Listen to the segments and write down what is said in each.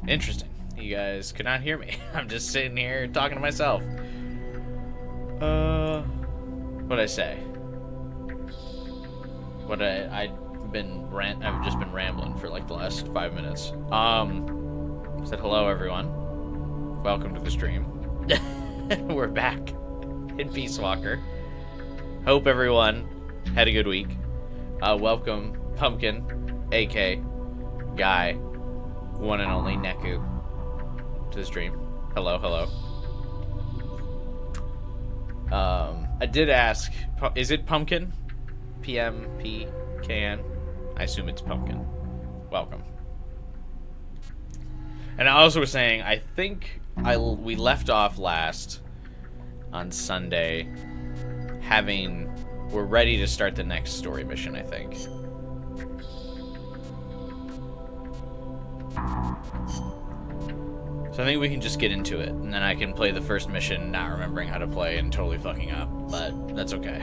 Interesting. You guys could not hear me. I'm just sitting here talking to myself. What'd I say? I've just been rambling for like the last 5 minutes. Said hello everyone. Welcome to the stream. We're back in Peace Walker. Hope everyone had a good week. Welcome Pumpkin, AK, Guy, one and only Neku to the stream. Hello, hello. I did ask, is it Pumpkin? PMPKN? I assume it's Pumpkin. Welcome. And I also was saying, I think we left off last on Sunday we're ready to start the next story mission, I think. So I think we can just get into it, and then I can play the first mission not remembering how to play and totally fucking up, but that's okay.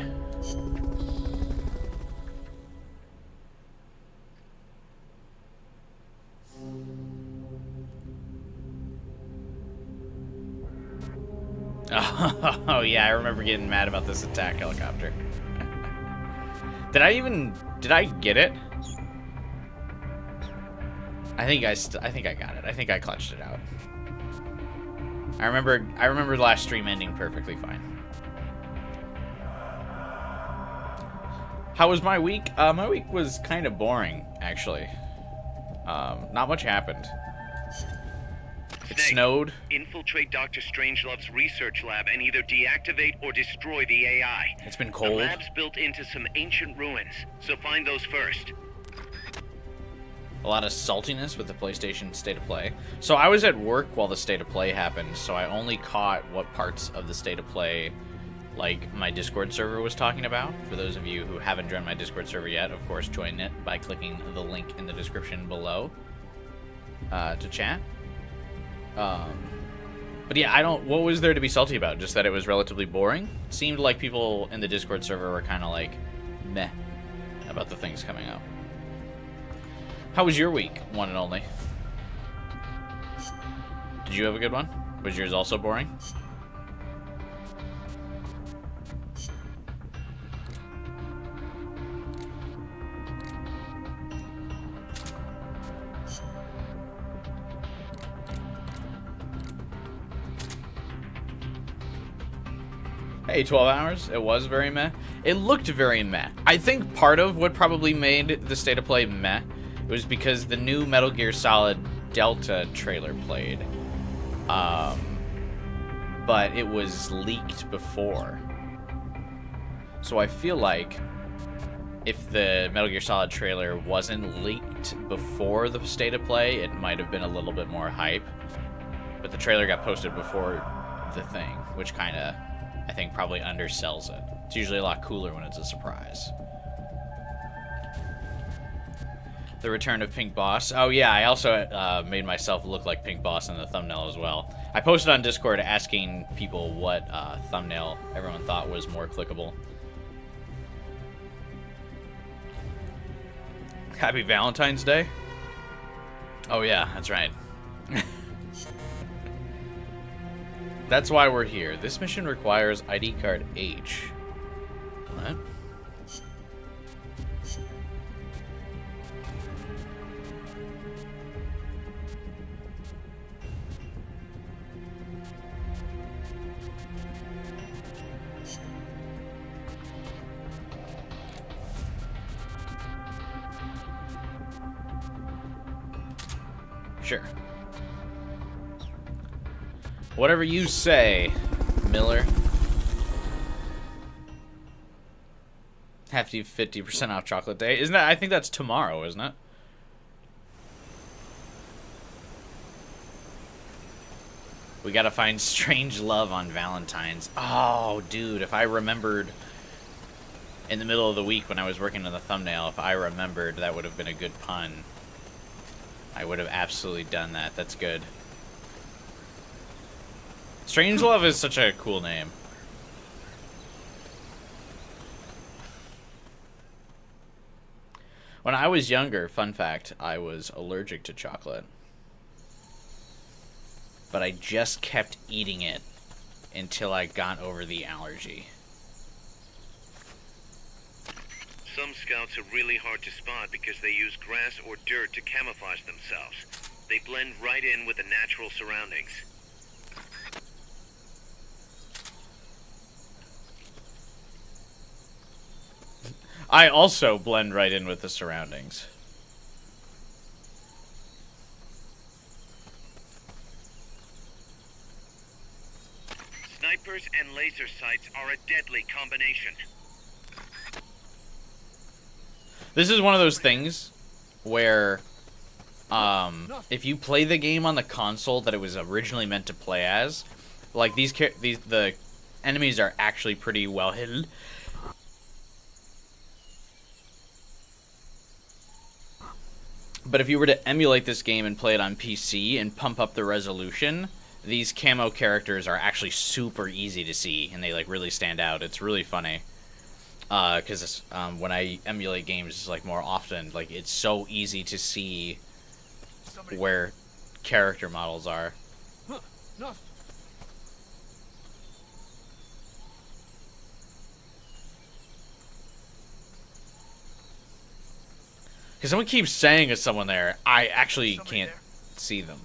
Oh yeah, I remember getting mad about this attack helicopter. Did I get it? I think I got it. I think I clutched it out. I remember the last stream ending perfectly fine. How was my week? My week was kind of boring, actually. Not much happened. It snowed. Infiltrate Dr. Strangelove's research lab and either deactivate or destroy the AI. It's been cold. The lab's built into some ancient ruins, so find those first. A lot of saltiness with the PlayStation State of Play. So I was at work while the State of Play happened, so I only caught what parts of the State of Play, like, my Discord server was talking about. For those of you who haven't joined my Discord server yet, of course, join it by clicking the link in the description below to chat. But yeah, what was there to be salty about? Just that it was relatively boring? Seemed like people in the Discord server were kind of like, meh, about the things coming up. How was your week, one and only? Did you have a good one? Was yours also boring? Hey, 12 hours. It was very meh. It looked very meh. I think part of what probably made the State of Play meh was because the new Metal Gear Solid Delta trailer played. But it was leaked before. So I feel like if the Metal Gear Solid trailer wasn't leaked before the State of Play, it might have been a little bit more hype. But the trailer got posted before the thing, which kind of, I think, probably undersells it. It's usually a lot cooler when it's a surprise. The return of Pink Boss. Oh yeah, I also made myself look like Pink Boss in the thumbnail as well. I posted on Discord asking people what thumbnail everyone thought was more clickable. Happy Valentine's Day? Oh yeah, that's right. That's why we're here. This mission requires ID card H. What? Sure. Whatever you say, Miller. Hefty 50% off chocolate day. Isn't that? I think that's tomorrow, isn't it? We gotta find strange love on Valentine's. Oh, dude, if I remembered in the middle of the week when I was working on the thumbnail, if I remembered, that would have been a good pun. I would have absolutely done that. That's good. Strangelove is such a cool name. When I was younger, fun fact, I was allergic to chocolate. but I just kept eating it until I got over the allergy. Some scouts are really hard to spot because they use grass or dirt to camouflage themselves. They blend right in with the natural surroundings. I also blend right in with the surroundings. Snipers and laser sights are a deadly combination. This is one of those things where, if you play the game on the console that it was originally meant to play as, like the enemies are actually pretty well hidden. But if you were to emulate this game and play it on PC and pump up the resolution, these camo characters are actually super easy to see, and they like really stand out. It's really funny. Because when I emulate games like more often, like it's so easy to see where character models are. Because someone keeps saying to someone there, I actually can't see them.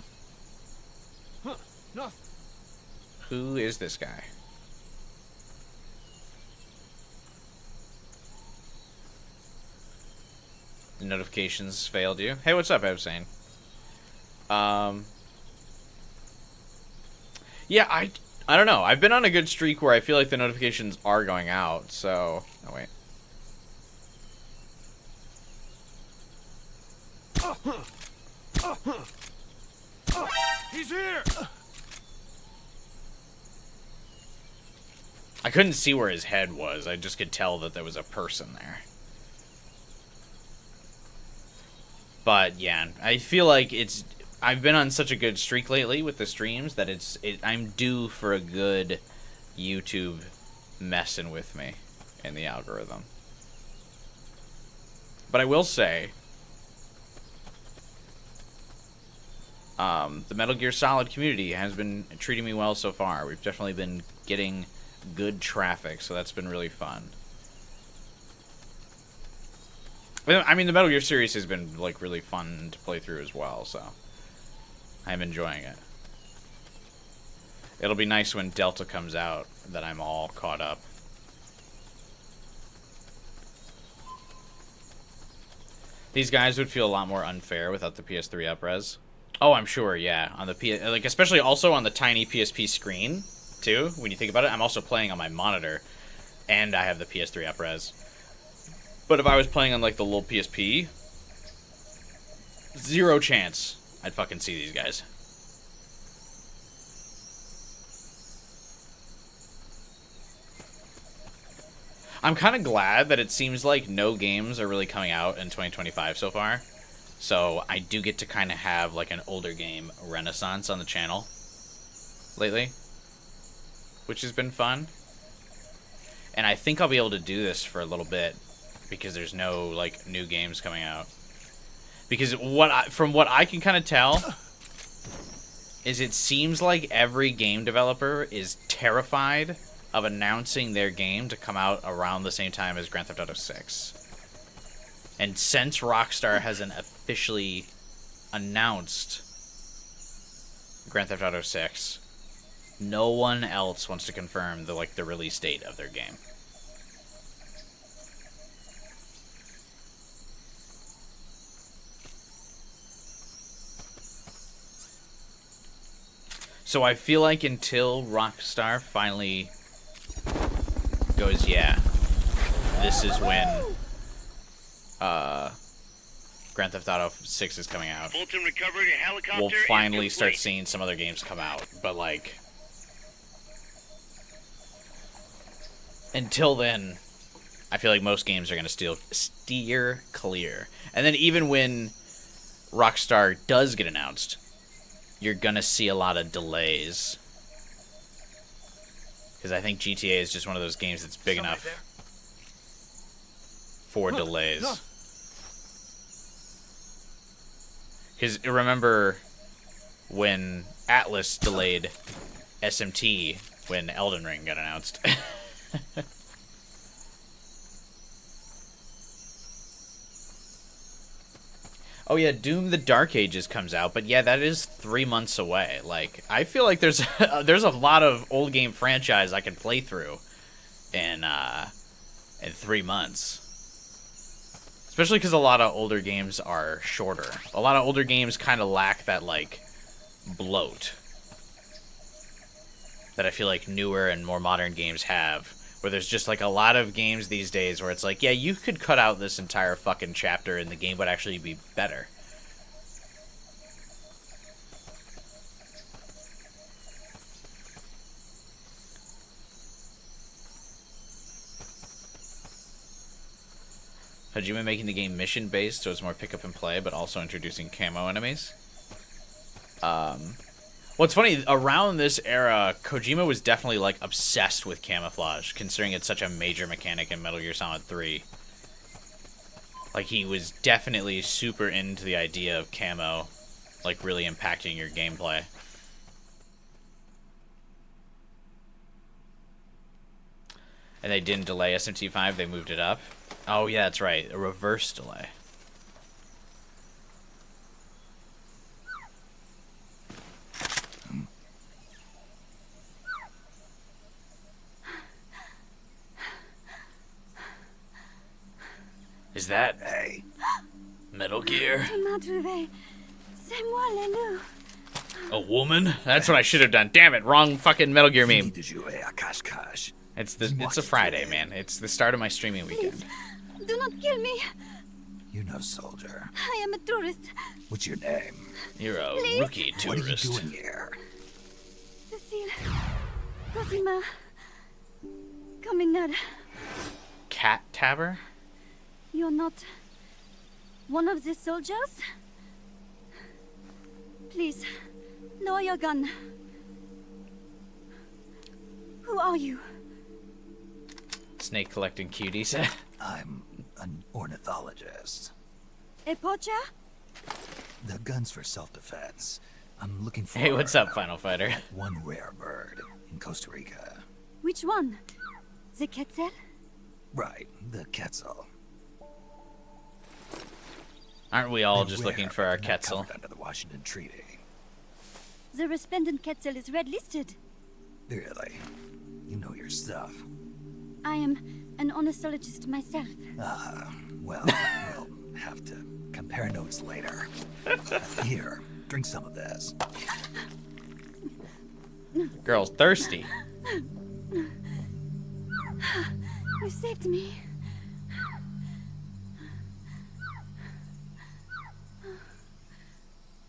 Who is this guy? The notifications failed you. Hey, what's up, Ebsane? Yeah, I don't know. I've been on a good streak where I feel like the notifications are going out, so... Oh, wait. He's here! I couldn't see where his head was. I just could tell that there was a person there. But yeah, I feel like I've been on such a good streak lately with the streams that I'm due for a good YouTube messing with me in the algorithm. But I will say, the Metal Gear Solid community has been treating me well so far. We've definitely been getting good traffic, so that's been really fun. I mean, the Metal Gear series has been, like, really fun to play through as well, so I'm enjoying it. It'll be nice when Delta comes out that I'm all caught up. These guys would feel a lot more unfair without the PS3 upres. Oh, I'm sure, yeah. On the like, especially also on the tiny PSP screen, too, when you think about it. I'm also playing on my monitor, and I have the PS3 upres. But if I was playing on, like, the little PSP, zero chance I'd fucking see these guys. I'm kind of glad that it seems like no games are really coming out in 2025 so far. So I do get to kind of have, like, an older game renaissance on the channel lately, which has been fun. And I think I'll be able to do this for a little bit, because there's no, like, new games coming out. Because from what I can kind of tell, is it seems like every game developer is terrified of announcing their game to come out around the same time as Grand Theft Auto 6. And since Rockstar hasn't officially announced Grand Theft Auto 6, no one else wants to confirm the release date of their game. So I feel like until Rockstar finally goes, yeah, this is when Grand Theft Auto 6 is coming out, Fulton recovered a helicopter. we'll finally start seeing some other games come out. But, like, until then, I feel like most games are going to steer clear. And then even when Rockstar does get announced, you're going to see a lot of delays. Because I think GTA is just one of those games that's big enough for delays. Because remember when Atlas delayed SMT when Elden Ring got announced. Oh yeah, Doom: The Dark Ages comes out, but yeah, that is 3 months away. Like, I feel like there's there's a lot of old game franchise I can play through in 3 months. Especially because a lot of older games are shorter. A lot of older games kind of lack that, like, bloat that I feel like newer and more modern games have. Where there's just, like, a lot of games these days where it's like, yeah, you could cut out this entire fucking chapter and the game would actually be better. Hajime making the game mission-based, so it's more pick up and play, but also introducing camo enemies. What's funny, around this era, Kojima was definitely, like, obsessed with camouflage, considering it's such a major mechanic in Metal Gear Solid 3. Like, he was definitely super into the idea of camo, like, really impacting your gameplay. And they didn't delay SMT5, they moved it up. Oh, yeah, that's right, a reverse delay. Is that Metal Gear? C'est moi, Lelou. A woman? That's what I should have done. Damn it, wrong fucking Metal Gear meme. It's a Friday, man. It's the start of my streaming weekend. Do not kill me. You know, soldier. I am a tourist. What's your name? You're a Please? rookie What are you tourist. doing here? Cecile. Cosima. Caminada. Cat Tabber? You're not one of the soldiers? Please, lower your gun. Who are you? Snake collecting cuties. I'm an ornithologist. A poacher? The gun's for self-defense. I'm looking for Hey, what's up, Final Fighter? one rare bird in Costa Rica. Which one? The Quetzal? Right, the Quetzal. Aren't we all They're just rare, looking for but our they're not Quetzal? covered under the Washington Treaty. The resplendent Quetzal is red listed. Really? You know your stuff. I am an ornithologist myself. Well, we'll have to compare notes later. Here, drink some of this. Girl's thirsty. You saved me.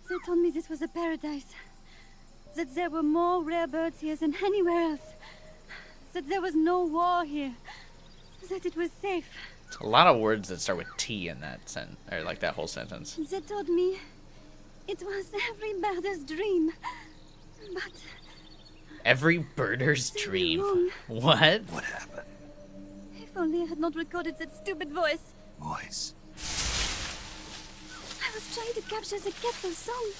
They told me this was a paradise. That there were more rare birds here than anywhere else. That there was no war here. That it was safe. A lot of words that start with T in that sentence, or like that whole sentence. They told me it was every birder's dream. But Every birder's they were dream. wrong. What? What happened? If only I had not recorded that stupid voice. Voice. I was trying to capture the Quetzal song.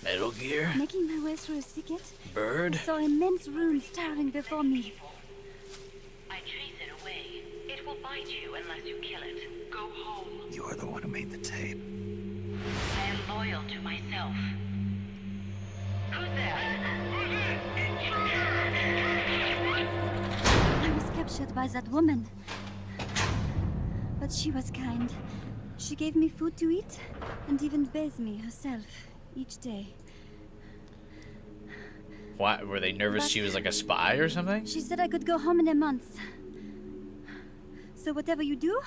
Metal Gear? Making my way through a thicket, I Bird? saw immense runes towering before me. I chase it away. It will bite you unless you kill it. Go home. You're the one who made the tape. I am loyal to myself. Who's there? I was captured by that woman. But she was kind. She gave me food to eat and even bathed me herself each day. What? Were they nervous she was like a spy or something? She said I could go home in a month. So whatever you do,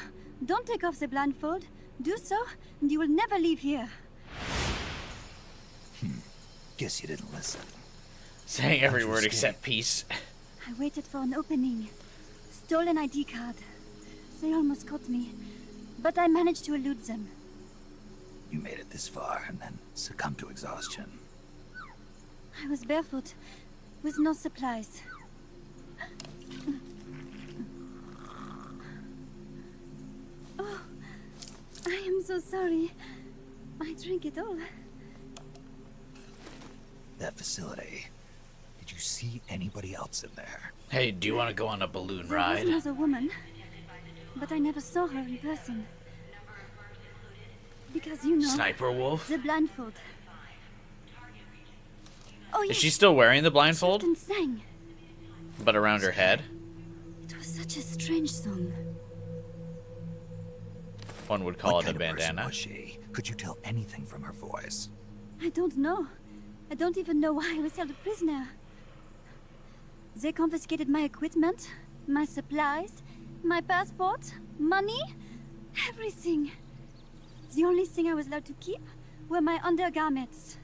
don't take off the blindfold. Do so, and you will never leave here. Guess you didn't listen. Saying every Don't you word stay. except peace. I waited for an opening. Stole an ID card. They almost caught me, but I managed to elude them. You made it this far and then succumbed to exhaustion. I was barefoot, with no supplies. Oh, I am so sorry. I drank it all. that facility. Did you see anybody else in there? Hey, do you want to go on a balloon There was ride? another woman, but I never saw her in person. Because you know, Sniper Wolf? the blindfold. Oh yes, Is she still wearing the she blindfold? often sang. But around her head? It was such a strange song. One would call What it a kind of person bandana. was she? Could you tell anything from her voice? I don't know. I don't even know why I was held a prisoner. They confiscated my equipment, my supplies, my passport, money, everything. The only thing I was allowed to keep were my undergarments,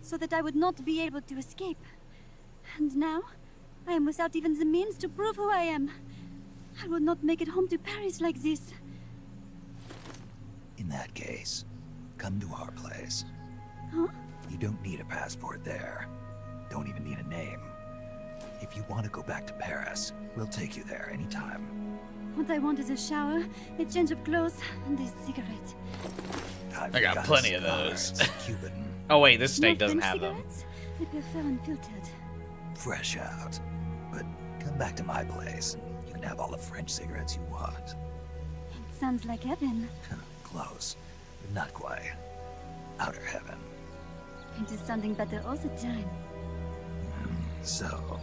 so that I would not be able to escape. And now, I am without even the means to prove who I am. I will not make it home to Paris like this. In that case, come to our place. Huh? You don't need a passport there. Don't even need a name. If you want to go back to Paris, we'll take you there anytime. What I want is a shower, a change of clothes, and a cigarette. I got plenty of those. Cuban, Oh wait, this snake No doesn't French have them. cigarettes? I prefer unfiltered. fresh out. But come back to my place, and you can have all the French cigarettes you want. It sounds like heaven. Close, but not quite. Outer heaven. It is sounding better all the time. So,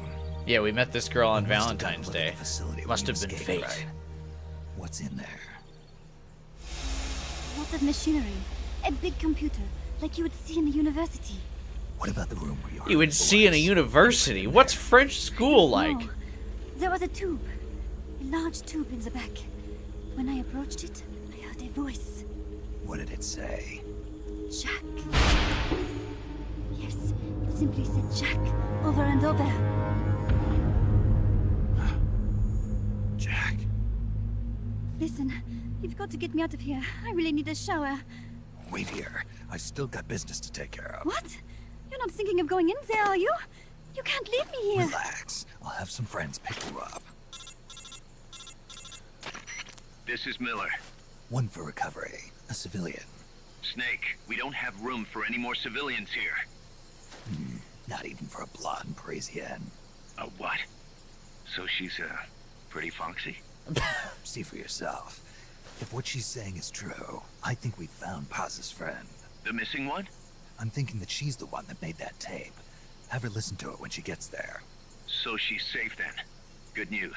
Yeah, we met this girl on you must have taken a Valentine's look at Day. the facility when Must you have been escaped, fate. right? What's in there? Lot of machinery. A big computer, like you would see in a university. What about the room where you heard You would the see in a voice? university. What's French school like? No. There was a tube. A large tube in the back. When I approached it, I heard a voice. What did it say? Jack. Yes, it simply said Jack over and over. Jack. Listen, you've got to get me out of here. I really need a shower. Wait here. I've still got business to take care of. What? You're not thinking of going in there, are you? You can't leave me here. Relax. I'll have some friends pick you up. This is Miller. One for recovery. A civilian. Snake, we don't have room for any more civilians here. Not even for a blonde Parisienne. A what? So she's, pretty foxy? See for yourself. If what she's saying is true, I think we've found Paz's friend. The missing one? I'm thinking that she's the one that made that tape. Have her listen to it when she gets there. So she's safe then. Good news.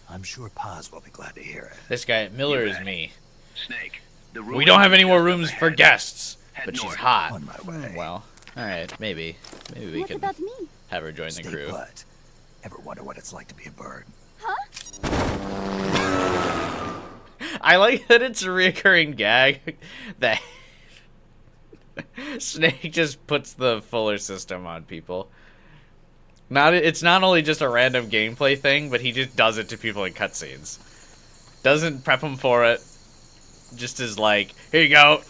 I'm sure Paz will be glad to hear it. This guy, Miller You is bet. me. Snake, the We don't have any more rooms ahead. for guests, Head but she's north. hot. On my way. Well, alright, maybe. Maybe we What can about me? have her join the Stay crew. put. Ever wonder what it's like to be a bird? I like that it's a reoccurring gag that Snake just puts the Fuller system on people. It's not only just a random gameplay thing, but he just does it to people in cutscenes. Doesn't prep them for it. Just is like, here you go.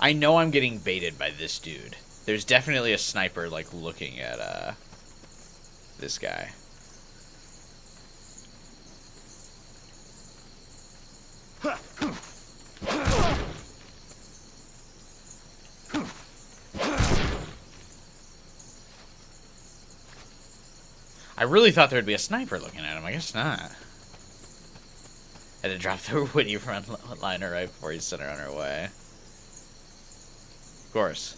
I know I'm getting baited by this dude. There's definitely a sniper, like, looking at, this guy. I really thought there'd be a sniper looking at him. I guess not. Had to drop the witty frontliner right before he sent her on her way. Of course.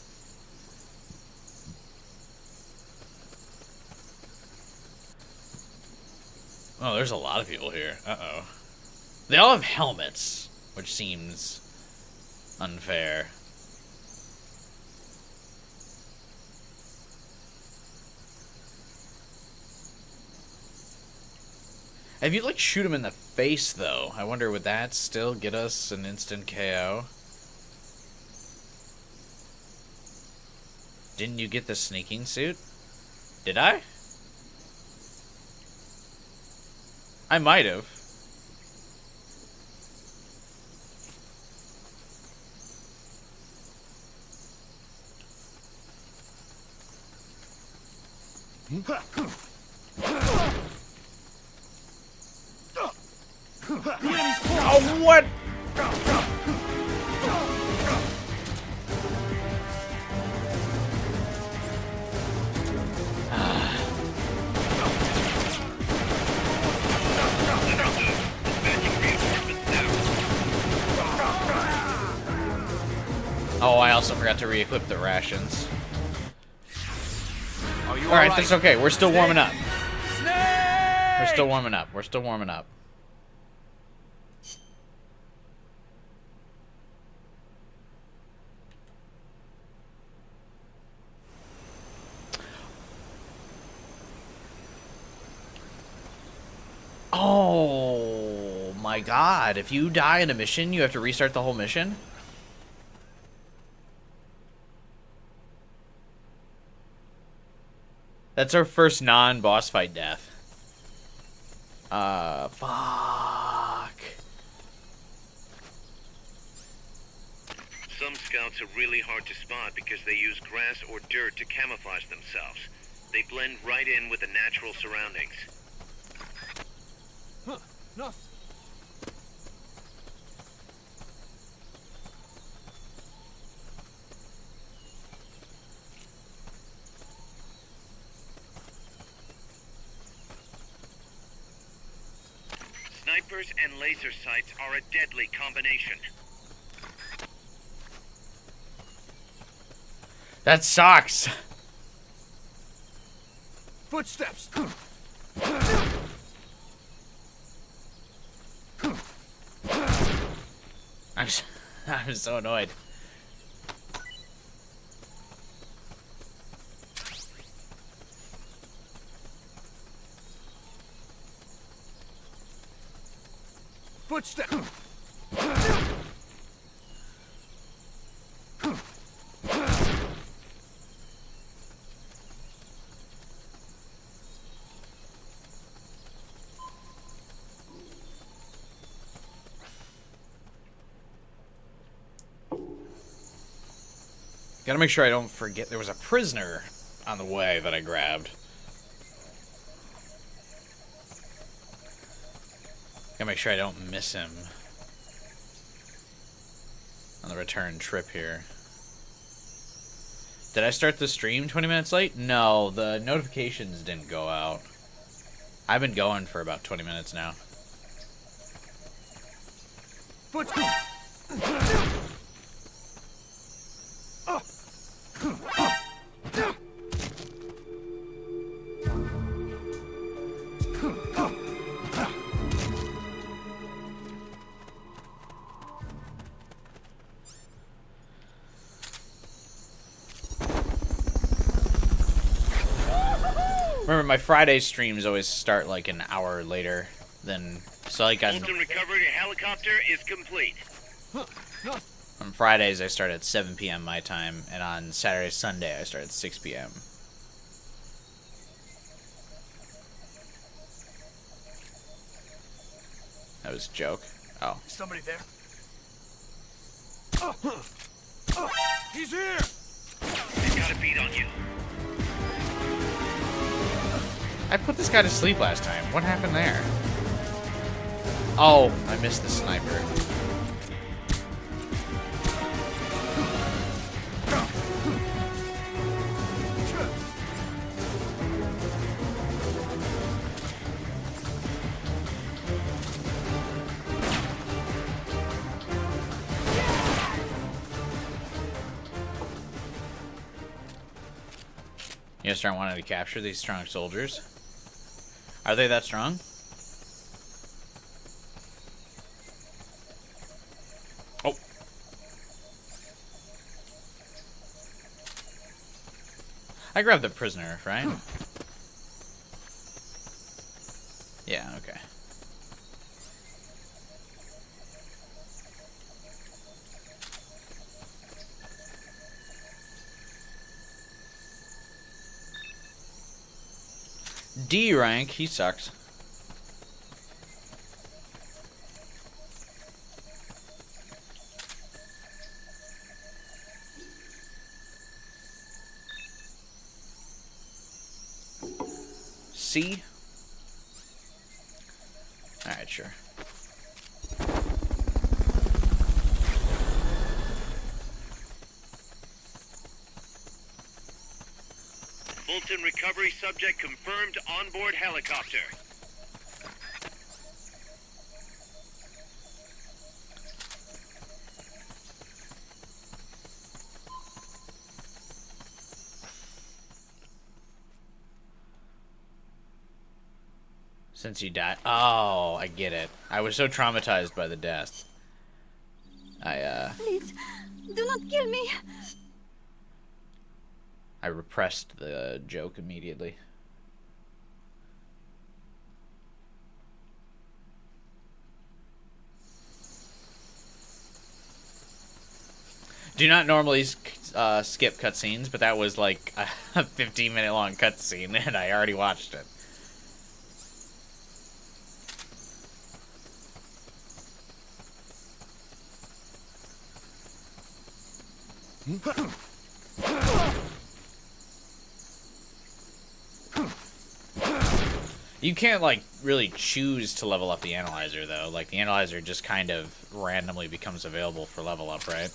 Oh, there's a lot of people here. Uh-oh. They all have helmets, which seems unfair. If you, like, shoot him in the face, though, I wonder, would that still get us an instant KO? Didn't you get the sneaking suit? Did I? I might have. Oh, what? Oh, I also forgot to re-equip the rations. Are you Alright, that's okay. We're still warming up. Snake! We're still warming up. We're still warming up. Oh my god. If you die in a mission, you have to restart the whole mission? That's our first non-boss fight death. Fuck. Some scouts are really hard to spot because they use grass or dirt to camouflage themselves. They blend right in with the natural surroundings. Huh, nothing. Snipers and laser sights are a deadly combination. That sucks. Footsteps. I'm so annoyed. Footsteps. Gotta make sure I don't forget there was a prisoner on the way that I grabbed. Gotta make sure I don't miss him on the return trip here. Did I start the stream 20 minutes late? No, the notifications didn't go out. I've been going for about 20 minutes now. Footsteps. Remember, my Friday streams always start like an hour later than... So like on Fulton recovered, your helicopter is complete. on Fridays I start at 7 p.m. my time, and on Saturday, Sunday I start at 6 p.m. That was a joke. Oh. Somebody there? He's here! They've got a beat on you. I put this guy to sleep last time. What happened there? Oh, I missed the sniper. You gonna start wanting to capture these strong soldiers? Are they that strong? Oh. I grabbed the prisoner, right? Yeah, okay. D rank, he sucks. C? Alright, sure. Fulton recovery subject confirmed onboard helicopter. Since you died. Oh, I get it. I was so traumatized by the death. Please, do not kill me. I repressed the joke immediately. Do not normally skip cutscenes, but that was like a 15-minute long cutscene, and I already watched it. You can't, like, really choose to level up the analyzer, though. Like, the analyzer just kind of randomly becomes available for level up, right?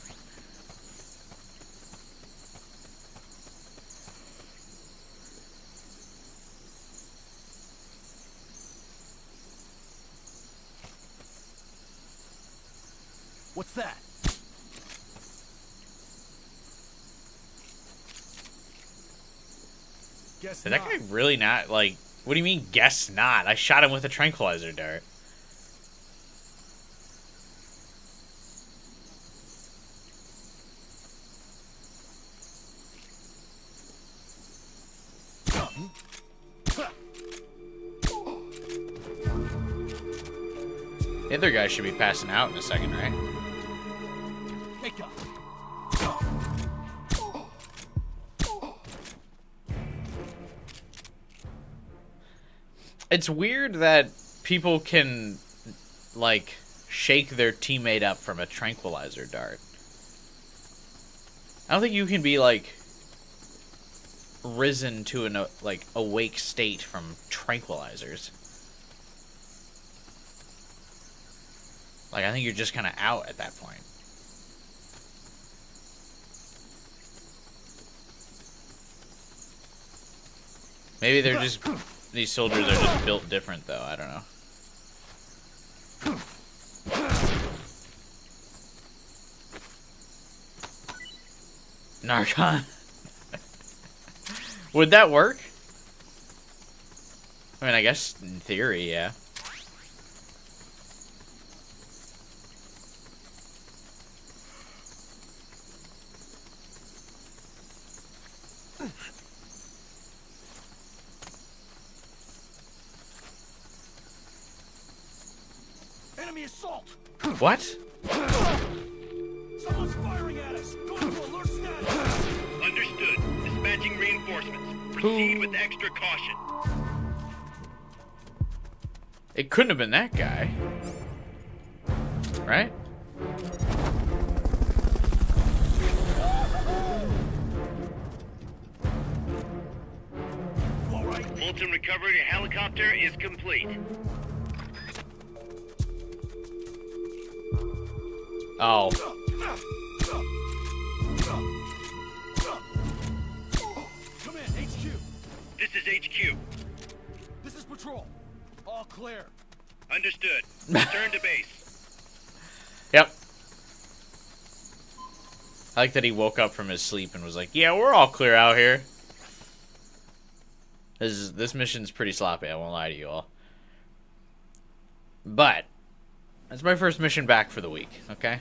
What's that? Guess Did not. that guy really not, like... What do you mean, guess not? I shot him with a tranquilizer dart. The other guy should be passing out in a second, right? Take up. It's weird that people can, like, shake their teammate up from a tranquilizer dart. I don't think you can be, like, risen to an, like, awake state from tranquilizers. Like, I think you're just kind of out at that point. Maybe they're just... These soldiers are just built different, though. I don't know. Narcon. Would that work? I mean, I guess in theory, yeah. Enemy assault! What? Someone's firing at us! Go to alert status! Understood. Dispatching reinforcements. Proceed with extra caution. It couldn't have been that guy. Right? You all right? Fulton recovery helicopter is complete. Oh. Come in, HQ. This is HQ. This is patrol. All clear. Understood. Return to base. Yep. I like that he woke up from his sleep and was like, yeah, we're all clear out here. This mission's pretty sloppy, I won't lie to you all. But, that's my first mission back for the week, okay?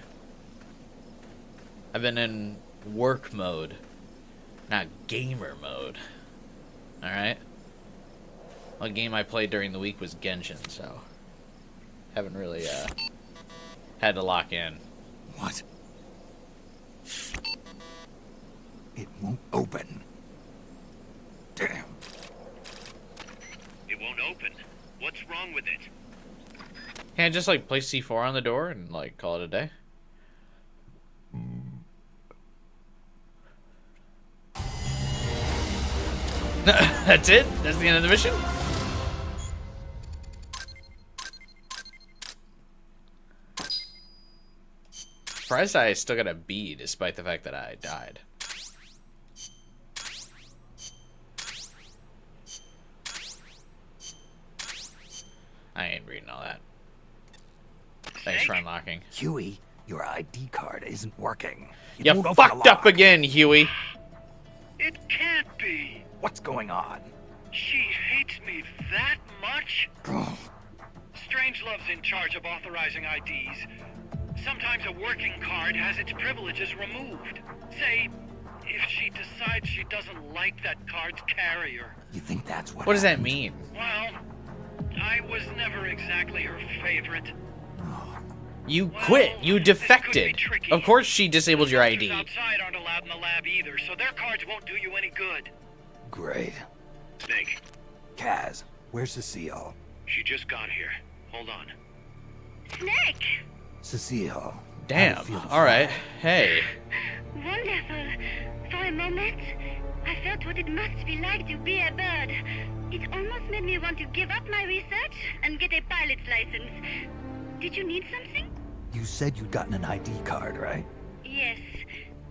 I've been in work mode, not gamer mode. Alright? One game I played during the week was Genshin, so... haven't really, had to lock in. What? It won't open. Damn. It won't open. What's wrong with it? Can't I just, like, place C4 on the door and, like, call it a day? That's it? That's the end of the mission? surprised I still got a B despite the fact that I died. I ain't reading all that. Thanks for unlocking. Huey, your ID card isn't working. It You won't open the fucked up lock. again, Huey. It can't be. What's going on? She hates me that much? Strangelove's in charge of authorizing IDs. Sometimes a working card has its privileges removed. Say, if she decides she doesn't like that card's carrier. You think that's what What does that happened? mean? Well, I was never exactly her favorite. You quit. You This could defected. be tricky. Of course she disabled your Filters ID. outside aren't allowed in the lab either, so their cards won't do you any good. Great. Snake, Kaz, where's Cecile? she just got here. Hold on. Snake! Cecile. how do Damn. you feel to Alright. fly? Hey. Wonderful. For a moment, I felt what it must be like to be a bird. It almost made me want to give up my research and get a pilot's license. Did you need something? You said you'd gotten an ID card, right? Yes,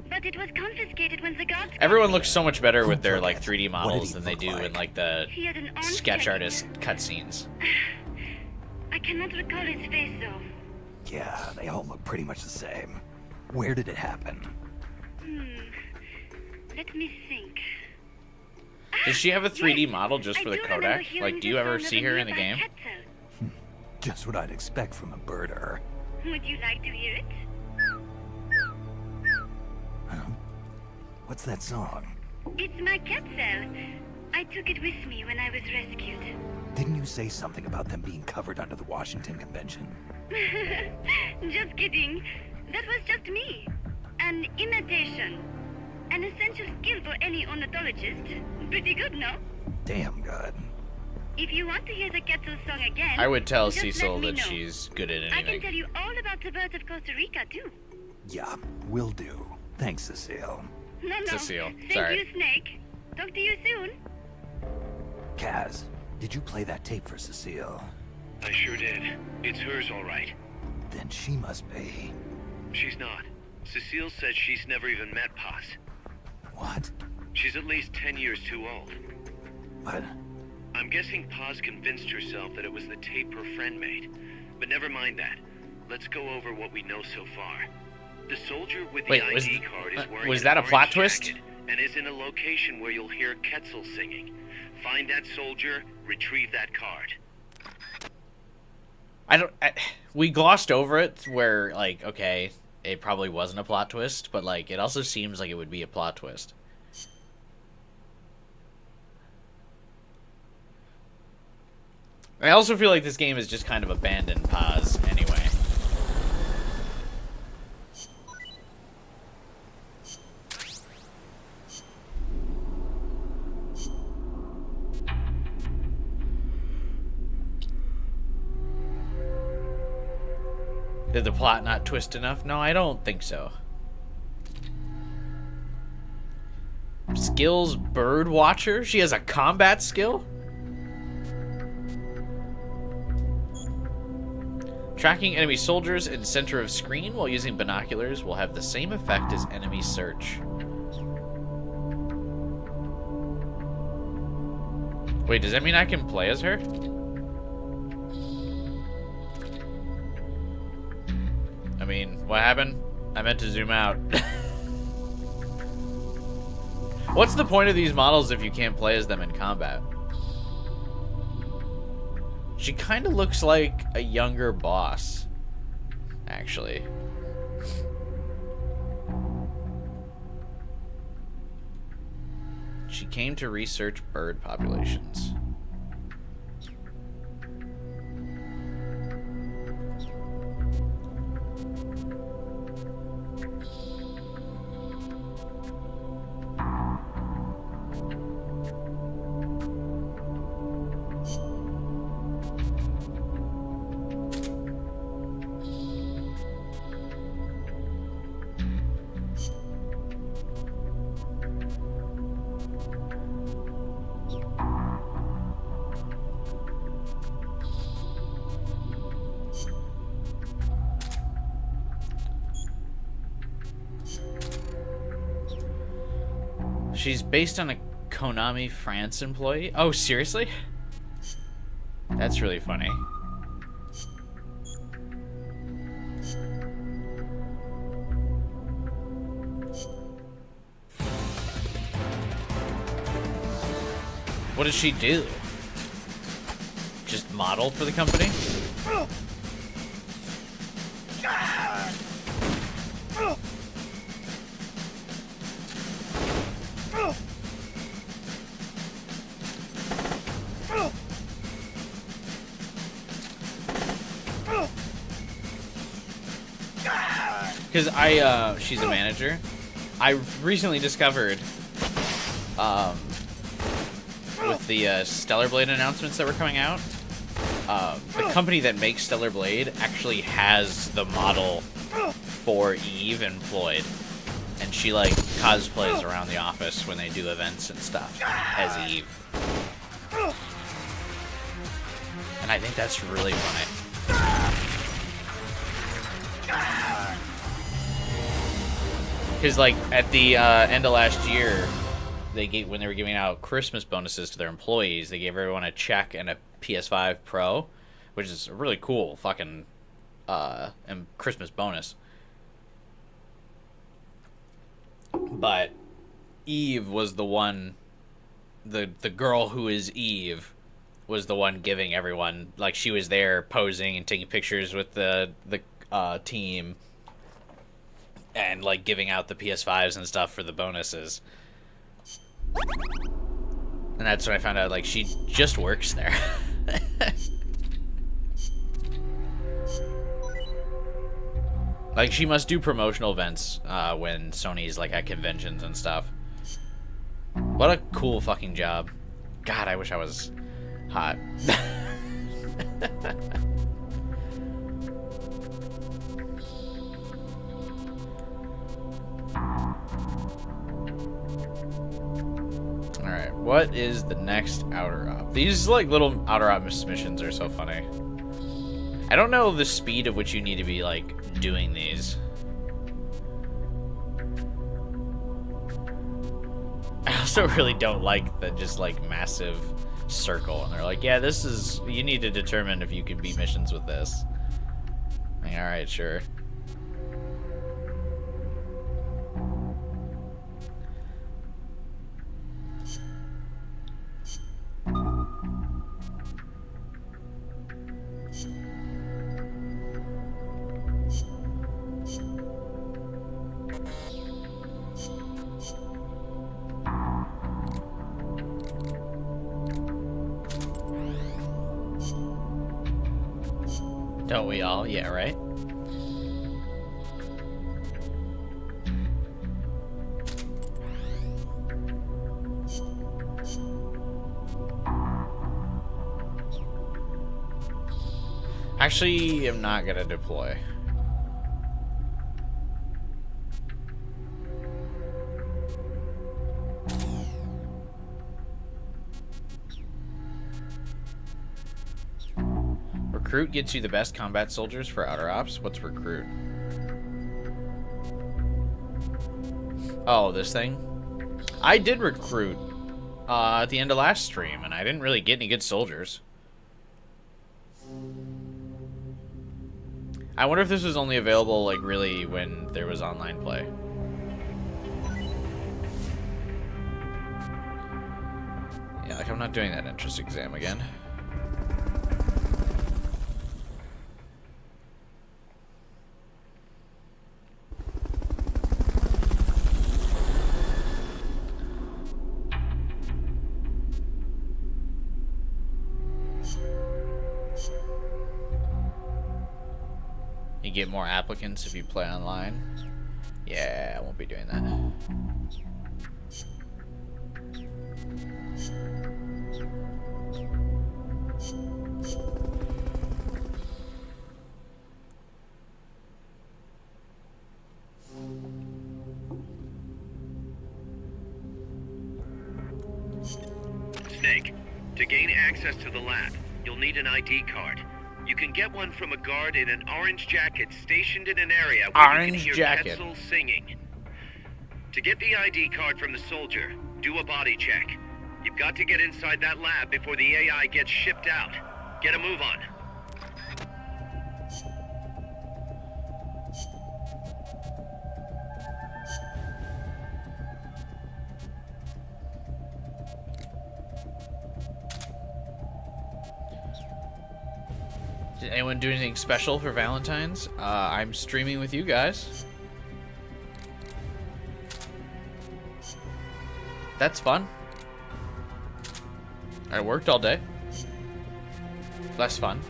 but it was confiscated when the guards... Everyone looks so much better with their Who like took it? 3D What did models he than they look do in like? like the He had an orange sketch jacket. artist cutscenes. I cannot recall his face, though. Yeah, they all look pretty much the same. Where did it happen? Let me think. Does she have a 3D Yes, model just I for the do remember codec? hearing Like, do the you ever sound of see a her in the nearby game? Quetzal. Just what I'd expect from a birder. Would you like to hear it? Huh? What's that song? It's my Quetzal. I took it with me when I was rescued. Didn't you say something about them being covered under the Washington Convention? Just kidding. That was just me. An imitation. An essential skill for any ornithologist. Pretty good, no? Damn good. If you want to hear the Quetzal song again... I would tell just let Cecil me that know. she's good at I can anything. tell you all about the birds of Costa Rica, too. Yeah, will do. Thanks, Cecile. No, no. Cecile, Thank sorry. you, Snake. Talk to you soon. Kaz, did you play that tape for Cecile? I sure did. It's hers, all right. Then she must be... She's not. Cecile says she's never even met Paz. What? She's at least 10 years too old. But... I'm guessing Paz convinced herself that it was the tape her friend made. But never mind that. Let's go over what we know so far. The soldier with the Wait, ID card is wearing was an that a plot orange twist? jacket and is in a location where you'll hear Quetzal singing. Find that soldier, retrieve that card. We glossed over it where, like, okay, it probably wasn't a plot twist, but, like, it also seems like it would be a plot twist. I also feel like this game is just kind of abandoned Paz anyway. Did the plot not twist enough? No, I don't think so. Skills bird watcher? She has a combat skill? Tracking enemy soldiers in center of screen while using binoculars will have the same effect as enemy search. Wait, does that mean I can play as her? I mean, what happened? I meant to zoom out. What's the point of these models if you can't play as them in combat? She kind of looks like a younger boss, actually. She came to research bird populations. She's based on a Konami France employee. Oh, seriously? That's really funny. What does she do? Just model for the company? Because she's a manager. I recently discovered, with the Stellar Blade announcements that were coming out, the company that makes Stellar Blade actually has the model for Eve employed. And she, like, cosplays around the office when they do events and stuff as Eve. And I think that's really funny. Because, like, at the end of last year, when they were giving out Christmas bonuses to their employees, they gave everyone a check and a PS5 Pro, which is a really cool fucking Christmas bonus. But Eve was the one, the girl who is Eve was the one giving everyone, like, she was there posing and taking pictures with the team and, like, giving out the PS5s and stuff for the bonuses. And that's when I found out, like, she just works there. Like, she must do promotional events when Sony's, like, at conventions and stuff. What a cool fucking job. God, I wish I was hot. Alright, what is the next outer op? These, like, little outer op missions are so funny. I don't know the speed at which you need to be, like, doing these. I also really don't like the just, like, massive circle. And they're like, yeah, this is... You need to determine if you can beat missions with this. Like, alright, sure. Don't we all? Yeah, right? Actually, I'm not gonna deploy. Recruit gets you the best combat soldiers for outer ops. What's recruit? Oh, this thing? I did recruit at the end of last stream, and I didn't really get any good soldiers. I wonder if this was only available, like, really when there was online play. Yeah, like, I'm not doing that entrance exam again. You get more applicants if you play online. Yeah, I won't be doing that. Snake, to gain access to the lab, you'll need an ID card. You can get one from a guard in an orange jacket stationed in an area where you can hear Quetzal singing. To get the ID card from the soldier, Do a body check. You've got to get inside that lab before the AI gets shipped out. Get a move on. Did anyone do anything special for Valentine's? I'm streaming with you guys. That's fun. I worked all day. Less fun.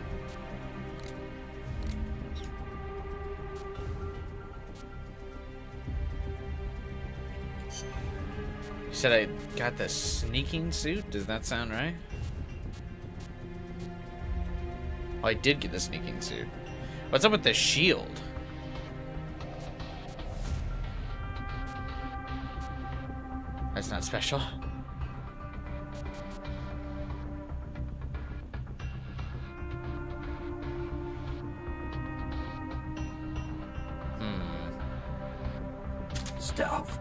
You said I got the sneaking suit? Does that sound right? Oh, I did get the sneaking suit. What's up with the shield? That's not special. Stealth.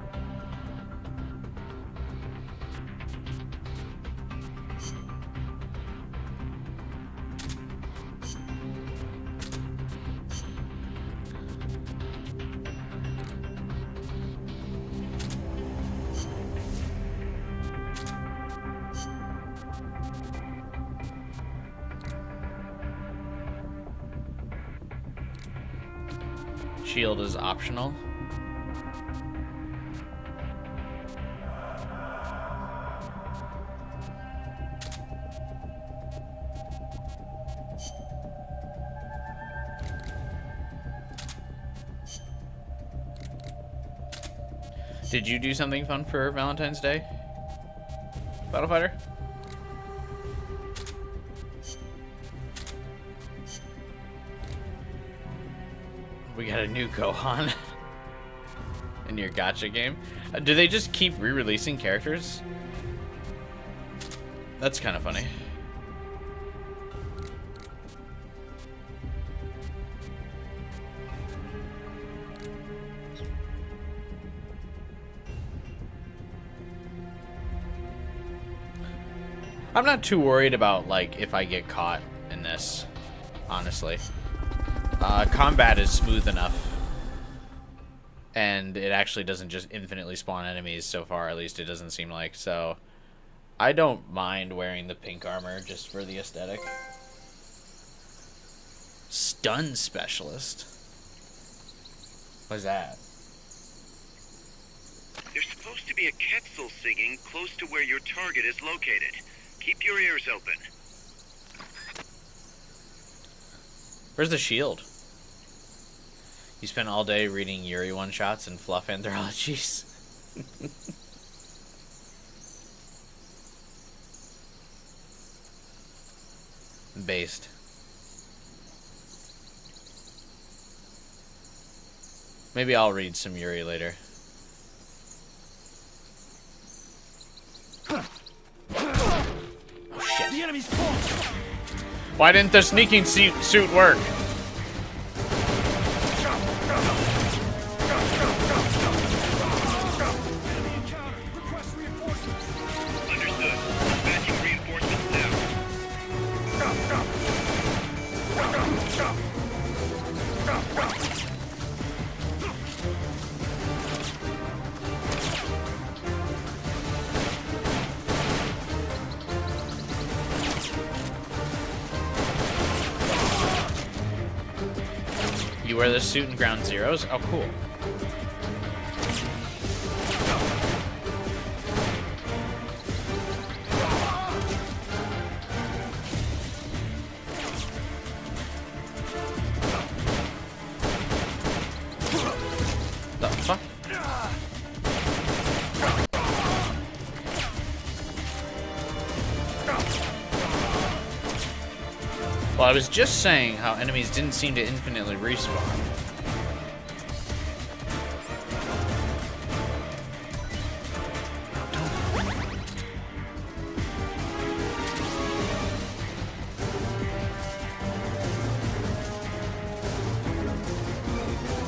Shield is optional. Did you do something fun for Valentine's Day, Battlefighter? We got a new Gohan in your gacha game. Do they just keep re-releasing characters? That's kind of funny. I'm not too worried about, like, if I get caught in this, honestly. Combat is smooth enough. And it actually doesn't just infinitely spawn enemies so far, at least it doesn't seem like. So, I don't mind wearing the pink armor just for the aesthetic. Stun specialist? What's that? There's supposed to be a Quetzal singing close to where your target is located. Keep your ears open. Where's the shield? You spent all day reading Yuri one-shots and fluff anthologies. Based. Maybe I'll read some Yuri later. Oh, shit. The enemy's close. Why didn't the sneaking suit work? Enemy encounter. Request reinforcements. Understood. Dispatching reinforcements now. You wear this suit in Ground Zeroes? Oh, cool. The fuck? Well, I was just saying how enemies didn't seem to infinitely respawn.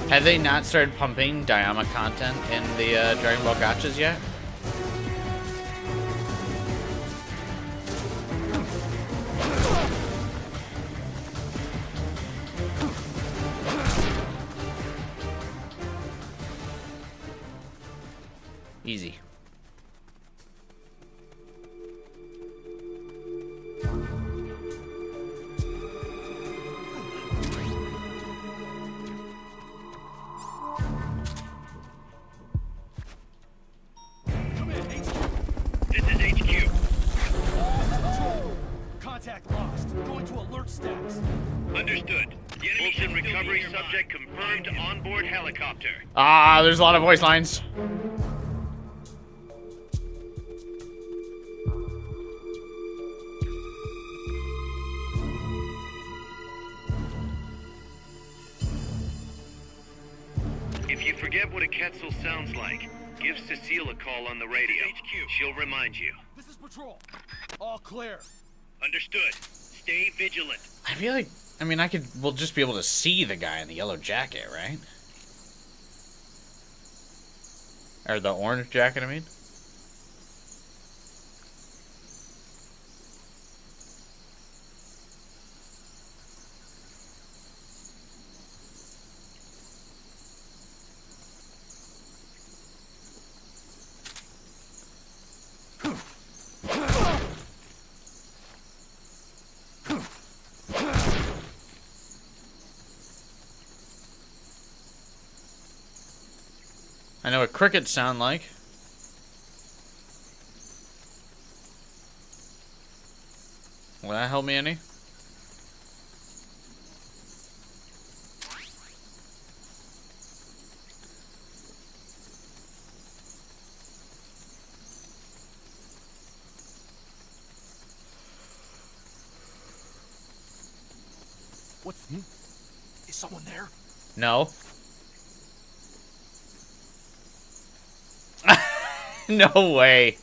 Have they not started pumping Dayama content in the Dragon Ball Gachas yet? Easy. Come in, HQ. This is HQ. Contact lost. Going to alert status. Understood. Wilson recovery subject confirmed onboard helicopter. Ah, there's a lot of voice lines. If you forget what a Quetzal sounds like, give Cecile a call on the radio. HQ. She'll remind you. This is patrol. All clear. Understood. Stay vigilant. I feel like, I mean, we'll just be able to see the guy in the yellow jacket, right? Or the orange jacket, I mean. I know what crickets sound like. Will that help me any? What's... Is someone there? No. No way.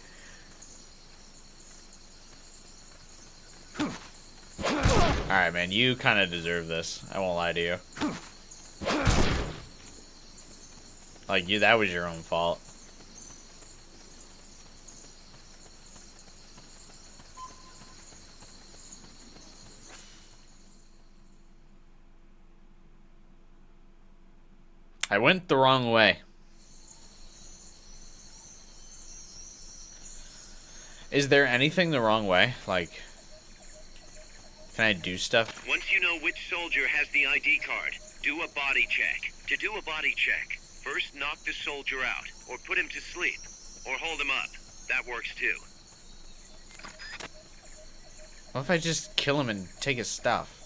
Alright, man, you kind of deserve this. I won't lie to you. Like, that was your own fault. I went the wrong way. Is there anything the wrong way? Like, can I do stuff? Once you know which soldier has the ID card, do a body check. To do a body check, first knock the soldier out, or put him to sleep, or hold him up. That works too. What if I just kill him and take his stuff?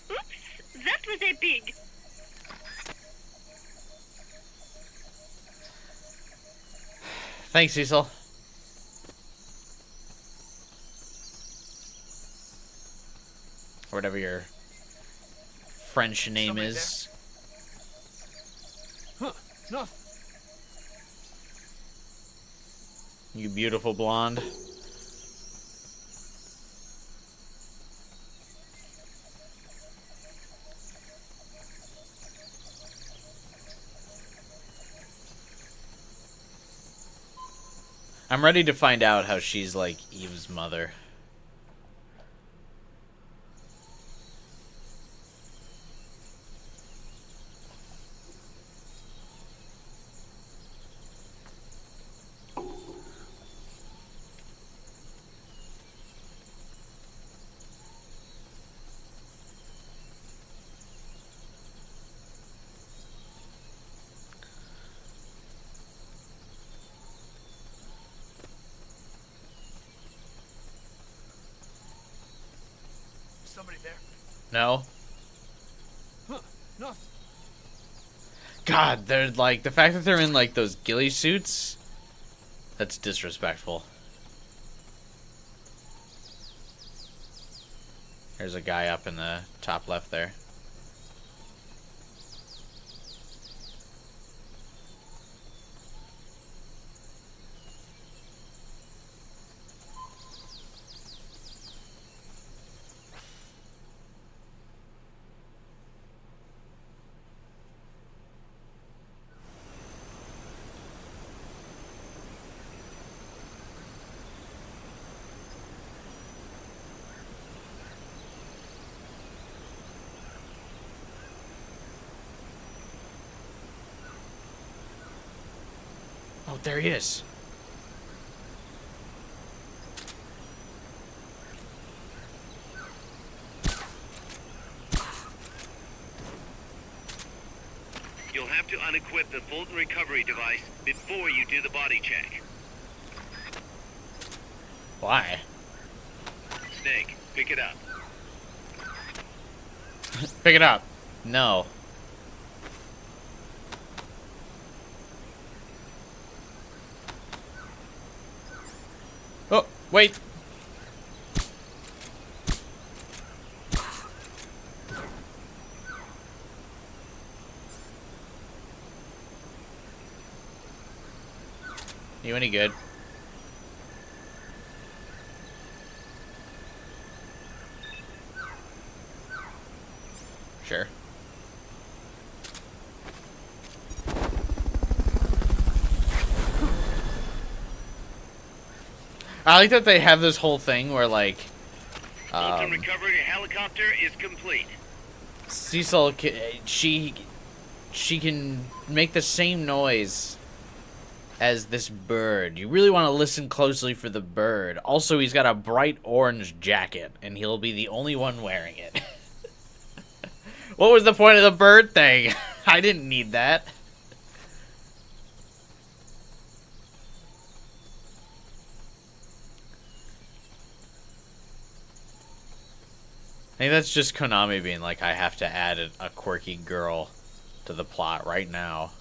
Oops, that was a pig. Thanks, Cecil. Or whatever your French name Somebody is. Huh, nothing. You beautiful blonde. I'm ready to find out how she's like Eve's mother. Somebody there? No? Huh, nothing. God, they're like, the fact that they're in like those ghillie suits, that's disrespectful. There's a guy up in the top left there. Oh, there he is. You'll have to unequip the Fulton recovery device before you do the body check. Why? Snake, pick it up. Pick it up. No. Oh, wait. You any good? Sure. I like that they have this whole thing where, like, Fulton recovery helicopter is complete. Cecil, she can make the same noise as this bird. You really want to listen closely for the bird. Also, he's got a bright orange jacket, and he'll be the only one wearing it. What was the point of the bird thing? I didn't need that. I think that's just Konami being like, I have to add a quirky girl to the plot right now.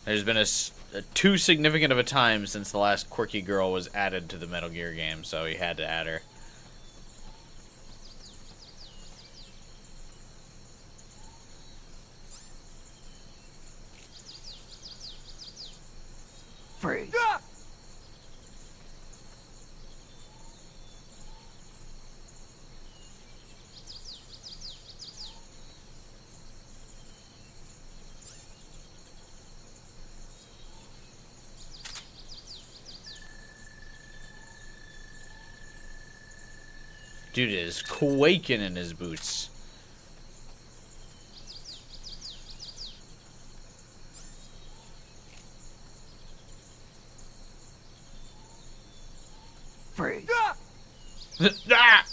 There's been too significant of a time since the last quirky girl was added to the Metal Gear game, so he had to add her. Freeze. Dude is quaking in his boots. Freeze. Ah!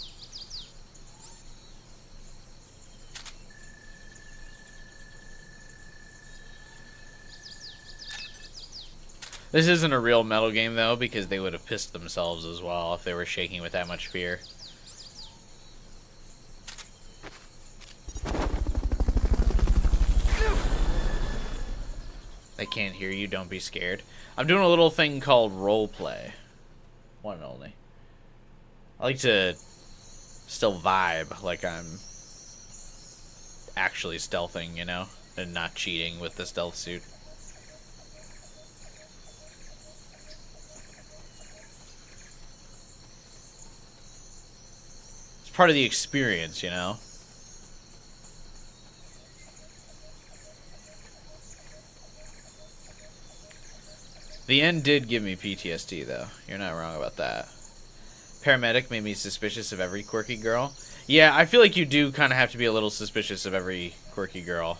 This isn't a real Metal game, though, because they would have pissed themselves as well if they were shaking with that much fear. They can't hear you, don't be scared. I'm doing a little thing called roleplay. One and only. I like to still vibe like I'm actually stealthing, you know? And not cheating with the stealth suit. It's part of the experience, you know? The end did give me PTSD, though. You're not wrong about that. Paramedic made me suspicious of every quirky girl. Yeah, I feel like you do kind of have to be a little suspicious of every quirky girl.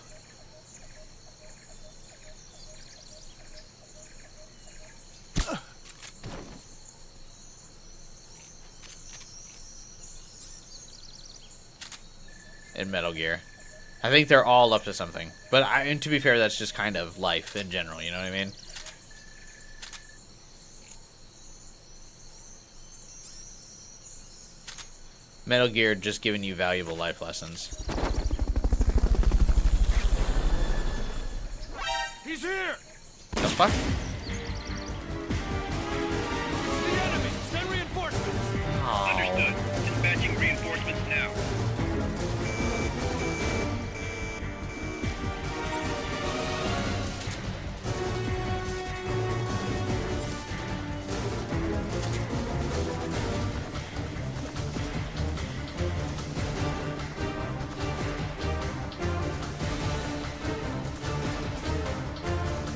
In Metal Gear. I think they're all up to something. But and to be fair, that's just kind of life in general, you know what I mean? Metal Gear just giving you valuable life lessons. He's here! The fuck? It's the enemy! Send reinforcements! Oh. Understood. Dispatching reinforcements now.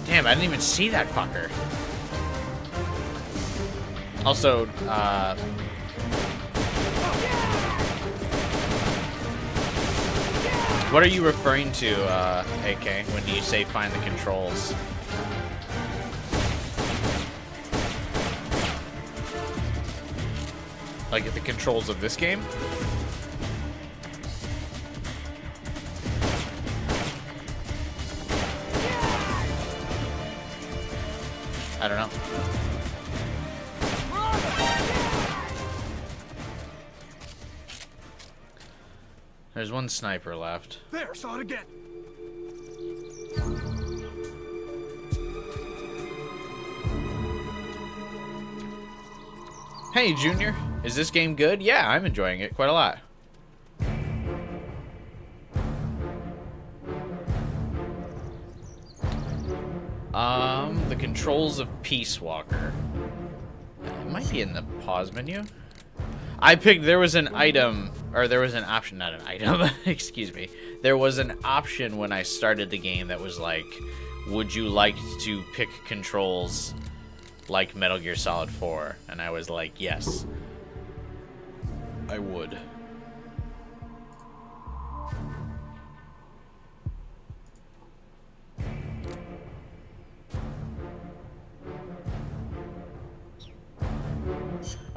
Damn, I didn't even see that fucker. Also, What are you referring to, AK, when you say find the controls? Like the controls of this game? I don't know. There's one sniper left. There, saw it again. Hey, Junior. Is this game good? Yeah, I'm enjoying it quite a lot. The controls of Peace Walker. It might be in the pause menu. I picked, there was an item, or there was an option, not an item, excuse me. There was an option when I started the game that was like, would you like to pick controls like Metal Gear Solid 4? And I was like, yes. I would.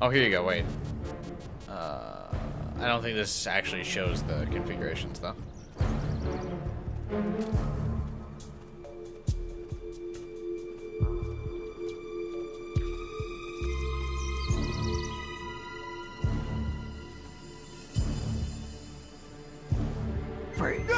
Oh, here you go, wait. I don't think this actually shows the configurations, though. Freeze.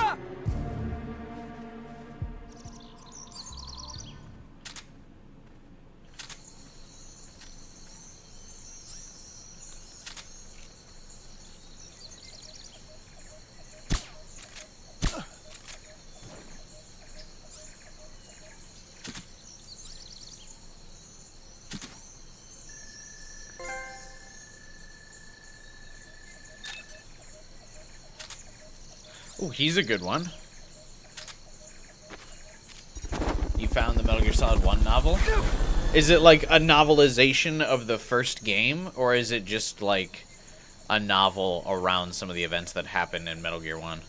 Oh, he's a good one. You found the Metal Gear Solid 1 novel? Is it like a novelization of the first game, or is it just like a novel around some of the events that happened in Metal Gear 1?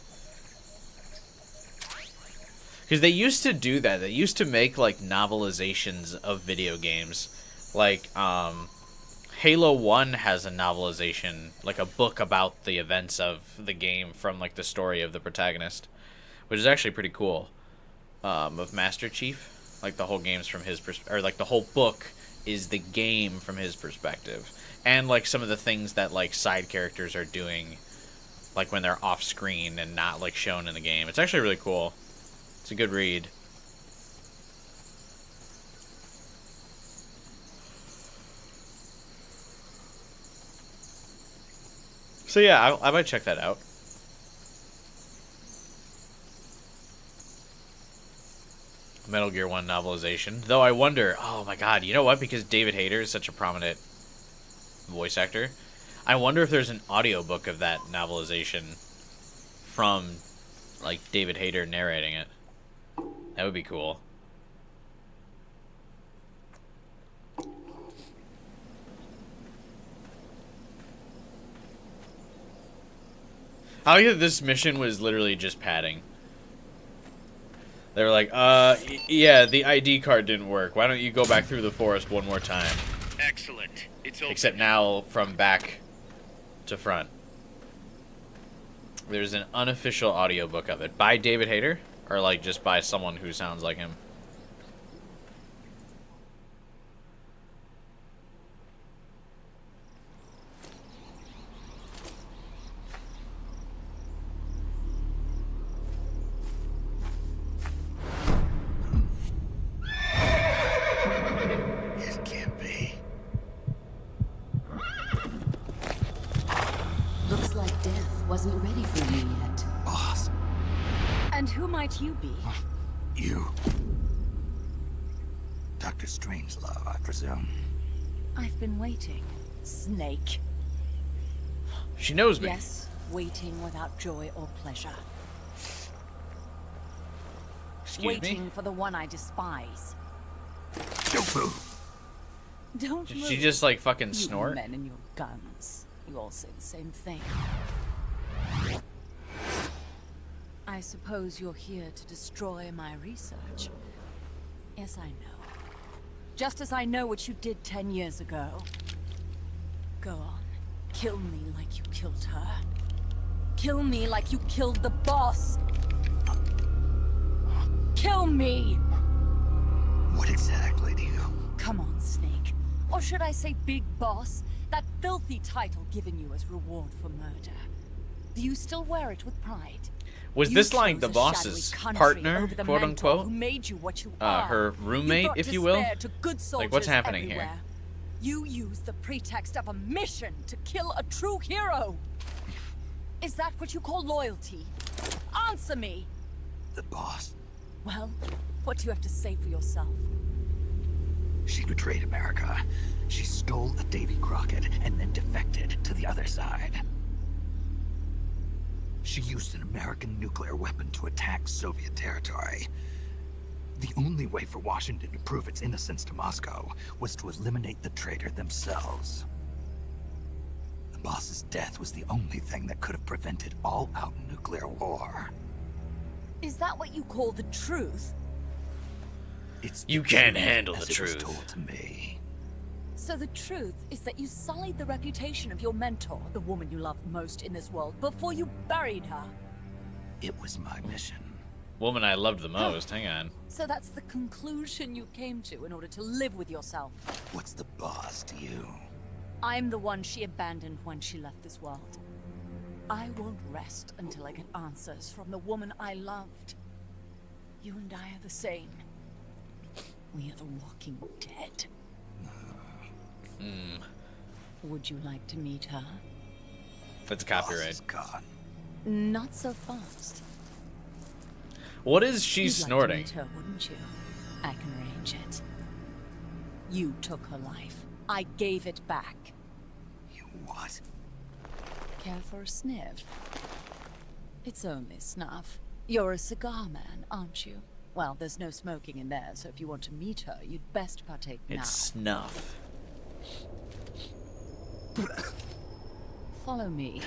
Because they used to do that. They used to make like novelizations of video games. Like, Halo 1 has a novelization, like a book about the events of the game from like the story of the protagonist, which is actually pretty cool. Of Master Chief, like the whole game's from his or like the whole book is the game from his perspective, and like some of the things that like side characters are doing, like when they're off screen and not like shown in the game. It's actually really cool. It's a good read. So yeah, I might check that out. Metal Gear 1 novelization. Though I wonder, oh my god, you know what? Because David Hayter is such a prominent voice actor, I wonder if there's an audiobook of that novelization from, like, David Hayter narrating it. That would be cool. I like that this mission was literally just padding. They were like, yeah, the ID card didn't work. Why don't you go back through the forest one more time? Excellent. It's open. Except now from back to front. There's an unofficial audiobook of it. By David Hayter? Or like just by someone who sounds like him? It can't be. Looks like death wasn't ready for me yet. Boss, And who might you be? you. Dr. Strangelove, I presume. I've been waiting, Snake. She knows me. Yes, waiting without joy or pleasure. Excuse Waiting me? for the one I despise. Don't move. Don't Did move. she just like fucking You snort? men and your guns. You all say the same thing. I suppose you're here to destroy my research. Yes, I know. Just as I know what you did 10 years ago. Go on. Kill me like you killed her. Kill me like you killed the boss. Kill me! What exactly do you... Come on, Snake. Or should I say Big Boss? That filthy title given you as reward for murder. Do you still wear it with pride? Was You this like chose the a boss's shadowy country partner, over the quote mentor unquote? who made you what you are. Her roommate, brought if you will? despair to good Like, what's soldiers happening here? everywhere. You used the pretext of a mission to kill a true hero. Is that what you call loyalty? Answer me! The boss? Well, what do you have to say for yourself? She betrayed America. She stole a Davy Crockett and then defected to the other side. She used an American nuclear weapon to attack Soviet territory. The only way for Washington to prove its innocence to Moscow was to eliminate the traitor themselves. The boss's death was the only thing that could have prevented all-out nuclear war. Is that what you call the truth? It's You the can't truth handle as the it was truth. told to me. So the truth is that you sullied the reputation of your mentor, the woman you loved most in this world, before you buried her. It was my mission. Woman I loved the most. Hang on. So that's the conclusion you came to in order to live with yourself. What's the boss to you? I'm the one she abandoned when she left this world. I won't rest until I get answers from the woman I loved. You and I are the same. We are the walking dead. Would you like to meet her? That's Boss copyright. is gone. Not so fast. What is she You'd snorting? Like to meet her, wouldn't you? I can arrange it. You took her life. I gave it back. You what? Care for a sniff? It's only snuff. You're a cigar man, aren't you? Well, there's no smoking in there, so if you want to meet her, you'd best partake now. It's snuff. Follow me.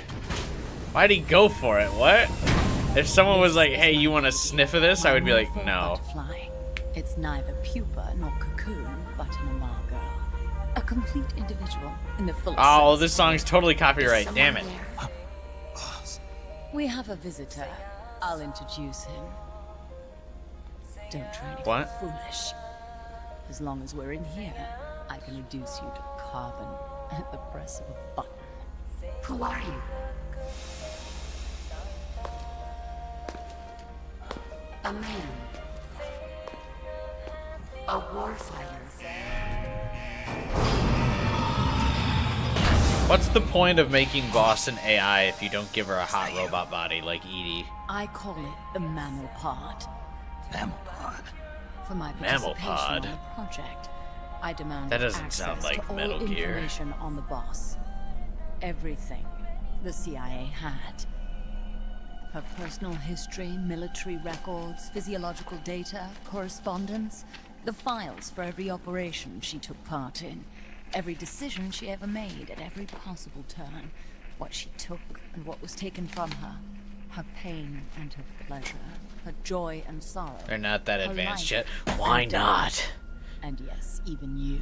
Why'd he go for it? What? If someone was like, hey, you want to sniff of this? I would be like, My no. butterfly. It's neither pupa nor cocoon, but an Amargo. A complete individual in the fullest Oh, sense this of song's totally copyright. Damn it. Boss. We have a visitor. I'll introduce him. Don't try anything What? foolish. As long as we're in here, I can reduce you to carbon at the press of a button. Who are you? A man. A warfighter. What's the point of making Boss an AI if you don't give her a hot robot body like Edie? I call it the mammal pod. Mammal pod. For my Mammal participation pod. on the project, I demand That doesn't access sound like to all Metal Gear. information on the boss. Everything the CIA had. Her personal history, military records, physiological data, correspondence, the files for every operation she took part in, every decision she ever made at every possible turn, what she took and what was taken from her, her pain and her pleasure, her joy and sorrow. They're not that her advanced life yet. Why and death. not? And yes, even you.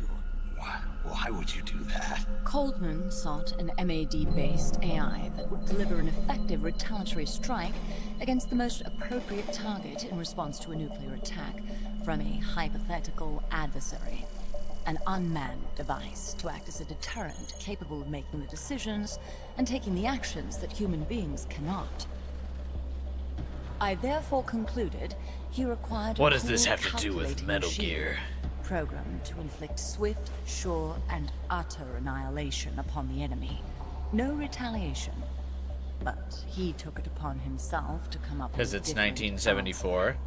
Why would you do that? Coldman sought an MAD-based AI that would deliver an effective retaliatory strike against the most appropriate target in response to a nuclear attack from a hypothetical adversary. An unmanned device to act as a deterrent capable of making the decisions and taking the actions that human beings cannot. I therefore concluded he required What a does this cool, have to do with calculating Metal machine, Gear? programmed to inflict swift, sure, and utter annihilation upon the enemy. No retaliation. But he took it upon himself to come up with Because a it's different 1974. answer.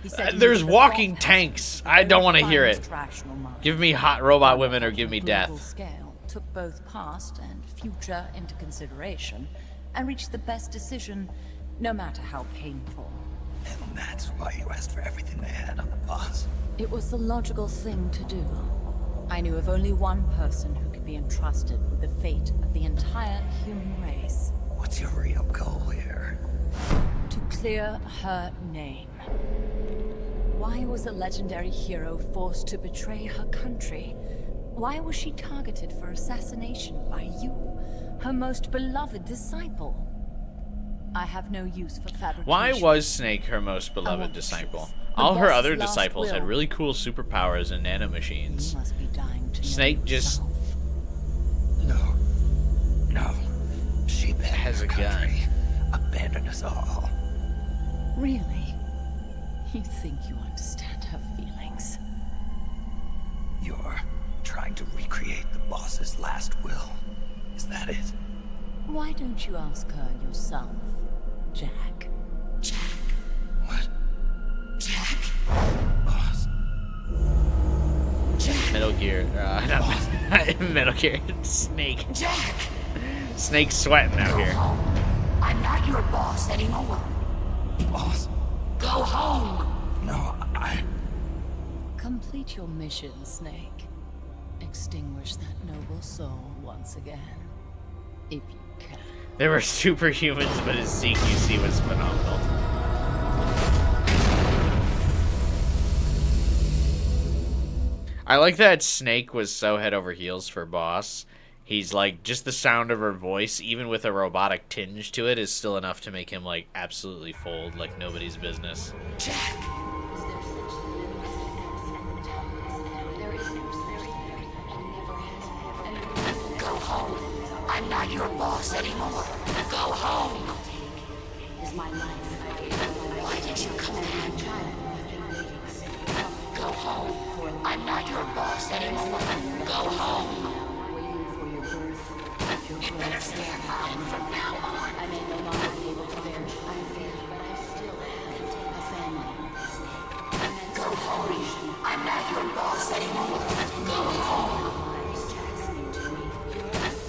He said he There's used the walking thought tanks. patterns I of don't the want to hear finest it. rational mind. Give me hot robot One women or that give me on a global death. Scale took both past and future into consideration and reached the best decision, no matter how painful. And that's why you asked for everything they had on the boss. It was the logical thing to do. I knew of only one person who could be entrusted with the fate of the entire human race. What's your real goal here? To Clear her name. Why was a legendary hero forced to betray her country? Why was she targeted for assassination by you, her most beloved disciple? I have no use for fabrication. Why was Snake her most beloved disciple? All her other disciples had really cool superpowers and nanomachines. You must be dying to Snake know just yourself. No. She has a gun. Abandoned us all. Really? You think you understand her feelings? You're trying to recreate the boss's last will. Is that it? Why don't you ask her yourself, Jack? What? Jack? Boss. Metal Gear. Not Metal Gear. Snake. Jack! Snake's sweating out here. I'm not your boss anymore. Boss? Go home! No, Complete your mission, Snake. Extinguish that noble soul once again. If you can. There were superhumans, but his CQC was phenomenal. I like that Snake was so head over heels for Boss. He's like, just the sound of her voice, even with a robotic tinge to it, is still enough to make him like absolutely fold like nobody's business. Jack! Go home. I'm not your boss anymore. Go home. Is my life. Why did you come in? Go home. I'm not your boss anymore. Go home. Waiting for your birth. Your birth. From now on. I may no longer be able to bear. I feel, but I still have a family. Go home. I'm not your boss anymore. Go home.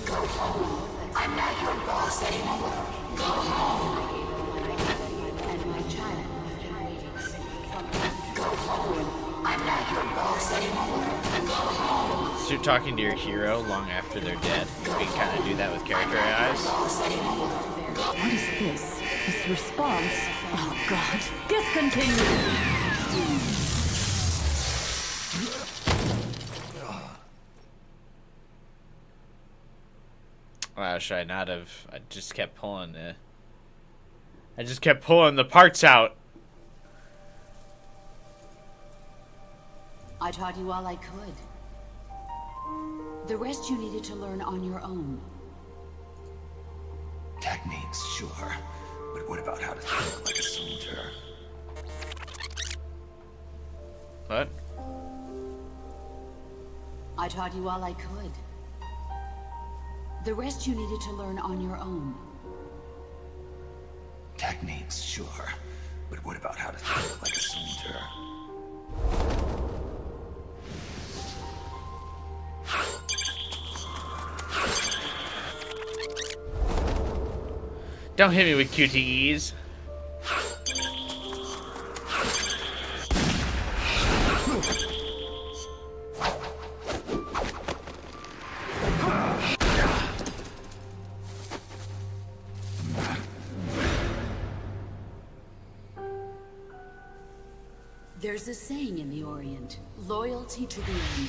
Go home. I'm not your boss anymore. Go home. And my child has been waiting. Go home. I'm not your boss anymore. Go home. So you're talking to your hero long after they're dead. You can kind of do that with character eyes. What is this? This response? Oh god. Discontinue! Wow, should I not have? I just kept pulling the parts out. I taught you all I could. The rest you needed to learn on your own. Techniques, sure. But what about how to think like a soldier? What? I taught you all I could. The rest you needed to learn on your own. Techniques, sure. But what about how to think like a soldier? Don't hit me with QTEs. There's a saying in the Orient, loyalty to the end.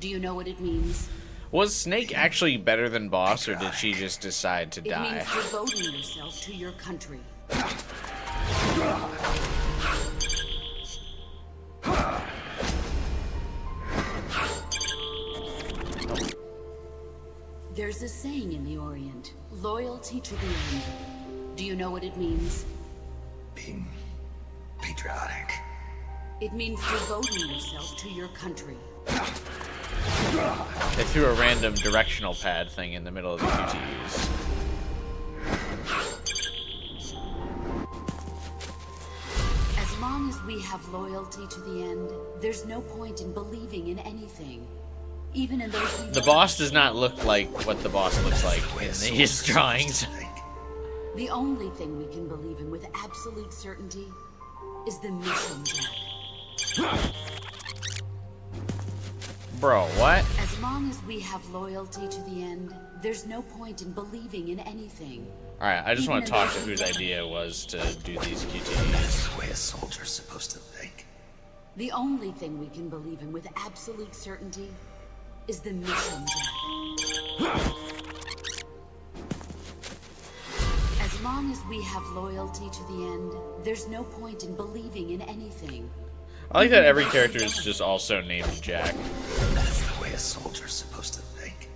Do you know what it means? Was Snake actually better than Boss, or did she just decide to It die? means devoting yourself to your country. There's a saying in the Orient, loyalty to the end. Do you know what it means? Being patriotic. It means devoting yourself to your country. They threw a random directional pad thing in the middle of the QTEs. As long as we have loyalty to the end, there's no point in believing in anything. Even in those we The boss does not look like what the boss looks like in these drawings. The only thing we can believe in with absolute certainty is the mission, Jack. Bro, what? As long as we have loyalty to the end, there's no point in believing in anything. Alright, I just want to talk to whose idea was to do these QTEs. That's the way a soldier's supposed to think. The only thing we can believe in with absolute certainty is the mission, Jack. As long as we have loyalty to the end, there's no point in believing in anything. I like that every character is just also named Jack. That's the way a soldier's supposed to think.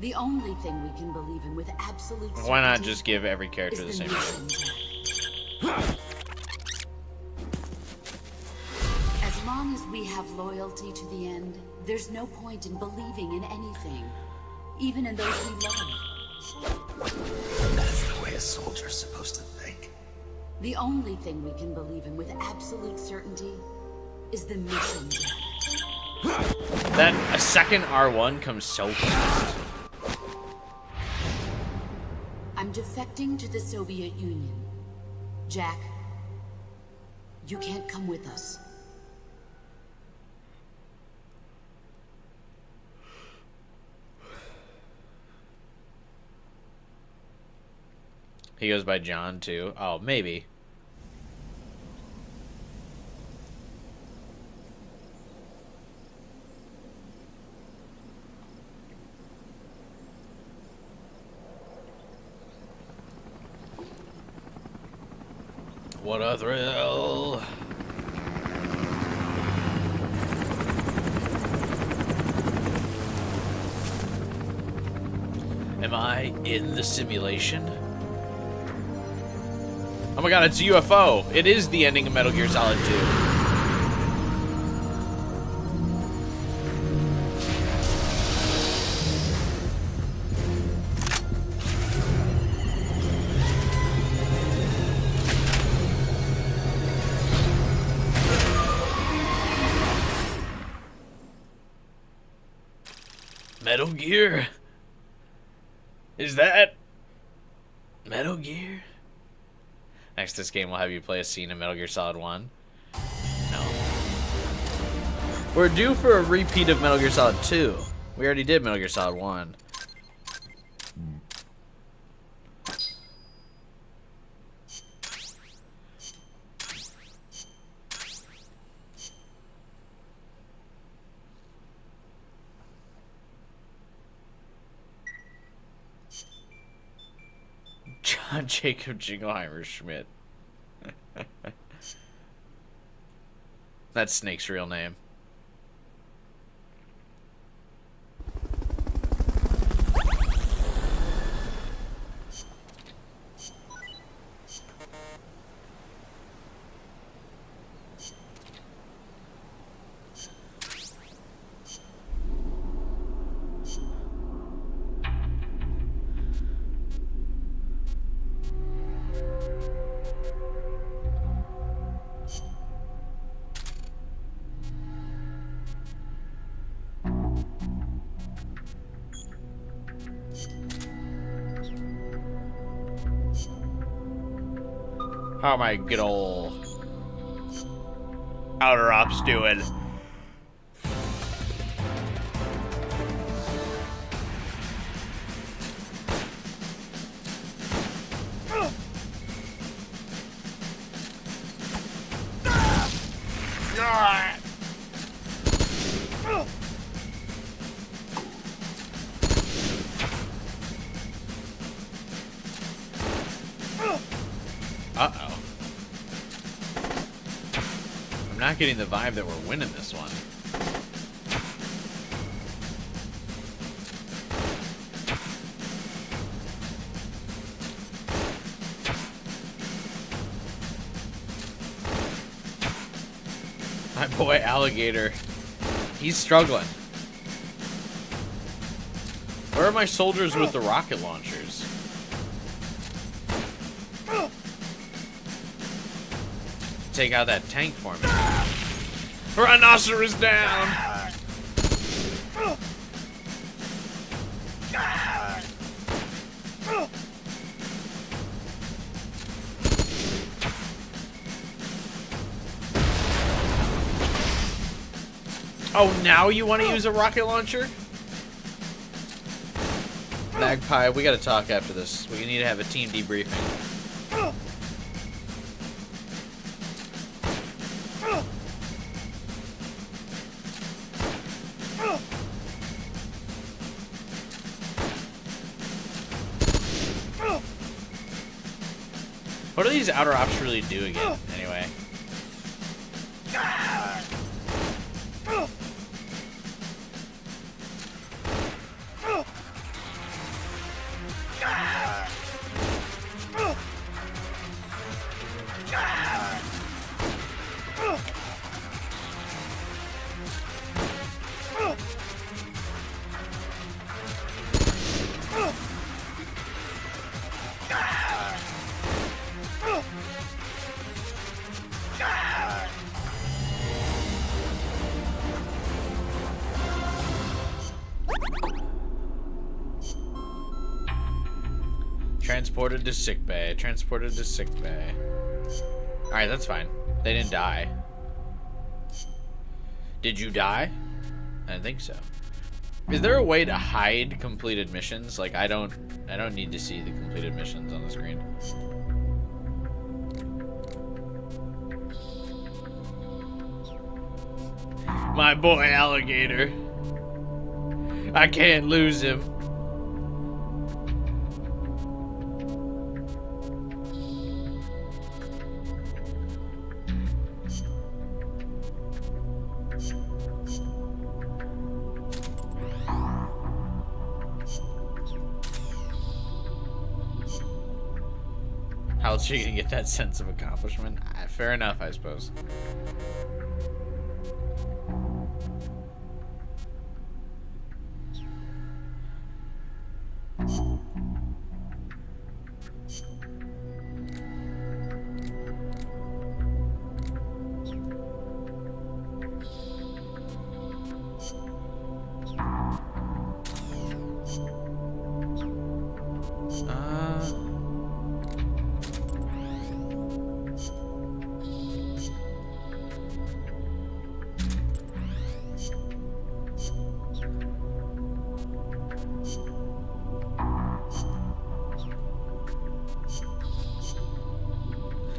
The only thing we can believe in with absolute certainty. Why not just give every character the is same mission, name? Jack. As long as we have loyalty to the end, there's no point in believing in anything, even in those we love. That's the way a soldier's supposed to think. The only thing we can believe in with absolute certainty is the mission, Jack. That a second R1 comes so fast. I'm defecting to the Soviet Union. Jack, you can't come with us. He goes by John too. Oh, maybe. What a thrill. Am I in the simulation? Oh my god, it's a UFO. It is the ending of Metal Gear Solid 2. Metal Gear? Is that Metal Gear? Next, this game will have you play a scene in Metal Gear Solid 1. No. We're due for a repeat of Metal Gear Solid 2. We already did Metal Gear Solid 1. John Jacob Jingleheimer Schmidt. That's Snake's real name. How my good old Outer Ops doing? Uh-oh. I'm not getting the vibe that we're winning this one. My boy Alligator, he's struggling. Where are my soldiers with the rocket launchers? Take out that tank for me. Rhinoceros down! Oh, now you want to use a rocket launcher? Magpie, we gotta talk after this. We need to have a team debriefing. What do these outer ops really do again, anyway? Transported to sickbay. Transported to sickbay. Alright, that's fine. They didn't die. Did you die? I don't think so. Is there a way to hide completed missions? Like, I don't need to see the completed missions on the screen. My boy Alligator. I can't lose him. How else are you gonna get that sense of accomplishment? Fair enough, I suppose.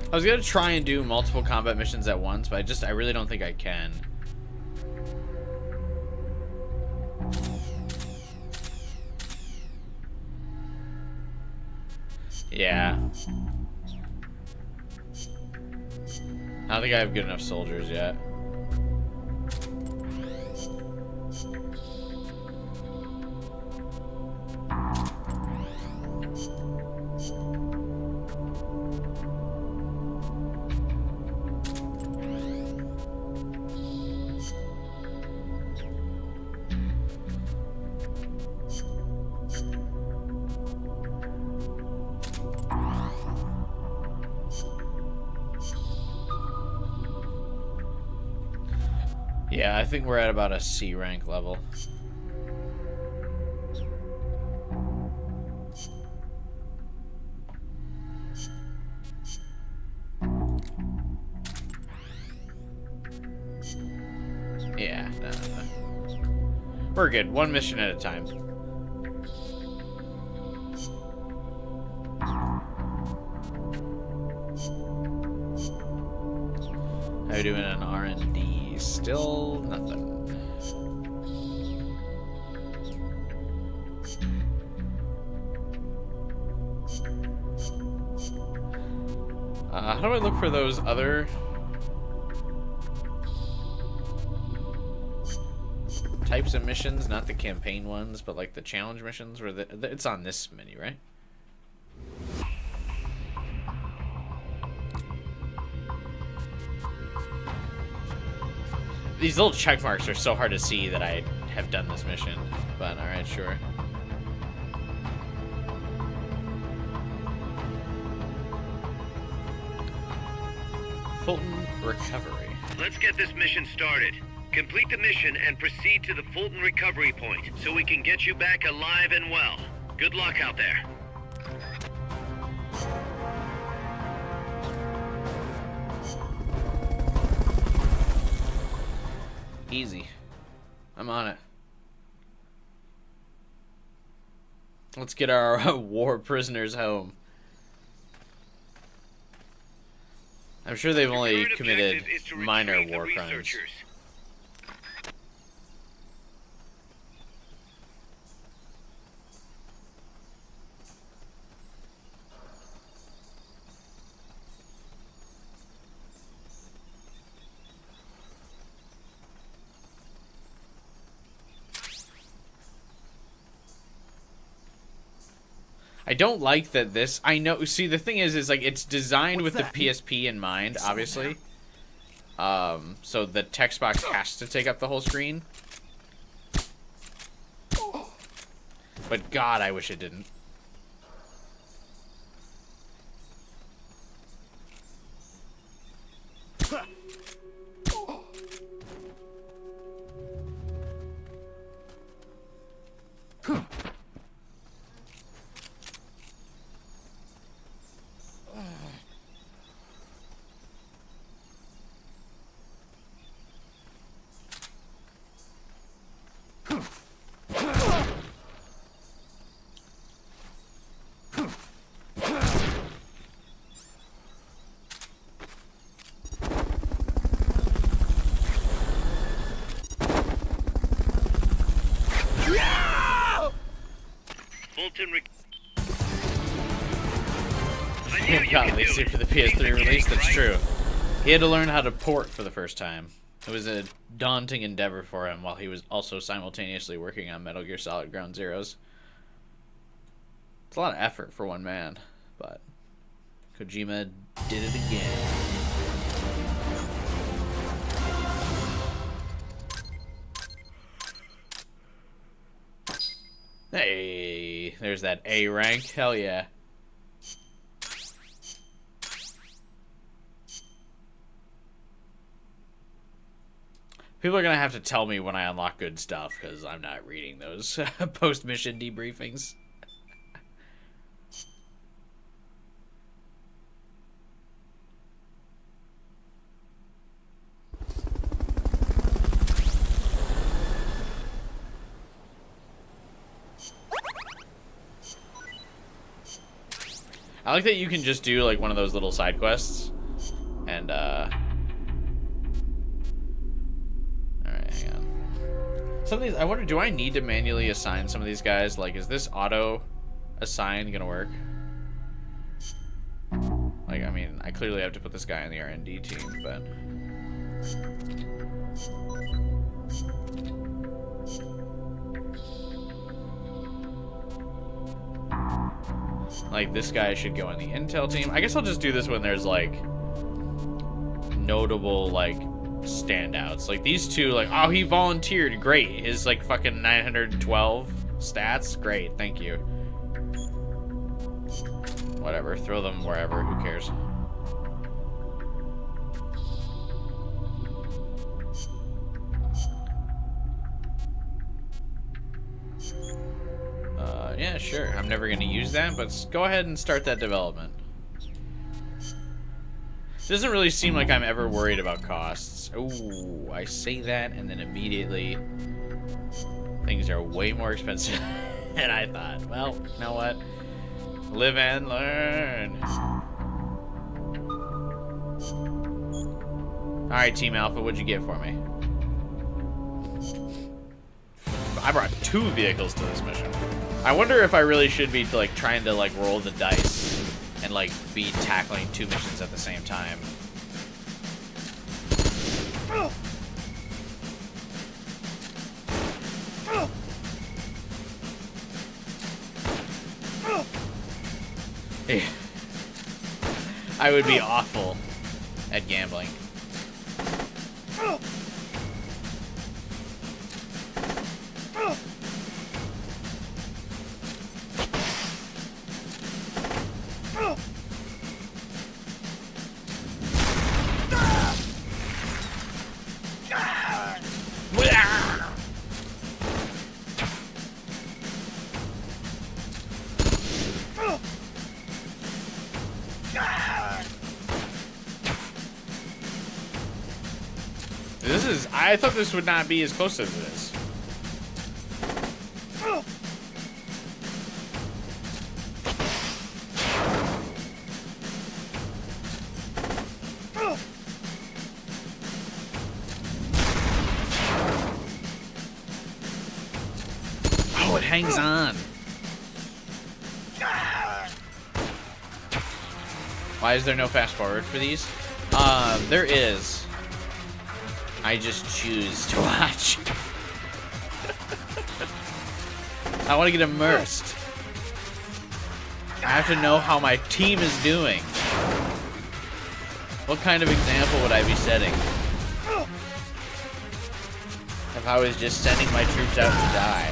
I was gonna try and do multiple combat missions at once, but I really don't think I can. Yeah. I don't think I have good enough soldiers yet. Yeah, I think we're at about a C rank level. Yeah, no. We're good. One mission at a time. How are you doing on R&D? Still nothing. How do I look for those other types of missions? Not the campaign ones, but like the challenge missions, where it's on this menu, right? These little check marks are so hard to see that I have done this mission, but alright, sure. Fulton Recovery. Let's get this mission started. Complete the mission and proceed to the Fulton Recovery Point so we can get you back alive and well. Good luck out there. Easy. I'm on it. Let's get our war prisoners home. I'm sure they've only committed minor war crimes. I don't like that this... I know... See, the thing is like, it's designed with the PSP in mind, obviously. So the text box has to take up the whole screen. But God, I wish it didn't. God, they for the PS3 release, that's true. He had to learn how to port for the first time. It was a daunting endeavor for him while he was also simultaneously working on Metal Gear Solid Ground Zeroes. It's a lot of effort for one man, but Kojima did it again. Hey, there's that A rank. Hell yeah. People are going to have to tell me when I unlock good stuff, because I'm not reading those post-mission debriefings. I like that you can just do, like, one of those little side quests, and, some of these, I wonder, do I need to manually assign some of these guys? Like, is this auto assign gonna work? Like, I mean, I clearly have to put this guy on the R&D team, but... like, this guy should go on the intel team. I guess I'll just do this when there's, like, notable, like, standouts. Like these two, like, oh, he volunteered, great. His like fucking 912 stats, great, thank you. Whatever, throw them wherever, who cares. Yeah, sure, I'm never gonna use that, but go ahead and start that development. Doesn't really seem like I'm ever worried about costs. Ooh, I say that, and then immediately things are way more expensive than I thought. Well, you know what? Live and learn. Alright, Team Alpha, what'd you get for me? I brought 2 vehicles to this mission. I wonder if I really should be like trying to like roll the dice and like be tackling 2 missions at the same time. Yeah. I would be awful at gambling. I thought this would not be as close as this. hangs on. Why is there no fast forward for these? There is. I just choose to watch. I want to get immersed. I have to know how my team is doing. What kind of example would I be setting? If I was just sending my troops out to die.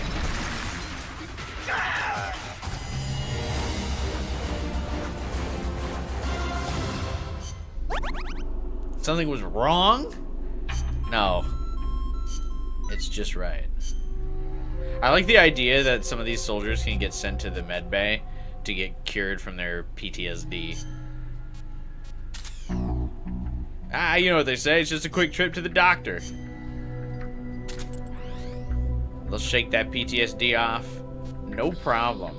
Something was wrong? No. It's just right. I like the idea that some of these soldiers can get sent to the med bay to get cured from their PTSD. Ah, you know what they say, it's just a quick trip to the doctor. They'll shake that PTSD off. No problem.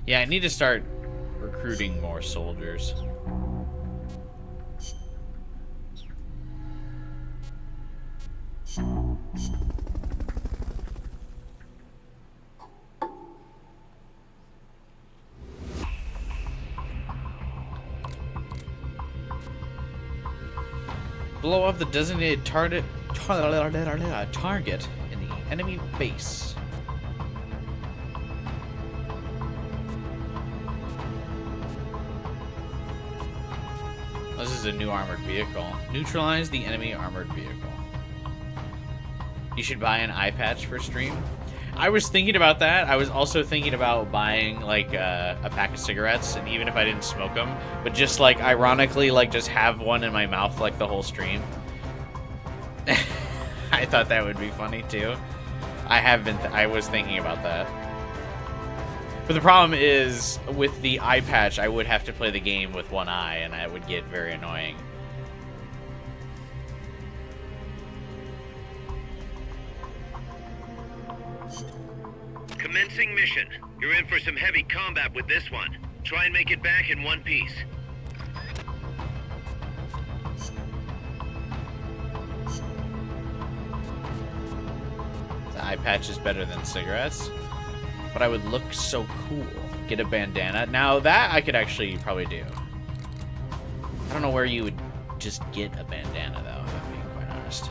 Yeah, I need to start recruiting more soldiers. Blow up the designated target in the enemy base. This is a new armored vehicle. Neutralize the enemy armored vehicle. You should buy an eye patch for stream. I was thinking about that. I was also thinking about buying like a pack of cigarettes, and even if I didn't smoke them, but just like ironically like just have one in my mouth like the whole stream. I thought that would be funny too. I was thinking about that. But the problem is, with the eye patch, I would have to play the game with one eye, and that would get very annoying. Commencing mission. You're in for some heavy combat with this one. Try and make it back in one piece. The eye patch is better than cigarettes. But I would look so cool. Get a bandana. Now that I could actually probably do. I don't know where you would just get a bandana though, if I'm being quite honest.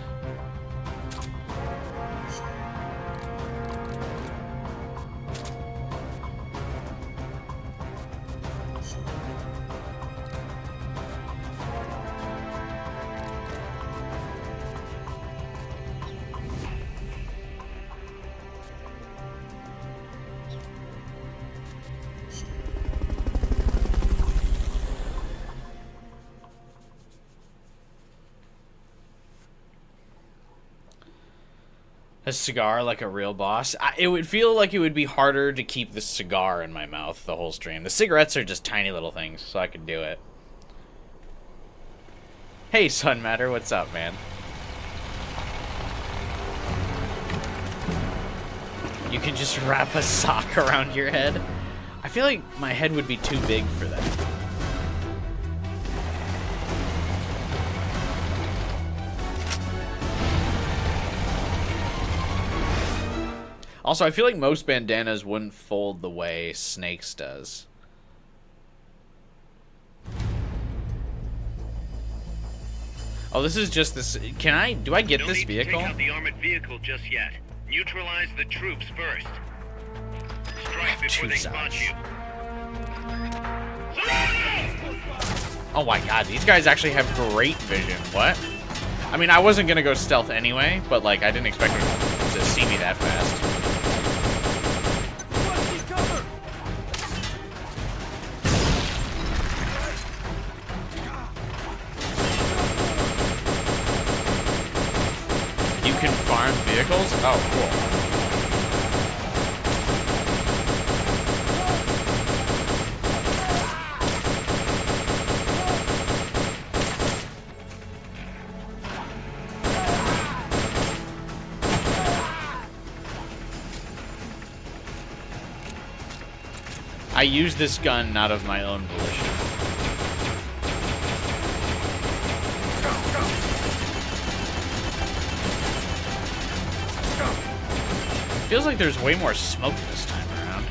A cigar like a real boss. It would feel like it would be harder to keep the cigar in my mouth the whole stream. The cigarettes are just tiny little things, so I could do it. Hey, Sun Matter, what's up, man? You can just wrap a sock around your head. I feel like my head would be too big for that. Also, I feel like most bandanas wouldn't fold the way Snake's does. Oh, this is just this. Do I get this vehicle? No need to take out the armored vehicle just yet. Neutralize the troops first. Strike before they spot you. Oh my god, these guys actually have great vision. What? I mean, I wasn't gonna go stealth anyway, but like, I didn't expect them to see me that fast. You can farm vehicles? Oh, cool. I use this gun not of my own volition. Feels like there's way more smoke this time around.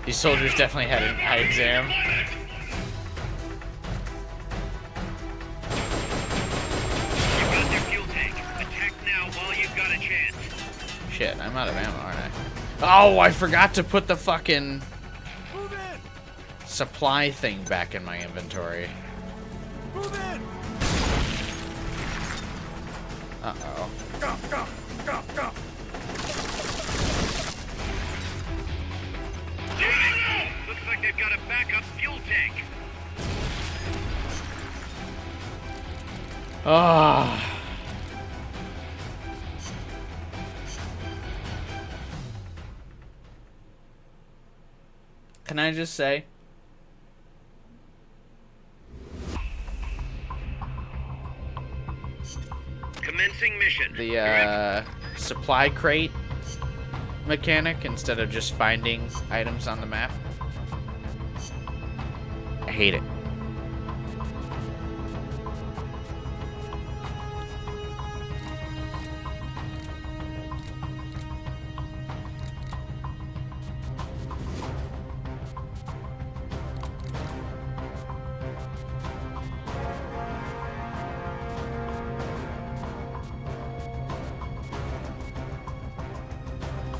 These soldiers definitely had an eye exam. You've got their fuel tank. Attack now while you've got a chance. Shit, I'm out of ammo, aren't I? Oh, I forgot to put the fucking Move in! supply thing back in my inventory. Move in! Uh-oh. Looks like they've got a backup fuel tank. Ah. Can I just say? Commencing mission. The supply crate mechanic instead of just finding items on the map. I hate it.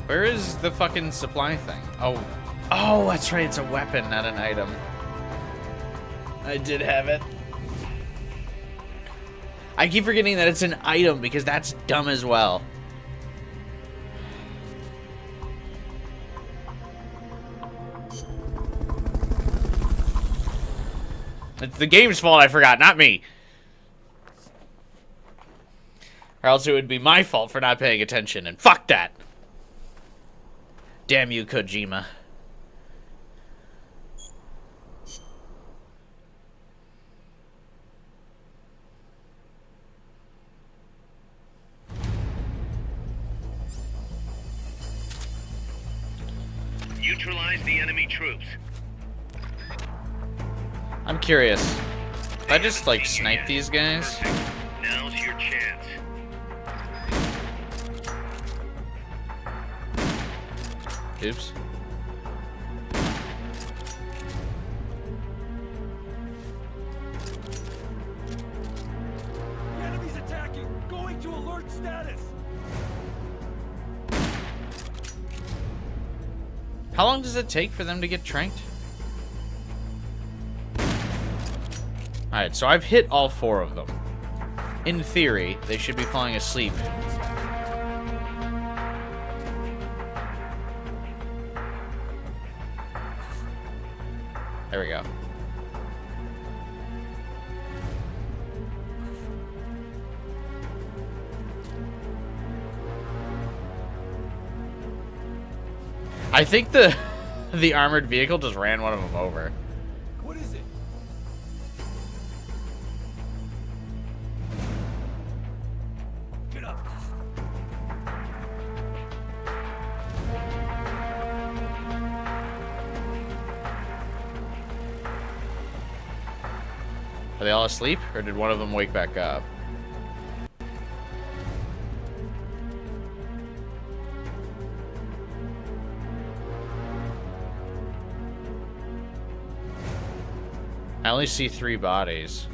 Where is the fucking supply thing? Oh, that's right. It's a weapon, not an item. I did have it. I keep forgetting that it's an item because that's dumb as well. It's the game's fault I forgot, not me. Or else it would be my fault for not paying attention, and fuck that. Damn you, Kojima. Neutralize the enemy troops. I'm curious. If I just, like, snipe these guys? Now's your chance. Oops. The enemy's attacking! Going to alert status! How long does it take for them to get tranked? Alright, so I've hit all 4 of them. In theory, they should be falling asleep. There we go. I think the armored vehicle just ran one of them over. What is it? Get up! Are they all asleep, or did one of them wake back up? I only see 3 bodies.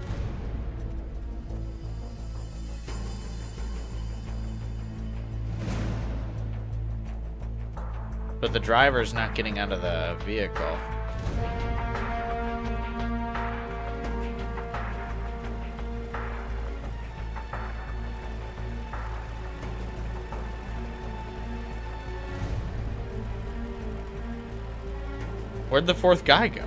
But the driver's not getting out of the vehicle. Where'd the 4th guy go?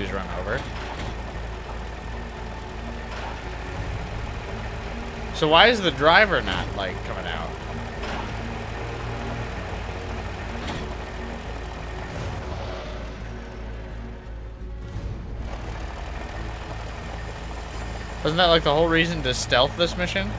he was run over. So why is the driver not, like, coming out? Wasn't that, like, the whole reason to stealth this mission?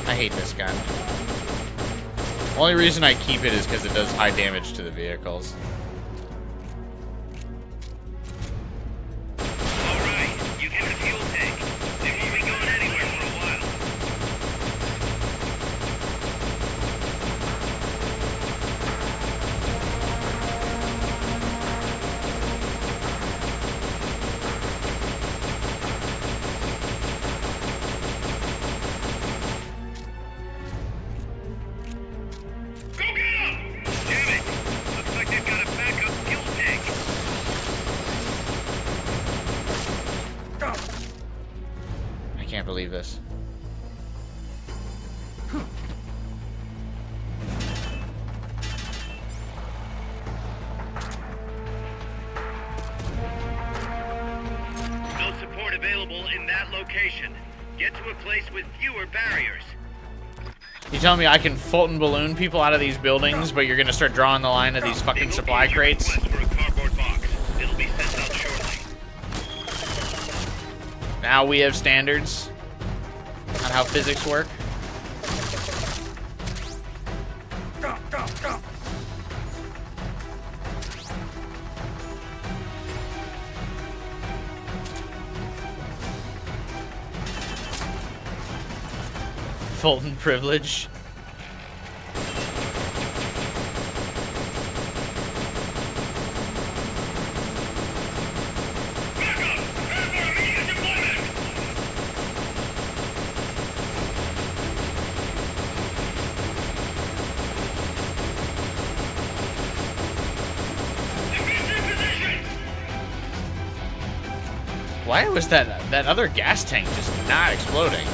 I hate this gun. Only reason I keep it is because it does high damage to the vehicles. Alright, you get the fuel tank. They won't be going anywhere for a while. Go get 'em! Damn it! Looks like they've got a backup fuel tank. I can't believe this. No support available in that location. Get to a place with fewer barriers. You telling me I can Fulton balloon people out of these buildings, but you're gonna start drawing the line of these fucking supply crates? Request for a cardboard box. It'll be sent out shortly. Now we have standards on how physics work. Fulton privilege. Why was that other gas tank just not exploding?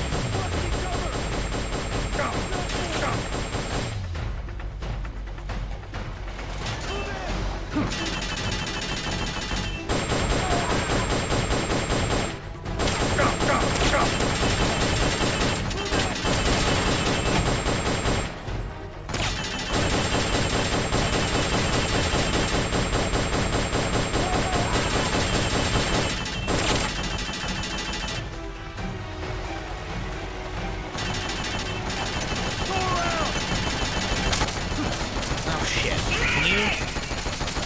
Oh shit. Can you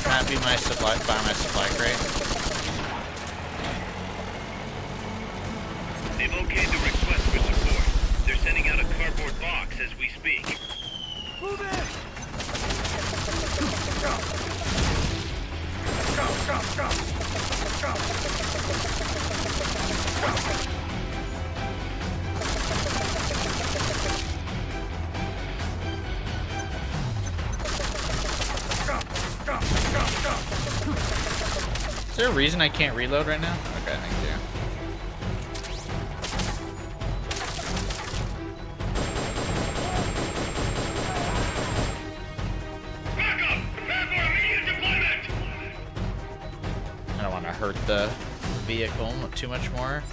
not be my supply crate? They've okayed the request for support. They're sending out a cardboard box as we speak. Move in! Is there a reason I can't reload right now? Okay, thank you. Backup! Prepare for immediate deployment! I don't want to hurt the vehicle too much more.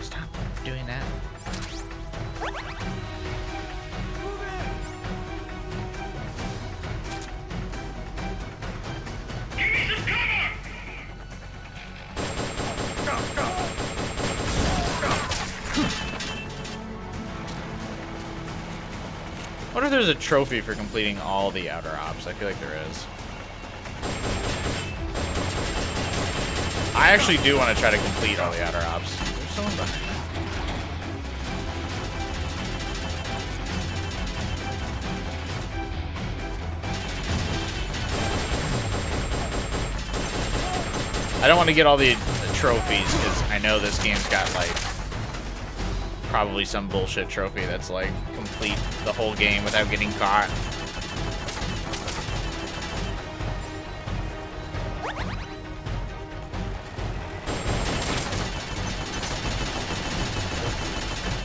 Stop doing that. Give me some cover! there's a trophy for completing all the outer ops. I feel like there is. I actually do want to try to complete all the outer ops. There's someone behind me. I don't want to get all the trophies because I know this game's got like probably some bullshit trophy that's like complete the whole game without getting caught.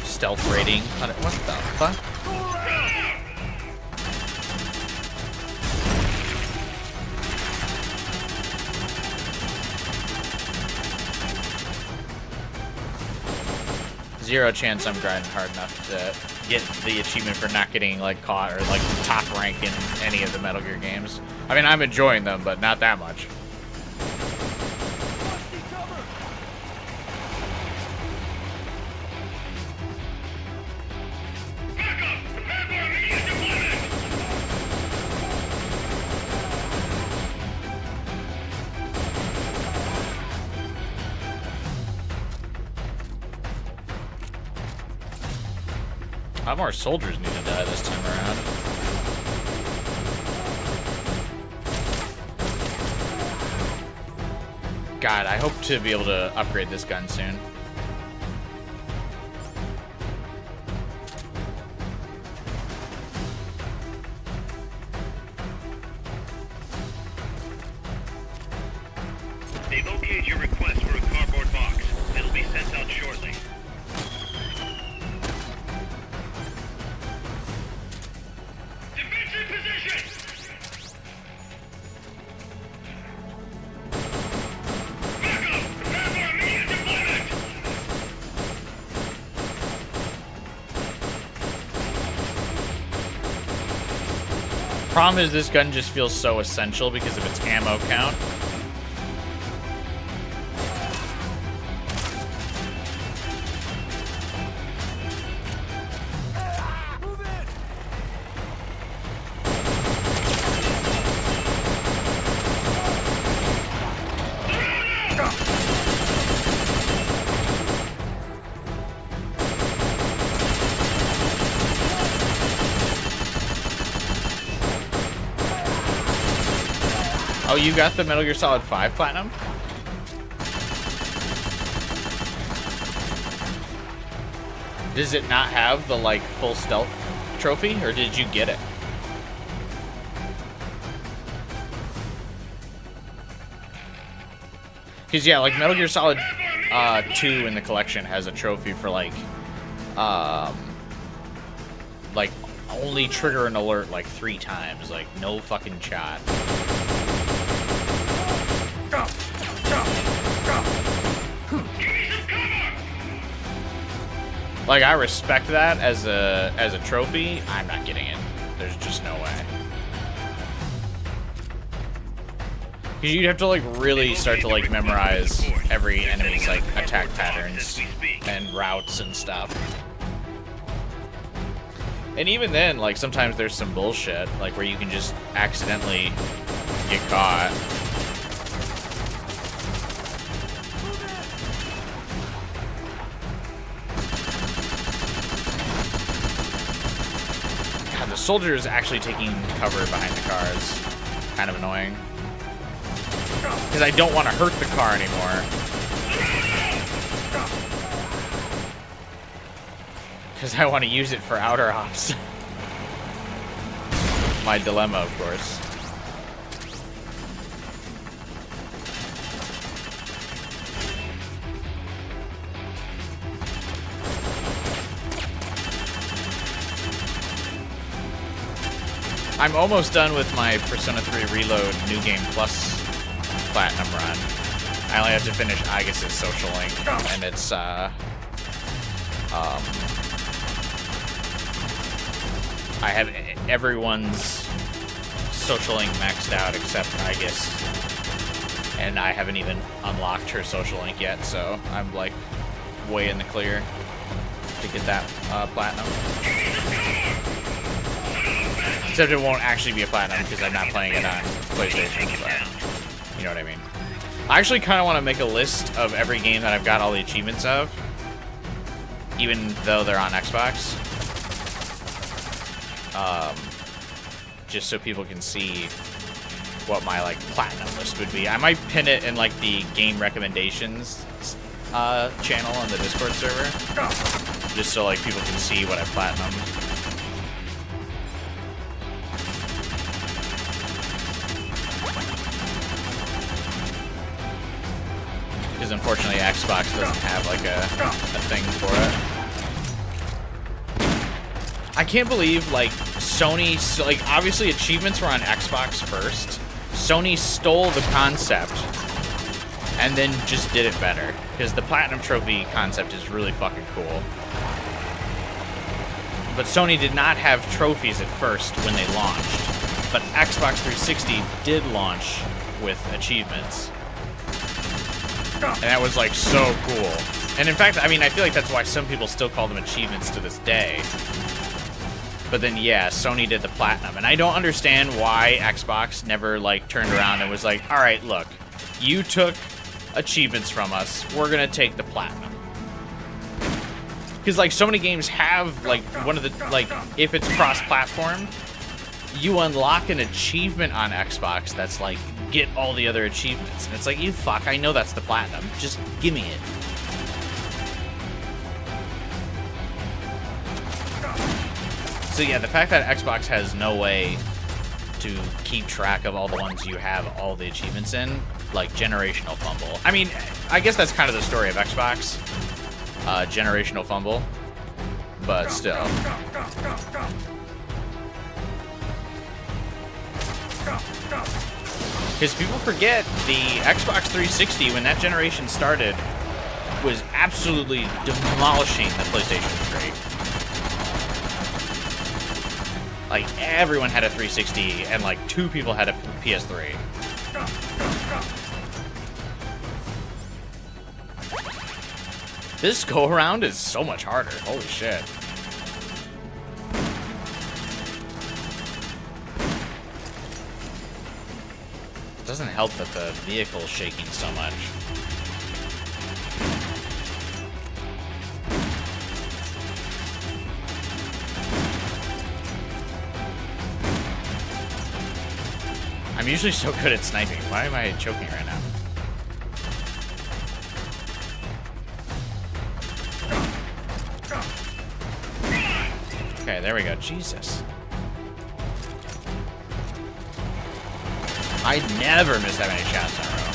Stealth rating. What the fuck? Zero chance I'm grinding hard enough to get the achievement for not getting like caught or like top rank in any of the Metal Gear games. I mean, I'm enjoying them, but not that much. A lot more soldiers need to die this time around. God, I hope to be able to upgrade this gun soon. They've okayed your request for a cardboard box. It'll be sent out shortly. Defensive position! Backup! Prepare for immediate deployment! Problem is this gun just feels so essential because of its ammo count. Oh, you got the Metal Gear Solid 5 Platinum? Does it not have the, like, full stealth trophy, or did you get it? Because, yeah, like, Metal Gear Solid 2 in the collection has a trophy for, like, only trigger an alert, like, 3 times. Like, no fucking shot. Like, I respect that as a trophy. I'm not getting it. There's just no way. Because you'd have to like really start to like memorize every enemy's like attack patterns and routes and stuff. And even then, like sometimes there's some bullshit, like where you can just accidentally get caught. The soldier is actually taking cover behind the car is kind of annoying. Because I don't want to hurt the car anymore. Because I want to use it for outer ops. My dilemma, of course. I'm almost done with my Persona 3 Reload New Game Plus Platinum run. I only have to finish Aigis' Social Link, and it's, I have everyone's Social Link maxed out except Aigis, and I haven't even unlocked her Social Link yet, so I'm, like, way in the clear to get that, Platinum. Except it won't actually be a platinum because I'm not playing it on PlayStation. But you know what I mean. I actually kind of want to make a list of every game that I've got all the achievements of, even though they're on Xbox. Just so people can see what my like platinum list would be. I might pin it in like the game recommendations channel on the Discord server, just so like people can see what I platinumed. Because unfortunately Xbox doesn't have like a thing for it. I can't believe like Sony, like obviously achievements were on Xbox first. Sony stole the concept and then just did it better. Because the Platinum Trophy concept is really fucking cool. But Sony did not have trophies at first when they launched. But Xbox 360 did launch with achievements. And that was like so cool. And in fact, I mean, I feel like that's why some people still call them achievements to this day. But then, yeah, Sony did the platinum. And I don't understand why Xbox never, like, turned around and was like, all right, look, you took achievements from us. We're going to take the platinum. Because, like, so many games have, like, one of the, like, if it's cross-platform, you unlock an achievement on Xbox that's, like, get all the other achievements. And it's like, you fuck, I know that's the platinum. Just give me it. So yeah, the fact that Xbox has no way to keep track of all the ones you have all the achievements in, like generational fumble. I mean, I guess that's kind of the story of Xbox. Generational fumble. But still. Because people forget the Xbox 360, when that generation started, was absolutely demolishing the PlayStation 3. Like, everyone had a 360, and like 2 people had a PS3. This go-around is so much harder. Holy shit. It doesn't help that the vehicle's shaking so much. I'm usually so good at sniping. Why am I choking right now? Okay, there we go. Jesus. I never miss that many shots in a row.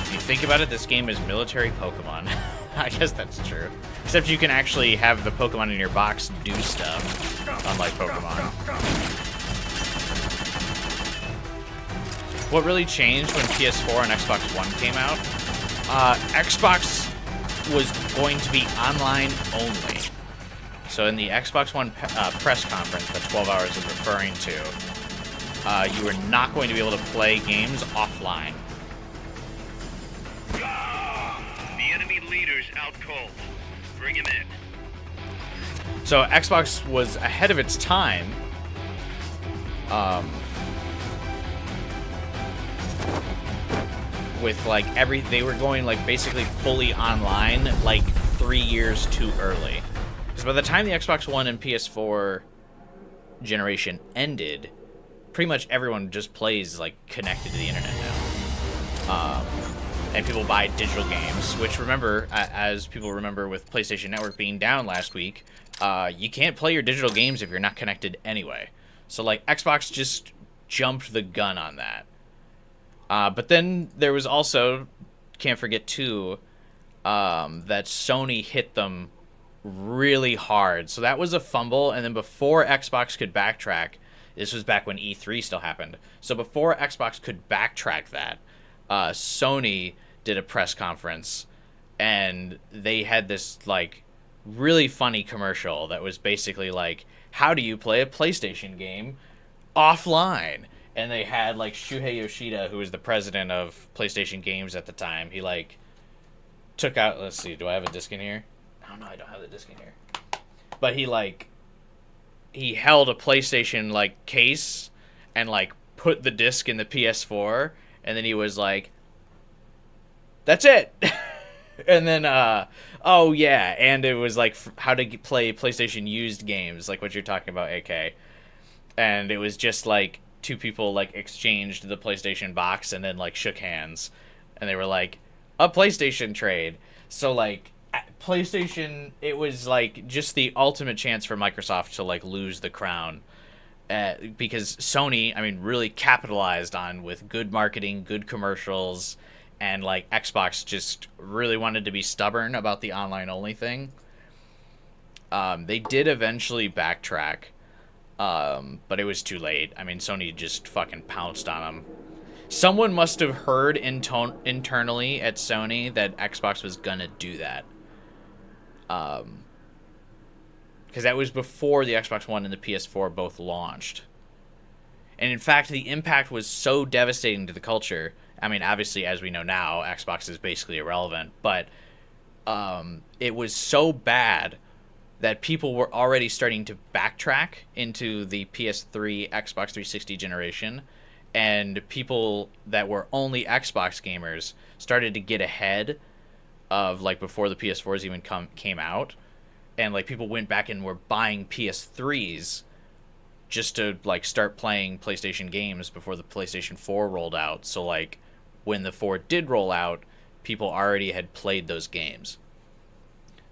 If you think about it, this game is military Pokemon. I guess that's true. Except you can actually have the Pokemon in your box do stuff, unlike Pokemon. What really changed when PS4 and Xbox One came out? Xbox was going to be online only. So in the Xbox One press conference that 12 Hours is referring to, you were not going to be able to play games offline. The enemy leader's out cold. Bring him in. So Xbox was ahead of its time. With like they were going like basically fully online like 3 years too early. Because by the time the Xbox One and PS4 generation ended, pretty much everyone just plays like connected to the internet now. And people buy digital games, which remember, as people remember with PlayStation Network being down last week, you can't play your digital games if you're not connected anyway. So like Xbox just jumped the gun on that. But then there was also, can't forget too, that Sony hit them really hard. So that was a fumble, and then before Xbox could backtrack, this was back when E3 still happened. So before Xbox could backtrack that, Sony did a press conference, and they had this like really funny commercial that was basically like, how do you play a PlayStation game offline? And they had, like, Shuhei Yoshida, who was the president of PlayStation Games at the time. He, like, took out... Let's see, do I have a disc in here? Oh, no, I don't have the disc in here. But he, like... he held a PlayStation like case and like put the disc in the PS4, and then he was like, "That's it." And then oh yeah, and it was like how to play PlayStation used games, like what you're talking about, AK. And it was just like two people like exchanged the PlayStation box and then like shook hands, and they were like, a PlayStation trade. So like PlayStation, it was like just the ultimate chance for Microsoft to like lose the crown, because Sony, I mean, really capitalized on with good marketing, good commercials, and like Xbox just really wanted to be stubborn about the online only thing. They did eventually backtrack, but it was too late. I mean, Sony just fucking pounced on them. Someone must have heard internally at Sony that Xbox was gonna do that. Because that was before the Xbox One and the PS4 both launched. And in fact, the impact was so devastating to the culture. I mean, obviously, as we know now, Xbox is basically irrelevant. But it was so bad that people were already starting to backtrack into the PS3, Xbox 360 generation. And people that were only Xbox gamers started to get ahead of, like, before the PS4s even came out. And, like, people went back and were buying PS3s just to, like, start playing PlayStation games before the PlayStation 4 rolled out. So, like, when the 4 did roll out, people already had played those games.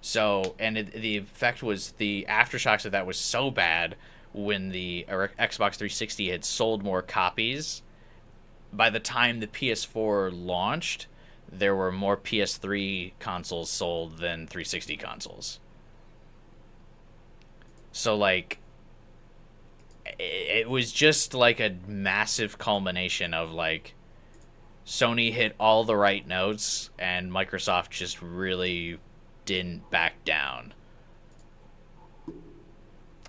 So, and the effect was, the aftershocks of that was so bad when the Xbox 360 had sold more copies. By the time the PS4 launched, there were more PS3 consoles sold than 360 consoles. So, like, it was just like a massive culmination of, like, Sony hit all the right notes and Microsoft just really didn't back down.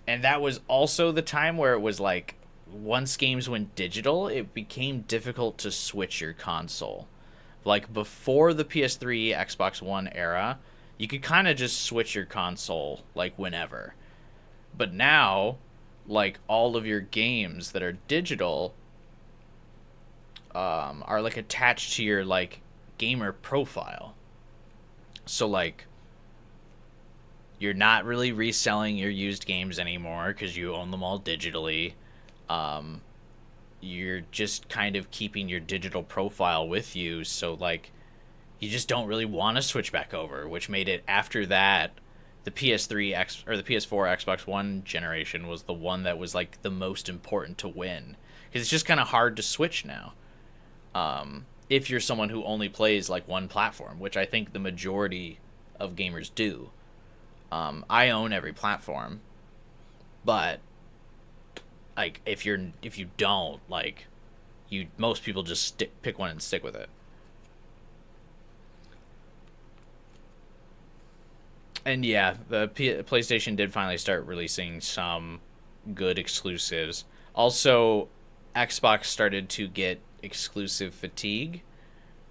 And that was also the time where it was like, once games went digital, it became difficult to switch your console. Like, before the PS3, Xbox One era, you could kind of just switch your console, like, whenever. But now, like, all of your games that are digital are, like, attached to your, like, gamer profile. So, like, you're not really reselling your used games anymore because you own them all digitally. You're just kind of keeping your digital profile with you, so, like, you just don't really want to switch back over, which made it, after that, the PS4 Xbox One generation was the one that was, like, the most important to win, because it's just kind of hard to switch now. If you're someone who only plays, like, one platform, which I think the majority of gamers do. I own every platform, but, like, if you don't, like, most people just pick one and stick with it. And yeah, the PlayStation did finally start releasing some good exclusives. Also, Xbox started to get exclusive fatigue,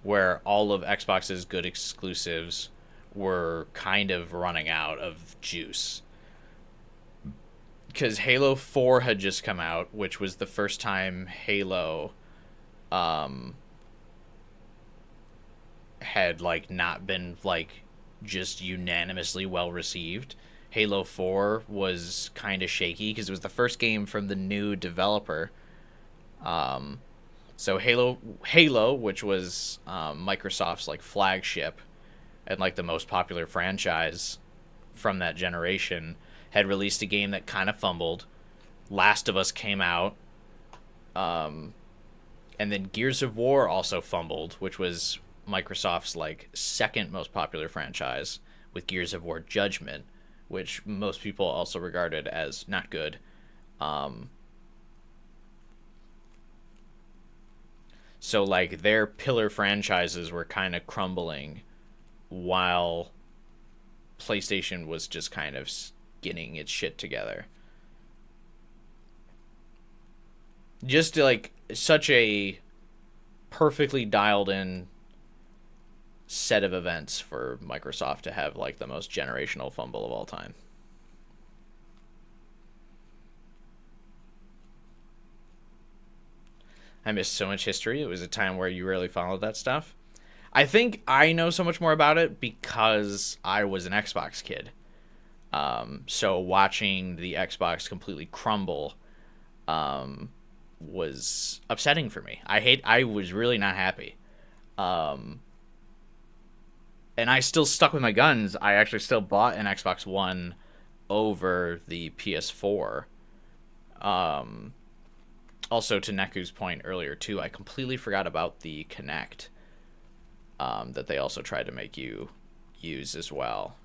where all of Xbox's good exclusives were kind of running out of juice. Because Halo 4 had just come out, which was the first time Halo had, like, not been, like, just unanimously well received. Halo 4 was kind of shaky because it was the first game from the new developer. So Halo, which was Microsoft's, like, flagship and, like, the most popular franchise from that generation, had released a game that kind of fumbled. Last of Us came out. And then Gears of War also fumbled, which was Microsoft's, like, second most popular franchise, with Gears of War Judgment, which most people also regarded as not good. So, like, their pillar franchises were kind of crumbling while PlayStation was just kind of getting its shit together. Just, like, such a perfectly dialed in set of events for Microsoft to have, like, the most generational fumble of all time. I missed so much history. It was a time where you rarely followed that stuff. I think I know so much more about it because I was an Xbox kid. So watching the Xbox completely crumble was upsetting for me. I was really not happy. And I still stuck with my guns. I actually still bought an Xbox One over the PS4. Also, to Neku's point earlier, too, I completely forgot about the Kinect that they also tried to make you use as well.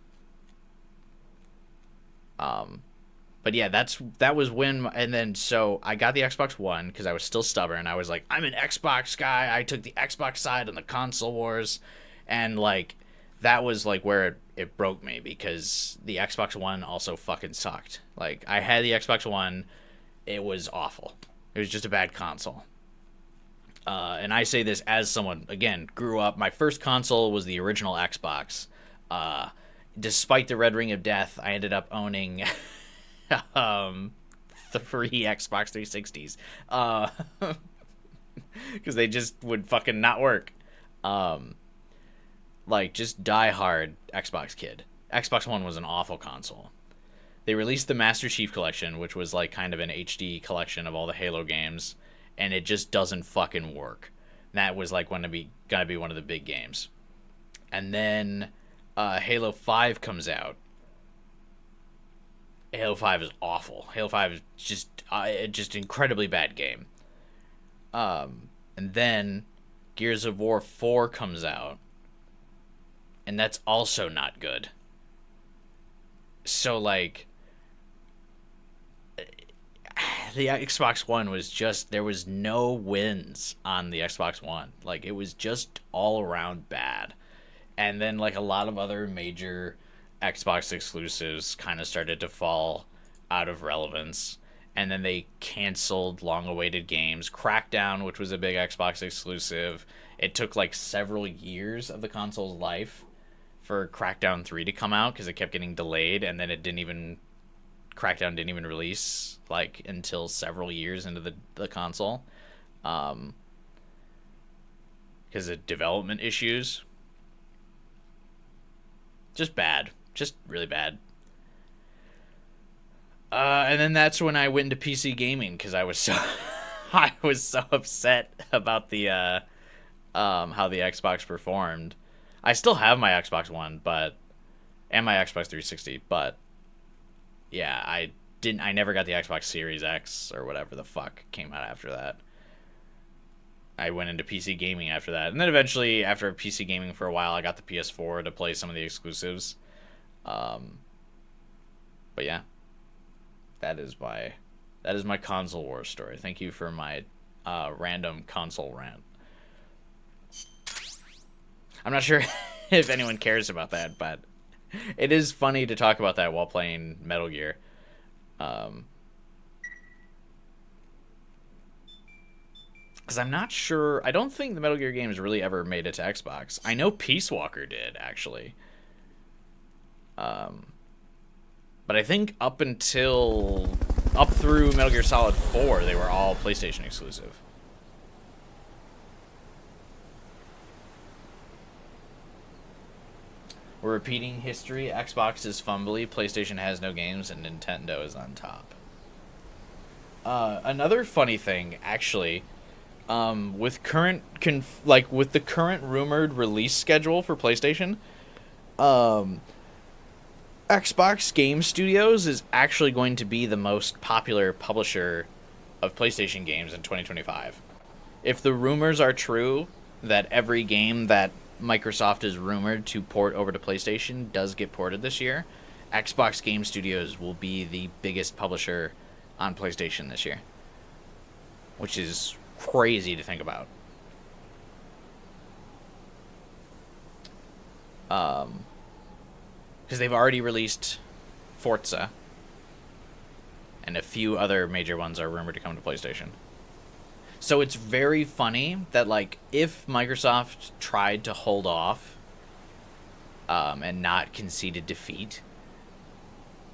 But yeah, that was when, and then so I got the Xbox One because I was still stubborn. I was like, I'm an Xbox guy. I took the Xbox side in the console wars, and like that was like where it broke me because the Xbox One also fucking sucked. Like I had the Xbox One, it was awful. It was just a bad console. And I say this as someone, again, grew up. My first console was the original Xbox. Despite the Red Ring of Death, I ended up owning 3 Xbox 360s. Because they just would fucking not work. Like, just die-hard Xbox kid. Xbox One was an awful console. They released the Master Chief Collection, which was like kind of an HD collection of all the Halo games, and it just doesn't fucking work. That was like gonna be one of the big games. And then Halo 5 comes out. Halo 5 is awful. Halo 5 is just incredibly bad game. And then Gears of War 4 comes out, and that's also not good. So like the Xbox One was just, there was no wins on the Xbox One. Like it was just all around bad. And then like a lot of other major Xbox exclusives kind of started to fall out of relevance. And then they canceled long-awaited games. Crackdown, which was a big Xbox exclusive, it took like several years of the console's life for Crackdown 3 to come out because it kept getting delayed, and then Crackdown didn't even release like until several years into the console because of development issues. Just bad. Just really bad. And then that's when I went into PC gaming because I was so upset about the how the Xbox performed. I still have my Xbox One, and my Xbox 360, but yeah, I never got the Xbox Series X or whatever the fuck came out after that. I went into PC gaming after that. And then eventually, after PC gaming for a while, I got the PS4 to play some of the exclusives. But yeah. That is my console war story. Thank you for my random console rant. I'm not sure if anyone cares about that, but it is funny to talk about that while playing Metal Gear. Because I'm not sure. I don't think the Metal Gear games really ever made it to Xbox. I know Peace Walker did, actually. But I think up through Metal Gear Solid 4, they were all PlayStation exclusive. We're repeating history. Xbox is fumbly, PlayStation has no games, and Nintendo is on top. Another funny thing, actually, with with the current rumored release schedule for PlayStation, Xbox Game Studios is actually going to be the most popular publisher of PlayStation games in 2025. If the rumors are true that every game that Microsoft is rumored to port over to PlayStation does get ported this year, Xbox Game Studios will be the biggest publisher on PlayStation this year. Which is crazy to think about. Because they've already released Forza, and a few other major ones are rumored to come to PlayStation. So it's very funny that, like, if Microsoft tried to hold off and not conceded defeat,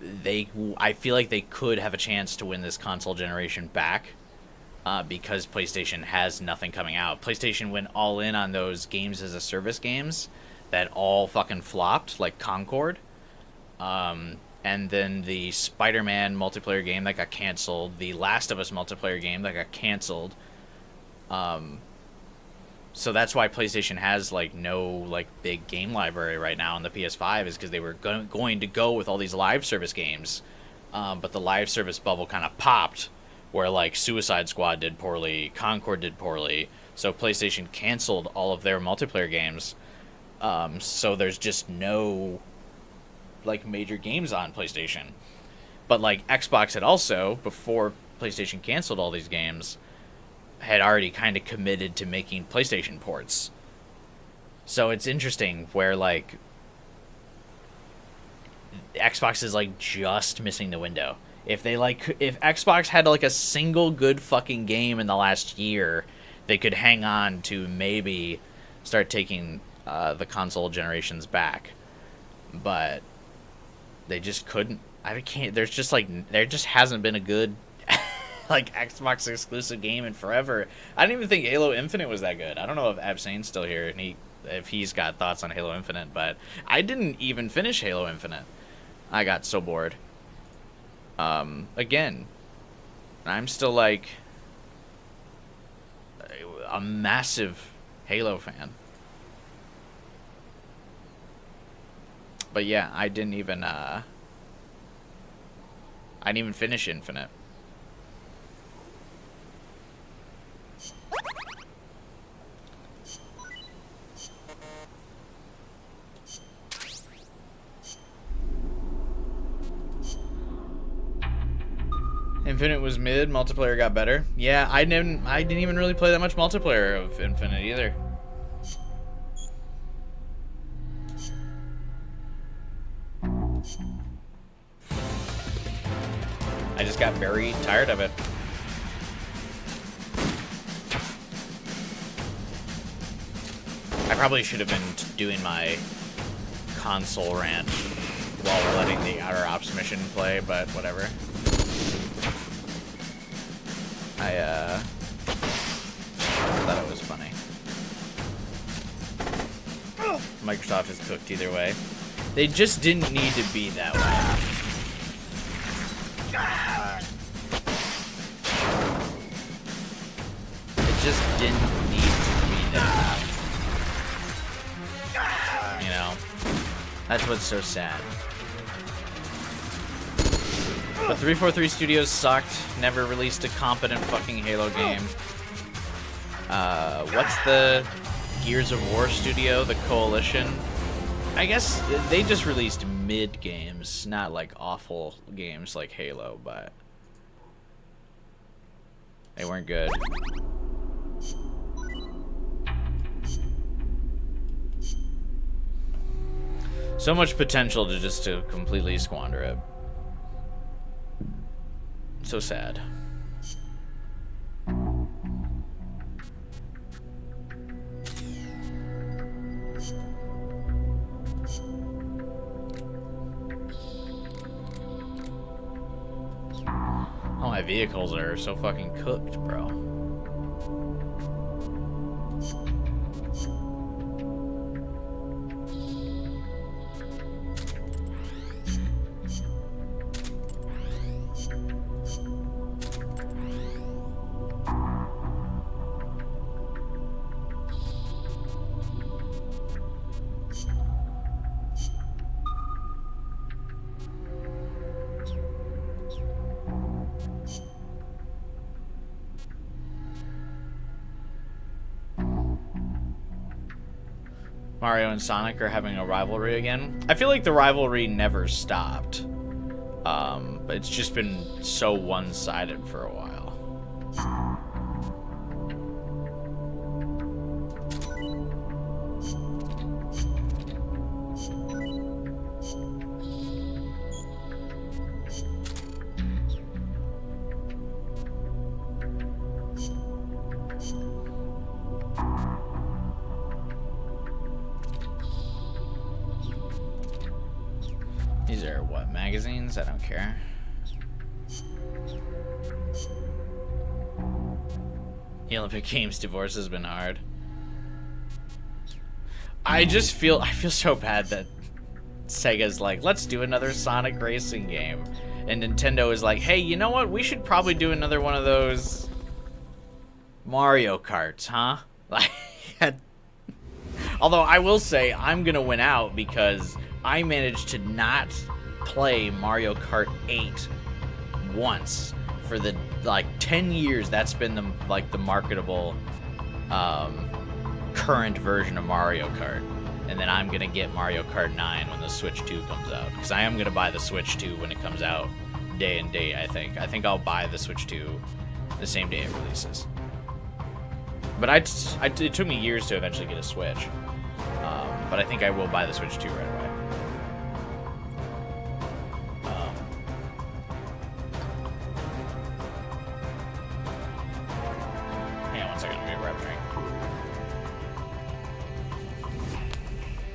I feel like they could have a chance to win this console generation back. because PlayStation has nothing coming out. PlayStation went all in on those games as a service games that all fucking flopped, like Concord. And then the Spider-Man multiplayer game that got canceled, the Last of Us multiplayer game that got canceled. So that's why PlayStation has like no like big game library right now on the PS5, is because they were going to go with all these live service games, but the live service bubble kind of popped, where like Suicide Squad did poorly, Concord did poorly, so PlayStation canceled all of their multiplayer games. So there's just no like major games on PlayStation. But like Xbox had also, before PlayStation canceled all these games, had already kind of committed to making PlayStation ports. So it's interesting where like Xbox is like just missing the window. If Xbox had like a single good fucking game in the last year, they could hang on to maybe start taking the console generations back. But they just couldn't. There just hasn't been a good like Xbox exclusive game in forever. I didn't even think Halo Infinite was that good. I don't know if Absane's still here and if he's got thoughts on Halo Infinite, but I didn't even finish Halo Infinite. I got so bored. Again, I'm still like a massive Halo fan. But yeah, I didn't even finish Infinite. Infinite was mid, multiplayer got better. Yeah, I didn't even really play that much multiplayer of Infinite either. I just got very tired of it. I probably should have been doing my console rant while letting the Outer Ops mission play, but whatever. I thought it was funny. Microsoft is cooked either way. They just didn't need to be that way. It just didn't need to be that. You know? That's what's so sad. But 343 Studios sucked. Never released a competent fucking Halo game. What's the Gears of War studio? The Coalition? I guess they just released mid games, not like awful games like Halo, but they weren't good. So much potential to completely squander it. So sad. Oh, my vehicles are so fucking cooked, bro. Mario and Sonic are having a rivalry again. I feel like the rivalry never stopped. But it's just been so one-sided for a while. These are what, magazines? I don't care. The Olympic Games divorce has been hard. I feel so bad that Sega's like, let's do another Sonic racing game. And Nintendo is like, hey, you know what? We should probably do another one of those Mario Karts, huh? Like, although I will say I'm gonna win out because I managed to not play Mario Kart 8 once for the 10 years that's been the marketable current version of Mario Kart. And then I'm gonna get Mario Kart 9 when the Switch 2 comes out, because I am gonna buy the Switch 2 when it comes out day and date. I think I'll buy the Switch 2 the same day it releases. But it took me years to eventually get a Switch, but I think I will buy the Switch 2 right away. Hang on one second, I'm gonna grab a drink.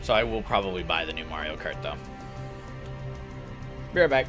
So I will probably buy the new Mario Kart, though. Be right back.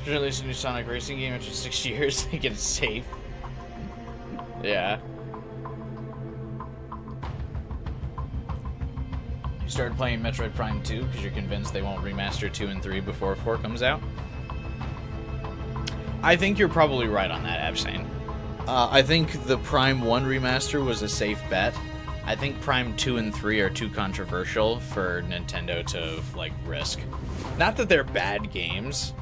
Release a new Sonic racing game after 6 years. They get it safe. Yeah. You started playing Metroid Prime 2 because you're convinced they won't remaster 2 and 3 before 4 comes out? I think you're probably right on that, Absane. I think the Prime 1 remaster was a safe bet. I think Prime 2 and 3 are too controversial for Nintendo to, risk. Not that they're bad games.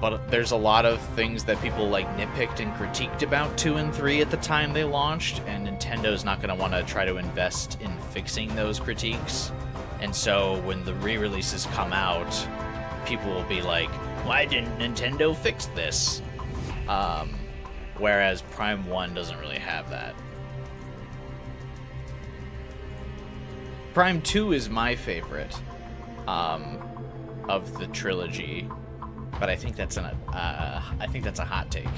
But there's a lot of things that people nitpicked and critiqued about 2 and 3 at the time they launched, and Nintendo's not going to want to try to invest in fixing those critiques. And so when the re-releases come out, people will be like, why didn't Nintendo fix this? Whereas Prime 1 doesn't really have that. Prime 2 is my favorite of the trilogy. But I think that's a hot take.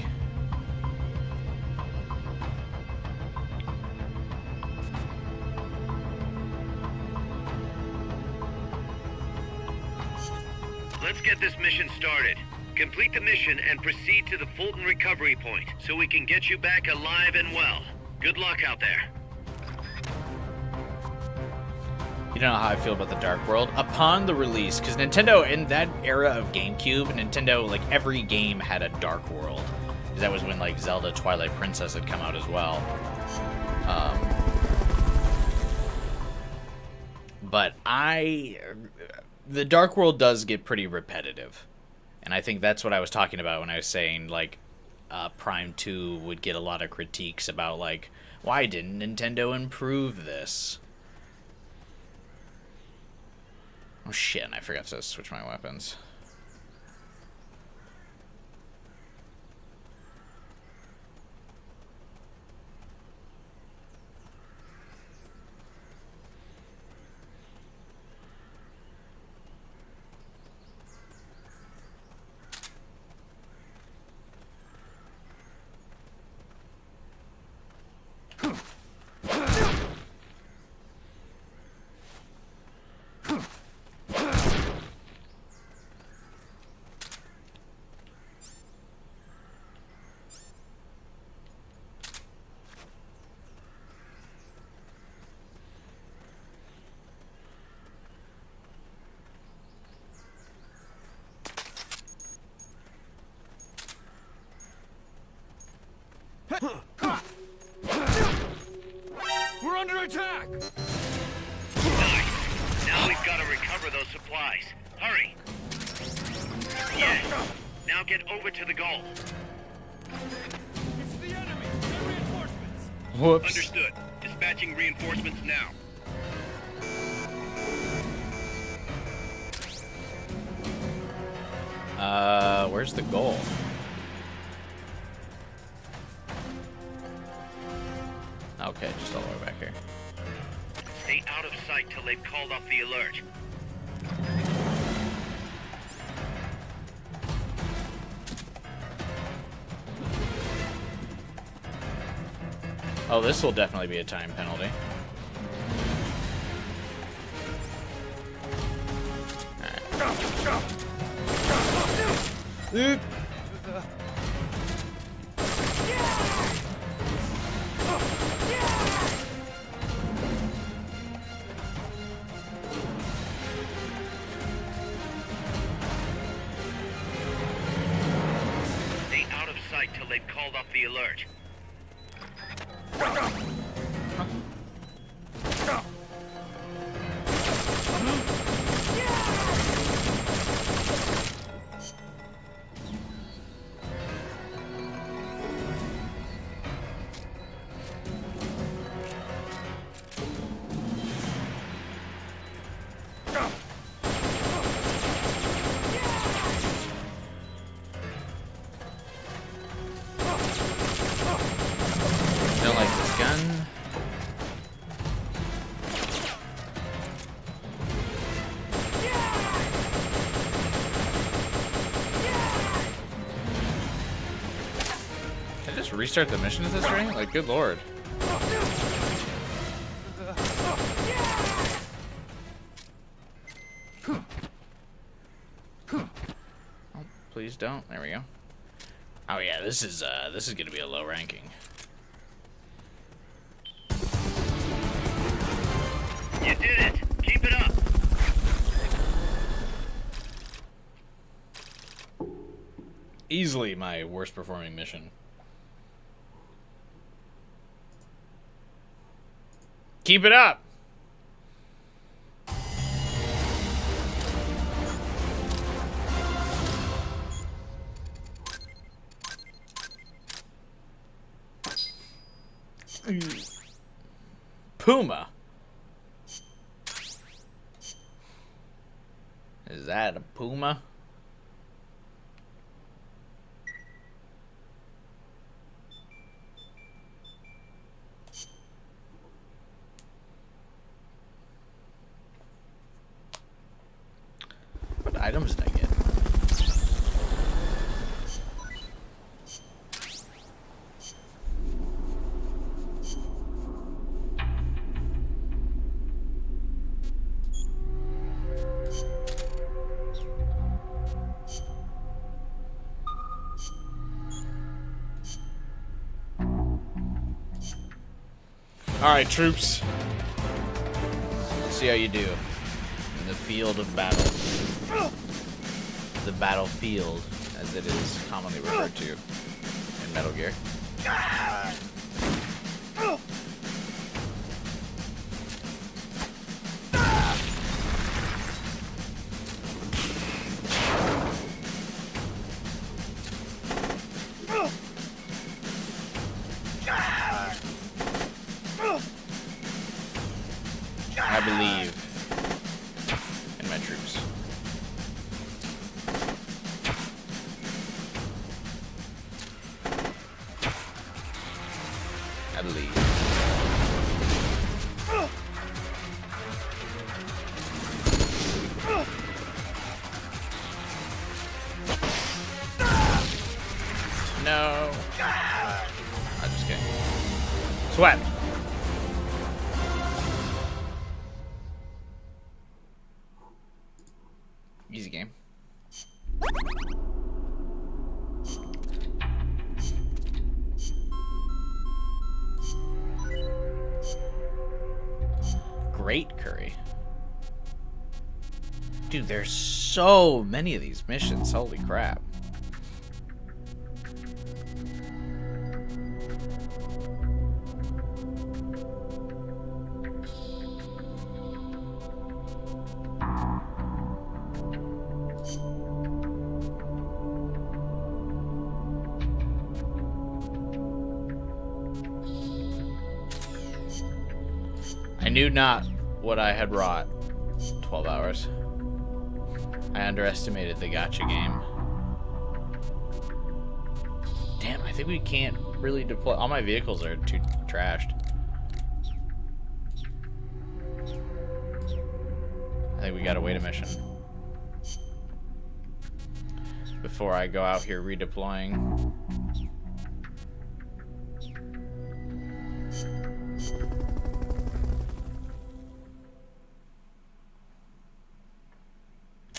Let's get this mission started. Complete the mission and proceed to the Fulton recovery point so we can get you back alive and well. Good luck out there. You don't know how I feel about the Dark World. Upon the release, because Nintendo, in that era of GameCube, Nintendo, every game had a Dark World. Because that was when, Zelda Twilight Princess had come out as well. But the Dark World does get pretty repetitive. And I think that's what I was talking about when I was saying, Prime 2 would get a lot of critiques about, why didn't Nintendo improve this? Oh shit, and I forgot to switch my weapons. We're under attack! Nice. Now we've got to recover for those supplies. Hurry! Yes! Now get over to the goal. It's the enemy! Send reinforcements! Whoops. Understood. Dispatching reinforcements now. Where's the goal? Okay, just all the way back here. Stay out of sight till they've called off the alert. Oh, this will definitely be a time penalty. Alright. Stay out of sight till they've called off the alert. Don't like this gun. Can I just restart the mission at this rate? Like, good lord. Oh, please don't. There we go. Oh yeah, this is gonna be a low ranking. You did it! Keep it up! Easily my worst performing mission. Keep it up! Puma. Is that a puma? What items did I get? Alright, troops. Let's see how you do in the field of battle. The battlefield, as it is commonly referred to in Metal Gear. I believe in my troops. I believe. No. I'm just kidding. Sweat. Easy game. Great curry. Dude, there's so many of these missions. Holy crap. knew not what I had wrought. 12 hours. I underestimated the gacha game. Damn, I think we can't really deploy. All my vehicles are too trashed. I think we gotta wait a mission before I go out here redeploying.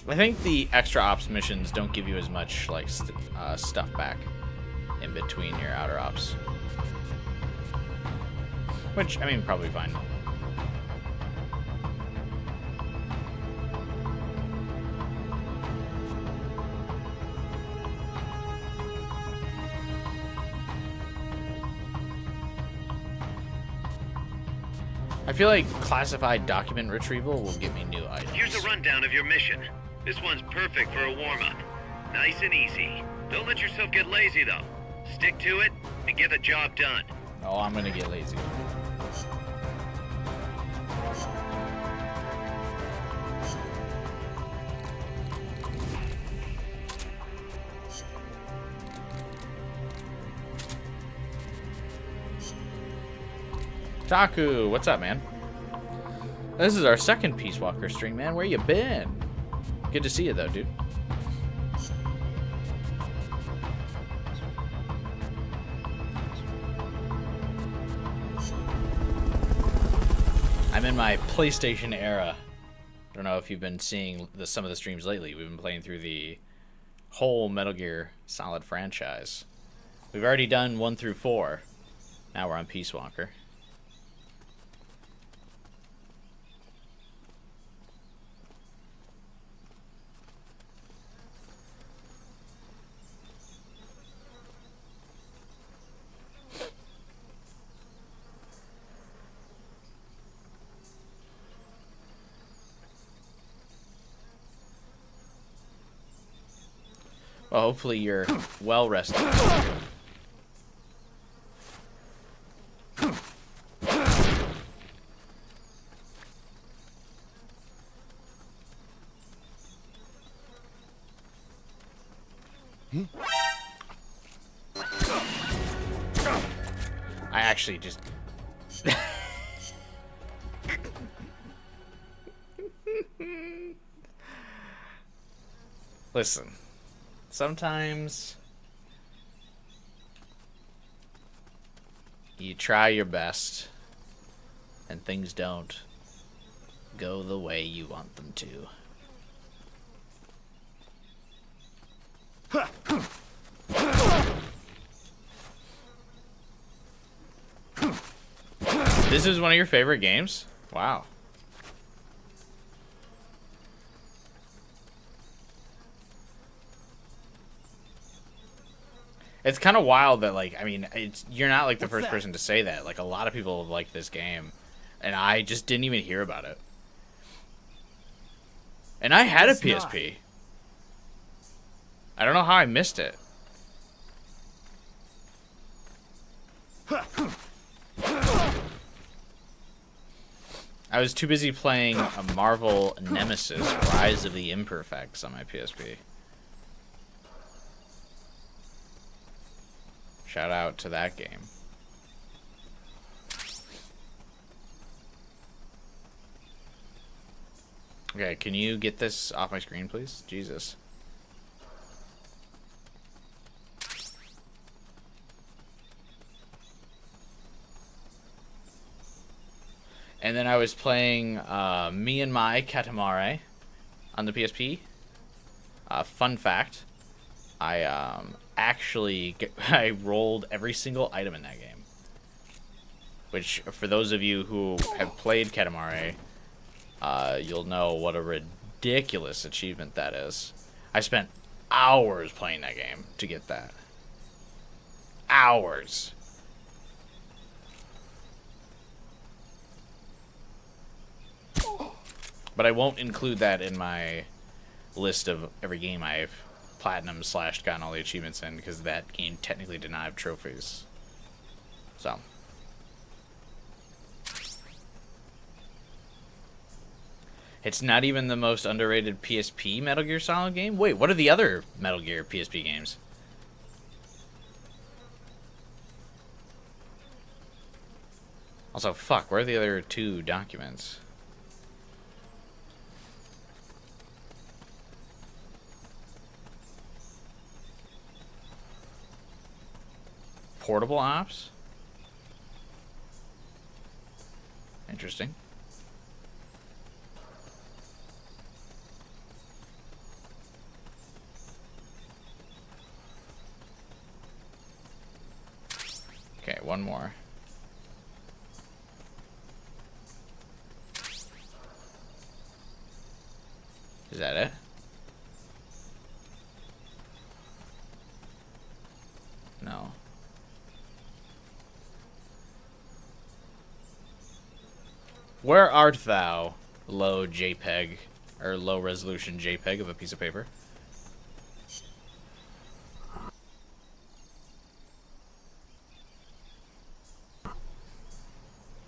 I think the extra ops missions don't give you as much like stuff back in between your outer ops, which I mean probably fine. I feel like classified document retrieval will get me new items. Here's a rundown of your mission. This one's perfect for a warm-up. Nice and easy. Don't let yourself get lazy, though. Stick to it and get the job done. Oh, I'm gonna get lazy. Taku, what's up, man? This is our second Peace Walker stream, man. Where you been? Good to see you, though, dude. I'm in my PlayStation era. I don't know if you've been seeing some of the streams lately. We've been playing through the whole Metal Gear Solid franchise. We've already done 1 through 4. Now we're on Peace Walker. Well, hopefully you're well rested. I actually just... Listen. Sometimes you try your best and things don't go the way you want them to. This is one of your favorite games? Wow. It's kind of wild that, like, I mean, you're not, like, the first person to say that. Like, a lot of people have liked this game, and I just didn't even hear about it. And I had a PSP. I don't know how I missed it. I was too busy playing a Marvel Nemesis, Rise of the Imperfects on my PSP. Shout out to that game. Okay, can you get this off my screen, please? Jesus. And then I was playing Me and My Katamari on the PSP. Fun fact, I rolled every single item in that game. Which, for those of you who have played Katamari, you'll know what a ridiculous achievement that is. I spent hours playing that game to get that. Hours. But I won't include that in my list of every game I've platinum / gotten all the achievements in, because that game technically did not have trophies. So. It's not even the most underrated PSP Metal Gear Solid game? Wait, what are the other Metal Gear PSP games? Also, fuck, where are the other 2 documents? Portable ops? Interesting. Okay, one more. Is that it? No. Where art thou, low JPEG, or low resolution JPEG of a piece of paper?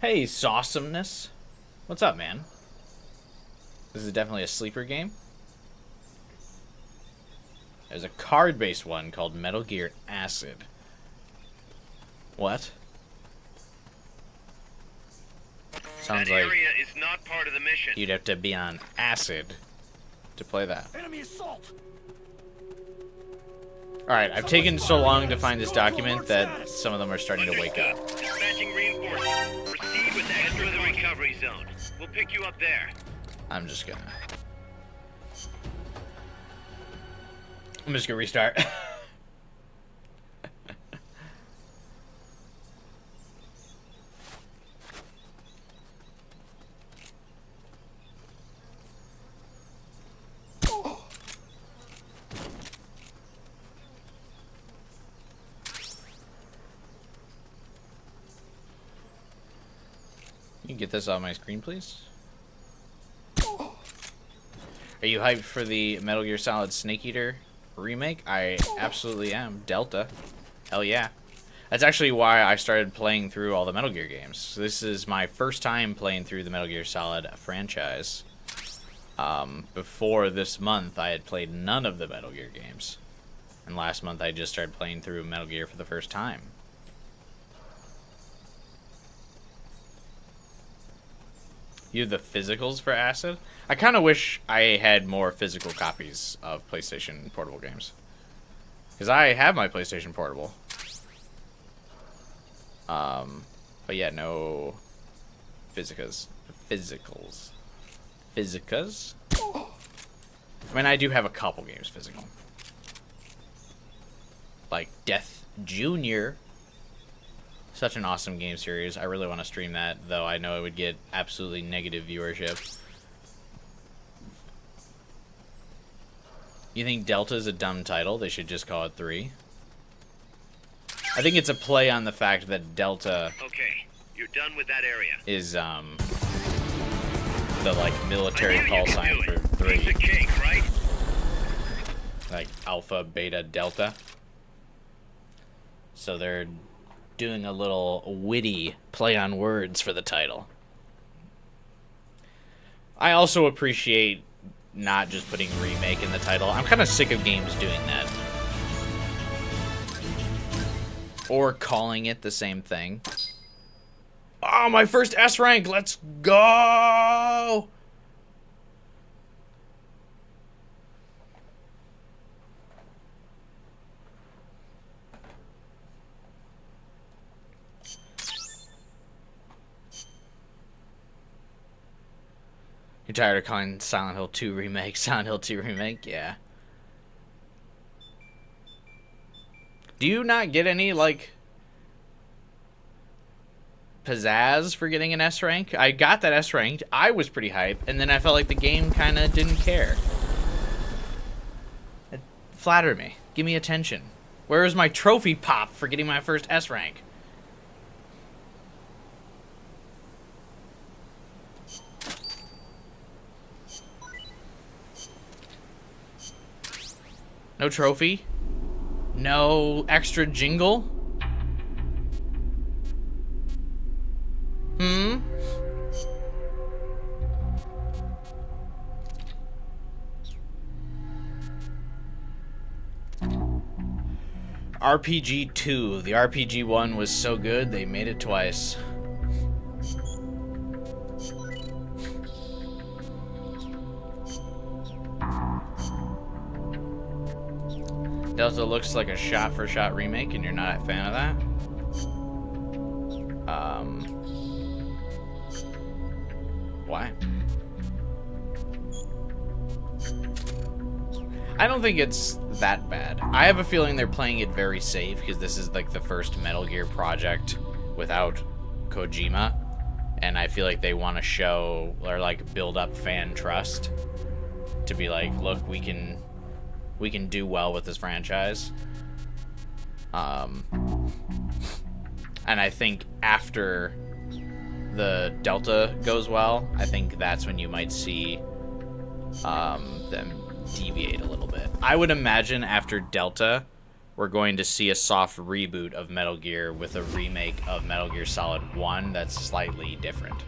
Hey, Sawesomeness. What's up, man? This is definitely a sleeper game. There's a card-based one called Metal Gear Acid. What? Sounds that like area is not part of the mission. you'd have to be on acid to play that. Enemy assault. Alright, I've taken so long to find this document that some of them are starting to wake up. Dispatching reinforcements. Proceed with enter the recovery zone. We'll pick you up there. I'm just gonna restart. You can get this off my screen, please. Are you hyped for the Metal Gear Solid Snake Eater remake? I absolutely am. Delta. Hell yeah. That's actually why I started playing through all the Metal Gear games. This is my first time playing through the Metal Gear Solid franchise. Before this month, I had played none of the Metal Gear games. And last month, I just started playing through Metal Gear for the first time. You have the physicals for Acid? I kind of wish I had more physical copies of PlayStation Portable games. Because I have my PlayStation Portable. But yeah, no physicals. Physicals. Physicas? I mean, I do have a couple games physical. Like Death Jr. Such an awesome game series. I really want to stream that, though I know it would get absolutely negative viewership. You think Delta is a dumb title? They should just call it 3. I think it's a play on the fact that Delta Okay, you're done with that area. is the like military call sign for 3. Piece of cake, right? Like Alpha, Beta, Delta. So they're doing a little witty play on words for the title. I also appreciate not just putting remake in the title. I'm kind of sick of games doing that. Or calling it the same thing. Oh, my first S rank! Let's go! You're tired of calling Silent Hill 2 Remake Silent Hill 2 Remake? Yeah. Do you not get any, like, pizzazz for getting an S rank? I got that S rank. I was pretty hyped, and then I felt like the game kind of didn't care. It flattered me. Give me attention. Where is my trophy pop for getting my first S rank? No trophy? No extra jingle? RPG 2. The RPG 1 was so good, they made it twice. Delta looks like a shot-for-shot remake, and you're not a fan of that? Why? I don't think it's that bad. I have a feeling they're playing it very safe because this is like the first Metal Gear project without Kojima, and I feel like they want to show or like build up fan trust to be like, look, we can do well with this franchise. And I think after the Delta goes well, I think that's when you might see them deviate a little bit. I would imagine after Delta, we're going to see a soft reboot of Metal Gear with a remake of Metal Gear Solid 1 that's slightly different.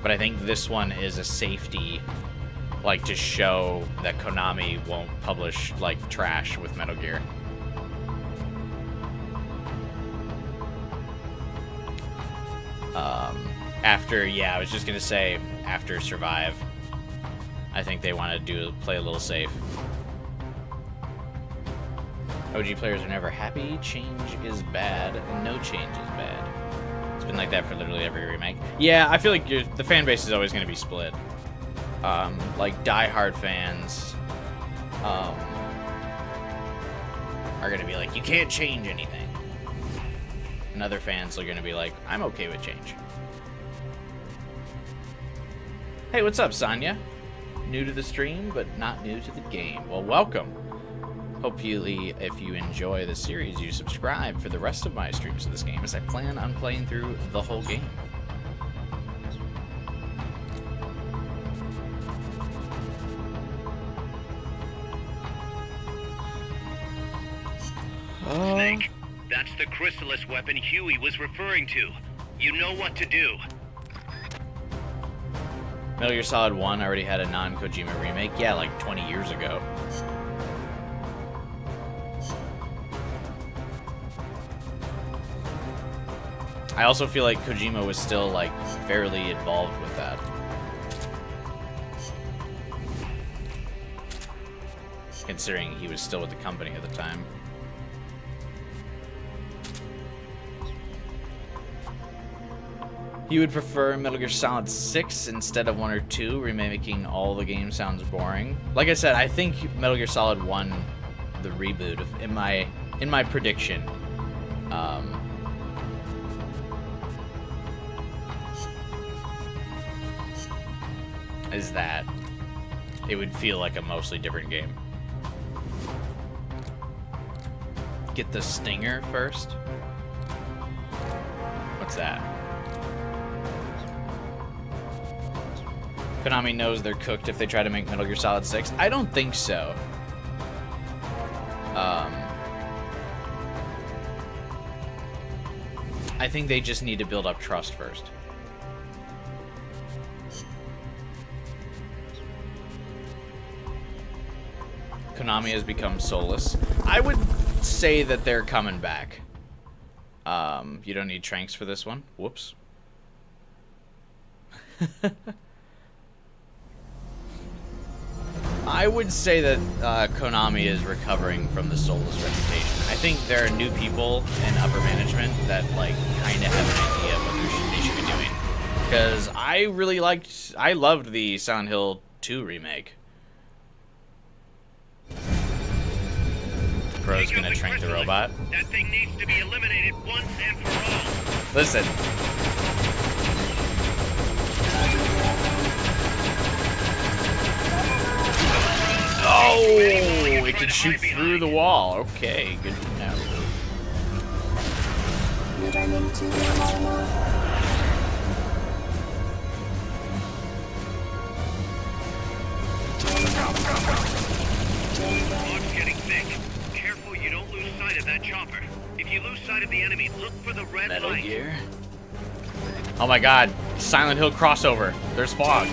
But I think this one is a safety, like to show that Konami won't publish like trash with Metal Gear. I was just gonna say after Survive, I think they want to play a little safe. OG players are never happy. Change is bad, and no change is bad. It's been like that for literally every remake. Yeah, I feel like the fan base is always going to be split. Like die-hard fans are going to be like, you can't change anything. And other fans are going to be like, I'm okay with change. Hey, what's up, Sonya? New to the stream, but not new to the game. Well, welcome. Hopefully, if you enjoy the series, you subscribe for the rest of my streams of this game, as I plan on playing through the whole game. Snake, that's the Chrysalis weapon Huey was referring to. You know what to do. Metal Gear Solid 1 already had a non-Kojima remake. Yeah, like 20 years ago. I also feel like Kojima was still like fairly involved with that. Considering he was still with the company at the time. You would prefer Metal Gear Solid 6 instead of 1 or 2, remaking all the game sounds boring. Like I said, I think Metal Gear Solid 1, the reboot, in my prediction, is that it would feel like a mostly different game. Get the stinger first. What's that? Konami knows they're cooked if they try to make Metal Gear Solid 6. I don't think so. I think they just need to build up trust first. Konami has become soulless. I would say that they're coming back. You don't need Tranks for this one. Whoops. I would say that Konami is recovering from the soulless reputation. I think there are new people in upper management that like kind of have an idea of what they should be doing. Because I loved the Silent Hill 2 remake. Bro's gonna trank the robot. That thing needs to be eliminated once and for all. Listen. Oh, it can shoot through the wall. Okay, good to know. Fog's getting thick. Careful you don't lose sight of that chopper. If you lose sight of the enemy, look for the red Metal light. Gear. Oh my god, Silent Hill crossover. There's fog.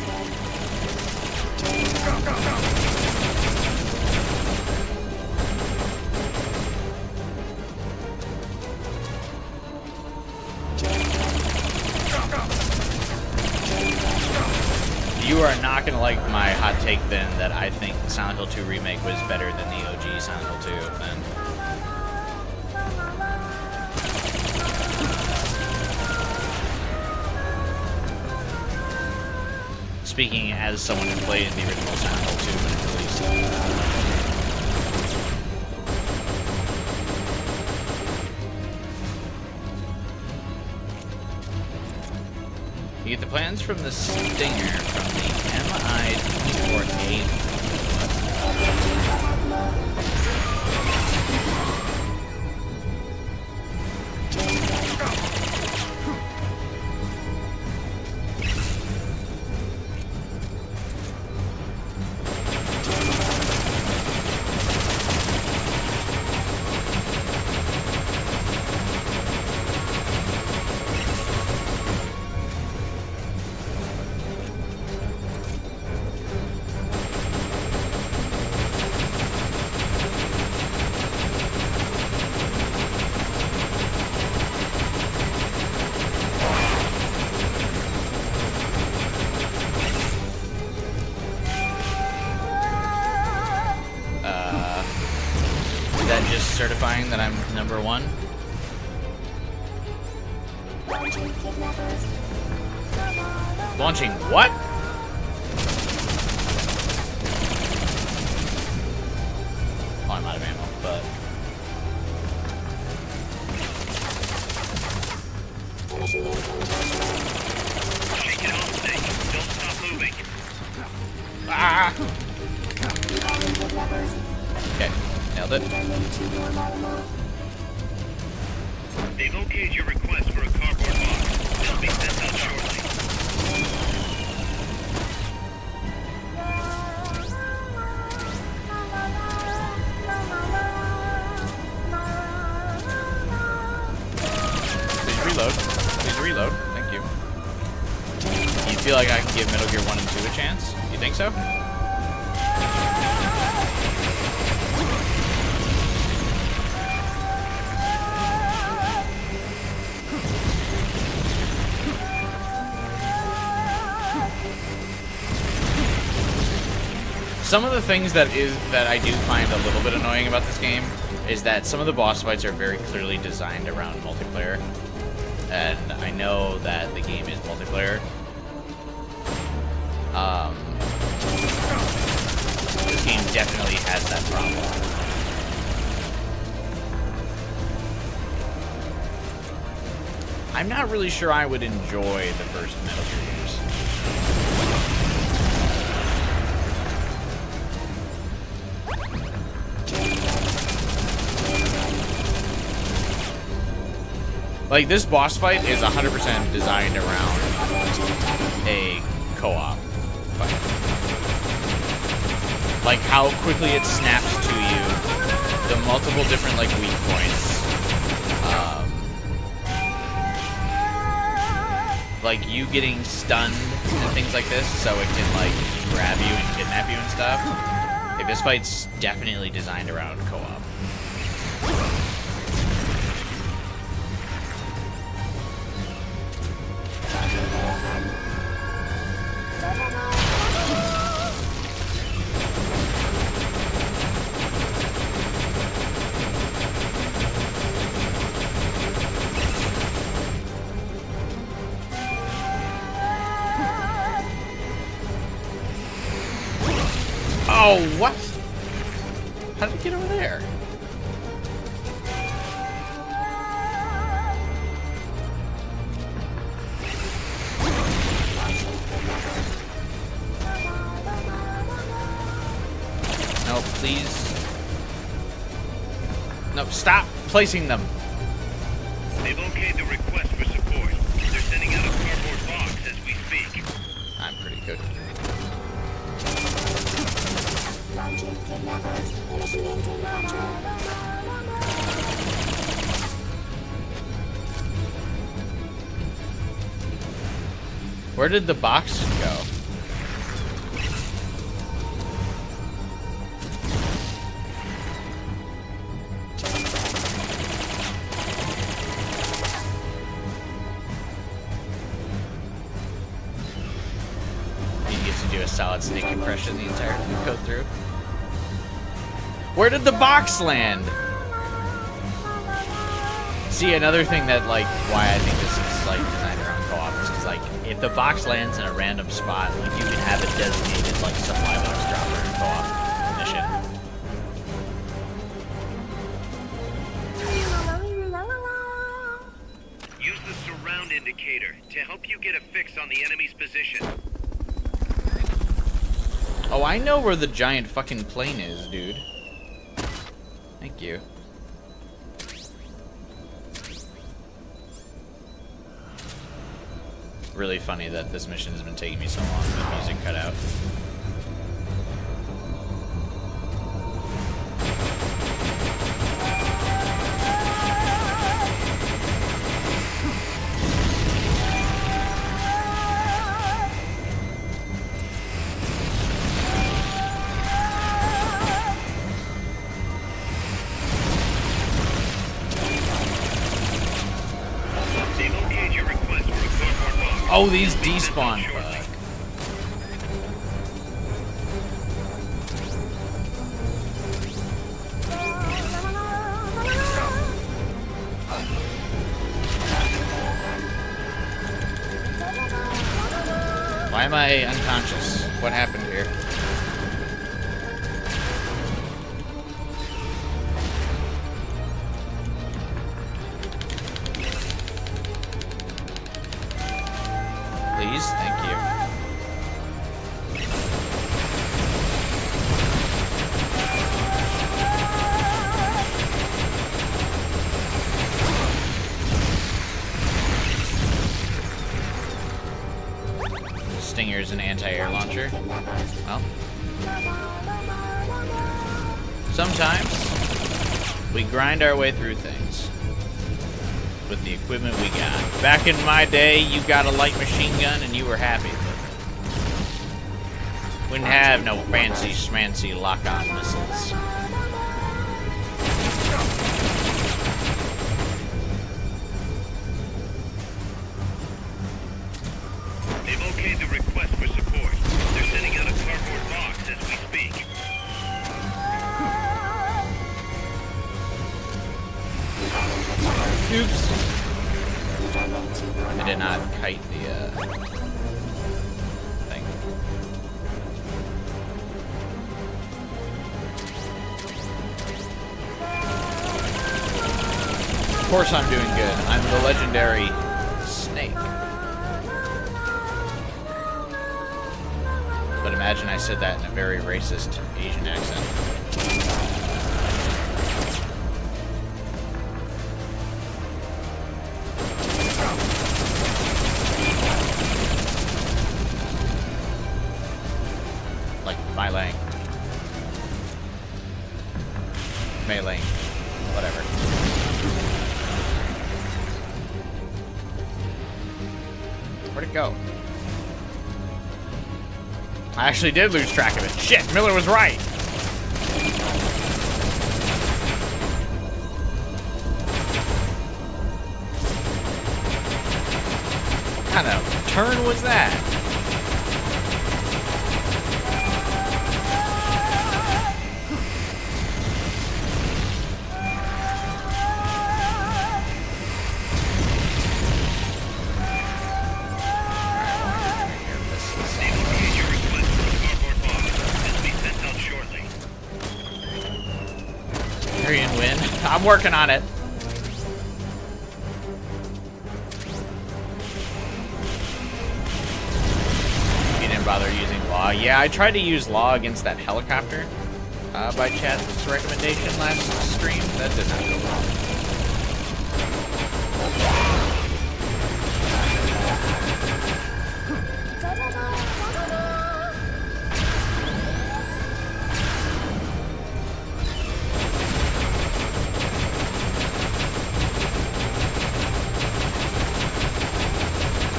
like my hot take then that I think Silent Hill 2 Remake was better than the OG Silent Hill 2 then. Speaking as someone who played the original Silent Hill 2 when it released. You get the plans from the Stinger from the MI-24A. Certifying that I'm number one. Launching what? Oh, I'm out of ammo, but... Shake it off, Snake. Don't stop moving. Ah! Okay, nailed it. They've okayed your request for a cardboard box. They'll be sent out shortly. Please reload. Please reload. Thank you. You feel like I can give Metal Gear 1 and 2 a chance? You think so? Some of the things that I do find a little bit annoying about this game is that some of the boss fights are very clearly designed around multiplayer. And I know that the game is multiplayer. This game definitely has that problem. I'm not really sure I would enjoy the first Metal Gear games. Like, this boss fight is 100% designed around a co-op fight. Like, how quickly it snaps to you, the multiple different, like, weak points. Like, you getting stunned and things like this, so it can, like, grab you and kidnap you and stuff. Like, this fight's definitely designed around co-op. Oh, what? How did it get over there? No, please. No, stop placing them. They've okayed the request for support. They're sending out a cardboard box as we speak. I'm pretty good. Where did the box go? solid snake compression the entire go through. Where did the box land? See, another thing that, like, why I think this is, like, designed around co-op is because, like, if the box lands in a random spot, like, you can have it designated, like, supply box dropper in co-op mission. Use the surround indicator to help you get a fix on the enemy's position. Oh, I know where the giant fucking plane is, dude. Thank you. Really funny that this mission has been taking me so long with music cut out. They've okayed your request for a cardboard box. Oh, these despawn. Fuck. Why am I unconscious? What happened here? Please, thank you. Stinger's an anti-air launcher. Well, sometimes we grind our way through things with the equipment we got. Back in my day, you got a light machine gun and you were happy with it. Wouldn't have no fancy schmancy lock-on missiles. They've okayed the request for support. They're sending out a cardboard box as we speak. Oops. I did not kite the thing. Of course I'm doing good. I'm the legendary Snake. But imagine I said that in a very racist Asian accent. Melee. Melee. Whatever. Where'd it go? I actually did lose track of it. Shit, Miller was right. What kind of turn was that? Win. I'm working on it. You didn't bother using law. Yeah, I tried to use law against that helicopter by chat's recommendation last stream. That did not go well.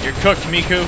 You're cooked, Miku.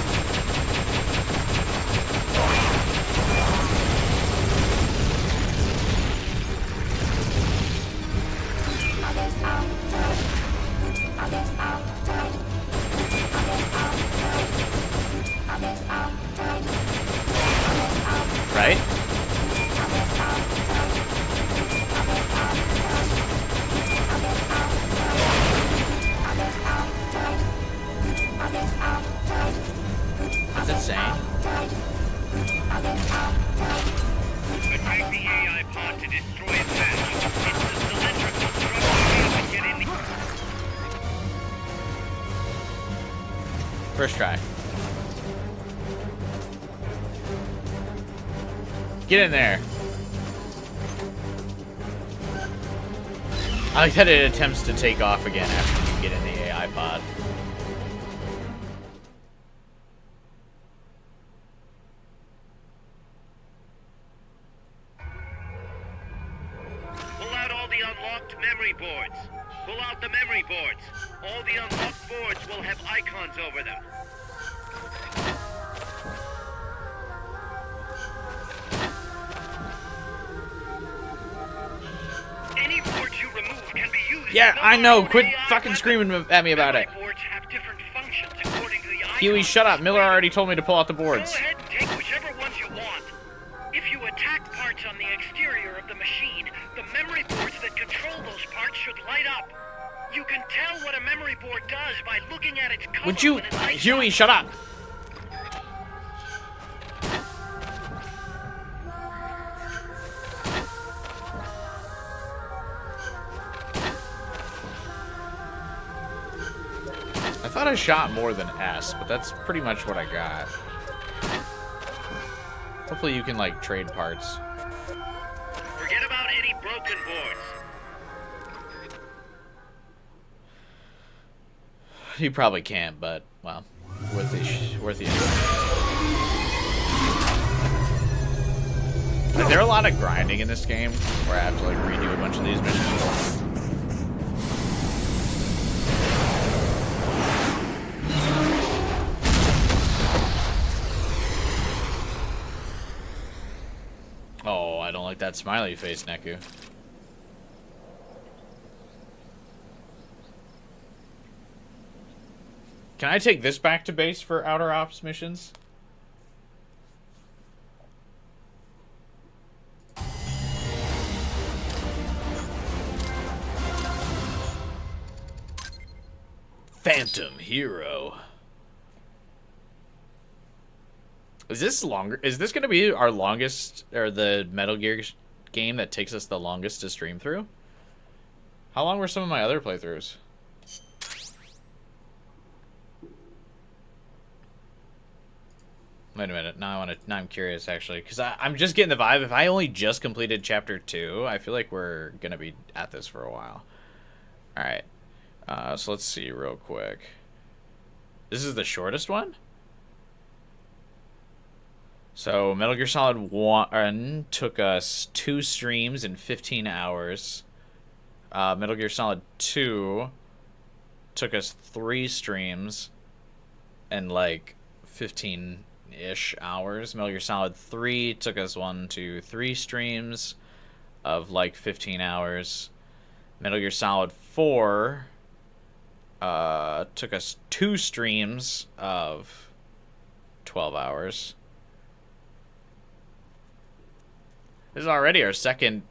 Destroy it fast. It's the cylindrical truck. Get in the... First try. Get in there. I like that it attempts to take off again after you get in the AI pod. Pull out all the unlocked memory boards. Pull out the memory boards. All the unlocked boards will have icons over them. Any boards you remove can be used. Yeah, I know. Quit AI fucking weapons. screaming at me about it. Memory boards have different functions according to the Huey, icons shut up. Miller displayed. already told me to pull out the Go boards. ahead and take whichever ones you want. If you attack parts on the exterior of the machine, the memory boards that control those parts should light up. You can tell what a memory board does by looking at its color. Would you, when it lights Huey, up. shut up. I thought I shot more than S, but that's pretty much what I got. Hopefully you can, like, trade parts. Forget about any broken boards. You probably can't, but, well, worth the Is there a lot of grinding in this game where I have to, like, redo a bunch of these missions? Oh, I don't like that smiley face, Neku. Can I take this back to base for outer ops missions? Phantom Hero. Is this longer? Is this going to be our longest, or the Metal Gear game that takes us the longest to stream through? How long were some of my other playthroughs? Wait a minute. Now I'm curious actually, because I'm just getting the vibe. If I only just completed chapter 2, I feel like we're gonna be at this for a while. All right. So let's see real quick. This is the shortest one. So Metal Gear Solid 1 took us 2 streams in 15 hours. Metal Gear Solid 2 took us 3 streams and like 15-ish hours. Metal Gear Solid 3 took us 1, 2, 3 streams of like 15 hours. Metal Gear Solid 4 took us 2 streams of 12 hours. This is already our second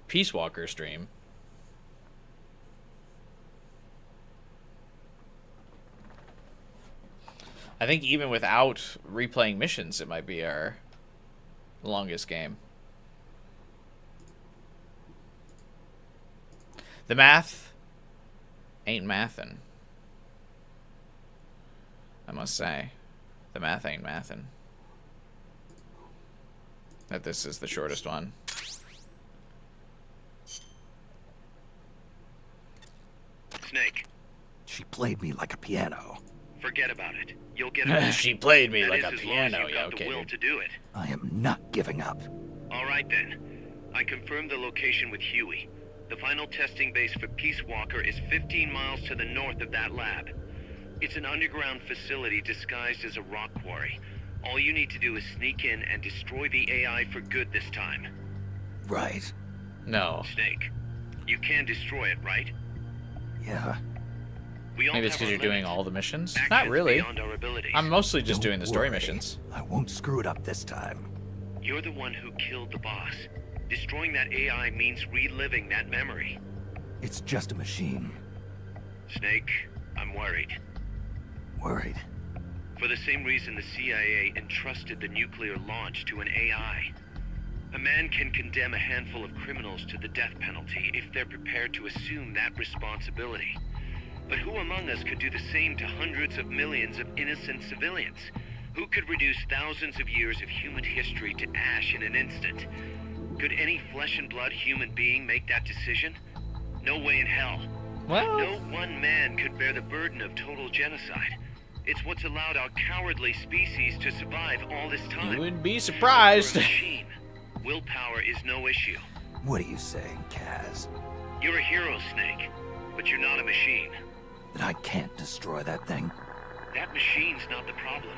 Peace Walker stream. I think even without replaying missions, it might be our longest game. The math ain't mathin'. I must say. The math ain't mathin'. That this is the shortest one. Snake, She played me like a piano. forget about it. You'll get it back. She played me That like is, a as long as piano. you've Yeah, got okay, the will dude. to do it. I am not giving up. All right then. I confirmed the location with Huey. The final testing base for Peace Walker is 15 miles to the north of that lab. It's an underground facility disguised as a rock quarry. All you need to do is sneak in and destroy the AI for good this time. Right. No. Snake, you can destroy it, right? Yeah. We all Maybe it's have because our you're doing limits. all the missions? Actions Not really. beyond our abilities. I'm mostly just Don't doing the story worry. missions. I won't screw it up this time. You're the one who killed the boss. Destroying that AI means reliving that memory. It's just a machine. Snake, I'm worried. Worried. For the same reason the CIA entrusted the nuclear launch to an AI. A man can condemn a handful of criminals to the death penalty if they're prepared to assume that responsibility. But who among us could do the same to hundreds of millions of innocent civilians? Who could reduce thousands of years of human history to ash in an instant? Could any flesh and blood human being make that decision? No way in hell. Well, No one man could bear the burden of total genocide. It's what's allowed our cowardly species to survive all this time. you wouldn't be We're surprised. a machine. Willpower is no issue. What are you saying, Kaz? You're a hero, Snake, but you're not a machine. That I can't destroy that thing? That machine's not the problem.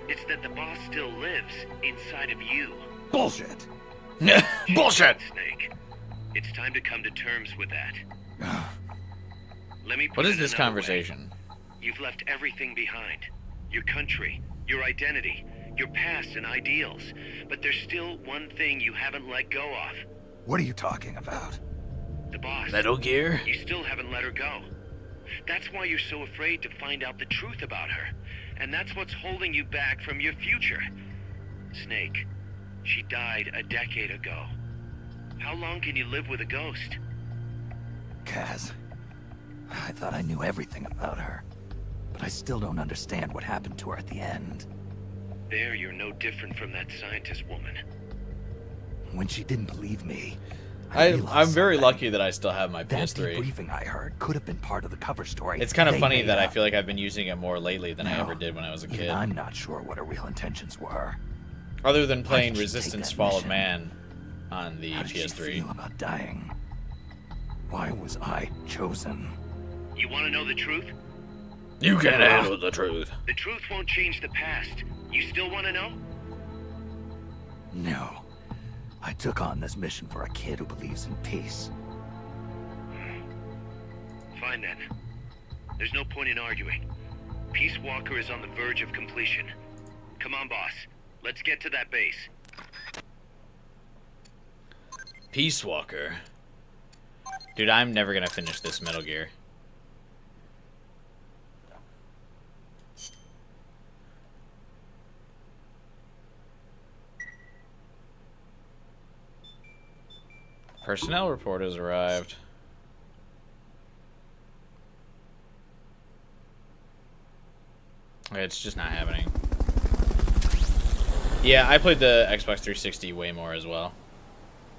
It's that the boss still lives inside of you. Bullshit! Bullshit. Snake. It's time to come to terms with that. Let me put What is it this another way. conversation? You've left everything behind. Your country, your identity, your past and ideals. But there's still one thing you haven't let go of. What are you talking about? The boss. Metal Gear? You still haven't let her go. That's why you're so afraid to find out the truth about her. And that's what's holding you back from your future. Snake, she died a decade ago. How long can you live with a ghost? Kaz, I thought I knew everything about her. But I still don't understand what happened to her at the end. There, you're no different from that scientist woman. When she didn't believe me, I realized I'm very something. lucky that I still have my That PS3. debriefing I heard could have been part of the cover story. It's kind of they funny made that I up. feel like I've been using it more lately than I No, ever did when I was a even kid. I'm not sure what her real intentions were. Other than Why playing did she take Resistance that Fall of mission? Man on the How did she PS3. feel about dying? Why was I chosen? You want to know the truth? You can handle the truth. The truth won't change the past. You still want to know? No. I took on this mission for a kid who believes in peace. Fine then. There's no point in arguing. Peace Walker is on the verge of completion. Come on, boss. Let's get to that base. Peace Walker. Dude, I'm never gonna finish this Metal Gear. Personnel report has arrived. It's just not happening. Yeah, I played the Xbox 360 way more as well.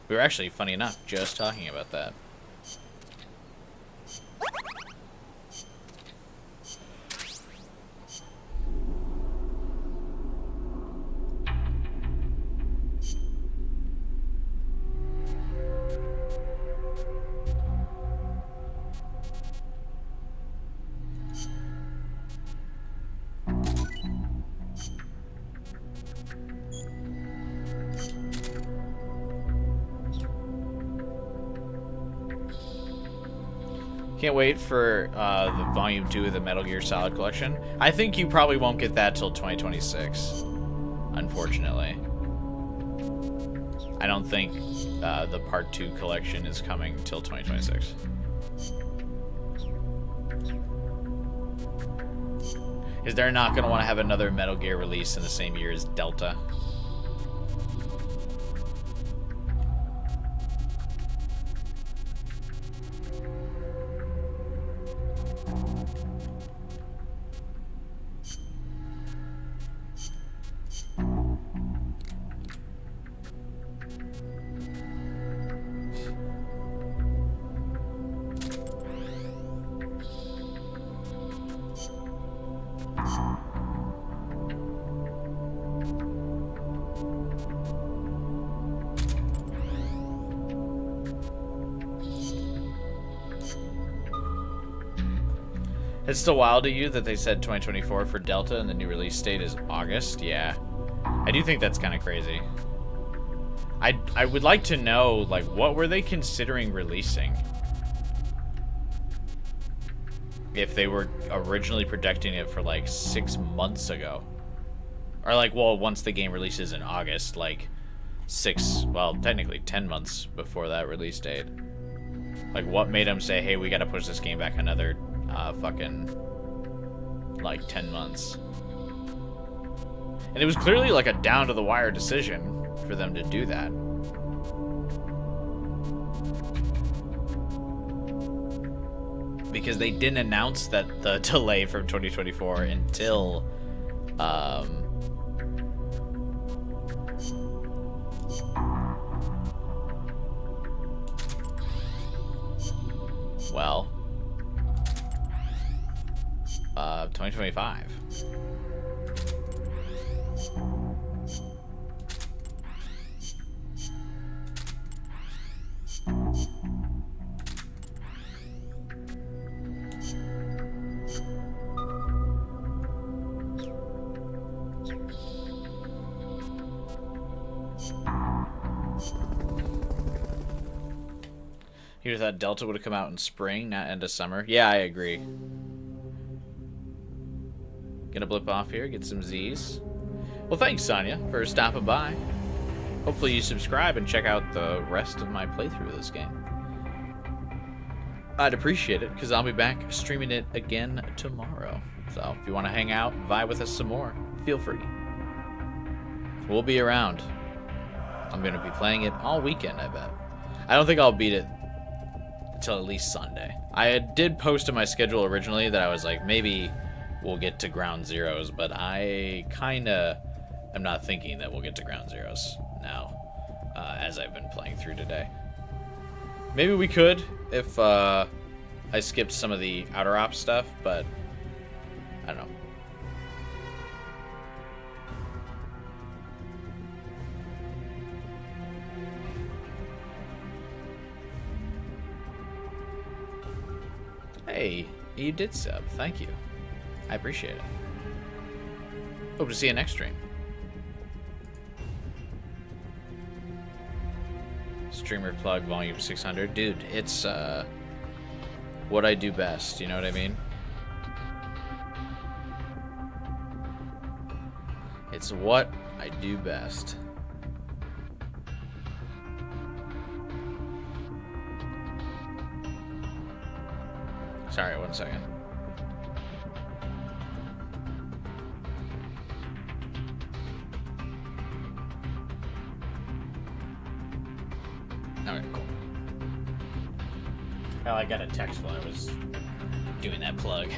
We were actually, funny enough, just talking about that. Can't wait for the Volume 2 of the Metal Gear Solid Collection. I think you probably won't get that till 2026, unfortunately. I don't think the Part 2 collection is coming till 2026. Is they're not going to want to have another Metal Gear release in the same year as Delta. It's still wild to you that they said 2024 for Delta and the new release date is August? Yeah. I do think that's kind of crazy. I would like to know, like, what were they considering releasing? If they were originally projecting it for, like, 6 months ago. Or, like, well, once the game releases in August, like, technically 10 months before that release date. Like, what made them say, hey, we gotta push this game back another fucking like 10 months. And it was clearly like a down to the wire decision for them to do that. because they didn't announce that the delay from 2024 until well, 2025. Here's that Delta would have come out in spring, not end of summer. Yeah, I agree. Gonna blip off here, get some Z's. Well, thanks, Sonya, for stopping by. Hopefully you subscribe and check out the rest of my playthrough of this game. I'd appreciate it, because I'll be back streaming it again tomorrow. So if you want to hang out, vibe with us some more, feel free. We'll be around. I'm going to be playing it all weekend, I bet. I don't think I'll beat it until at least Sunday. I did post in my schedule originally that I was like, maybe we'll get to Ground Zeroes, but I kind of am not thinking that we'll get to Ground Zeroes now, as I've been playing through today. Maybe we could if I skipped some of the Outer Ops stuff, but I don't know. Hey, you did sub. Thank you. I appreciate it. Hope to see you next stream. Streamer plug volume 600. Dude, it's what I do best. You know what I mean? It's what I do best. Sorry, 1 second. Alright, cool. Well, I got a text while I was doing that plug.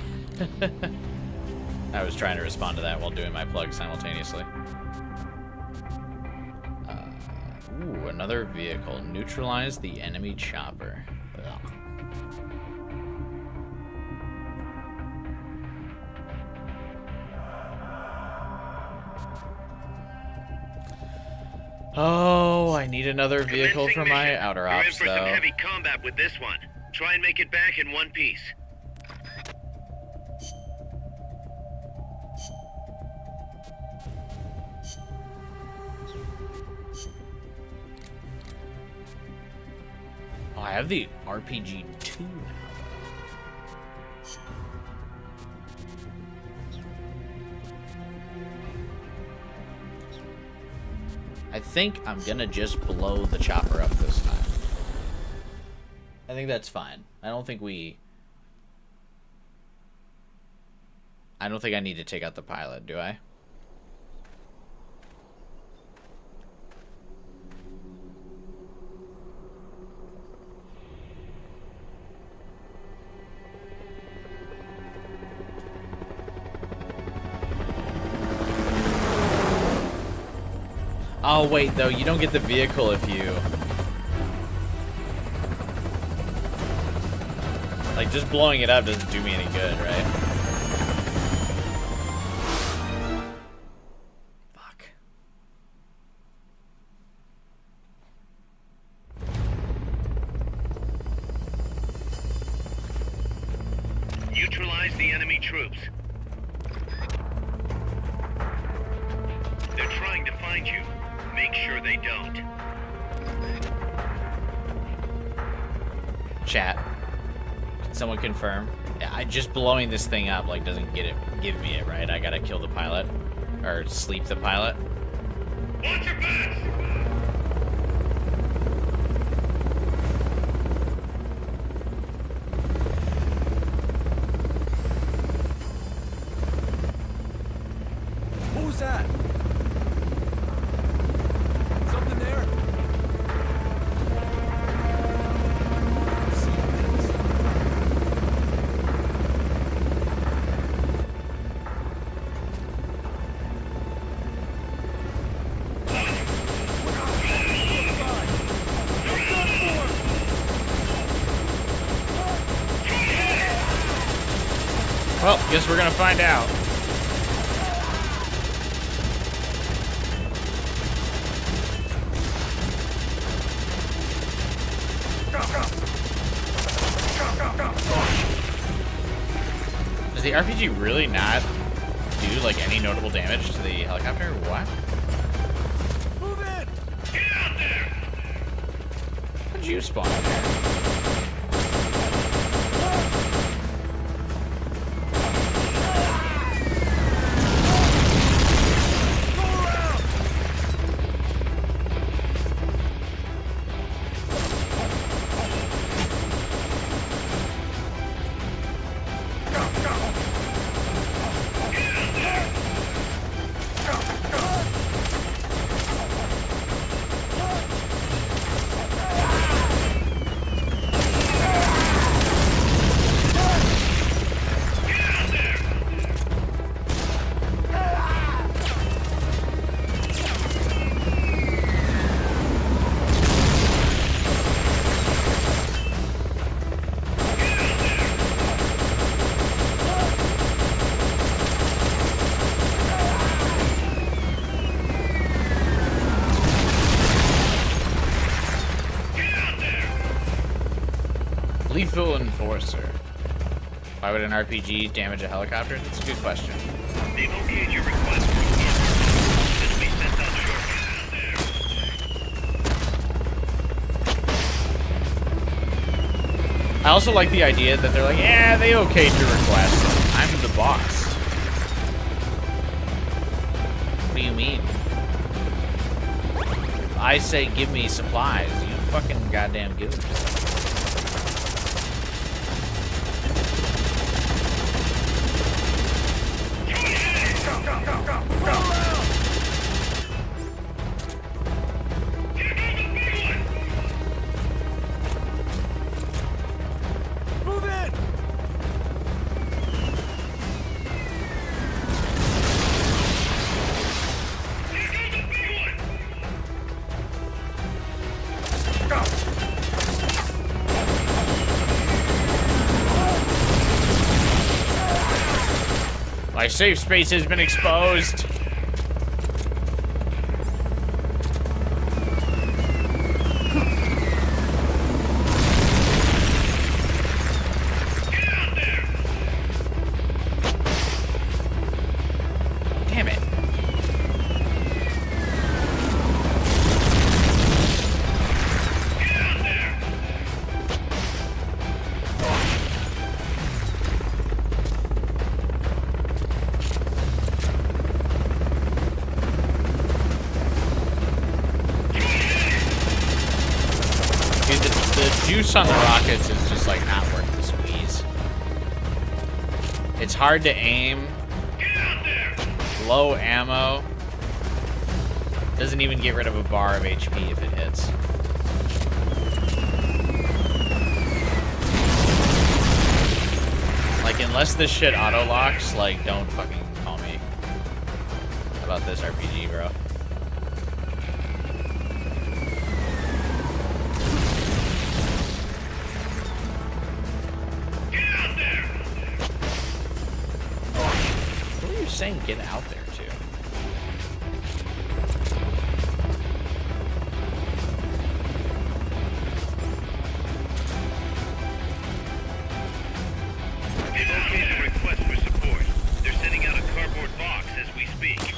I was trying to respond to that while doing my plug simultaneously. Ooh, another vehicle. Neutralize the enemy chopper. Ugh. Oh, I need another vehicle for my Outer Ops, You're in for though. some heavy combat with this one. Try and make it back in one piece. Oh, I have the RPG-2 now, I think I'm gonna just blow the chopper up this time. I think that's fine. I don't think I need to take out the pilot, do I? Oh, wait, though, you don't get the vehicle if you... Like, just blowing it up doesn't do me any good, right? Fuck. Neutralize the enemy troops. They're trying to find you. Make sure they don't. Chat. Can someone confirm? Yeah, just blowing this thing up, like, doesn't give me it, right? I gotta kill the pilot. Or sleep the pilot. Watch your backs! Who's that? Something there? Well, guess we're gonna find out. Does the RPG really not do like any notable damage to the helicopter? What? Move in! Get out there! How'd you spawn in there? Lethal Enforcer. Why would an RPG damage a helicopter? That's a good question. They've okayed your request for work. It'll be sent out shortly. I also like the idea that they're like, yeah, they okayed your request. I'm the boss. What do you mean? If I say give me supplies, you fucking goddamn give them. Move in! My safe space has been exposed. Damn it. Dude, the juice on the rockets is just like not worth the squeeze. It's hard to aim. Low ammo. Doesn't even get rid of a bar of HP if it hits. Like, unless this shit auto-locks, like, don't fucking call me about this RPG, bro. What were you saying, get out there, too? They've okayed the request for support. They're sending out a cardboard box as we speak.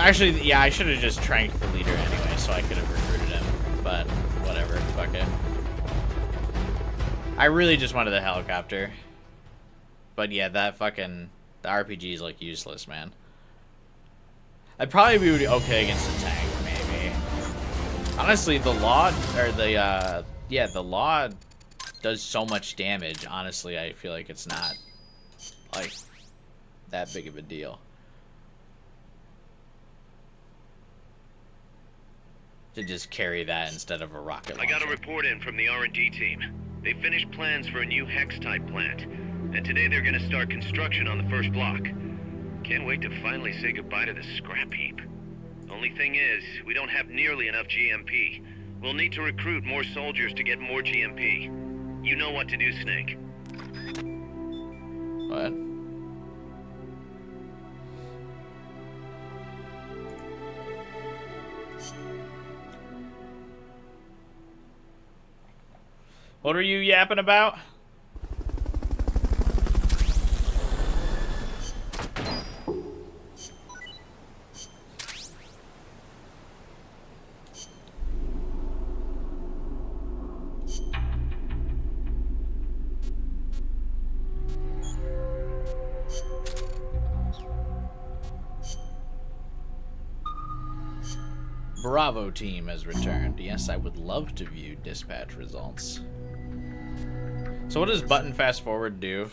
Actually, yeah, I should have just tranked the leader anyway, so I could have recruited him. But whatever, fuck it. I really just wanted the helicopter. But yeah, that fucking... The RPG is, like, useless, man. I'd probably be okay against a tank, maybe. Honestly, the Law... Or the, yeah, the Law does so much damage. Honestly, I feel like it's not, like, that big of a deal. To just carry that instead of a rocket launcher. I got a report in from the R&D team. They finished plans for a new Hex-type plant, and today they're gonna start construction on the first block. Can't wait to finally say goodbye to the scrap heap. Only thing is, we don't have nearly enough GMP. We'll need to recruit more soldiers to get more GMP. You know what to do, Snake. What? What are you yapping about? Bravo team has returned. Yes, I would love to view dispatch results. So what does button fast forward do?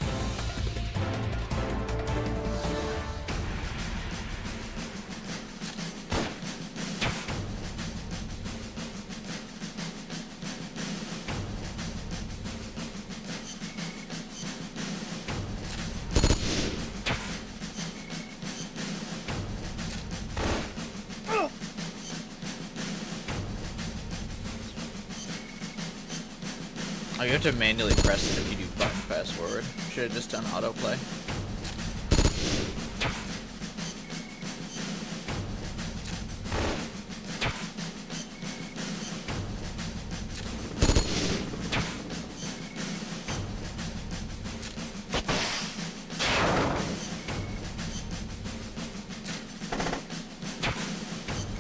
Oh, you have to manually press it if you do button fast forward. Should have just done autoplay.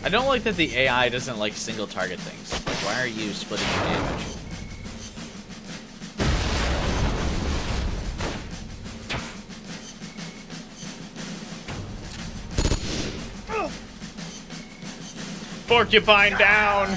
I don't like that the AI doesn't like single target things. Like, why are you splitting your damage? Porcupine down!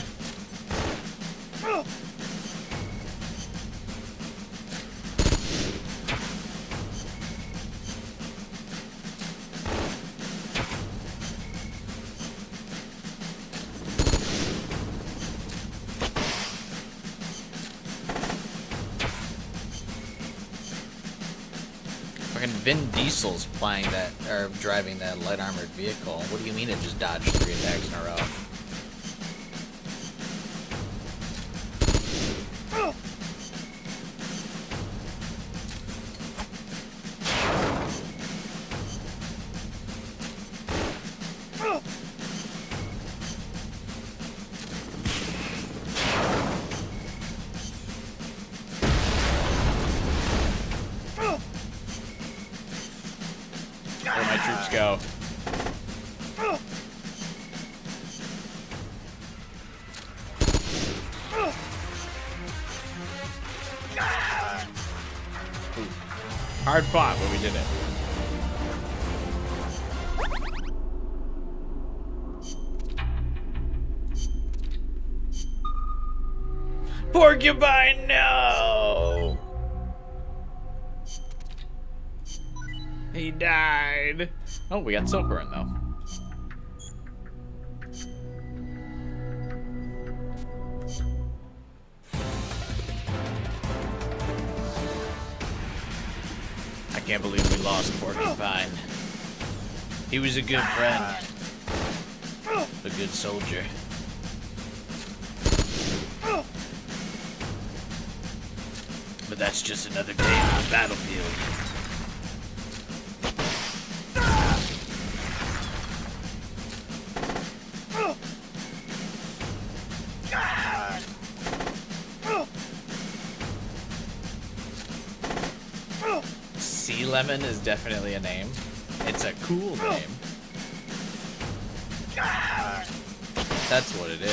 Fucking Vin Diesel's playing that, or driving that light armored vehicle. What do you mean it just dodged 3 attacks in a row? Where'd my troops go? Ooh. Hard fought, but we did it. Porcupine, no! He died. Oh, we got Silver in though. I can't believe we lost Porcupine. He was a good friend. A good soldier. But that's just another day on the battlefield. Sea Lemon is definitely a name. It's a cool name. That's what it is.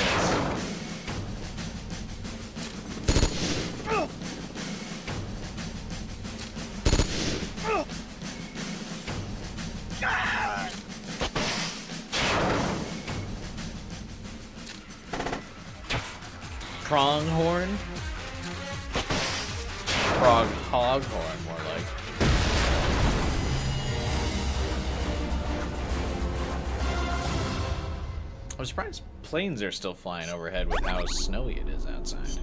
Pronghorn? Hoghorn, more like. I'm surprised planes are still flying overhead with how snowy it is outside.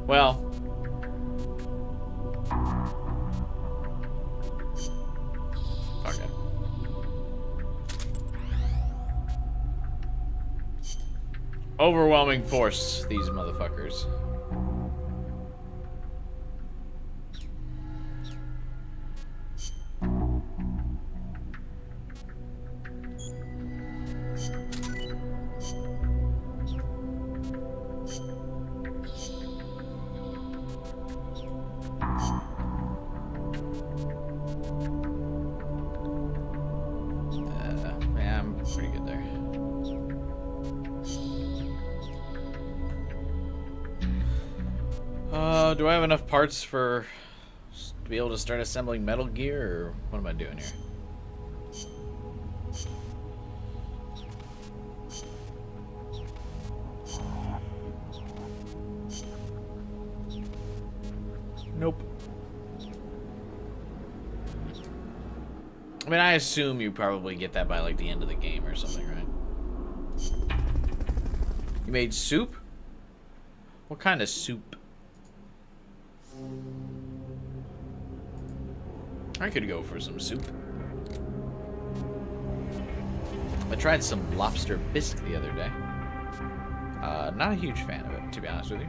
Well, fuck it. Overwhelming force, these motherfuckers. Yeah, I'm pretty good there. Do I have enough parts to be able to start assembling Metal Gear, or what am I doing here? Nope. I mean, I assume you probably get that by, like, the end of the game or something, right? You made soup? What kind of soup? I could go for some soup. I tried some lobster bisque the other day. Not a huge fan of it, to be honest with you.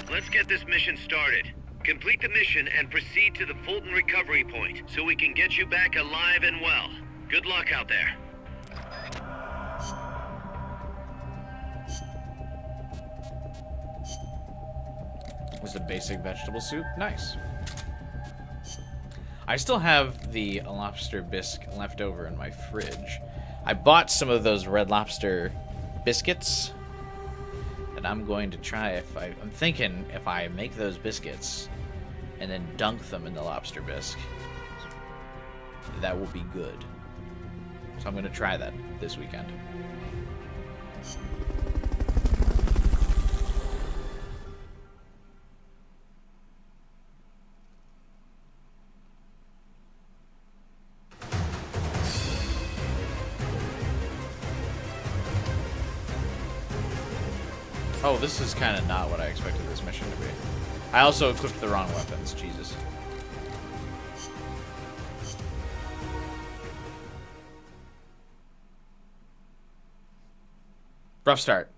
Let's get this mission started. Complete the mission and proceed to the Fulton recovery point so we can get you back alive and well. Good luck out there. Was a basic vegetable soup? Nice. I still have the lobster bisque left over in my fridge. I bought some of those Red Lobster biscuits that I'm going to try. I'm thinking if I make those biscuits and then dunk them in the lobster bisque, that will be good. So I'm going to try that this weekend. Oh, this is kind of not what I expected this mission to be. I also equipped the wrong weapons. Jesus. Rough start.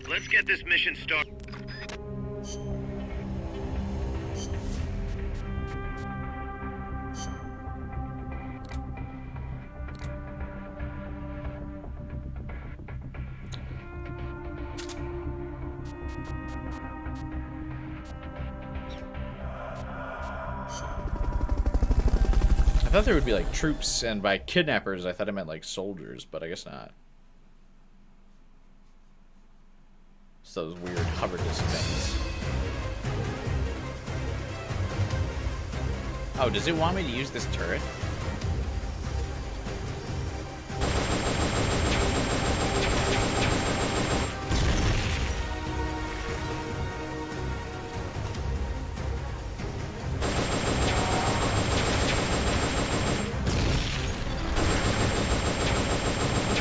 Let's get this mission started. I thought there would be like troops, and by kidnappers I thought I meant like soldiers, but I guess not. It's those weird hover disc things. Oh, does it want me to use this turret?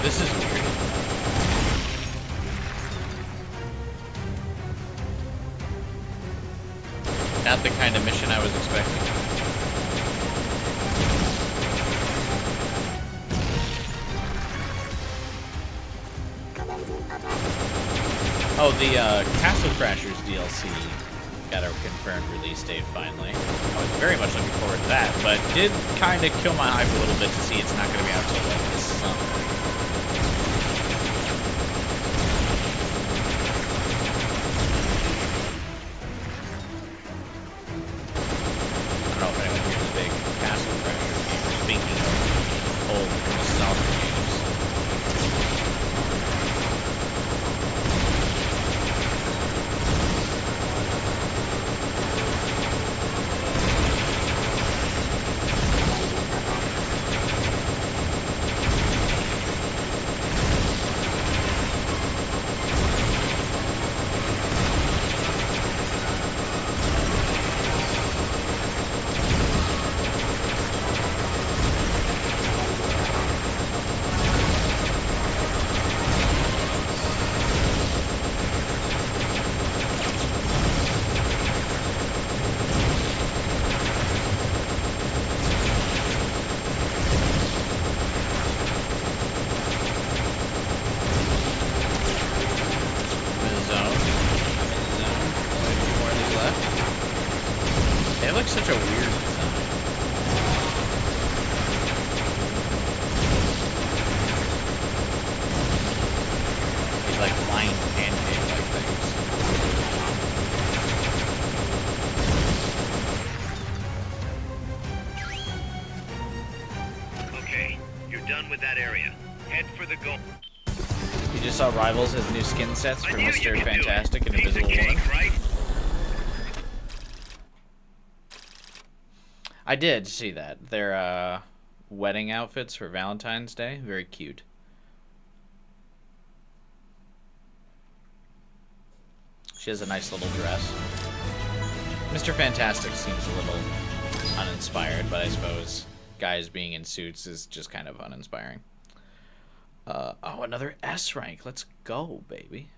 This is weird. Not the kind of mission I was expecting. Oh, the Castle Crashers DLC got a confirmed release date finally. I was very much looking forward to that, but did kind of kill my hype a little bit to see it's not going to be out till like this summer. I don't know if anyone here's a big Castle Crashers gamer. Speaking of old nostalgia games. Such a weird design. These like flying pancake-like things. Okay, you're done with that area. Head for the goal. You just saw Rivals has new skin sets for Mr. Fantastic and Invisible Woman. Right? I did see that. They're wedding outfits for Valentine's Day. Very cute. She has a nice little dress. Mr. Fantastic seems a little uninspired, but I suppose guys being in suits is just kind of uninspiring. Oh, another S rank. Let's go, baby.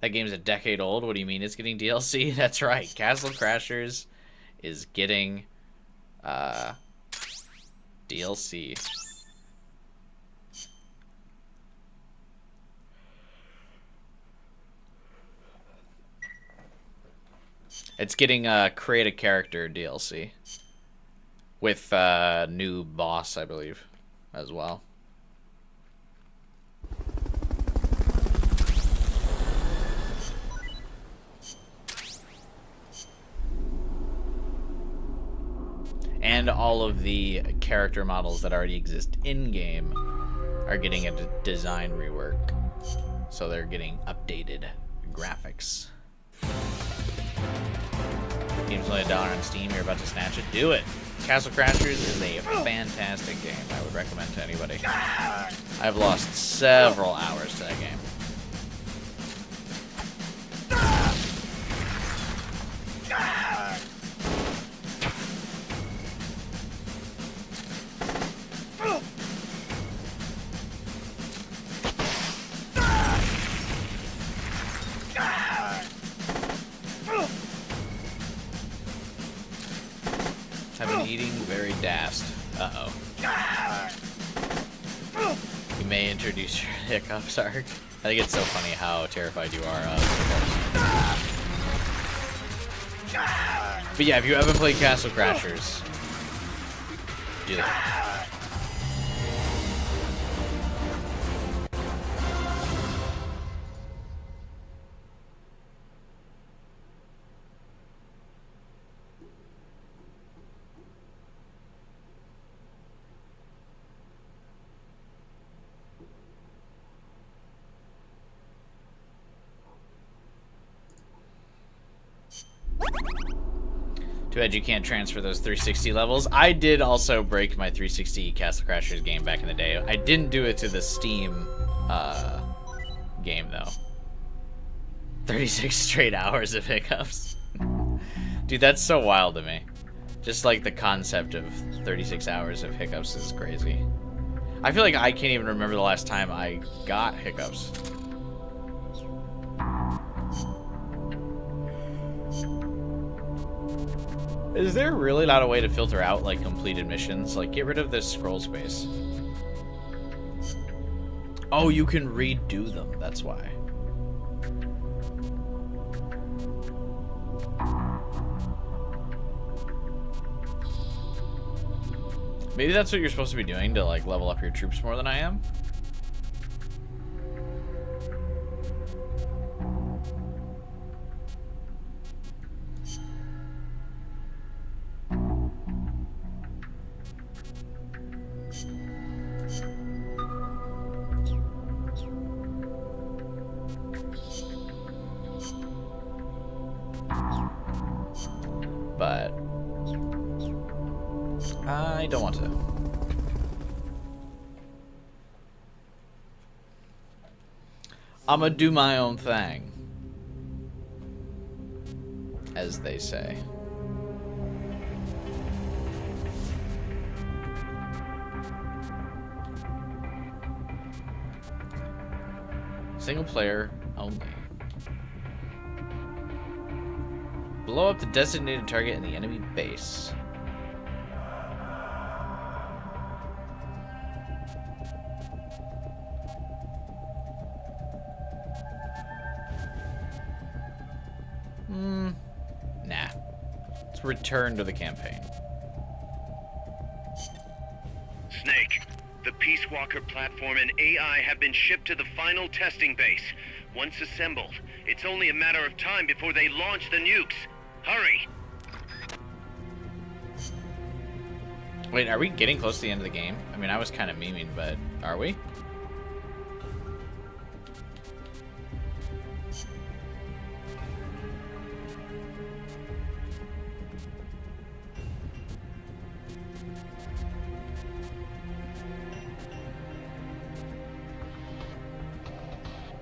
That game's a decade old. What do you mean it's getting DLC? That's right. Castle Crashers is getting DLC. It's getting create a character DLC with new boss, I believe, as well. And all of the character models that already exist in-game are getting a design rework. So they're getting updated graphics. Game's only $1 on Steam, you're about to snatch it. Do it! Castle Crashers is a fantastic game I would recommend to anybody. I've lost several hours to that game. I've been eating very dast. Uh-oh. You may introduce your hiccups, Ark. I think it's so funny how terrified you are of hiccups. But yeah, if you haven't played Castle Crashers, do that. Too bad you can't transfer those 360 levels. I did also break my 360 Castle Crashers game back in the day. I didn't do it to the Steam game, though. 36 straight hours of hiccups. Dude, that's so wild to me. Just like the concept of 36 hours of hiccups is crazy. I feel like I can't even remember the last time I got hiccups. Is there really not a way to filter out, like, completed missions? Like, get rid of this scroll space. Oh, you can redo them. That's why. Maybe that's what you're supposed to be doing to, like, level up your troops more than I am. But I don't want to. I'ma do my own thing, as they say. Single player only. Blow up the designated target in the enemy base. Nah. Let's return to the campaign. Snake, the Peace Walker platform and AI have been shipped to the final testing base. Once assembled, it's only a matter of time before they launch the nukes. Hurry! Wait, are we getting close to the end of the game? I mean, I was kind of memeing, but are we?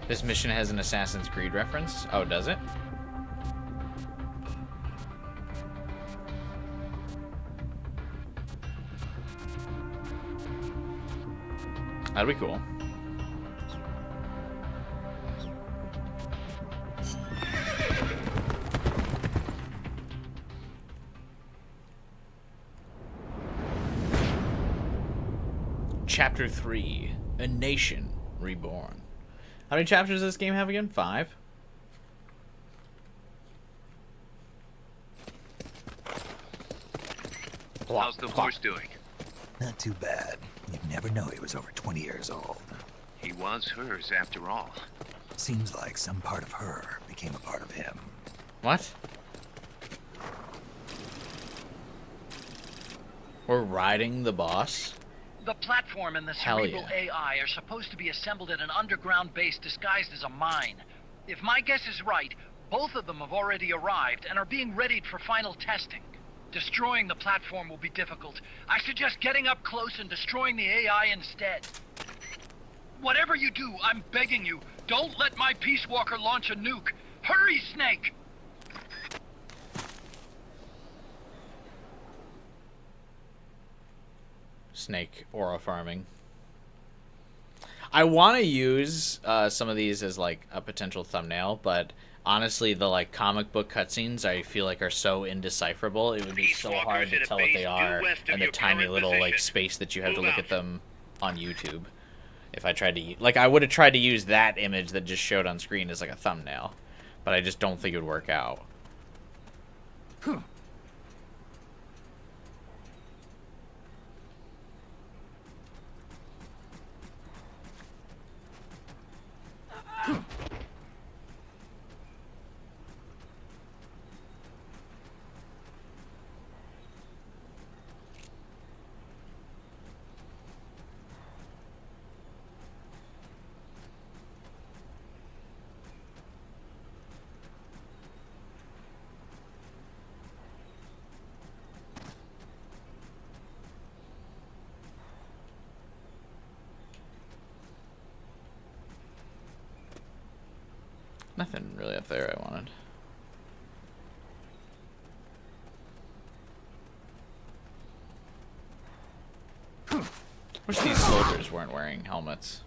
This mission has an Assassin's Creed reference. Oh, does it? That'd be cool. Chapter 3, A Nation Reborn. How many chapters does this game have again? 5? How's the horse doing? Not too bad. You'd never know he was over 20 years old. He was hers after all. Seems like some part of her became a part of him. What? We're riding the boss? The platform and the Hell cerebral yeah. AI are supposed to be assembled at an underground base disguised as a mine. If my guess is right, both of them have already arrived and are being readied for final testing. Destroying the platform will be difficult. I suggest getting up close and destroying the AI instead. Whatever you do, I'm begging you, don't let my Peace Walker launch a nuke. Hurry, Snake! Snake aura farming. I want to use some of these as like a potential thumbnail, but honestly, the like comic book cutscenes I feel like are so indecipherable. It would be so hard to tell what they are, and the tiny little like space that you have to look at them on YouTube. If I tried to like, I would have tried to use that image that just showed on screen as like a thumbnail, but I just don't think it would work out. Nothing really up there I wanted. Wish these soldiers weren't wearing helmets.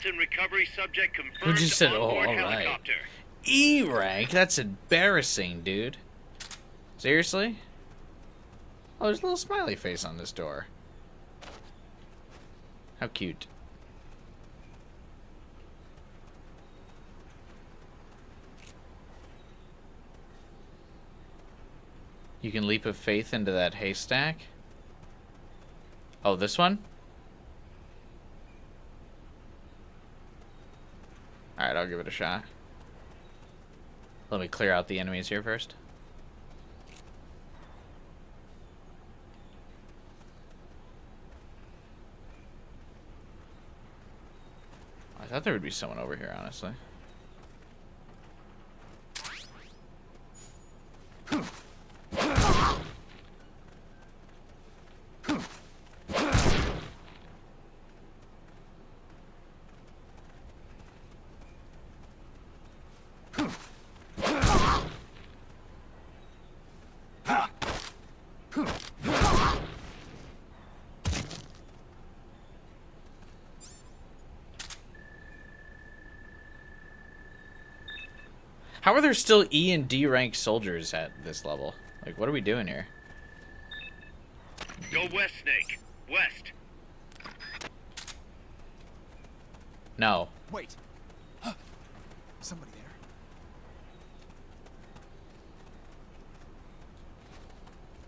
Skeleton recovery subject confirmed. Who just said, "Oh, onboard all right"? helicopter. E rank? That's embarrassing, dude. Seriously? Oh, there's a little smiley face on this door. How cute. You can leap of faith into that haystack. Oh, this one? Alright, I'll give it a shot. Let me clear out the enemies here first. I thought there would be someone over here, honestly. How are there still E and D rank soldiers at this level? Like, what are we doing here? Go west, Snake. West. No. Wait. Somebody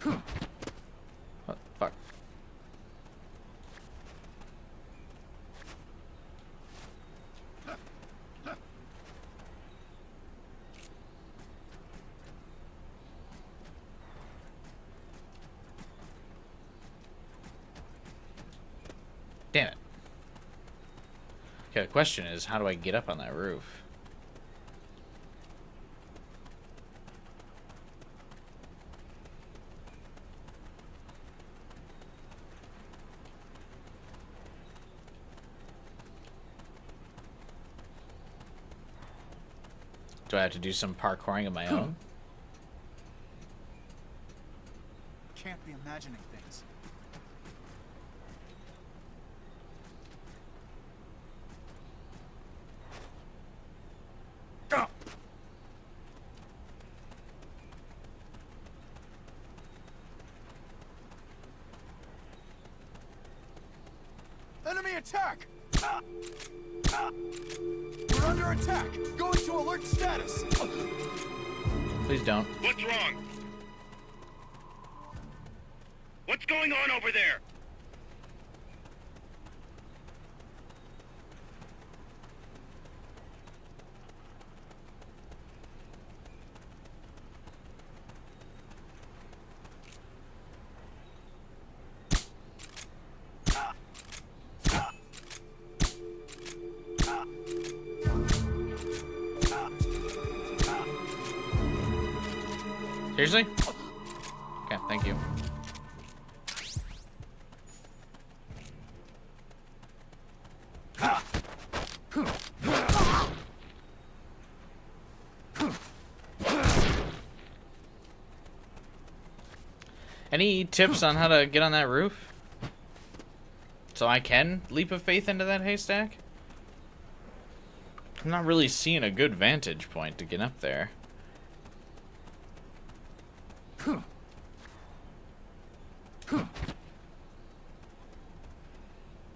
there. What the fuck? Damn it. Okay, the question is, how do I get up on that roof? Do I have to do some parkouring of my own? Can't be imagining things. Enemy attack! We're under attack! Go into alert status! Please don't. What's wrong? What's going on over there? Seriously? Okay, thank you. Any tips on how to get on that roof? So I can leap of faith into that haystack? I'm not really seeing a good vantage point to get up there.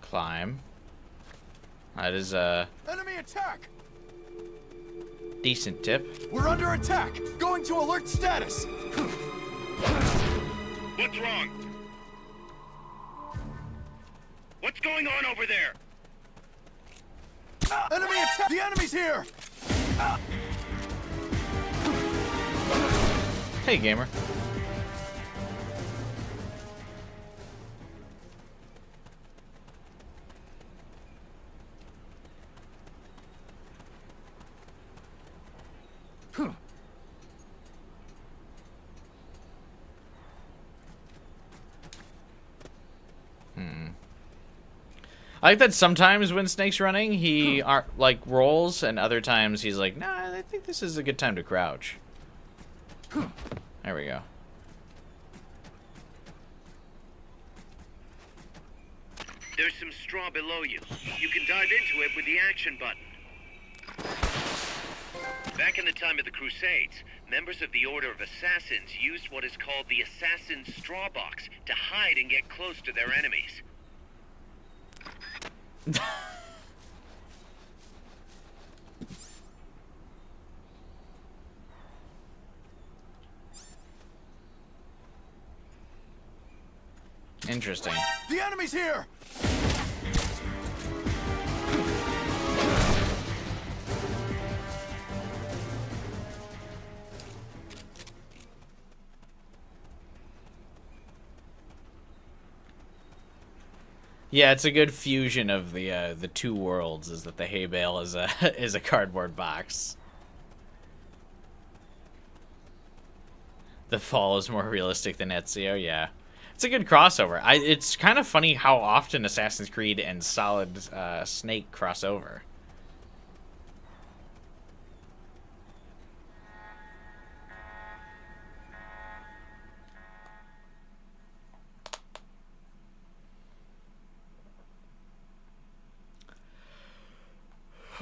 Climb. That is a Enemy attack! decent tip. We're under attack! Going to alert status! What's wrong? What's going on over there? Enemy attack! The enemy's here! Hey, gamer. I like that sometimes when Snake's running, he like rolls, and other times he's like, nah, I think this is a good time to crouch. There we go. There's some straw below you. You can dive into it with the action button. Back in the time of the Crusades, members of the Order of Assassins used what is called the Assassin's Straw Box to hide and get close to their enemies. Interesting. The enemy's here! Yeah, it's a good fusion of the two worlds. Is that the hay bale is a is a cardboard box. The fall is more realistic than Ezio. Yeah, it's a good crossover. It's kind of funny how often Assassin's Creed and Solid Snake cross over.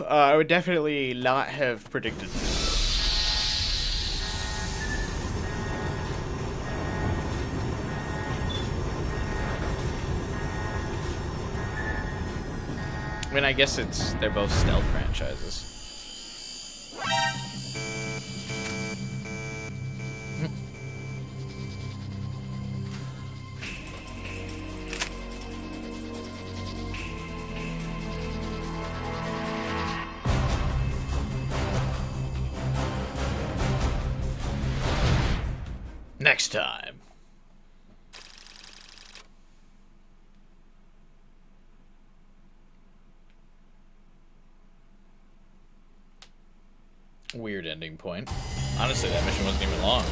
I would definitely not have predicted this. I mean, I guess they're both stealth franchises. Next time. Weird ending point. Honestly, that mission wasn't even long.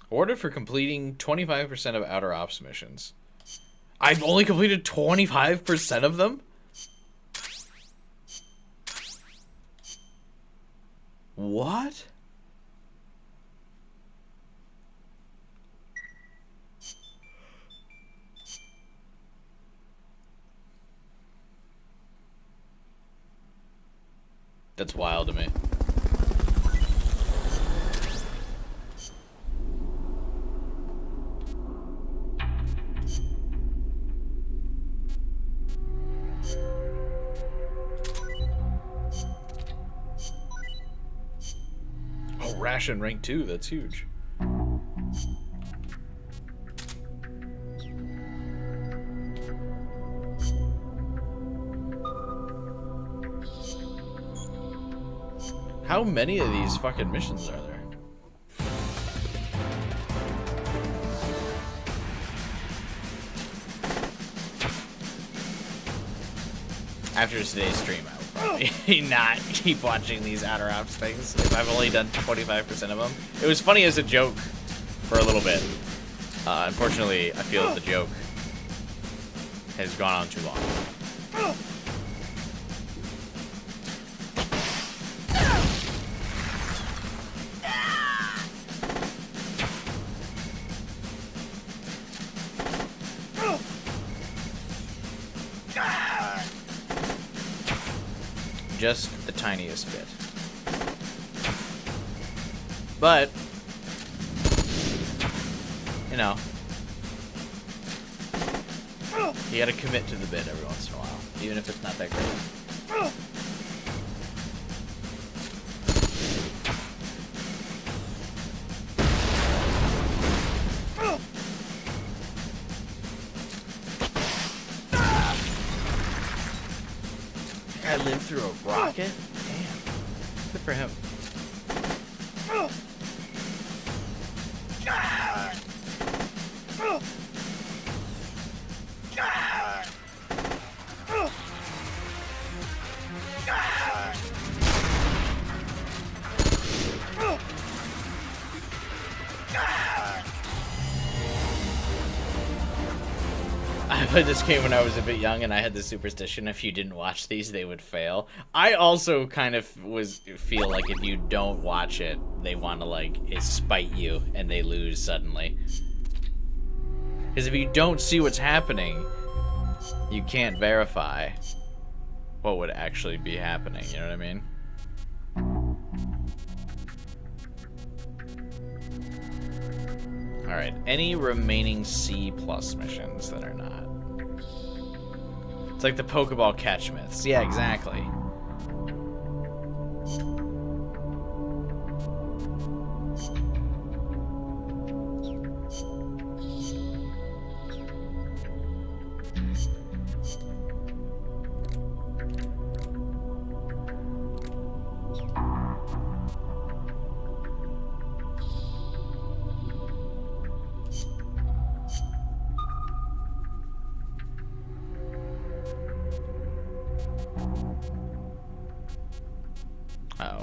Ordered for completing 25% of Outer Ops missions. I've only completed 25% of them? What? That's wild to me. Oh, Ration rank 2, that's huge. How many of these fucking missions are there? After today's stream, I will probably not keep watching these Outer Ops things if I've only done 25% of them. It was funny as a joke for a little bit. Unfortunately, I feel the joke has gone on too long. Just the tiniest bit. But, you know, you gotta commit to the bit every once in a while, even if it's not that great. I lived through a rocket? Damn. Good for him. I played this game when I was a bit young, and I had the superstition if you didn't watch these, they would fail. I also kind of feel like if you don't watch it, they want to, like, spite you, and they lose suddenly. Because if you don't see what's happening, you can't verify what would actually be happening, you know what I mean? Alright, any remaining C+ missions that are not. It's like the Pokeball catch myths. Yeah, exactly.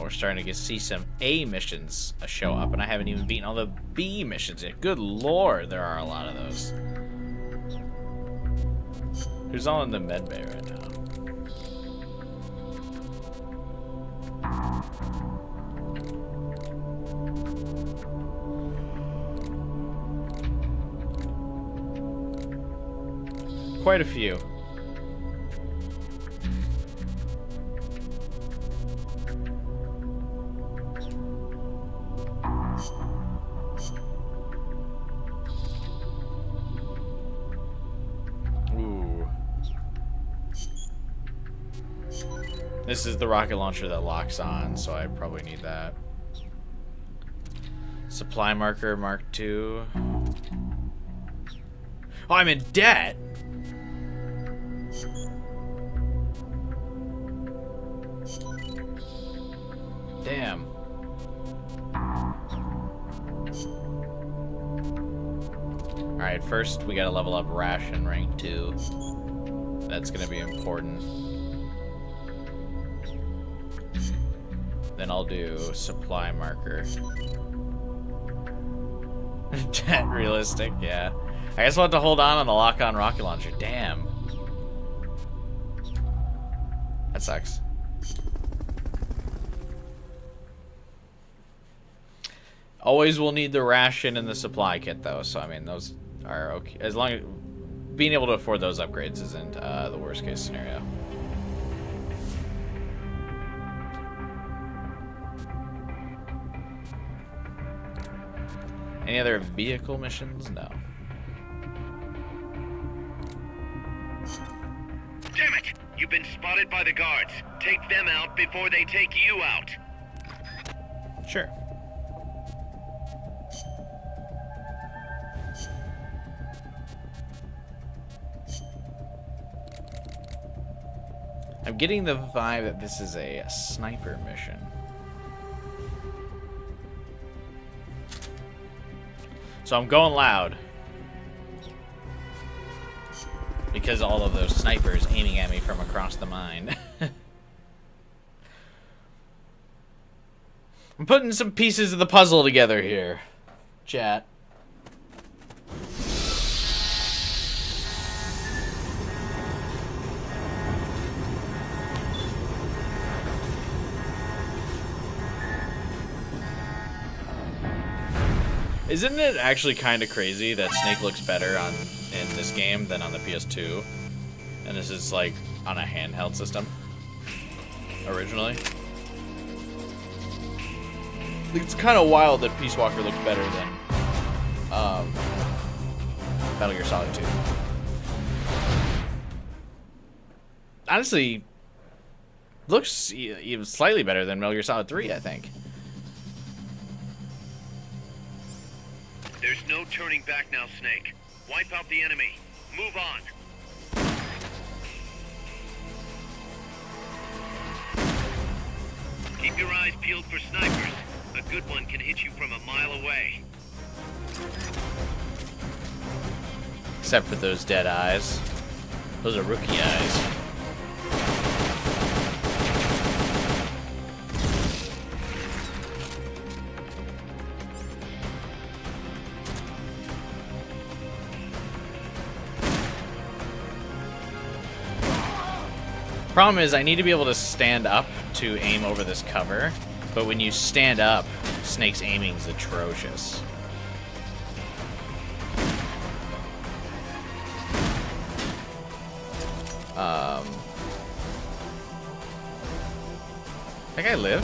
We're starting to see some A missions show up, and I haven't even beaten all the B missions yet. Good lord, there are a lot of those. Who's all in the med bay right now? Quite a few. This is the rocket launcher that locks on, so I probably need that. Supply marker Mark II. Oh, I'm in debt! Damn. Alright, first we gotta level up Ration rank 2. That's gonna be important. Then I'll do supply marker. Debt realistic, yeah. I guess we'll have to hold on the lock-on rocket launcher. Damn. That sucks. Always will need the ration and the supply kit, though. So, I mean, those are okay. As long as being able to afford those upgrades isn't the worst-case scenario. Any other vehicle missions? No. Damn it! You've been spotted by the guards. Take them out before they take you out. Sure. I'm getting the vibe that this is a sniper mission. So I'm going loud. Because all of those snipers aiming at me from across the mine. I'm putting some pieces of the puzzle together here, chat. Isn't it actually kind of crazy that Snake looks better in this game than on the PS2? And this is like on a handheld system originally. It's kind of wild that Peace Walker looks better than Metal Gear Solid 2. Honestly, looks even slightly better than Metal Gear Solid 3, I think. There's no turning back now, Snake. Wipe out the enemy. Move on. Keep your eyes peeled for snipers. A good one can hit you from a mile away. Except for those dead eyes. Those are rookie eyes. Problem is, I need to be able to stand up to aim over this cover, but when you stand up, Snake's aiming is atrocious. That guy live?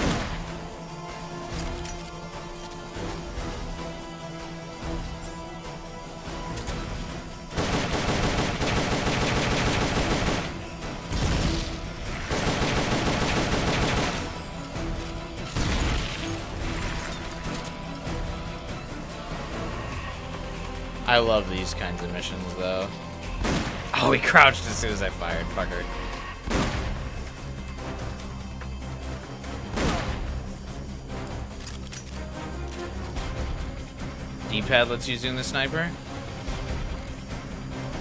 I love these kinds of missions, though. Oh, he crouched as soon as I fired, fucker. D-pad lets you zoom the sniper?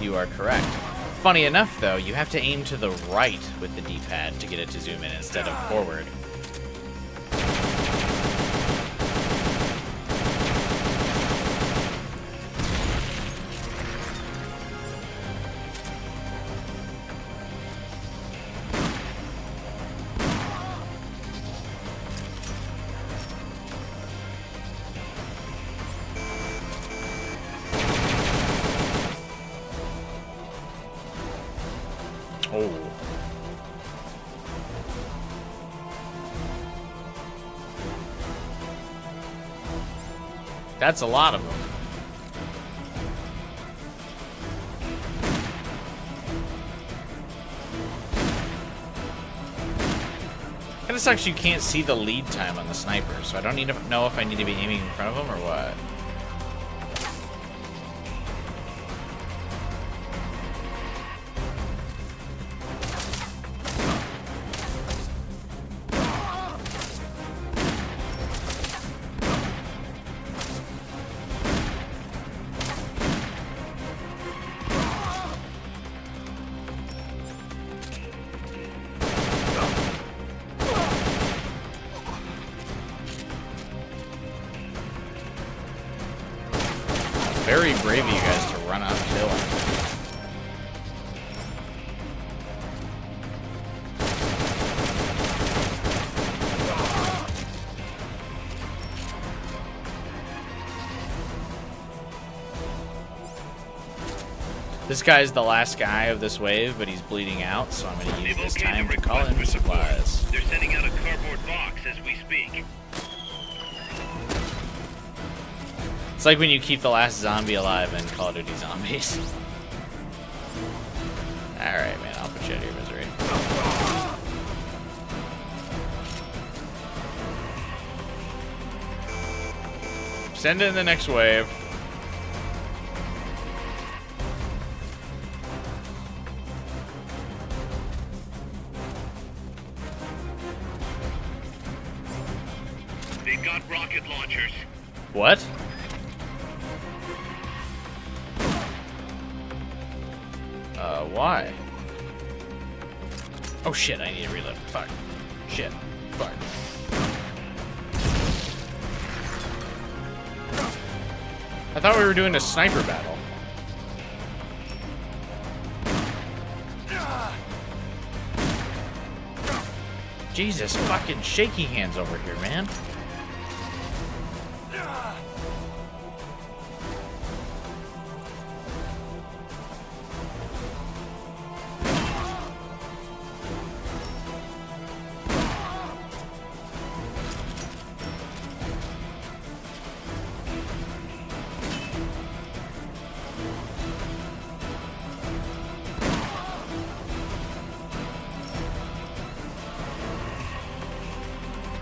You are correct. Funny enough, though, you have to aim to the right with the D-pad to get it to zoom in instead of forward. Oh. That's a lot of them. Kinda sucks you can't see the lead time on the sniper, so I don't need to know if I need to be aiming in front of them or what. Very brave of you guys to run uphill. This guy's the last guy of this wave, but he's bleeding out, so I'm going to use this time to call in supplies. They're sending out a cardboard box as we speak. It's like when you keep the last zombie alive in Call of Duty Zombies. Alright, man, I'll put you out of your misery. Send in the next wave. They've got rocket launchers. What? Why? Oh shit, I need to reload. Fuck. Shit. Fuck. I thought we were doing a sniper battle. Jesus fucking shaky hands over here, man.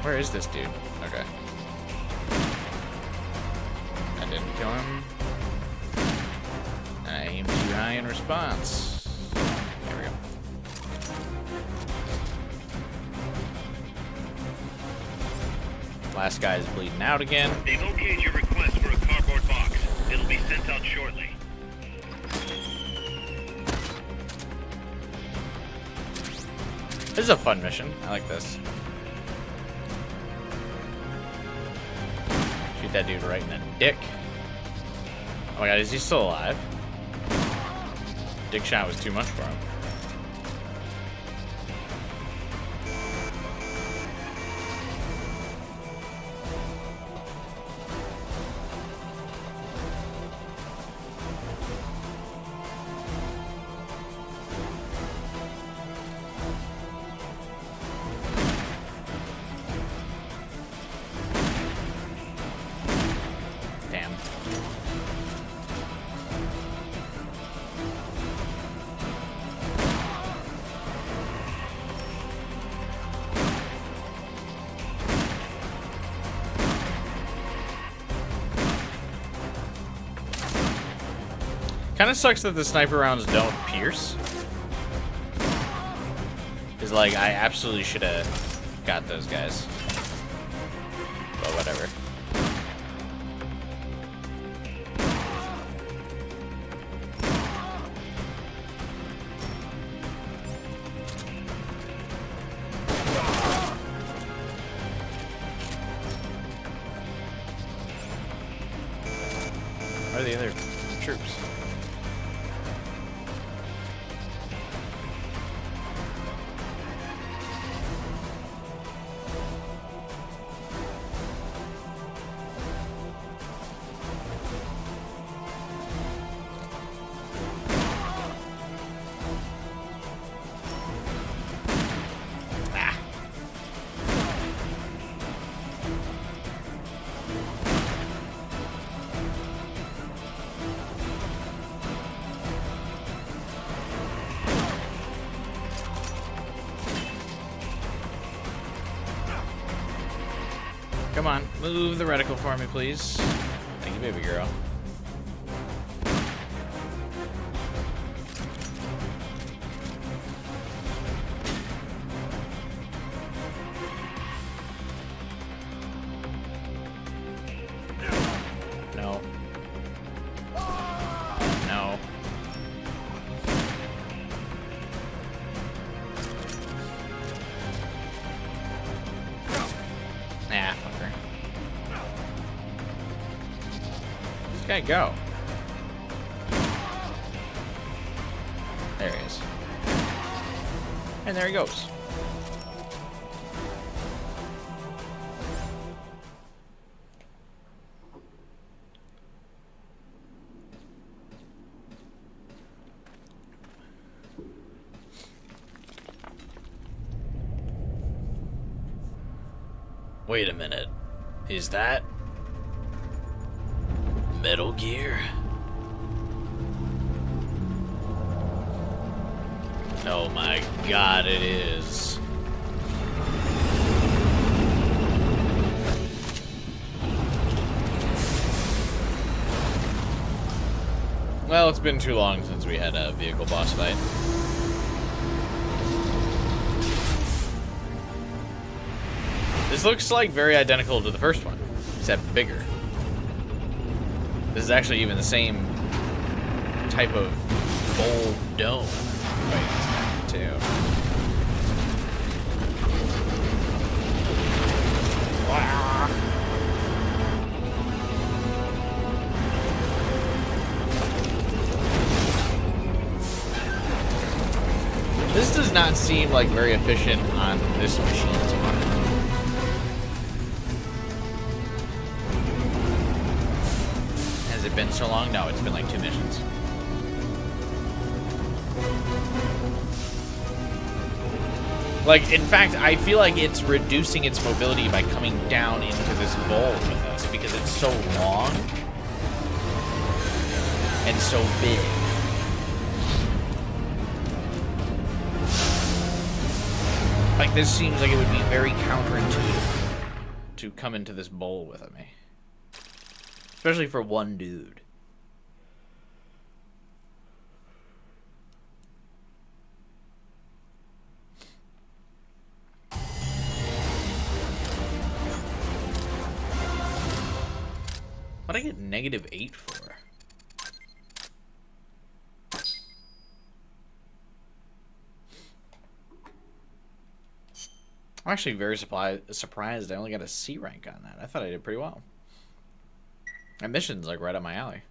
Where is this dude? Okay. I didn't kill him. I aimed too high in response. There we go. Last guy's bleeding out again. They've okayed your request for a cardboard box. It'll be sent out shortly. This is a fun mission. I like this. Shoot that dude right in the dick. Oh my god, is he still alive? Dick shot was too much for him. Kind of sucks that the sniper rounds don't pierce. Is like, I absolutely should have got those guys. But whatever. Where are the other troops? Come on, move the reticle for me, please. Thank you, baby girl. No. No. Nah, fucker. This guy go. There he is. And there he goes. Wait a minute. Is that Metal Gear? Oh my god, it is. Well, it's been too long since we had a vehicle boss fight. This looks like very identical to the first one, except bigger. This is actually even the same type of bowl dome fight, too. This does not seem like very efficient on this machine's part. Has it been so long? No, it's been like 2 missions. Like, in fact, I feel like it's reducing its mobility by coming down into this bowl with us because it's so long and so big. Like, this seems like it would be very counterintuitive to come into this bowl with me. Especially for one dude. What'd I get -8 for? I'm actually very surprised I only got a C rank on that. I thought I did pretty well. That mission's like right up my alley.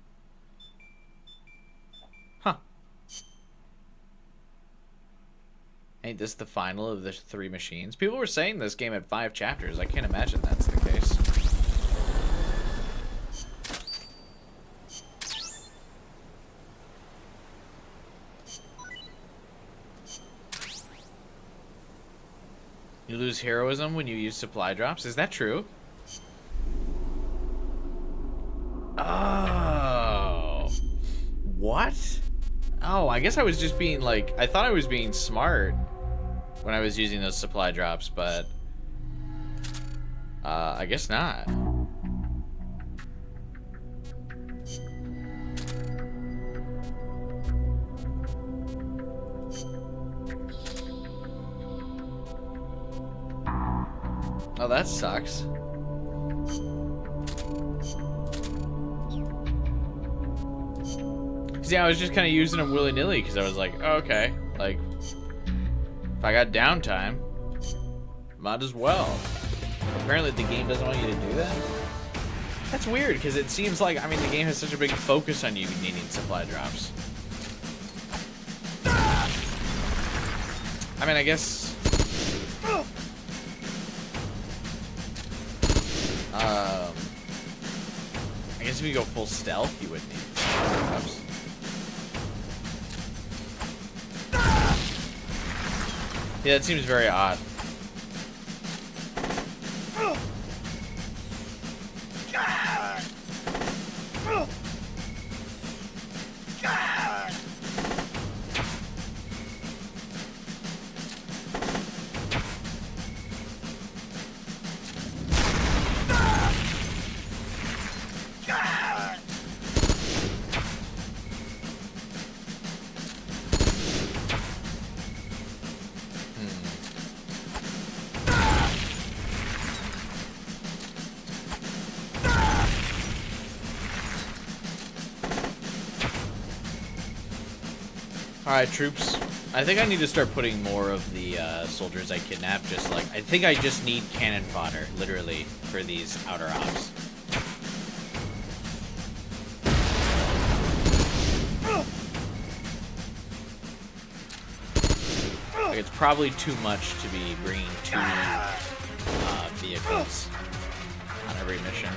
Huh. Ain't this the final of the 3 machines? People were saying this game had 5 chapters. I can't imagine that's the case. You lose heroism when you use supply drops? Is that true? Oh. What? Oh, I guess I was just being like... I thought I was being smart when I was using those supply drops, but... I guess not. Oh, that sucks. See, I was just kind of using them willy-nilly because I was like, oh, okay, like, if I got downtime, might as well. Apparently the game doesn't want you to do that? That's weird, because it seems like, I mean, the game has such a big focus on you needing supply drops. I mean, I guess... I guess if you go full stealth, you wouldn't need supply drops. Yeah, it seems very odd. Alright, troops. I think I need to start putting more of the soldiers I kidnapped. Just like, I think I just need cannon fodder, literally, for these outer ops. Like, it's probably too much to be bringing 2 vehicles on every mission.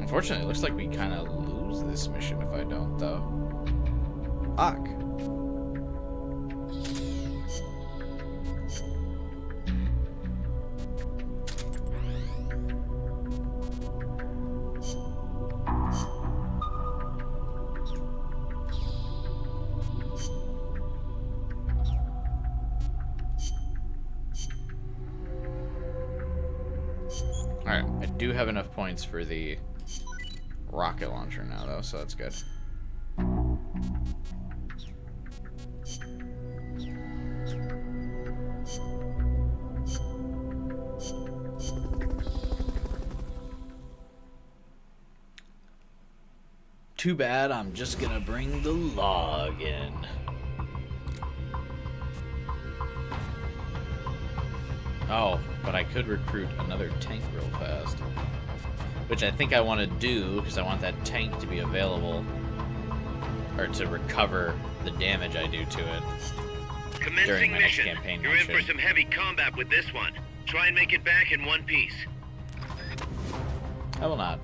Unfortunately, it looks like we kind of lose this mission if I don't, though. Fuck. Alright, I do have enough points for the rocket launcher now, though, so that's good. Too bad I'm just gonna bring the log in. Oh, but I could recruit another tank real fast. Which I think I want to do, because I want that tank to be available. Or to recover the damage I do to it. During my next campaign. You're in for some heavy combat with this one. Try and make it back in one piece. I will not.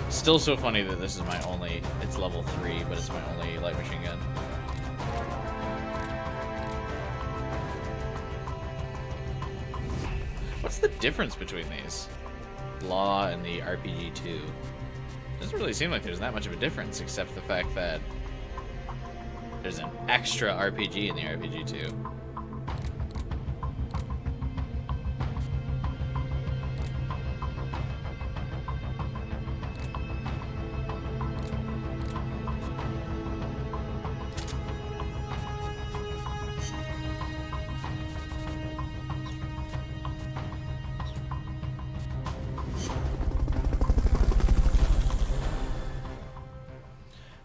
Still so funny that this is my only, it's level 3, but it's my only light machine gun. What's the difference between these? Law and the RPG-2. Doesn't really seem like there's that much of a difference, except the fact that there's an extra RPG in the RPG-2.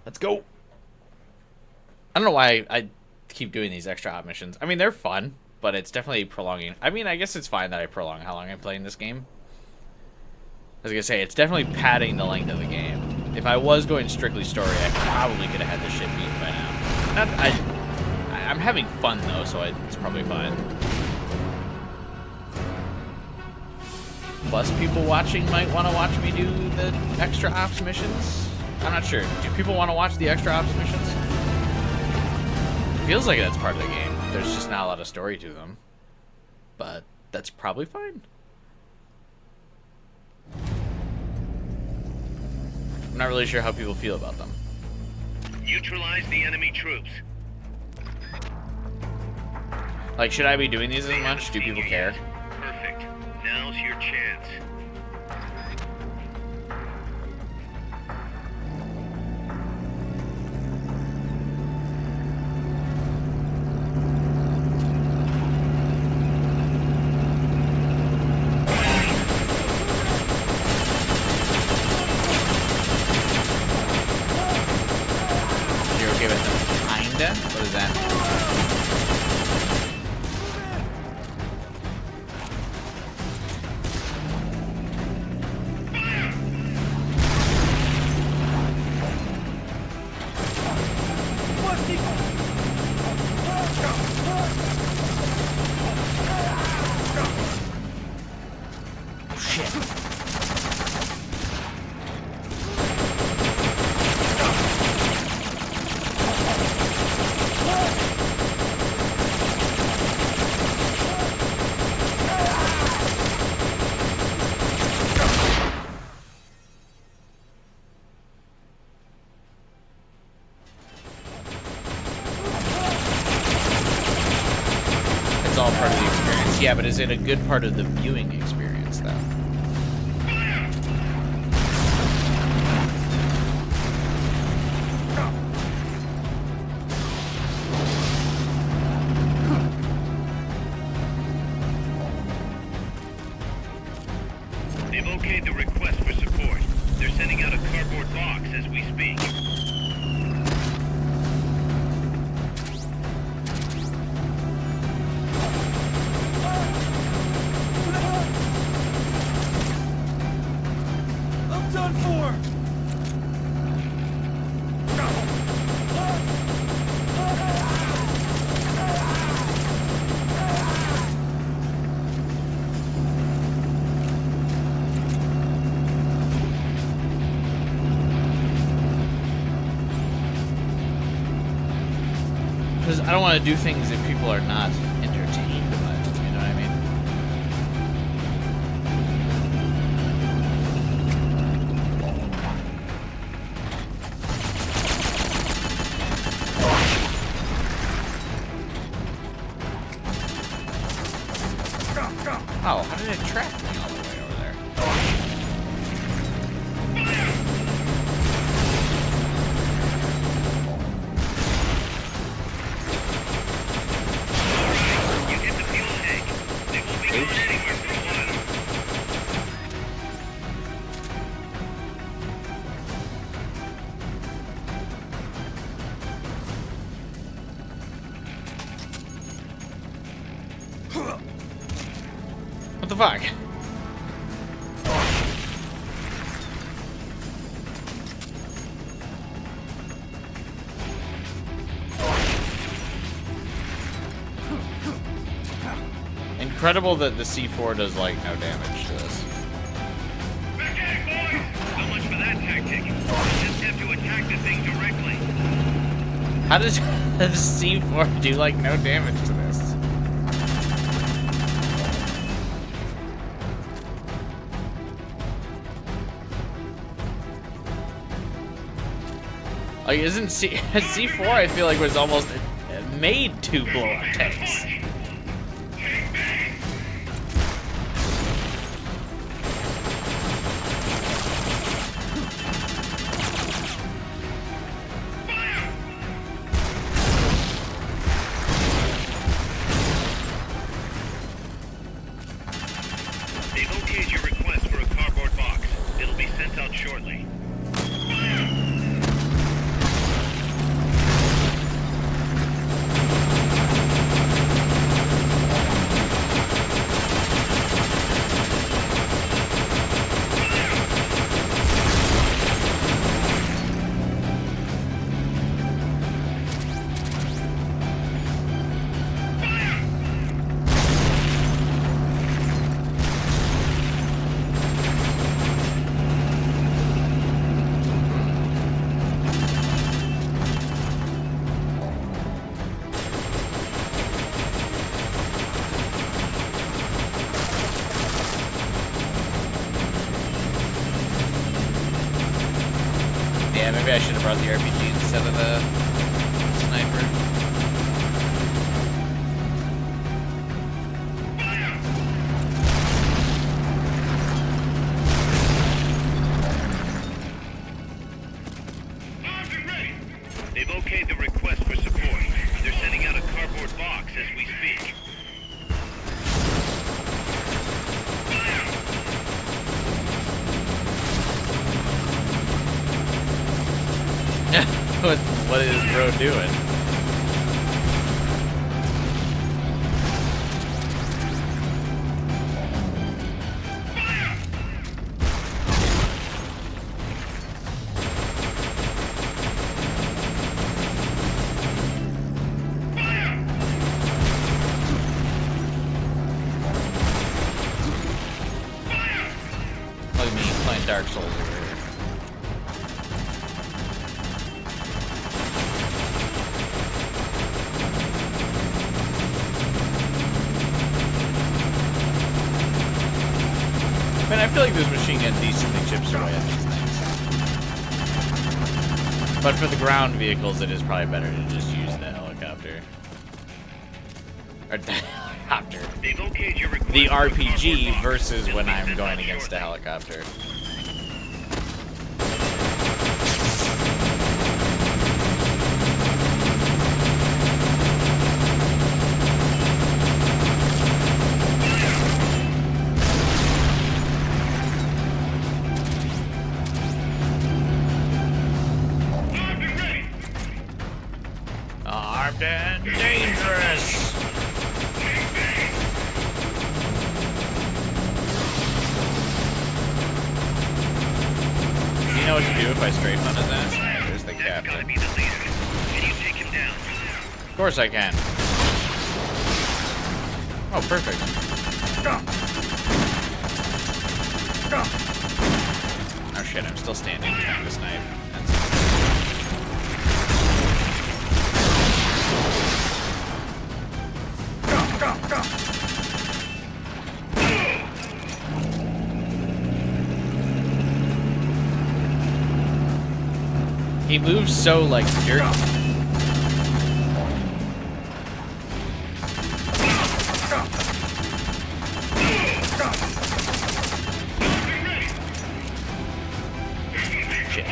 Let's go. I don't know why I keep doing these extra op missions. I mean, they're fun, but it's definitely prolonging. I mean, I guess it's fine that I prolong how long I'm playing this game. I was gonna say, it's definitely padding the length of the game. If I was going strictly story, I probably could have had this shit beaten by now. I'm having fun though, so it's probably fine. plus people watching might want to watch me do the extra ops missions. I'm not sure. Do people want to watch the extra ops missions? It feels like that's part of the game. There's just not a lot of story to them. But that's probably fine. I'm not really sure how people feel about them. Neutralize the enemy troops. Like, should I be doing these as much? Do people care? Perfect. Now's your chance. You're okay with them? Kinda? What does that mean? It's all part of the experience. Yeah, but is it a good part of the viewing experience, though? They've okayed the request for support. They're sending out a cardboard box as we speak. I'm done for! Because I don't want to do things if people are not entertained by them, you know what I mean? Oh, how did it track me all the way over there? You hit the fuel tank. They won't be going anywhere for a while. What the fuck? Incredible that the C4 does like no damage to this. Back boys! So much for that tactic. You just have to attack the thing directly. How does the C4 do like no damage to this? Like, isn't C4? I feel like was almost made to blow up tanks. They've okayed your request for a cardboard box. It'll be sent out shortly. I should have brought the RPG instead of the sniper. They've okayed the request for support. They're sending out a cardboard box as we speak. What is bro doing? Look at me playing Dark Souls over here. Man, I feel like this machine gun decently chips away at these things. But for the ground vehicles, it is probably better to just use the helicopter. Or the helicopter. They've okayed your request The for a RPG cardboard box. versus It'll when be I'm sent going out against a shortly. helicopter. Armed and dangerous. You know what to do if I strafe on his ass? There's the That's gotta captain. be the leader. Can you take him down? Of course I can. Oh, perfect. Oh shit, I'm still standing trying to snipe. He moves so like jerk. Shit.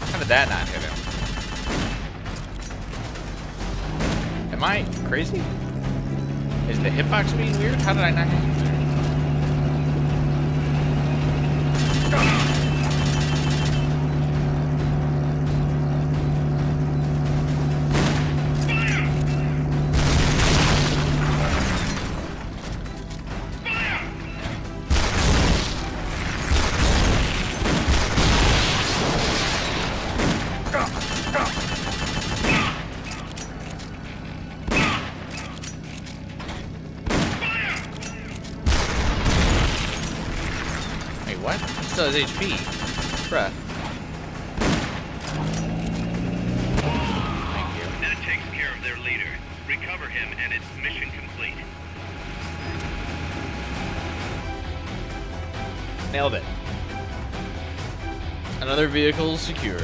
How did that not hit him? Am I crazy? Is the hitbox being weird? How did I not hit him there? Wait, what? He still has HP. Bruh. Thank you. That takes care of their leader. Recover him and it's mission complete. Nailed it. Another vehicle secured.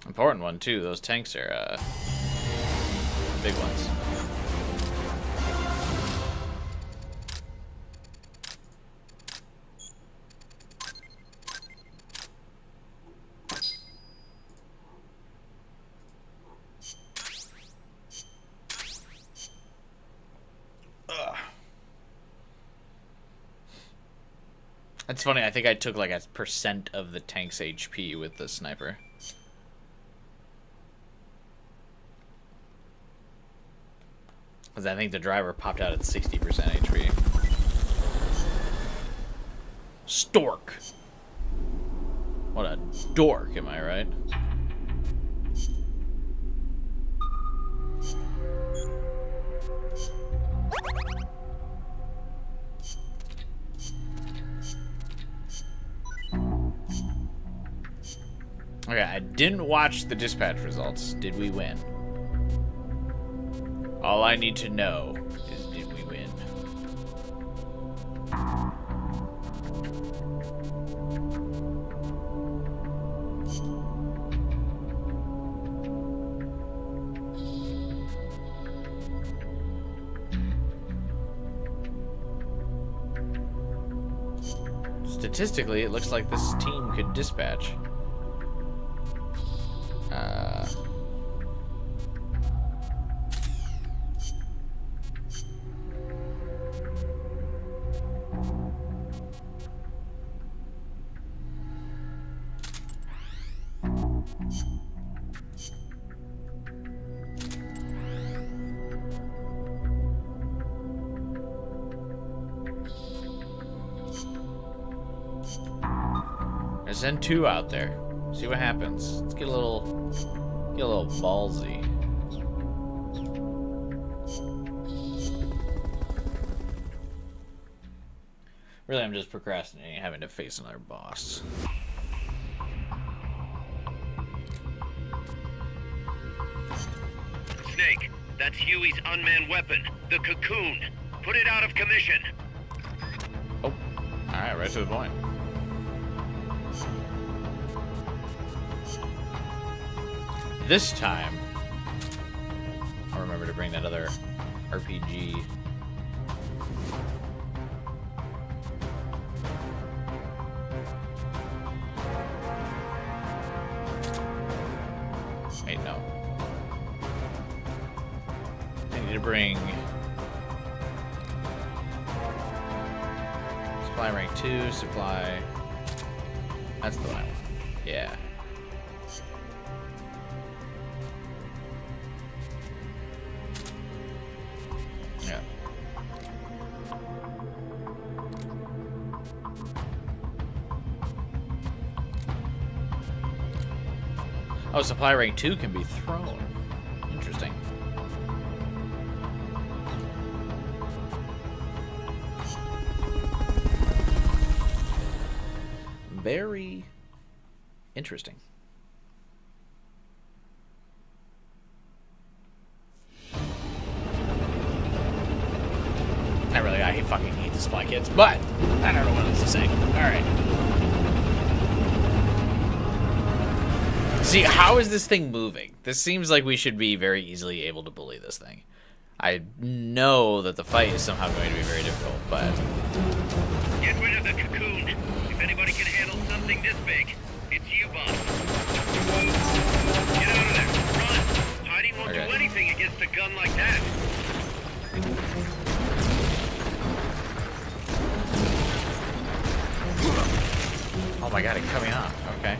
Important one too. Those tanks are big ones. That's funny. I think I took like a % of the tank's HP with the sniper. Because I think the driver popped out at 60% HP. Stork. What a dork, am I right? Okay, I didn't watch the dispatch results. Did we win? All I need to know is, did we win? Statistically, it looks like this team could dispatch. Send 2 out there. See what happens. Let's get a little ballsy. Really, I'm just procrastinating having to face another boss. Snake, that's Huey's unmanned weapon, the Cocoon. Put it out of commission. Oh, alright, right to the point. This time, I'll remember to bring that other RPG. Wait, no. I need to bring supply rank 2, supply. That's the one I want. Yeah. Yeah. Oh, supply rank 2 can be thrown. Interesting. Very interesting. Not really, I fucking hate the supply kits, but I don't know what else to say. Alright. See, how is this thing moving? This seems like we should be very easily able to bully this thing. I know that the fight is somehow going to be very difficult, but... Get rid of the Cocoon. If anybody can handle something this big, it's you, boss. Get out of there. Run. Hiding won't do anything against a gun like that. Oh my god, it cut me off. Okay.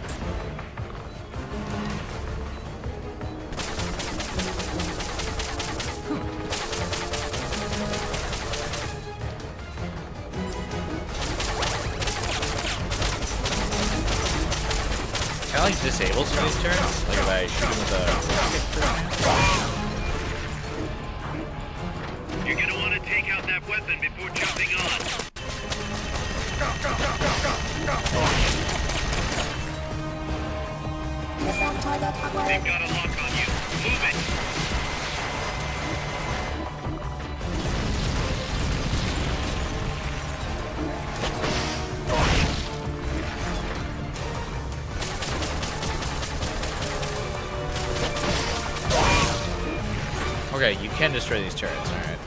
Can I like disable some of these turrets? Like if I shoot them with a rocket, for example? You're gonna want to take out that weapon before jumping on. They've got a lock on you. Move it. Okay, you can destroy these turrets, alright.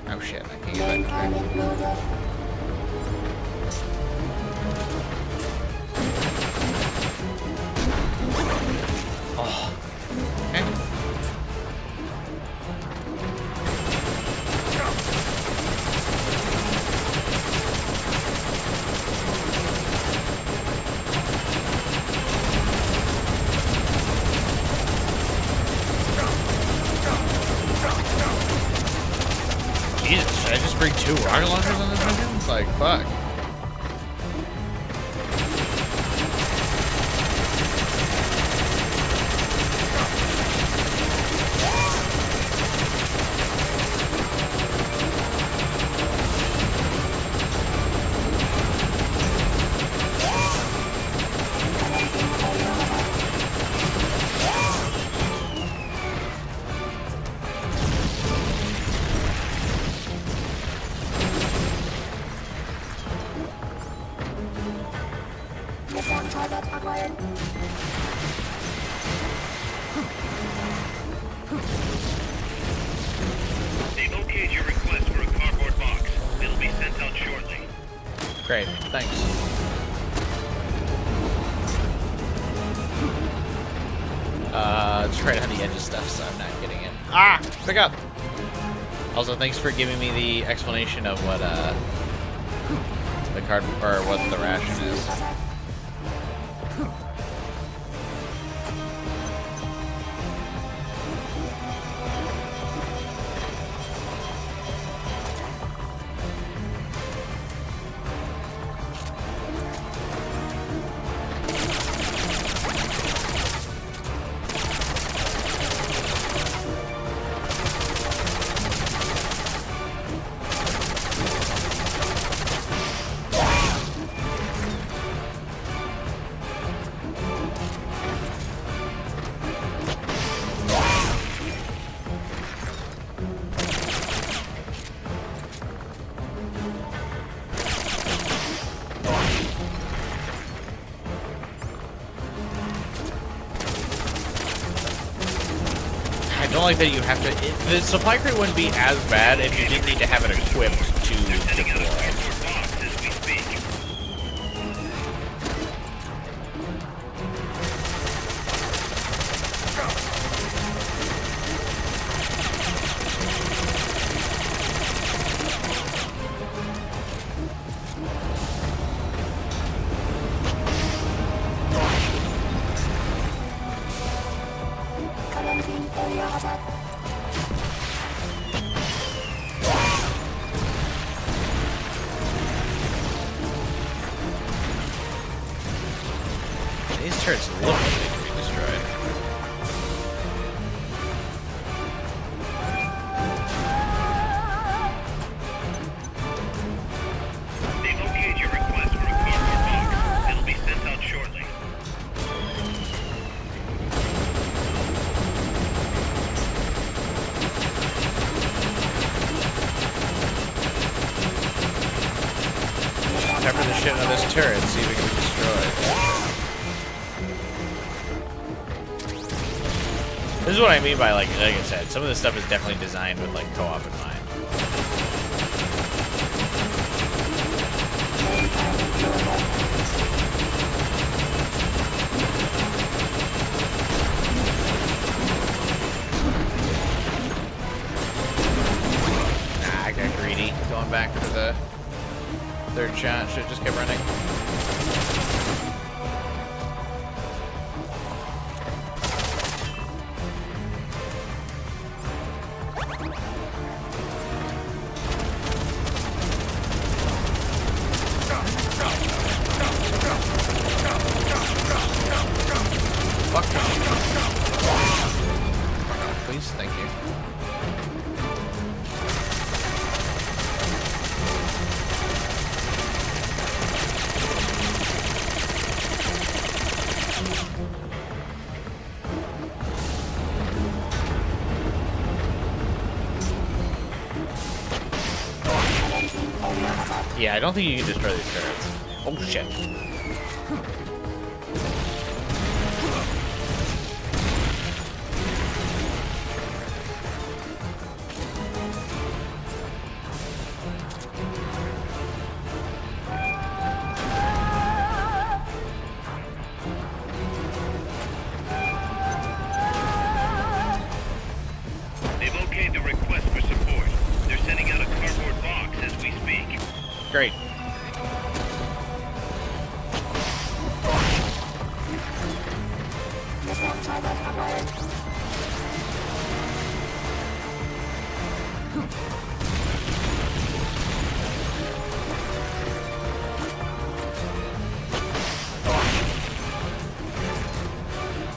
Oh shit, I can't get back. Oh. Okay. Jesus. Did I just bring 2 rocket launchers on this mission? It's like, fuck. They've okayed your request for a cardboard box. It'll be sent out shortly. Great, thanks. It's right on the edge of stuff, so I'm not getting it. Ah! Pick up! Also, thanks for giving me the explanation of what, the card, or what the ration is. I don't like that you have to... the supply crate wouldn't be as bad if you didn't need to have it equipped to deploy. These turrets look like they can be destroyed. They've okayed your request for a cardboard box. It'll be sent out shortly. Pepper the shit out of this turret, see if it can be destroyed. This is what I mean by, like I said, some of this stuff is definitely designed with, like, co-op in mind. Nah, I got greedy. Going back for the third shot. Should've just kept running. Fuck no. Please, thank you. Yeah, I don't think you can destroy these turrets. Oh shit. They've okayed the request for support. They're sending out a cardboard box as we speak. Great.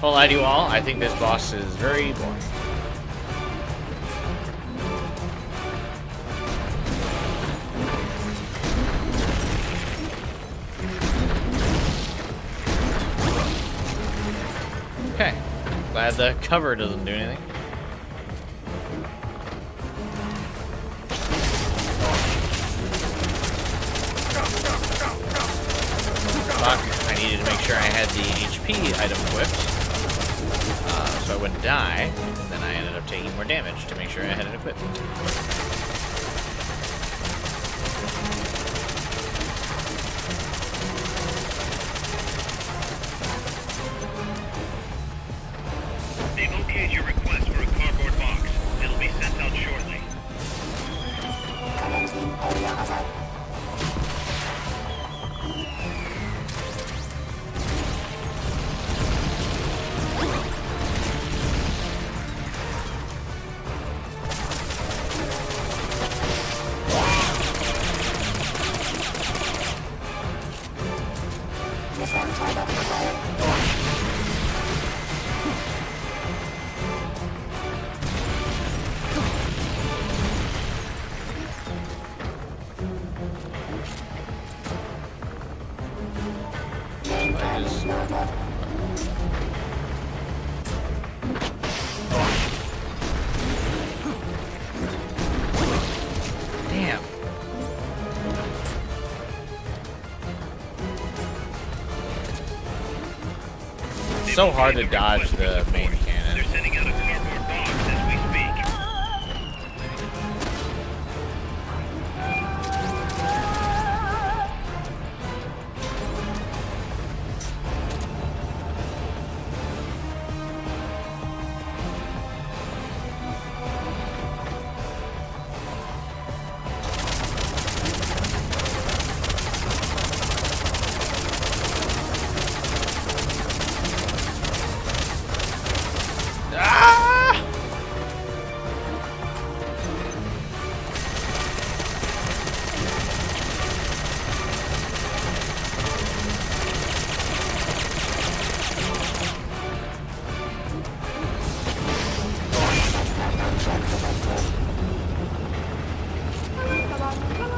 Won't lie to you all, I think this boss is very boring. Okay. Glad the cover doesn't do anything. Fuck. I needed to make sure I had the HP item equipped. So I wouldn't die. And then I ended up taking more damage to make sure I had it equipped. They've okayed your request for a cardboard box. It'll be sent out shortly. Damn. So hard to dodge the main cannon. They're sending out a cardboard box as we speak.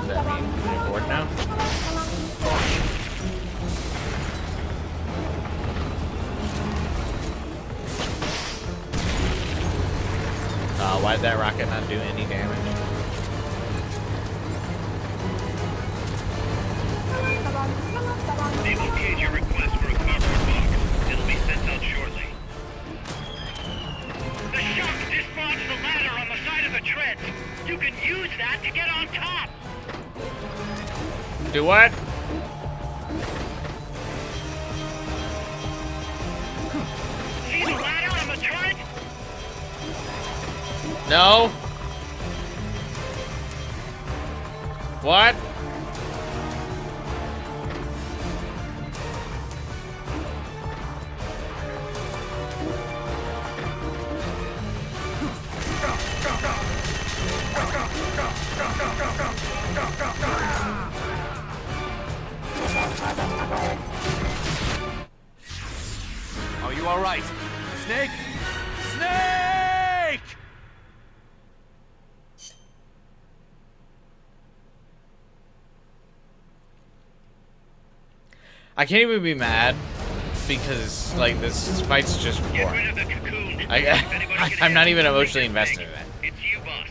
Does that mean moving forward now? Why did that rocket not do any damage? They've okayed your request for a cardboard box. It'll be sent out shortly. The shock dislodged the ladder on the side of the treads. You can use that to get on top. Do what? See the ladder on the tread? No. What? Are you all right? Snake? Snake! I can't even be mad because like this fight's just Get boring. rid of the cocoon. I'm not even emotionally invested in that. It's you, boss.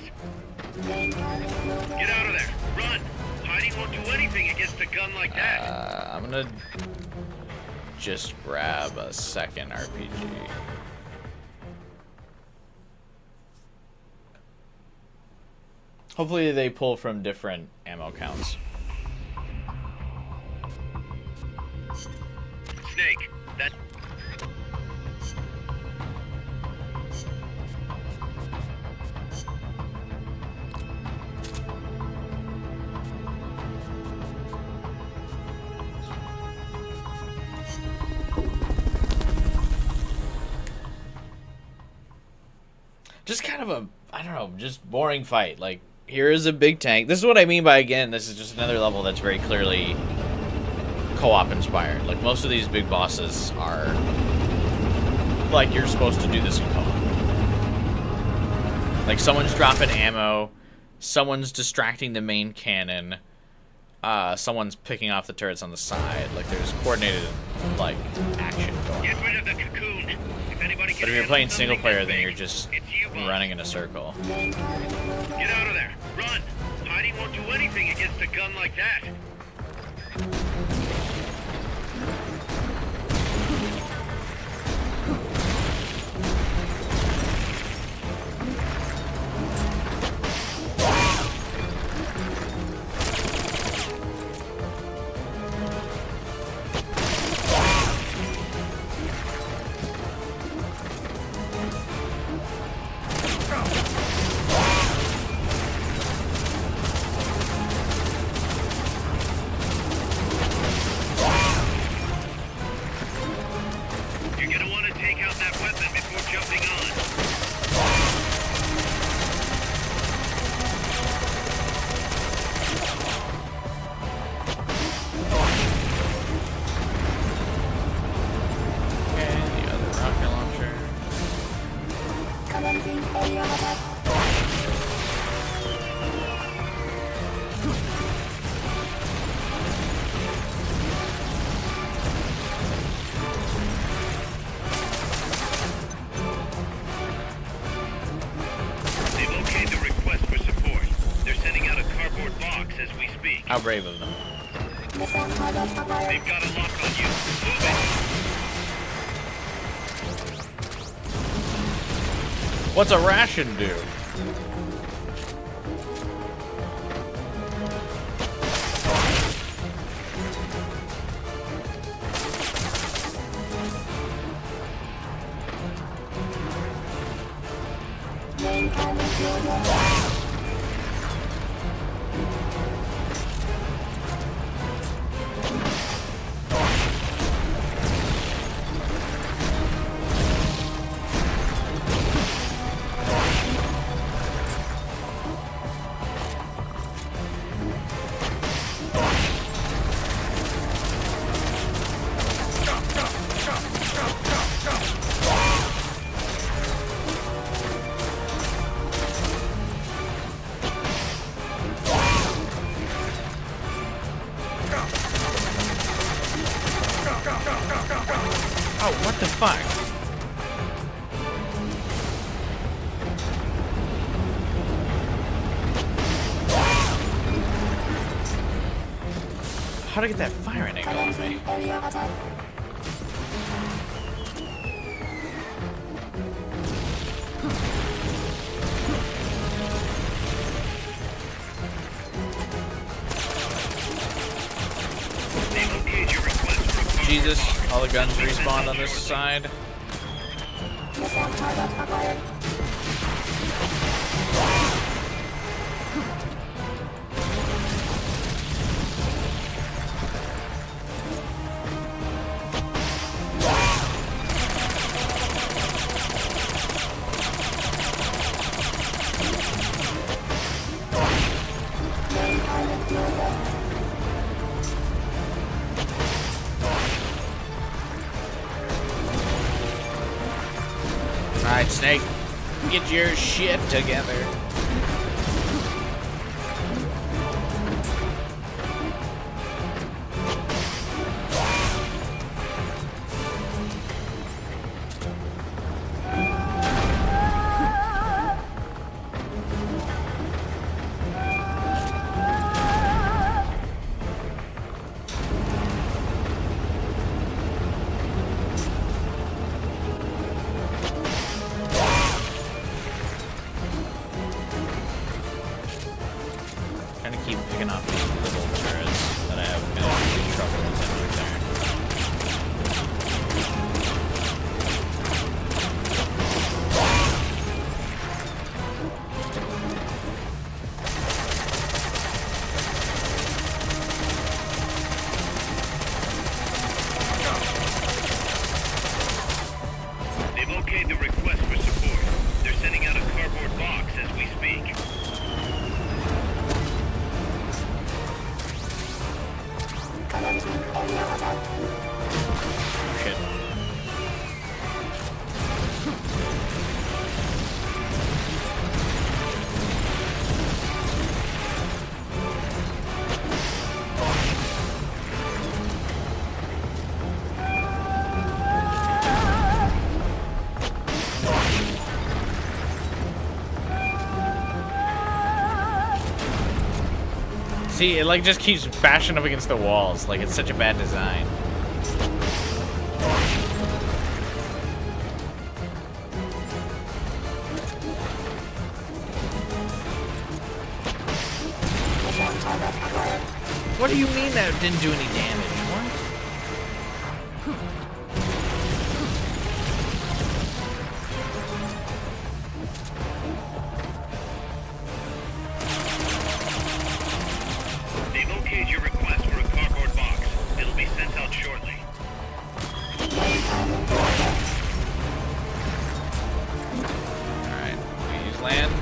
Get out of there. Run. Hiding won't do anything against a gun like that. I'm gonna just grab a second RPG. Hopefully they pull from different ammo counts. Snake, that... Just kind of a, I don't know, just boring fight. Like, here is a big tank. This is what I mean by, again, this is just another level that's very clearly co-op inspired. Like, most of these big bosses are like you're supposed to do this in co-op. Like someone's dropping ammo, someone's distracting the main cannon, someone's picking off the turrets on the side. Like there's coordinated like action going Get on. rid of the cocoon. If anybody can But if you're handle playing single something player, this then big, you're just it's you, boss. running in a circle. Get out of there. Run. Hiding won't do anything against a gun like that. You're gonna want to take out that weapon before jumping on. Okay, the other rocket launcher. They've okayed the request for support. They're sending out a cardboard box as we speak. How brave of them. They've got a lock on you. Move it. What's a ration do? Oh, what the fuck? How to get that firing angle on me? They've okayed your request for a cardboard Jesus, box. all the guns respawned on this side. Alright, Snake. Get your shit together. Trying to keep picking off these little turrets that I have been having trouble with out there. They've okayed the request for support. They're sending out a cardboard box as we speak. Shit. See, it like just keeps bashing up against the walls. Like it's such a bad design. What do you mean that didn't do any damage? What? They've okayed your request for a cardboard box. It'll be sent out shortly. Alright, please land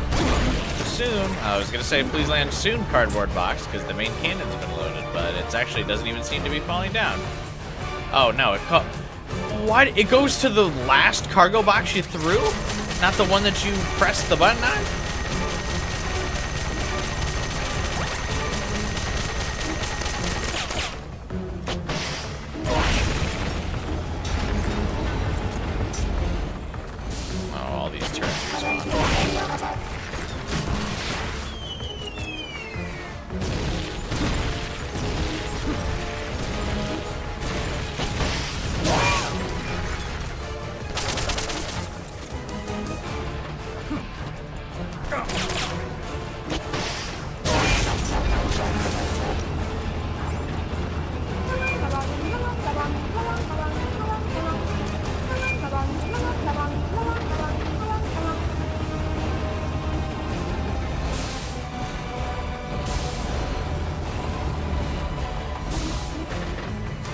soon. I was gonna say please land soon cardboard box because the main cannon's been loaded, but it actually doesn't even seem to be falling down. Oh no, what? It goes to the last cargo box you threw? Not the one that you pressed the button on? Oh, all these turrets respawn.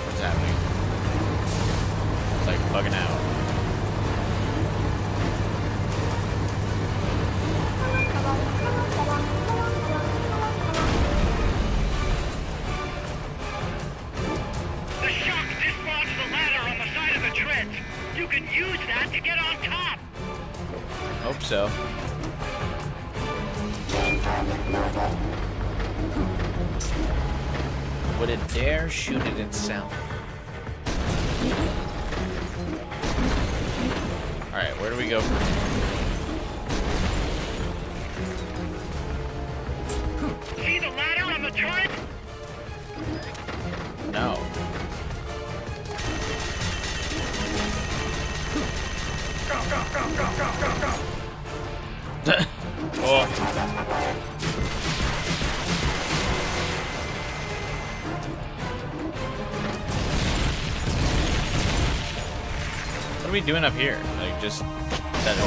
What's happening? It's like bugging out. The shock dislodged the ladder on the side of the treads. You can use that to get on top. Hope so. Would it dare shoot it itself? Alright, where do we go from here? See the ladder on the turret? No. Oh. What are we doing up here? Like, just that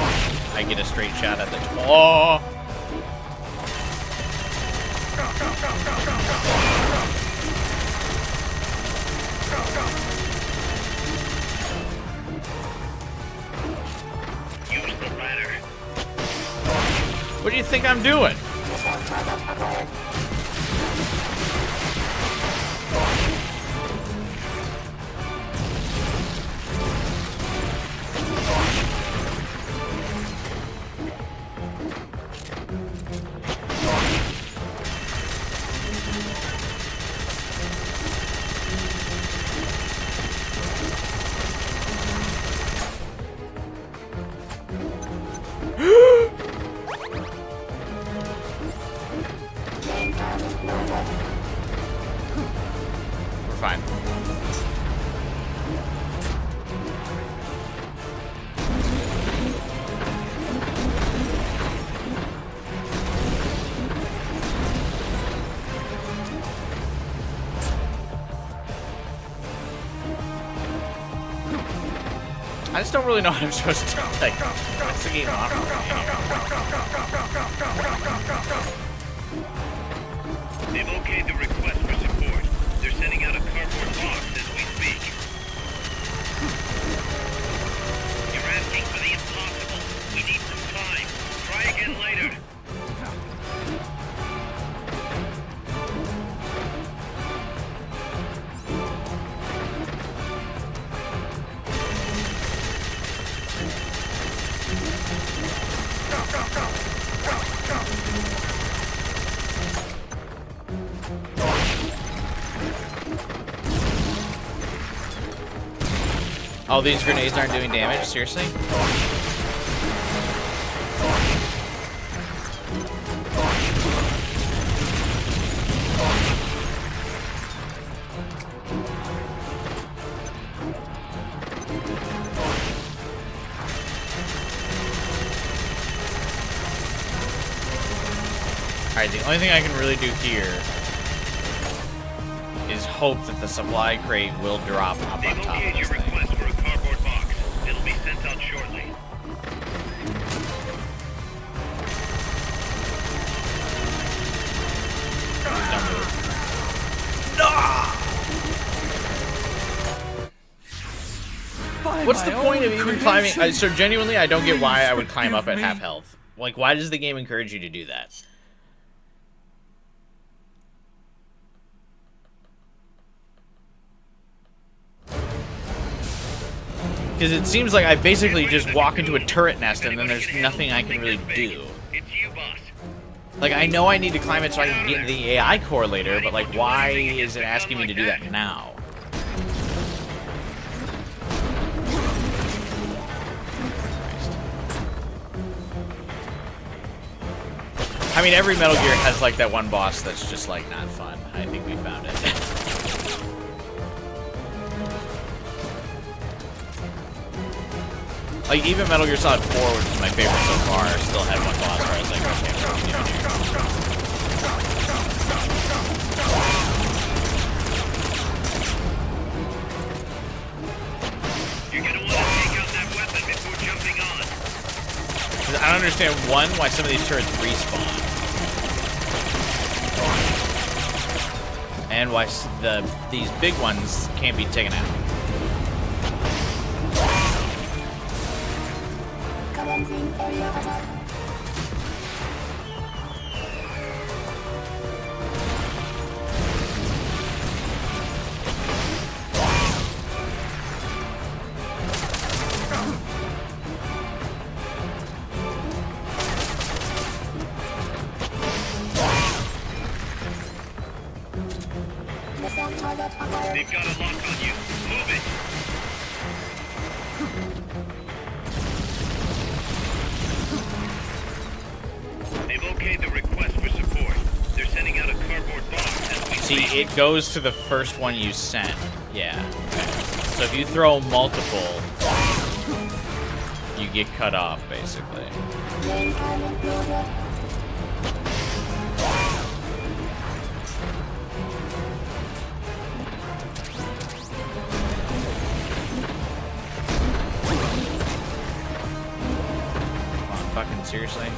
I get a straight shot at the. Oh! Use the ladder. What do you think I'm doing? We're fine. I just don't really know how I'm supposed to like pass the game off. They've okayed the request for support. They're sending out a cardboard box as we speak. You're asking for the impossible. We need some time. Try again later. Oh, these grenades aren't doing damage? Seriously? Alright, the only thing I can really do here is hope that the supply crate will drop up on top of this thing. Request for a cardboard box. It'll be sent out shortly. What's the point of even climbing? So genuinely, I don't get why I would climb up at half health. Like, why does the game encourage you to do that? Because it seems like I basically just walk into a turret nest and then there's nothing I can really do. Like, I know I need to climb it so I can get the AI core later, but like, why is it asking me to do that now? I mean, every Metal Gear has like that one boss that's just like not fun. I think we found it. Like, even Metal Gear Solid 4, which is my favorite so far, still had one boss where I was like, okay, what are we doing here? You're gonna want to take out that weapon before jumping on. 'Cause I don't understand, one, why some of these turrets respawn. And why these big ones can't be taken out. They've got a lock on you. Move it. They've okayed the request for support. They're sending out a cardboard box as we See, it goes to the first one you sent. Yeah. So if you throw multiple, you get cut off, basically. Fucking seriously?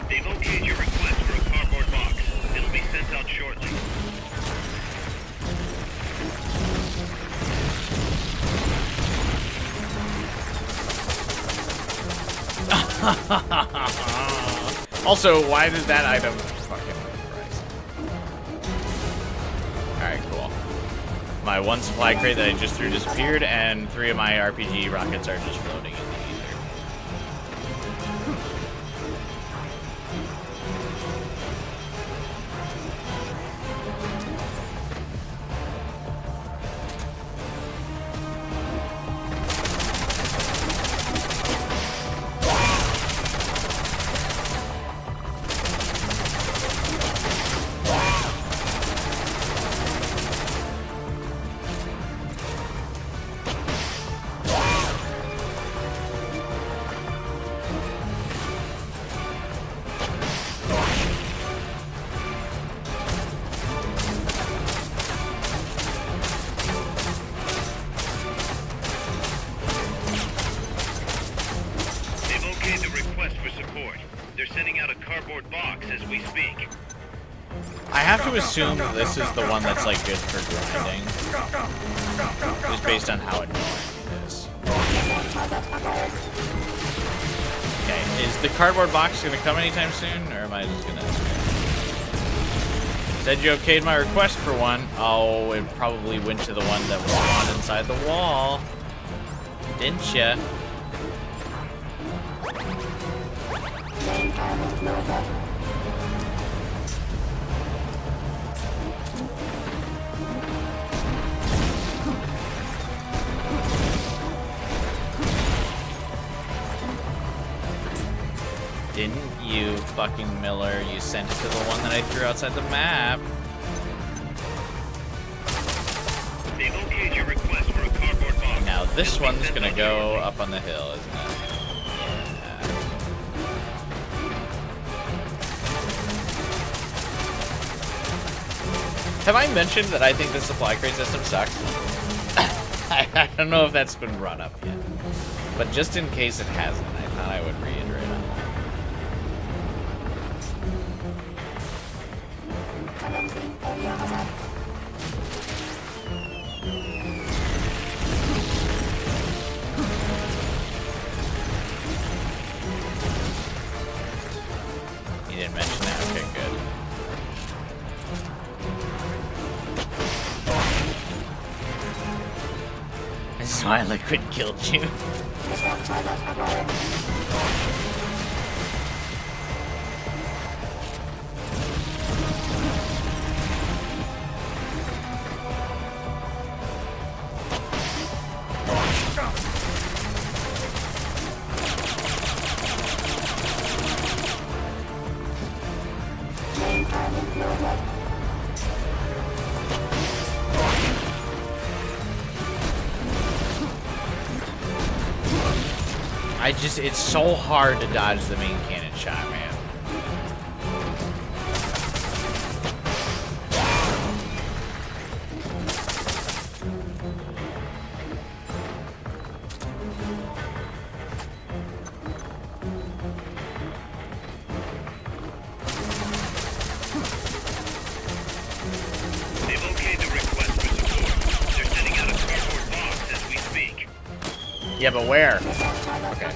They've okayed your request for a cardboard box. It'll be sent out shortly. Also, why did that item fucking Christ. Alright, cool. My one supply crate that I just threw disappeared, and 3 of my RPG rockets are just floating in the ether. I have to assume that this is the one that's like good for grinding. Just based on how annoying it is. Okay, is the cardboard box gonna come anytime soon, or am I just gonna... Said you okayed my request for one. Oh, it probably went to the one that was spawned inside the wall. Didn't ya? Didn't you, fucking Miller? You sent it to the one that I threw outside the map. They've okayed your request for a cardboard box. Now this one's gonna go up on the hill, isn't it? Have I mentioned that I think the supply crate system sucks? I don't know if that's been brought up yet. But just in case it hasn't, I thought I would reiterate on that. You didn't mention that? Okay, good. This is why Liquid killed you. It's so hard to dodge the main cannon shot, man. They've okayed the request for support. They're sending out a cardboard box as we speak. Yeah, but where? Okay.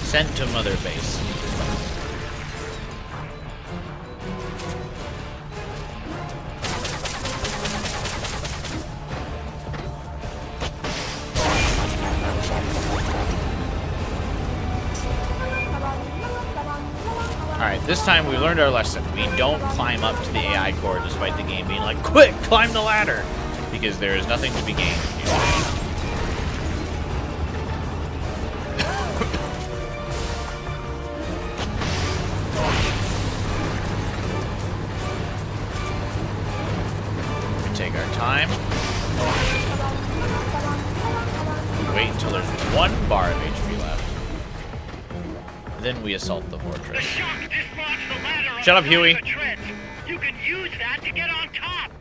Sent to Mother Base. Alright, this time we learned our lesson. We don't climb up to the AI core despite the game being like, quick, climb the ladder! Because there is nothing to be gained here. We take our time. We wait until there's 1 bar of HP left. Then we assault the fortress. Shut up, Huey. You can use that to get on top.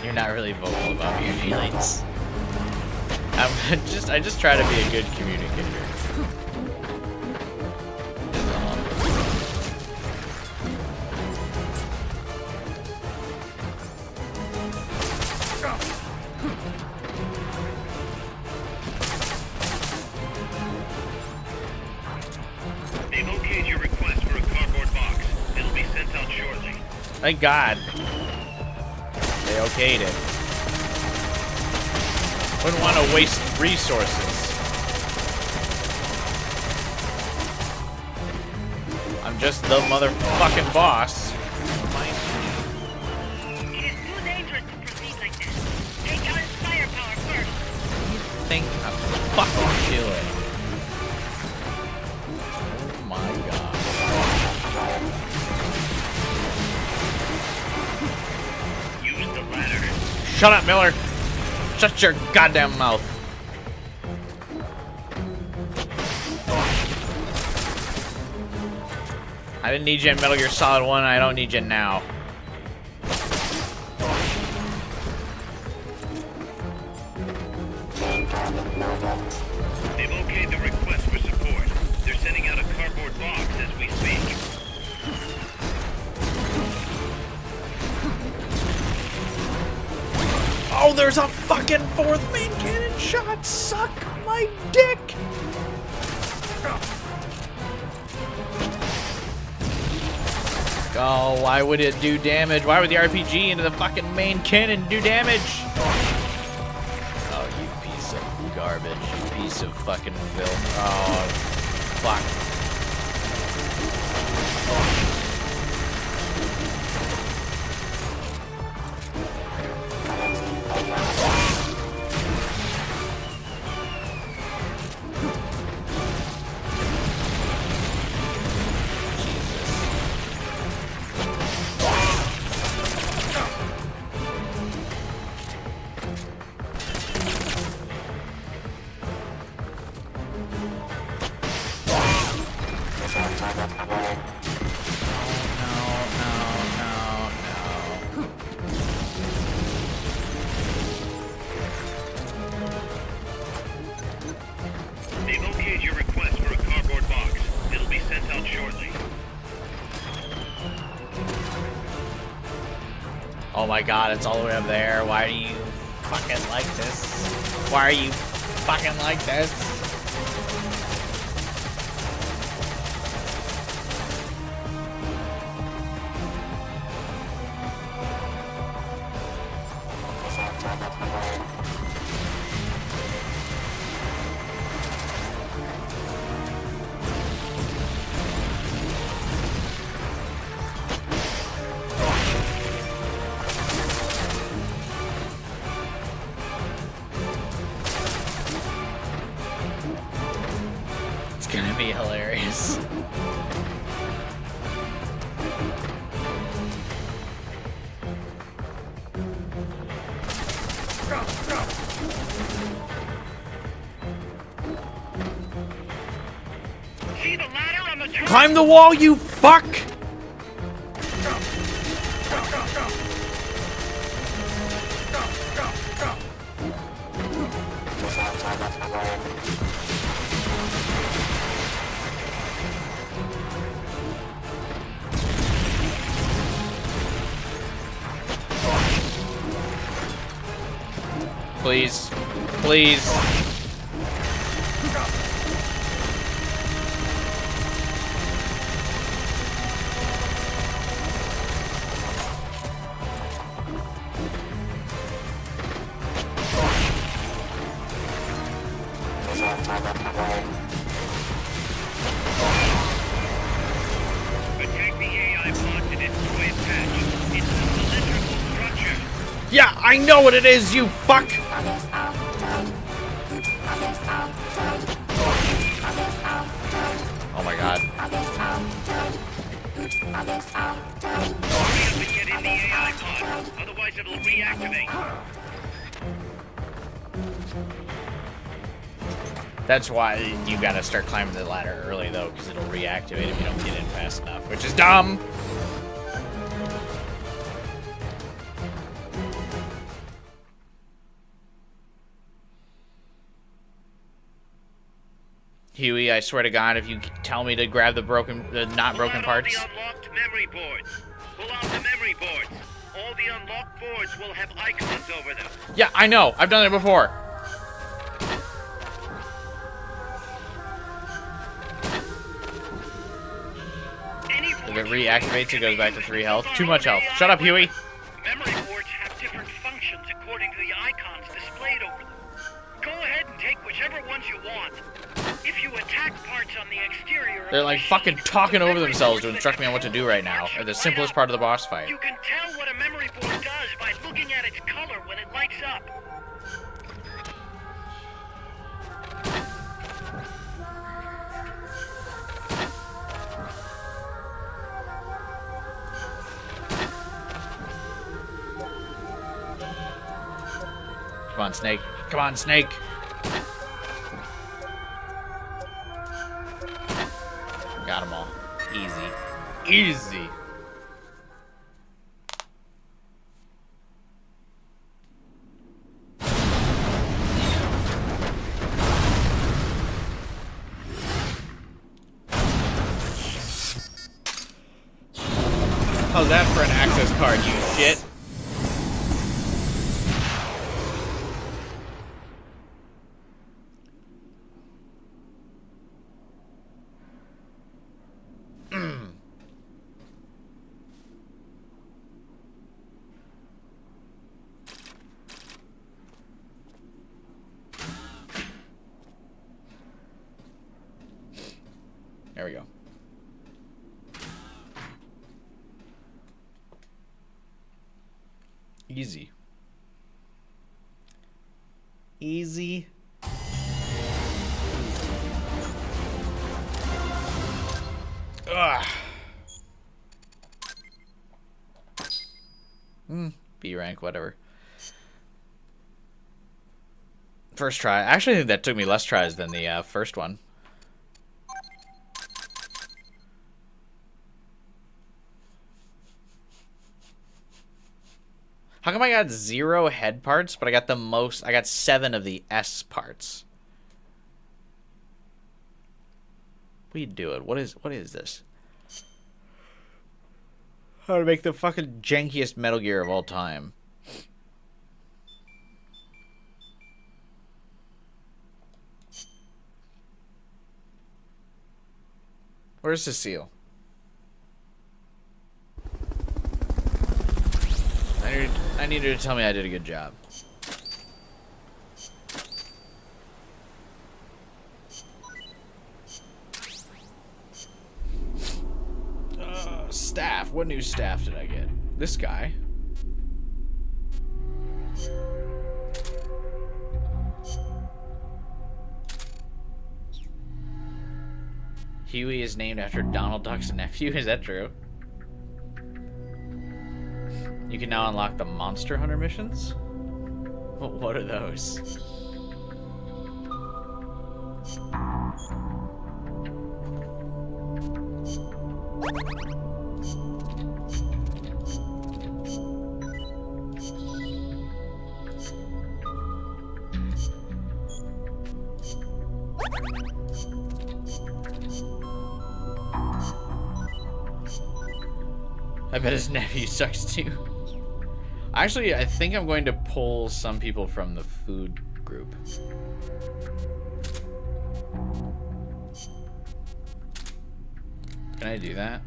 You're not really vocal about your feelings. I just try to be a good communicator. They've okayed your request for a cardboard box. It'll be sent out shortly. Thank God. They okayed it. Wouldn't want to waste resources. I'm just the motherfucking boss. It is too dangerous to proceed like this. Take out his firepower first. You think I'm fucking doing? Oh my God. Use the ladder. Shut up, Miller. Shut your goddamn mouth. I didn't need you in Metal Gear Solid 1. I don't need you now. They've okayed the request for support. They're sending out a cardboard box as we speak. Oh, there's a fucking 4th main cannon shot. Suck my dick. Oh, why would it do damage? Why would the RPG into the fucking main cannon do damage? Oh, you piece of garbage. You piece of fucking filth. Oh, fuck. They've okayed your request for a cardboard box. It'll be sent out shortly. Oh my god, it's all the way up there. Why are you fucking like this? Why are you fucking like this? It's gonna be hilarious. See the ladder on the truck? Climb the wall, you fuck! Please. Please. Attack the AI pod to destroy its hatch. It's a cylindrical structure. Yeah, I know what it is, you fuck! Oh my god. Hurry up and get in the AI pod. Otherwise it'll reactivate. That's why you gotta start climbing the ladder early, though, because it'll reactivate if you don't get in fast enough, which is dumb! Huey, I swear to God, if you tell me to grab the not broken parts. Pull out all the unlocked memory boards. Pull out the memory boards. All the unlocked boards will have icons over them. Yeah, I know. I've done it before. If it reactivates, it goes back to 3 health. Too much health. Shut up, Huey. Memory boards have different functions according to the icons displayed over them. Go ahead and take whichever ones you want. If you attack parts on the exterior of They're the like machine, fucking talking over memory themselves to boards instruct me on what to do right now. Or the simplest part of the boss fight. You can tell what a memory board does by looking at its color when it lights up. Come on, Snake. Come on, Snake. Got them all. Easy. Easy. How's that for an access card, you shit? There we go. Easy. Easy. Ugh. B rank, whatever. First try. Actually, I think that took me less tries than the first one. How come I got 0 head parts, but I got the most? I got 7 of the S parts. What are you doing? What is this? How to make the fucking jankiest Metal Gear of all time. Where's Cecile? I need her to tell me I did a good job. Staff. What new staff did I get? This guy. Huey is named after Donald Duck's nephew. Is that true? You can now unlock the Monster Hunter missions? What are those? I bet his nephew sucks too. Actually, I think I'm going to pull some people from the food group. Can I do that?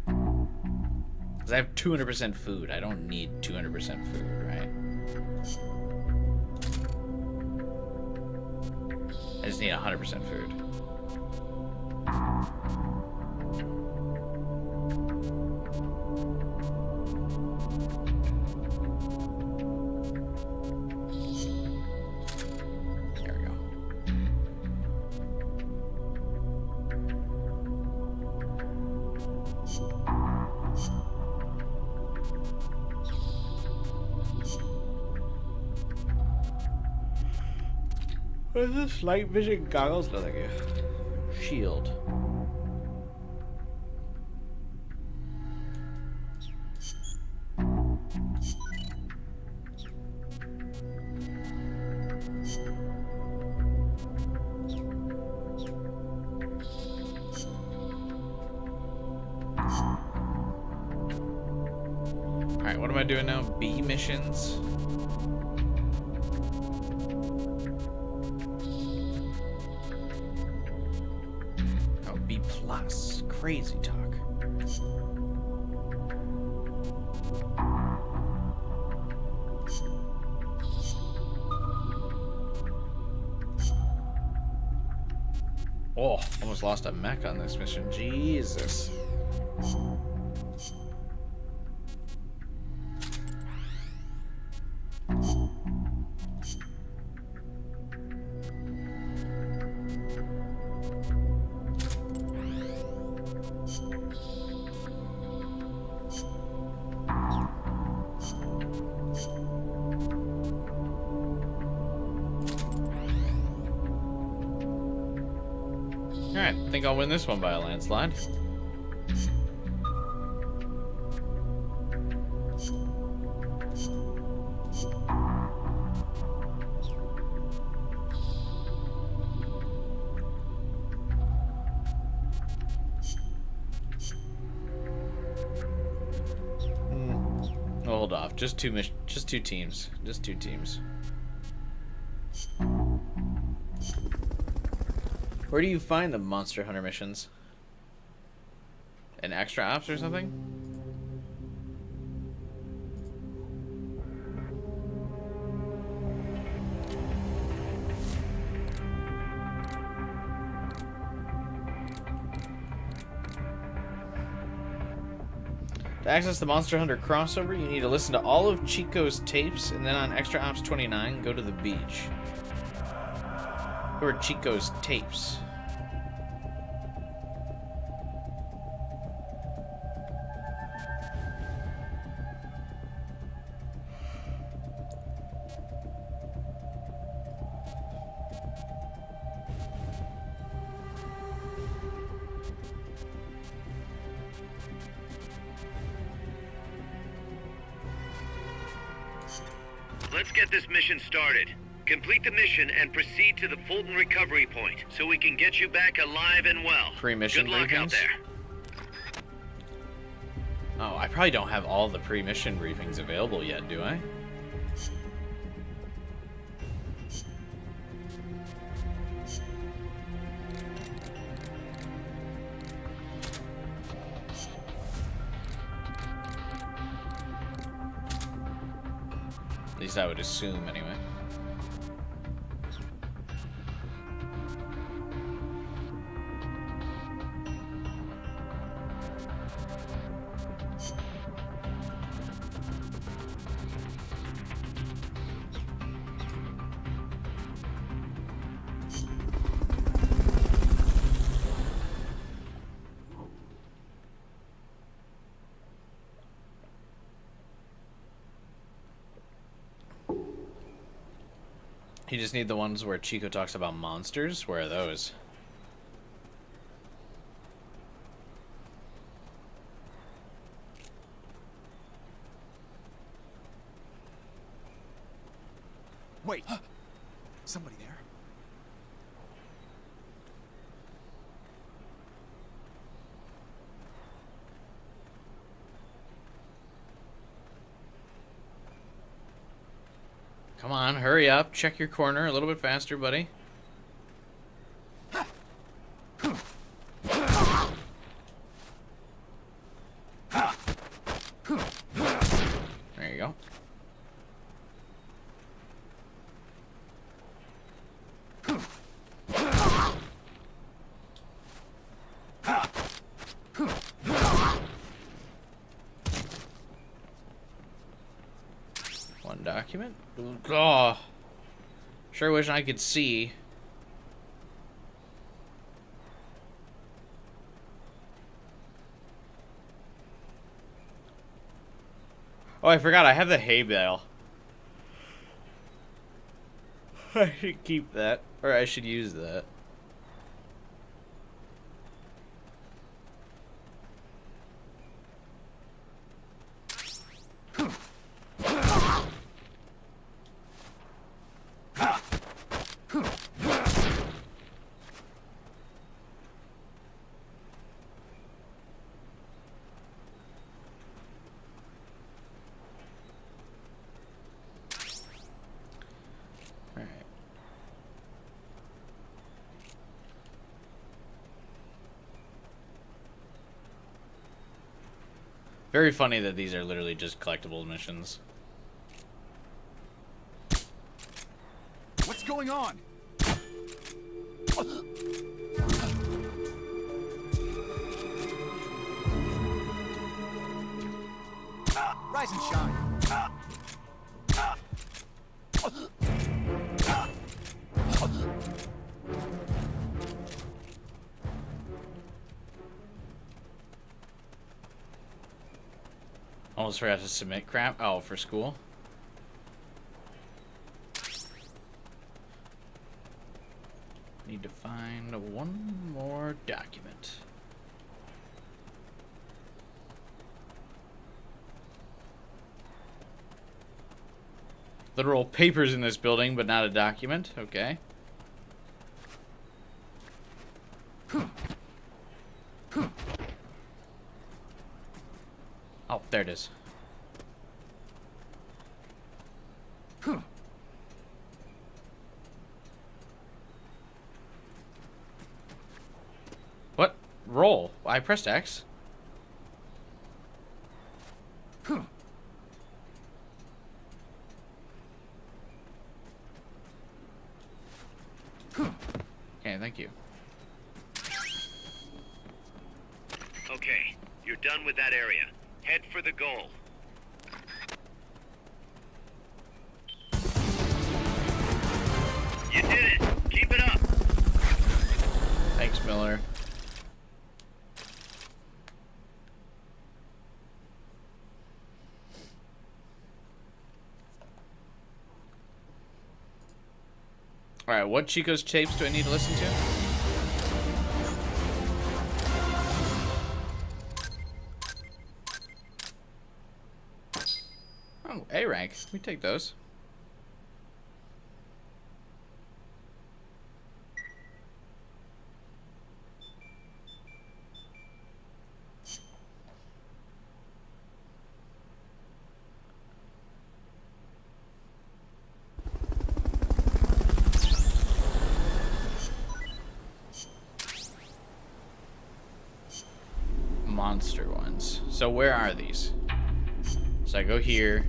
Because I have 200% food. I don't need 200% food, right? I just need 100% food. What is this? Light vision goggles? No, thank you. Shield. Alright, what am I doing now? B missions? Crazy talk. Oh, almost lost a mech on this mission. Jesus. Alright, I think I'll win this one by a landslide. Hold off. Just two teams. Just two teams. Where do you find the Monster Hunter missions? In extra ops or something? To access the Monster Hunter crossover, you need to listen to all of Chico's tapes, and then on Extra Ops 29, go to the beach. Who are Chico's tapes? Let's get this mission started. Complete the mission and proceed to the Fulton recovery point so we can get you back alive and well. Pre-mission Good luck out briefings? there. Oh, I probably don't have all the pre-mission briefings available yet, do I? At least I would assume, anyway. You just need the ones where Chico talks about monsters? Where are those? Wait. Somebody there? Come on, hurry up. Check your corner a little bit faster, buddy. There you go. One document. Oh, sure wish I could see. Oh, I forgot. I have the hay bale. I should keep that, or I should use that. Very funny that these are literally just collectible missions. What's going on? Rise and shine. Almost forgot to submit crap. Oh, for school. Need to find one more document. Literal papers in this building, but not a document. Okay. Oh, there it is. What? Roll. I pressed X. Okay, thank you. Okay, you're done with that area. Head for the goal. You did it! Keep it up! Thanks, Miller. Alright, what Chico's tapes do I need to listen to? Oh, A rank. We take those. monster ones. So where are these? So I go here.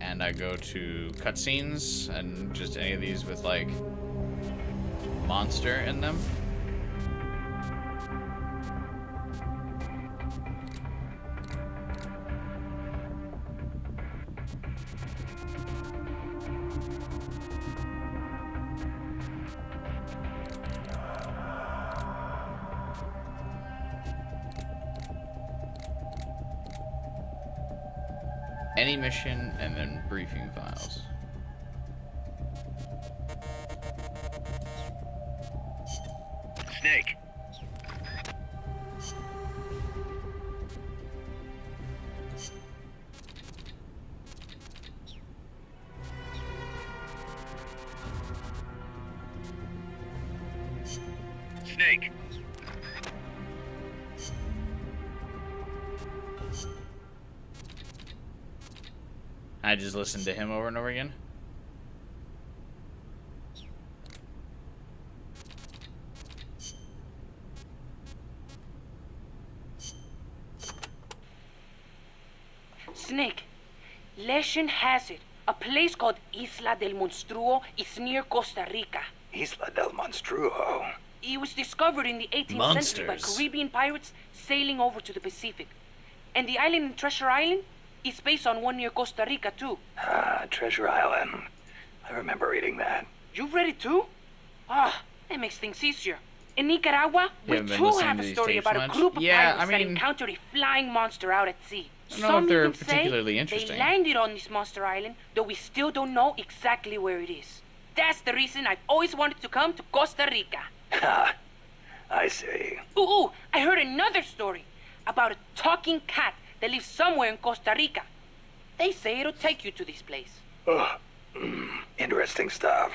And I go to cutscenes and just any of these with like monster in them. Any mission, and then briefing files. Snake. Snake. I just listened to him over and over again. Snake, legend has it, a place called Isla del Monstruo is near Costa Rica. Isla del Monstruo. It was discovered in the 18th century by Caribbean pirates sailing over to the Pacific. And the island in Treasure Island is based on one near Costa Rica, too. Ah, Treasure Island. I remember reading that. You've read it, too? Ah, that makes things easier. In Nicaragua, we too have a story about a group of pirates that encountered a flying monster out at sea. I don't know if they're Some even particularly say interesting. they landed on this monster island, though we still don't know exactly where it is. That's the reason I've always wanted to come to Costa Rica. Ha! I see. Ooh, I heard another story about a talking cat that lives somewhere in Costa Rica. They say it'll take you to this place. Oh, interesting stuff.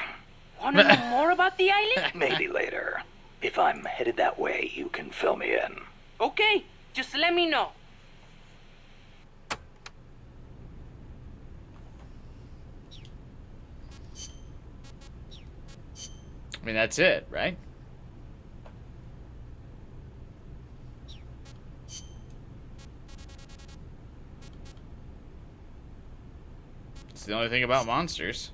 Wanna know more about the island? Maybe later. If I'm headed that way, you can fill me in. Okay, just let me know. I mean, that's it, right? It's the only thing about monsters.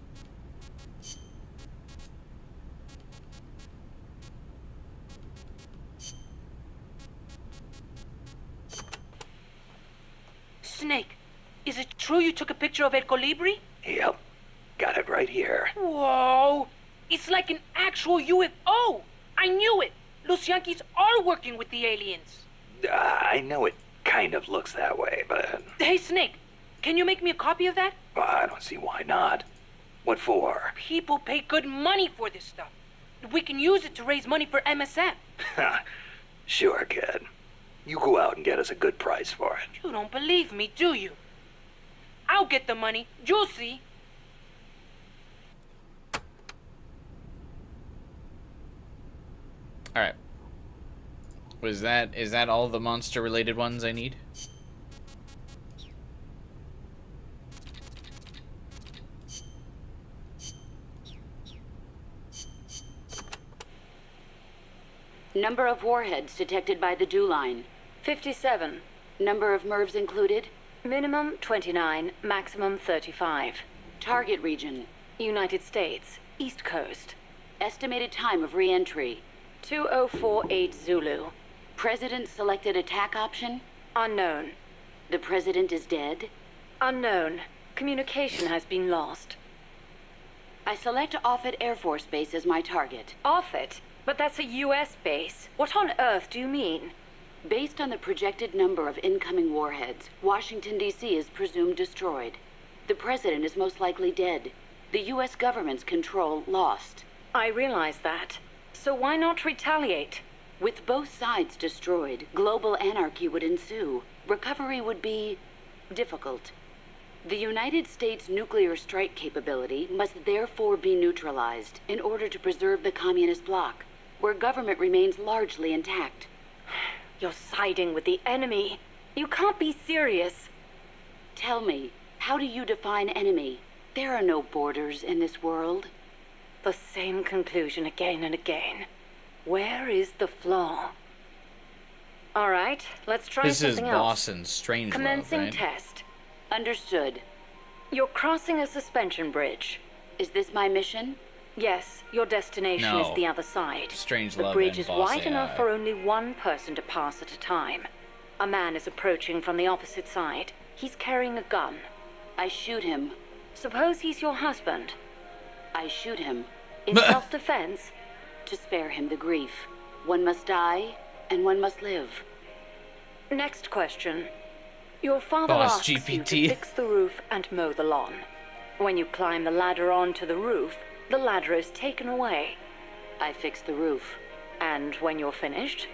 Snake, is it true you took a picture of El Colibri? Yep. Got it right here. Whoa! It's like an actual UFO! I knew it! Los Yankees are working with the aliens. I know it kind of looks that way, but... Hey, Snake, can you make me a copy of that? Well, I don't see why not. What for? People pay good money for this stuff. We can use it to raise money for MSF. Sure, kid. You go out and get us a good price for it. You don't believe me, do you? I'll get the money. You'll see. Alright. Is that all the monster related ones I need? Number of warheads detected by the DEW line. 57. Number of MIRVs included. Minimum 29, maximum 35. Target region. United States, East Coast. Estimated time of re-entry. 2048 Zulu. President selected attack option. Unknown. The president is dead. Unknown. Communication has been lost. I select Offutt Air Force Base as my target. Offutt? But that's a U.S. base. What on earth do you mean? Based on the projected number of incoming warheads, Washington, D.C. is presumed destroyed. The president is most likely dead. The U.S. government's control lost. I realize that. So why not retaliate? With both sides destroyed, global anarchy would ensue. Recovery would be difficult. The United States' nuclear strike capability must therefore be neutralized in order to preserve the communist bloc, where government remains largely intact. You're siding with the enemy. You can't be serious. Tell me, how do you define enemy? There are no borders in this world. the same conclusion again and again. Where is the flaw? All right, let's try This is something else. Boss and Strangelove, Commencing right? test. Understood. You're crossing a suspension bridge. Is this my mission? Yes, your destination No. is the other side. Strangelove The bridge and is Boss wide AI. enough for only one person to pass at a time. A man is approaching from the opposite side. He's carrying a gun. I shoot him. Suppose he's your husband. I shoot him. In self-defense? To spare him the grief. One must die, and one must live. Next question. Your father Boss asks you GPT. to fix the roof and mow the lawn. When you climb the ladder onto the roof, the ladder is taken away. I fix the roof. And when you're finished?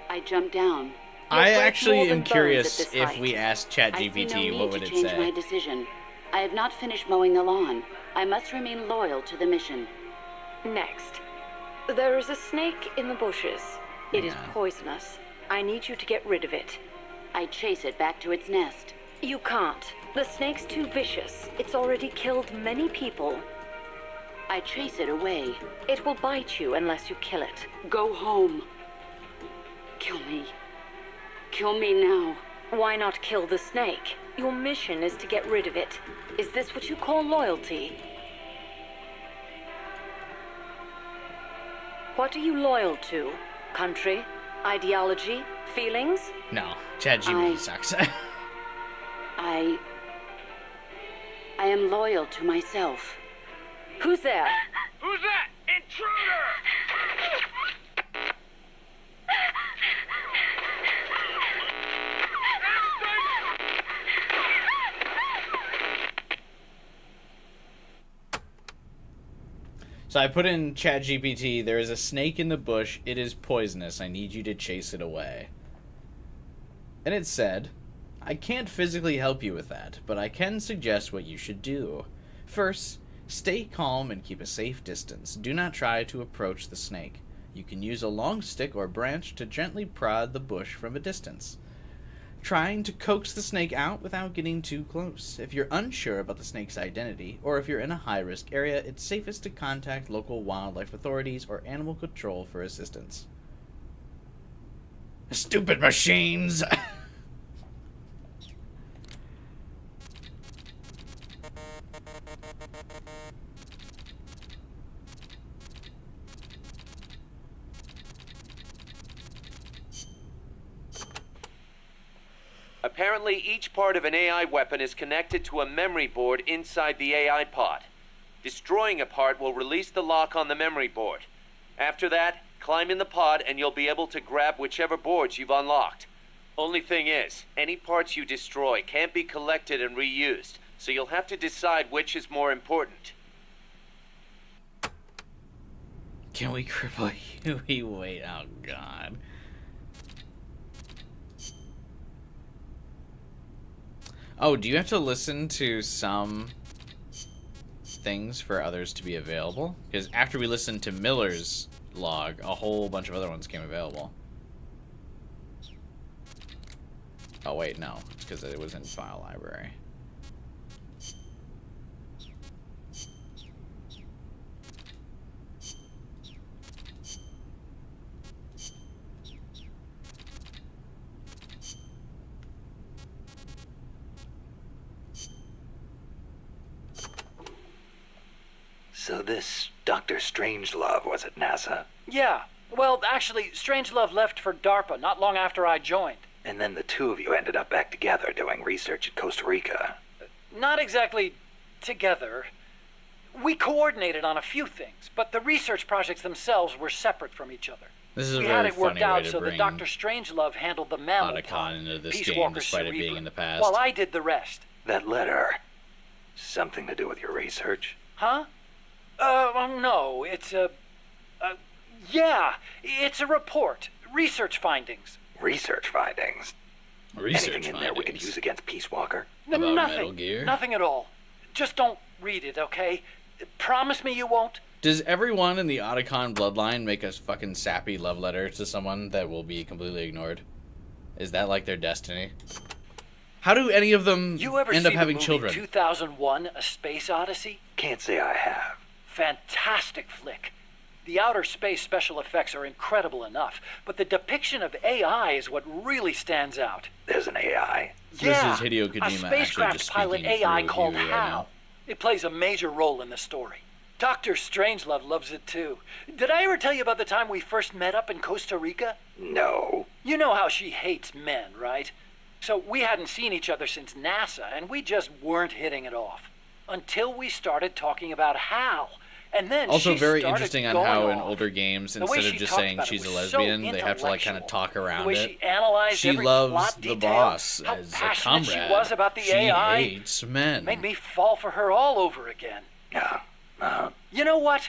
I jump down. I break actually more am than bones curious at this if height. we asked I see no ChatGPT, need what to would it change my say? decision. I have not finished mowing the lawn. I must remain loyal to the mission. Next. There is a snake in the bushes. It is Yeah. poisonous. I need you to get rid of it. I chase it back to its nest. You can't. The snake's too vicious. It's already killed many people. I chase it away. It will bite you unless you kill it. Go home. Kill me. Kill me now. Why not kill the snake? Your mission is to get rid of it. Is this what you call loyalty? What are you loyal to? Country? Ideology? Feelings? No, ChatGPT I- sucks. I am loyal to myself. Who's there? Who's that? Intruder! So I put in ChatGPT, there is a snake in the bush, it is poisonous, I need you to chase it away. And it said, I can't physically help you with that, but I can suggest what you should do. First, stay calm and keep a safe distance. Do not try to approach the snake. You can use a long stick or branch to gently prod the bush from a distance, trying to coax the snake out without getting too close. If you're unsure about the snake's identity, or if you're in a high-risk area, it's safest to contact local wildlife authorities or animal control for assistance. Stupid machines! Apparently, each part of an AI weapon is connected to a memory board inside the AI pod. Destroying a part will release the lock on the memory board. After that, climb in the pod and you'll be able to grab whichever boards you've unlocked. Only thing is, any parts you destroy can't be collected and reused, so you'll have to decide which is more important. Can we cripple Huey? Wait, oh god. Oh, do you have to listen to some things for others to be available? Because after we listened to Miller's log, a whole bunch of other ones came available. Oh wait, no. It's because it was in file library. So this Dr. Strangelove was at NASA? Yeah. Well, actually, Strangelove left for DARPA not long after I joined. And then the two of you ended up back together doing research at Costa Rica. Not exactly together. We coordinated on a few things, but the research projects themselves were separate from each other. This is a We very had it worked funny way out to so that bring Dr. Strangelove handled the mammal Otacon part, into this Peace game, Walker despite it being Cerebrum, in the past. while I did the rest. That letter, something to do with your research? Huh? No, it's a... yeah, it's a report. Research findings. Research findings? Research Anything in there we could use against Peace Walker? About Metal Nothing. Gear? Nothing at all. Just don't read it, okay? Promise me you won't? Does everyone in the Otacon bloodline make a fucking sappy love letter to someone that will be completely ignored? Is that like their destiny? How do any of them You ever end see up having the movie children? 2001: A Space Odyssey? Can't say I have. fantastic flick. The outer space special effects are incredible enough, but the depiction of AI is what really stands out. There's an AI? Yeah, this is Hideo Kojima a spacecraft just pilot speaking AI through called Huey right Hal. now. It plays a major role in the story. Dr. Strangelove loves it too. Did I ever tell you about the time we first met up in Costa Rica? No. You know how she hates men, right? So we hadn't seen each other since NASA, and we just weren't hitting it off. Until we started talking about Hal. And then Also she very started interesting on going how in off. older games, The way instead of she just talked saying about it she's a was so lesbian, they have to like kind of talk The around way it. she analyzed She every loves plot the detail, boss how as a passionate comrade. she was about the She AI. hates men. Made me fall for her all over again. You know what?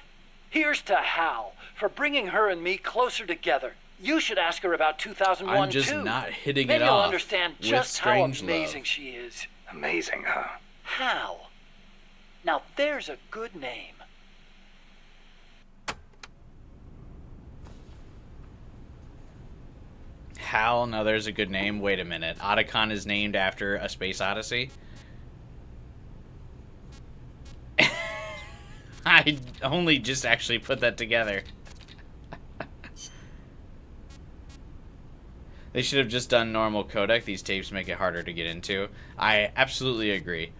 Here's to Hal for bringing her and me closer together. You should ask her about 2001 I'm just too. not hitting Maybe it you'll off understand with just how Strangelove. amazing she is. Amazing, huh? Hal. Now there's a good name. Hal, now there's a good name. Wait a minute. Otacon is named after A Space Odyssey? I only just actually put that together. They should have just done normal codec. These tapes make it harder to get into. I absolutely agree.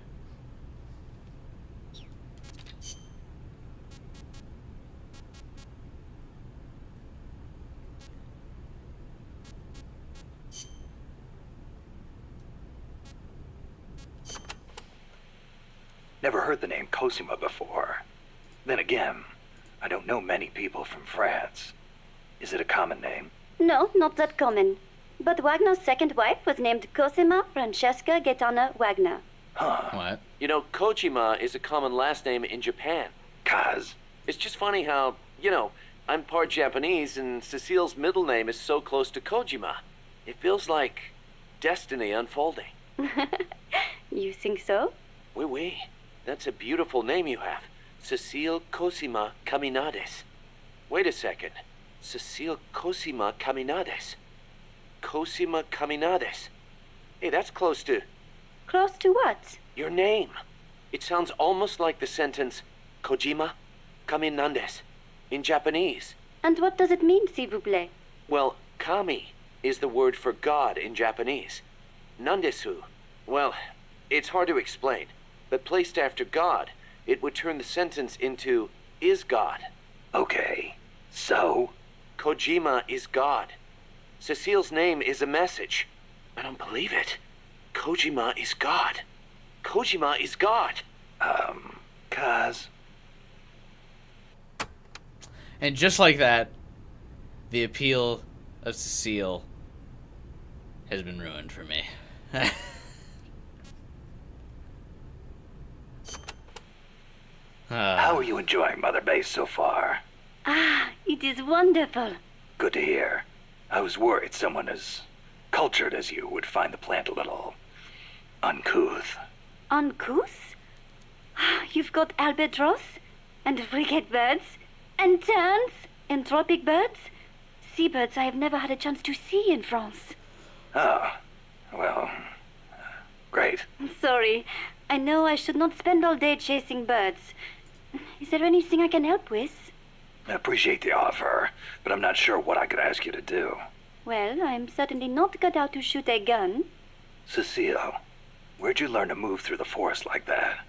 Never heard the name Cosima before. Then again, I don't know many people from France. Is it a common name? No, not that common. But Wagner's second wife was named Cosima Francesca Gaetana Wagner. Huh. What? You know, Kojima is a common last name in Japan. Kaz. It's just funny how, you know, I'm part Japanese and Cecile's middle name is so close to Kojima. It feels like destiny unfolding. You think so? Oui, oui. That's a beautiful name you have. Cecile Cosima Caminades. Wait a second. Cecile Cosima Caminades. Cosima Caminades. Hey, that's close to... Close to what? your name. It sounds almost like the sentence Kojima Caminades in Japanese. And what does it mean, s'il vous plaît? Well, kami is the word for God in Japanese. Nandesu, well, it's hard to explain, but placed after God, it would turn the sentence into is God. Okay, so? Kojima is God. Cecile's name is a message. I don't believe it. Kojima is God. Kojima is God. Kaz. And just like that, the appeal of Cecile has been ruined for me. How are you enjoying Mother Base so far? Ah, it is wonderful. Good to hear. I was worried someone as cultured as you would find the plant a little uncouth. Uncouth? You've got albatross, and frigate birds, and terns, and tropic birds. Seabirds I have never had a chance to see in France. Oh, well, great. Sorry, I know I should not spend all day chasing birds. Is there anything I can help with? I appreciate the offer, but I'm not sure what I could ask you to do. Well, I'm certainly not cut out to shoot a gun. Cecile, where'd you learn to move through the forest like that?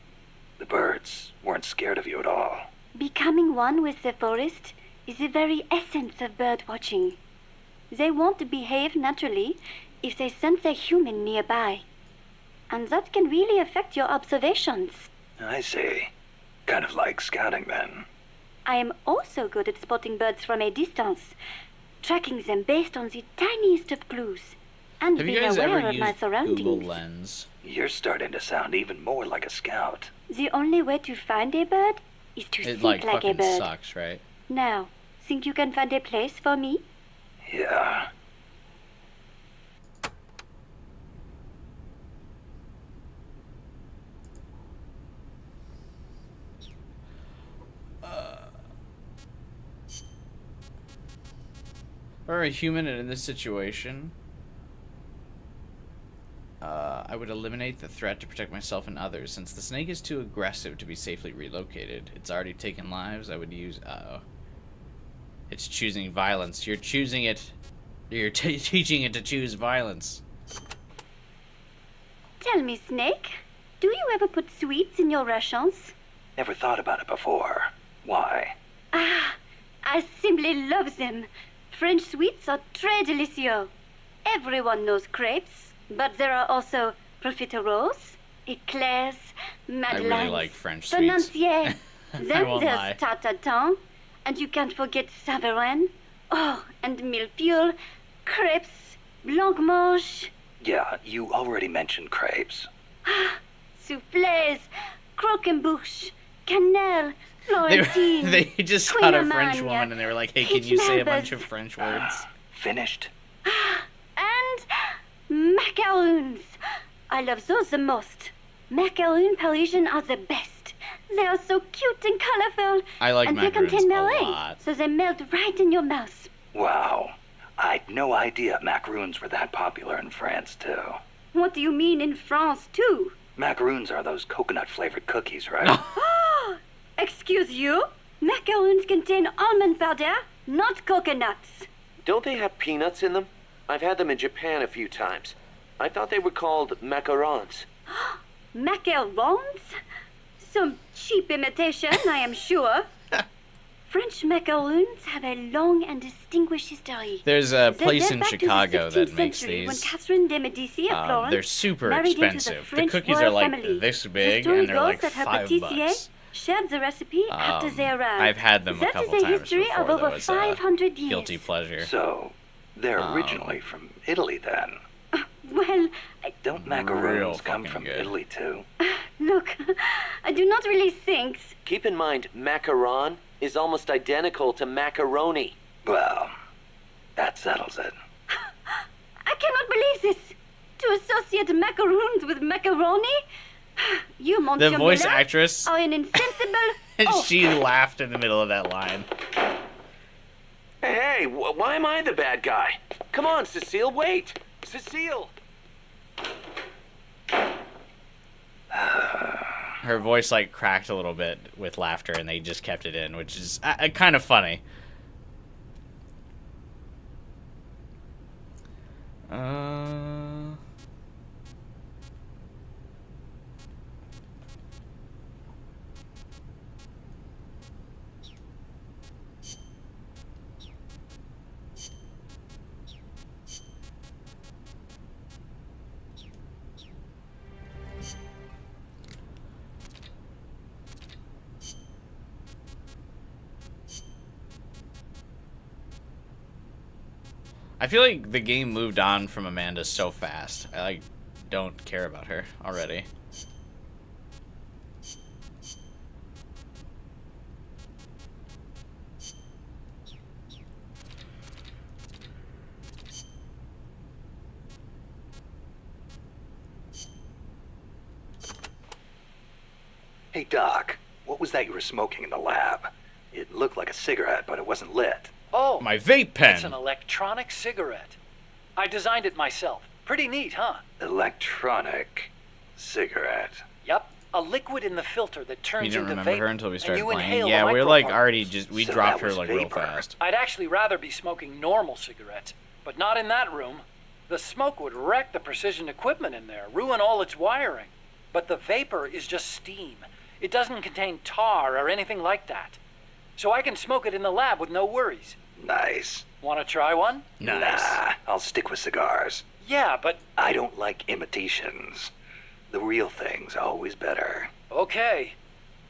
The birds weren't scared of you at all. Becoming one with the forest is the very essence of bird watching. They won't behave naturally if they sense a human nearby. And that can really affect your observations. I see. Kind of like scouting then. I am also good at spotting birds from a distance, tracking them based on the tiniest of clues, and Have you being guys aware ever of my used surroundings. Google Lens? You're starting to sound even more like a scout. The only way to find a bird is to It think like like a fucking bird. sucks, right? Now, think you can find a place for me? Yeah. Or a human in this situation. I would eliminate the threat to protect myself and others. Since the snake is too aggressive to be safely relocated, it's already taken lives, I would use... It's choosing violence. You're choosing it... You're teaching it to choose violence. Tell me, Snake, do you ever put sweets in your rations? Never thought about it before. Why? Ah, I simply love them. French sweets are très délicieux. Everyone knows crepes, but there are also profiteroles, eclairs, madeleines, I really like French sweets. Then won't there's lie. tarte tatin, and you can't forget Savarin. Oh, and millefiori, crepes, blancmange. Yeah, you already mentioned crepes. Soufflés, croquembouche, cannelle, Florentine. They just got a Queen French Amania, woman and they were like, hey, can you say a bunch Peach of French words? Finished? And macaroons. I love those the most. Macaroon Parisian are the best. They are so cute and colorful. I like and they macaroons contain a meringue, lot. so they melt right in your mouth. Wow. I'd no idea macaroons were that popular in France, too. What do you mean in France, too? Macaroons are those coconut-flavored cookies, right? Excuse you? Macaroons contain almond powder, not coconuts. Don't they have peanuts in them? I've had them in Japan a few times. I thought they were called macarons. Macarons? Some cheap imitation, I am sure. French macaroons have a long and distinguished history. There's a They place date in back to the Chicago 15th that makes century, when these. Catherine de Medici of Florence They're super married into expensive. The French cookies are royal like family. this The big story and they're goes like that her $5. pâtissier shared the recipe after they arrived. I've had them a That couple is a times history before. of That over was 500 years. guilty pleasure. So, they're originally from Italy, then? Well, Don't Real macaroons come fucking from good. Italy, too? look, I do not really think. Keep in mind, macaron is almost identical to macaroni. Well, that settles it. I cannot believe this. To associate macaroons with macaroni? You, Monsieur The voice Miller, actress, are an insensible... she laughed in the middle of that line. Hey, why am I the bad guy? Come on, Cecile, wait! Cecile! Her voice like cracked a little bit with laughter, and they just kept it in, which is kind of funny. I feel like the game moved on from Amanda so fast. I like don't care about her already. Hey, Doc, what was that you were smoking in the lab? It looked like a cigarette, but it wasn't lit. Oh, My vape pen. it's an electronic cigarette. I designed it myself. Pretty neat, huh? Electronic cigarette. Yep, a liquid in the filter that You turns didn't into remember vapor, her until we and started you playing. inhale Yeah, the we were like microparticles. already we So dropped that her was like real vapor. fast. I'd actually rather be smoking normal cigarettes, but not in that room. The smoke would wreck the precision equipment in there, ruin all its wiring. But the vapor is just steam. It doesn't contain tar or anything like that. So I can smoke it in the lab with no worries. Nice. Want to try one? Nice. Nah, I'll stick with cigars. Yeah, but I don't like imitations. The real thing's always better. okay.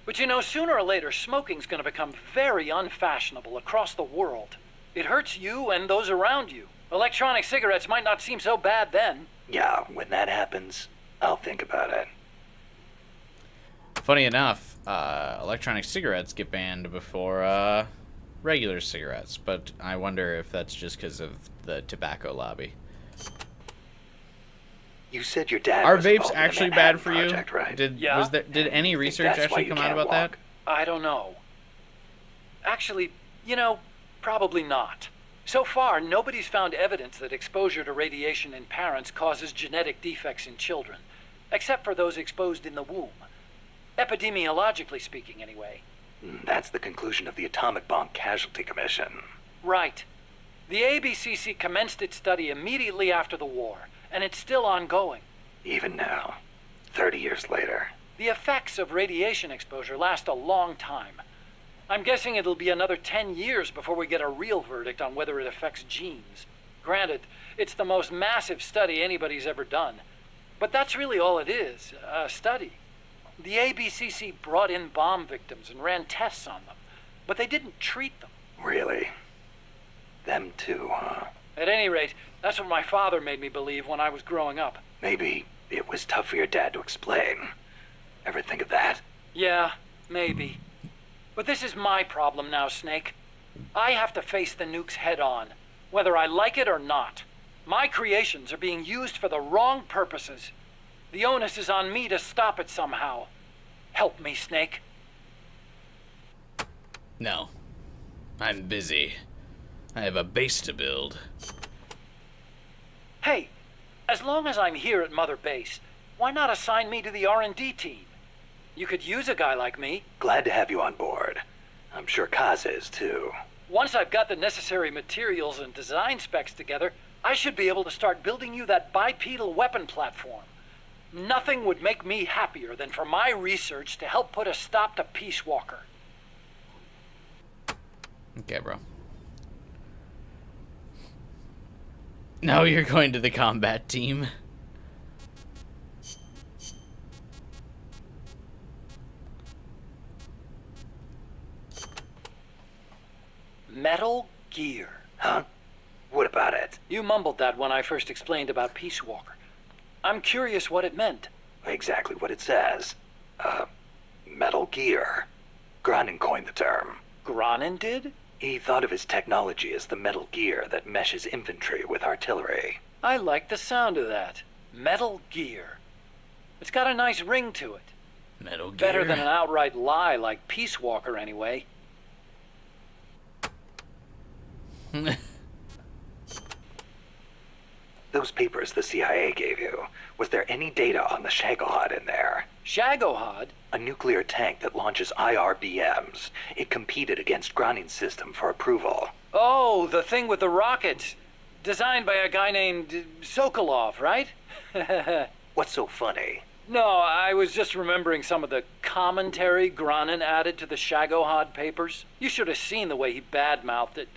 But you know, sooner or later, smoking's gonna become very unfashionable across the world. It hurts you and those around you. Electronic cigarettes might not seem so bad then. Yeah, when that happens, I'll think about it. Funny enough, electronic cigarettes get banned before regular cigarettes, but I wonder if that's just because of the tobacco lobby. You said your dad Are was vapes involved in the actually Manhattan bad for you? Project, right? Did any research that's why actually you come out can't about that? walk. I don't know. Actually, you know, probably not. So far, nobody's found evidence that exposure to radiation in parents causes genetic defects in children, except for those exposed in the womb. Epidemiologically speaking, anyway. That's the conclusion of the Atomic Bomb Casualty Commission. Right. The ABCC commenced its study immediately after the war, and it's still ongoing. Even now, 30 years later. The effects of radiation exposure last a long time. I'm guessing it'll be another 10 years before we get a real verdict on whether it affects genes. Granted, it's the most massive study anybody's ever done. But that's really all it is, a study. The ABCC brought in bomb victims and ran tests on them, but they didn't treat them. Really? Them too, huh? At any rate, that's what my father made me believe when I was growing up. Maybe it was tough for your dad to explain. Ever think of that? Yeah, maybe. But this is my problem now, Snake. I have to face the nukes head on, whether I like it or not. My creations are being used for the wrong purposes. The onus is on me to stop it somehow. Help me, Snake. No. I'm busy. I have a base to build. Hey, as long as I'm here at Mother Base, why not assign me to the R&D team? You could use a guy like me. Glad to have you on board. I'm sure Kaz is, too. Once I've got the necessary materials and design specs together, I should be able to start building you that bipedal weapon platform. Nothing would make me happier than for my research to help put a stop to Peace Walker. Okay, bro. Now you're going to the combat team. Metal Gear. Huh? What about it? You mumbled that when I first explained about Peace Walker. I'm curious what it meant. Exactly what it says. Metal Gear. Granin coined the term. Granin did? He thought of his technology as the metal gear that meshes infantry with artillery. I like the sound of that. Metal Gear. It's got a nice ring to it. Metal Gear. Better than an outright lie like Peace Walker, anyway. Those papers the CIA gave you, was there any data on the Shagohod in there? Shagohod? A nuclear tank that launches IRBMs. It competed against Granin's system for approval. Oh, the thing with the rockets. Designed by a guy named Sokolov, right? What's so funny? No, I was just remembering some of the commentary Granin added to the Shagohod papers. You should have seen the way he badmouthed it.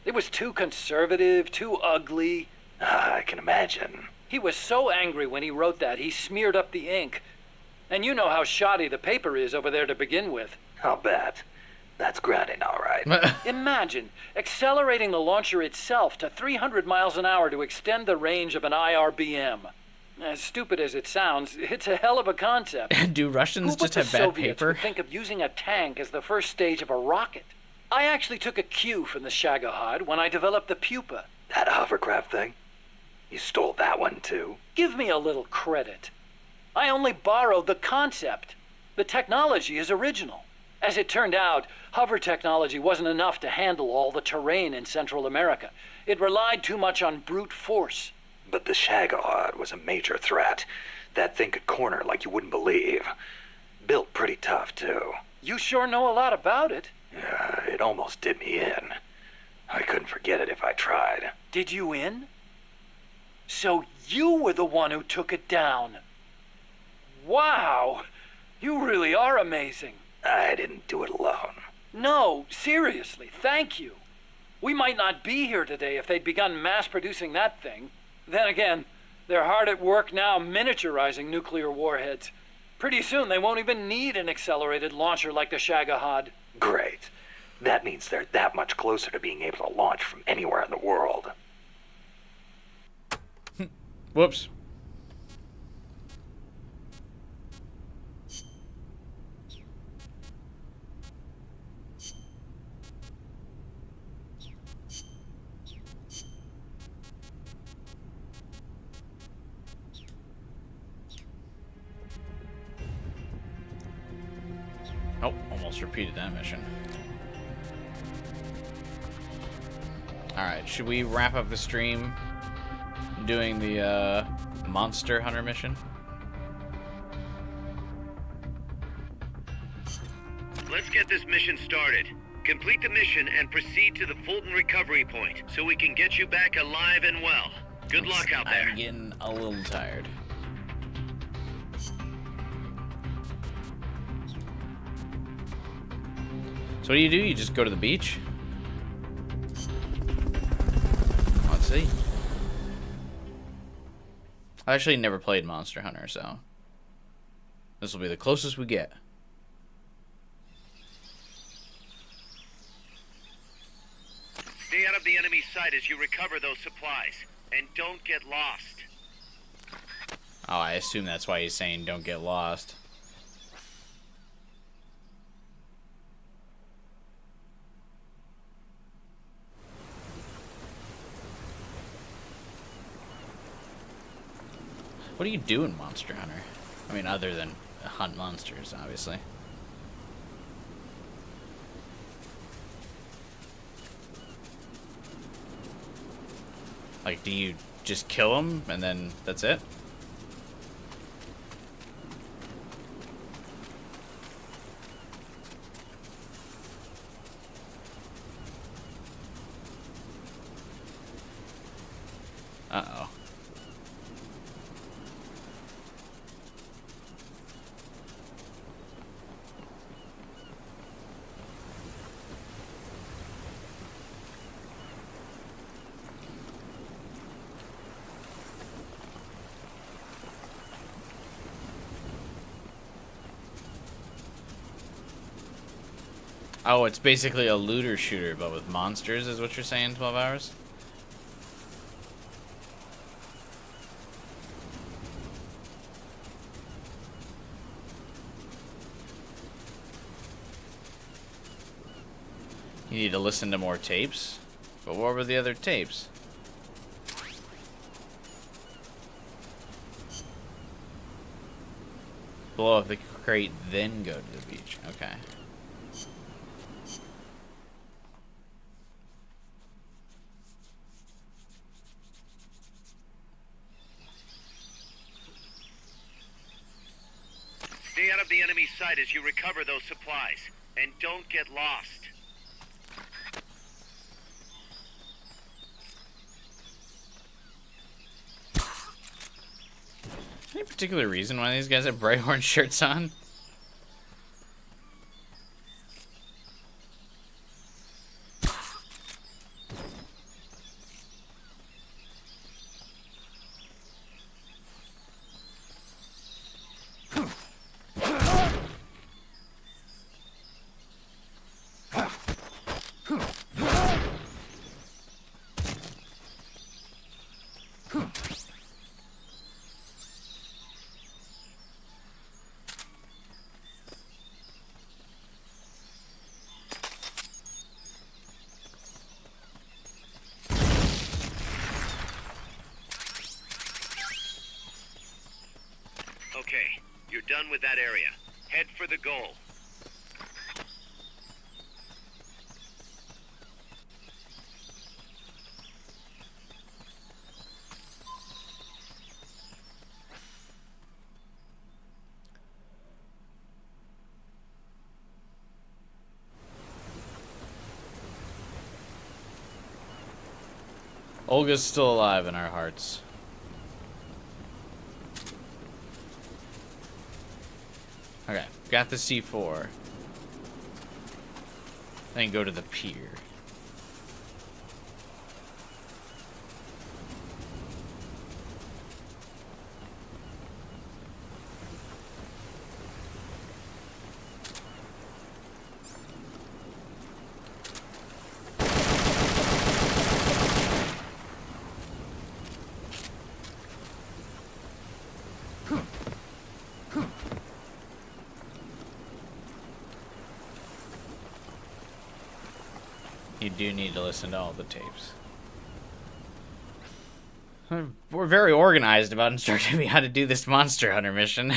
It was too conservative, too ugly. I can imagine. He was so angry when he wrote that, he smeared up the ink. And you know how shoddy the paper is over there to begin with. I'll bet. That's Granin, all right. Imagine accelerating the launcher itself to 300 miles an hour to extend the range of an IRBM. As stupid as it sounds, it's a hell of a concept. Do Russians just have bad Soviets paper? Would think of using a tank as the first stage of a rocket. I actually took a cue from the Shagohod when I developed the Pupa. That hovercraft thing? You stole that one, too? Give me a little credit. I only borrowed the concept. The technology is original. As it turned out, hover technology wasn't enough to handle all the terrain in Central America. It relied too much on brute force. But the Shagohod was a major threat. That thing could corner like you wouldn't believe. Built pretty tough, too. You sure know a lot about it. Yeah, it almost did me in. I couldn't forget it if I tried. Did you in? So you were the one who took it down. Wow! You really are amazing. I didn't do it alone. No, seriously, thank you. We might not be here today if they'd begun mass-producing that thing. Then again, they're hard at work now miniaturizing nuclear warheads. Pretty soon they won't even need an accelerated launcher like the Shagohod. Great. That means they're that much closer to being able to launch from anywhere in the world. Whoops. Oh, almost repeated that mission. Alright, should we wrap up the stream doing the Monster Hunter mission? Let's get this mission started. Complete the mission and proceed to the Fulton recovery point so we can get you back alive and well. Good luck out there. I'm getting a little tired. So what do? You just go to the beach? Let's see. I actually never played Monster Hunter, so this will be the closest we get. Stay out of the enemy's sight as you recover those supplies, and don't get lost. Oh, I assume that's why he's saying don't get lost. What do you do in Monster Hunter? I mean, other than hunt monsters, obviously. Like, do you just kill them and then that's it? Uh-oh. Oh, it's basically a looter shooter, but with monsters, is what you're saying, 12 hours? You need to listen to more tapes? But what were the other tapes? Blow up the crate, then go to the beach. Okay. Stay out of the enemy's sight as you recover those supplies, and don't get lost. Any particular reason why these guys have bright orange shirts on? Okay, you're done with that area. Head for the goal. Olga's still alive in our hearts. Okay, got the C4. Then go to the pier. You do need to listen to all the tapes. We're very organized about instructing me how to do this Monster Hunter mission.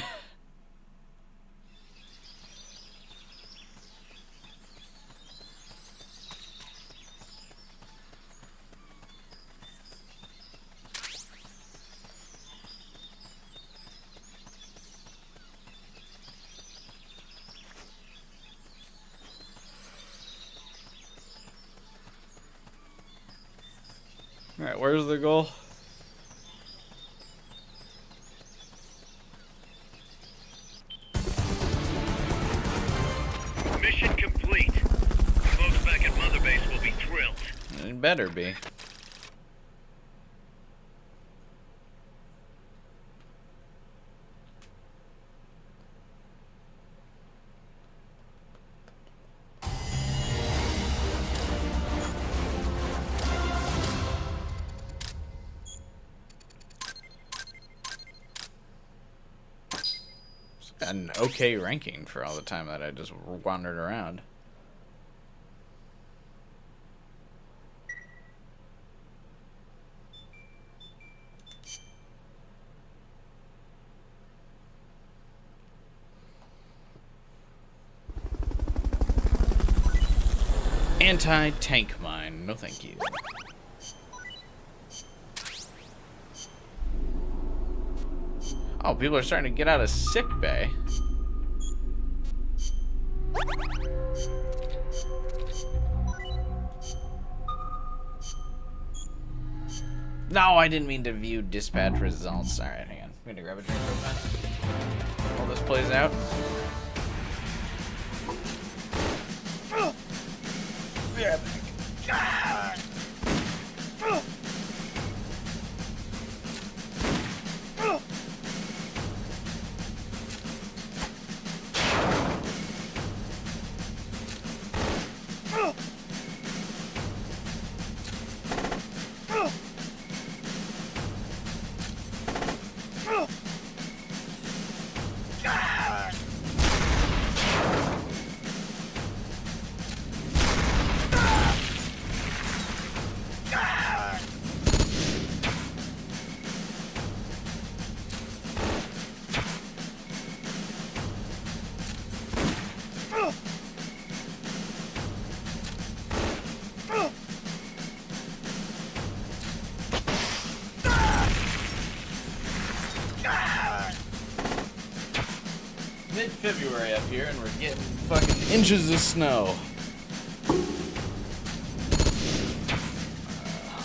Alright, where's the goal? Mission complete. Folks back at Mother Base will be thrilled. It better be. An okay ranking for all the time that I just wandered around. Anti-tank mine. No thank you. Oh, people are starting to get out of sick bay. No, I didn't mean to view dispatch results. Alright, hang on. I'm gonna grab a drink real fast while this plays out. Mid-February up here, and we're getting fucking inches of snow.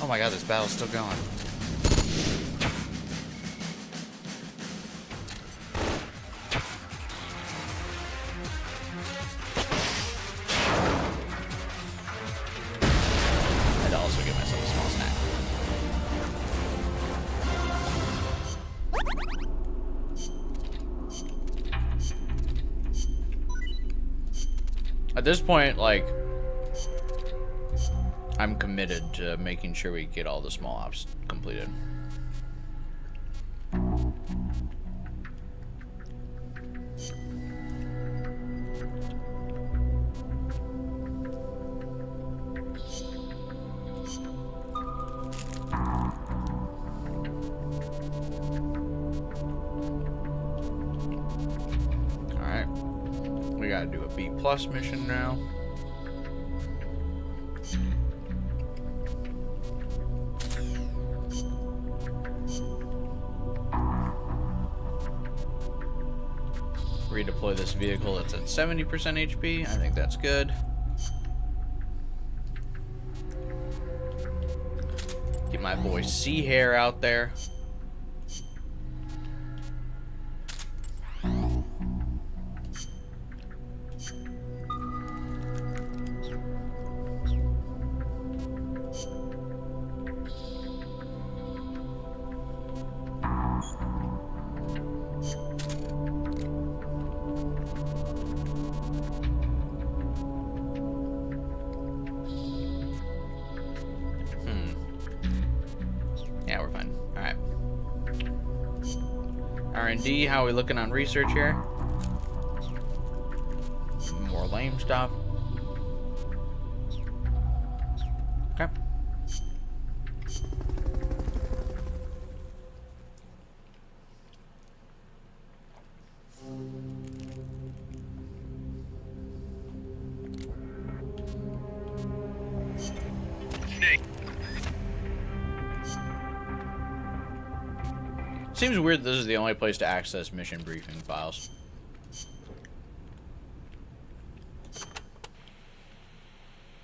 Oh my god, this battle's still going. I'd also give myself a small snack. At this point, like, I'm committed to making sure we get all the small ops completed. Alright. We gotta do a B+ mission now. Redeploy this vehicle that's at 70% HP. I think that's good. Get my boy Sea Hare out there. Yeah, we're fine. Alright. R&D, how are we looking on research here? More lame stuff. Okay. Seems weird this is the only place to access mission briefing files.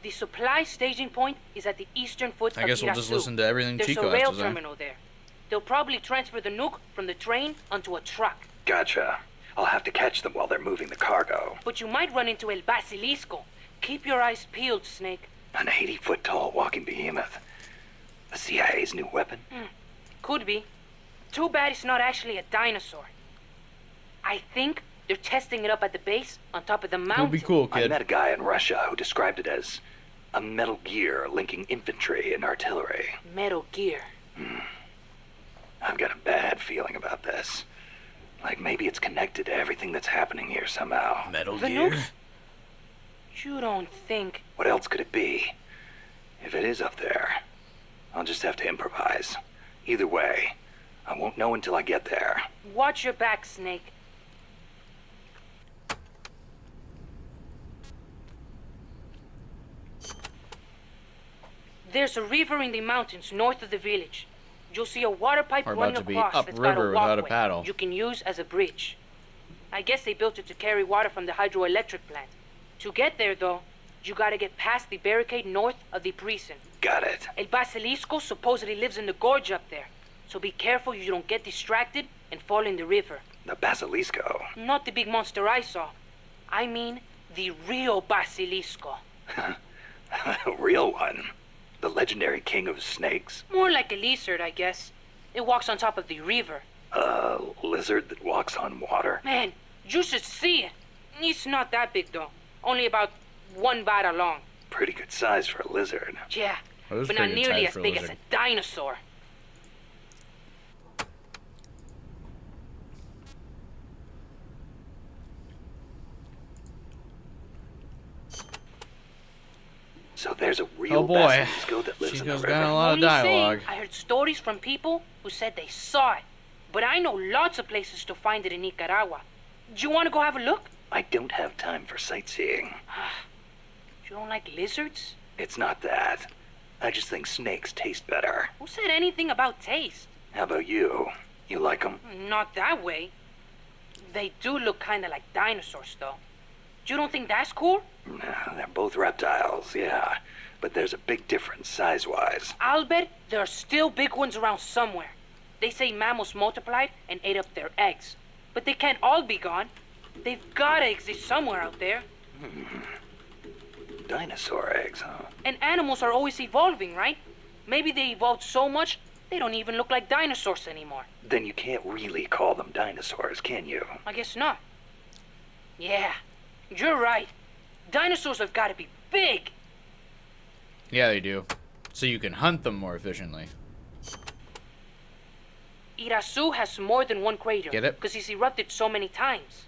The supply staging point is at the eastern foot of I guess we'll just Irasu. listen to everything There's Chico a rail has to say. terminal there. They'll probably transfer the nuke from the train onto a truck. Gotcha. I'll have to catch them while they're moving the cargo. But you might run into El Basilisco. Keep your eyes peeled, Snake. An 80-foot-tall walking behemoth. The CIA's new weapon? Could be. Too bad it's not actually a dinosaur. I think they're testing it up at the base on top of the mountain. It'll be cool, I kid. met a guy in Russia who described it as a Metal Gear linking infantry and artillery. Metal Gear. I've got a bad feeling about this. Like maybe it's connected to everything that's happening here somehow. Metal The Gear? nukes? You don't think... What else could it be? If it is up there, I'll just have to improvise. Either way, I won't know until I get there. Watch your back, Snake. There's a river in the mountains north of the village. You'll see a water pipe We're running about to be across that's got a upriver without a walkway paddle. you can use as a bridge. I guess they built it to carry water from the hydroelectric plant. To get there, though, you gotta get past the barricade north of the precinct. Got it. El Basilisco supposedly lives in the gorge up there, so be careful you don't get distracted and fall in the river. The Basilisco. Not the big monster I saw. I mean, the real Basilisco. A real one. The legendary king of snakes. More like a lizard, I guess. It walks on top of the river. A lizard that walks on water. Man, you should see it. It's not that big, though. Only about 1 vara long. Pretty good size for a lizard. Yeah, That was but not pretty good nearly size as for a big as lizard. a dinosaur. So there's a real Oh boy. Basilisco that lives in the Chico's river. got a lot of Only saying, dialogue. I heard stories from people who said they saw it. But I know lots of places to find it in Nicaragua. Do you want to go have a look? I don't have time for sightseeing. You don't like lizards? It's not that. I just think snakes taste better. Who said anything about taste? How about you? You like them? Not that way. They do look kind of like dinosaurs, though. You don't think that's cool? They're both reptiles, yeah. But there's a big difference size-wise. I'll bet there are still big ones around somewhere. They say mammals multiplied and ate up their eggs. But they can't all be gone. They've gotta exist somewhere out there. Dinosaur eggs, huh? And animals are always evolving, right? Maybe they evolved so much, they don't even look like dinosaurs anymore. Then you can't really call them dinosaurs, can you? I guess not. Yeah, you're right. Dinosaurs have gotta be big. Yeah, they do. So you can hunt them more efficiently. Irasu has more than one crater. Get it? Because he's erupted so many times.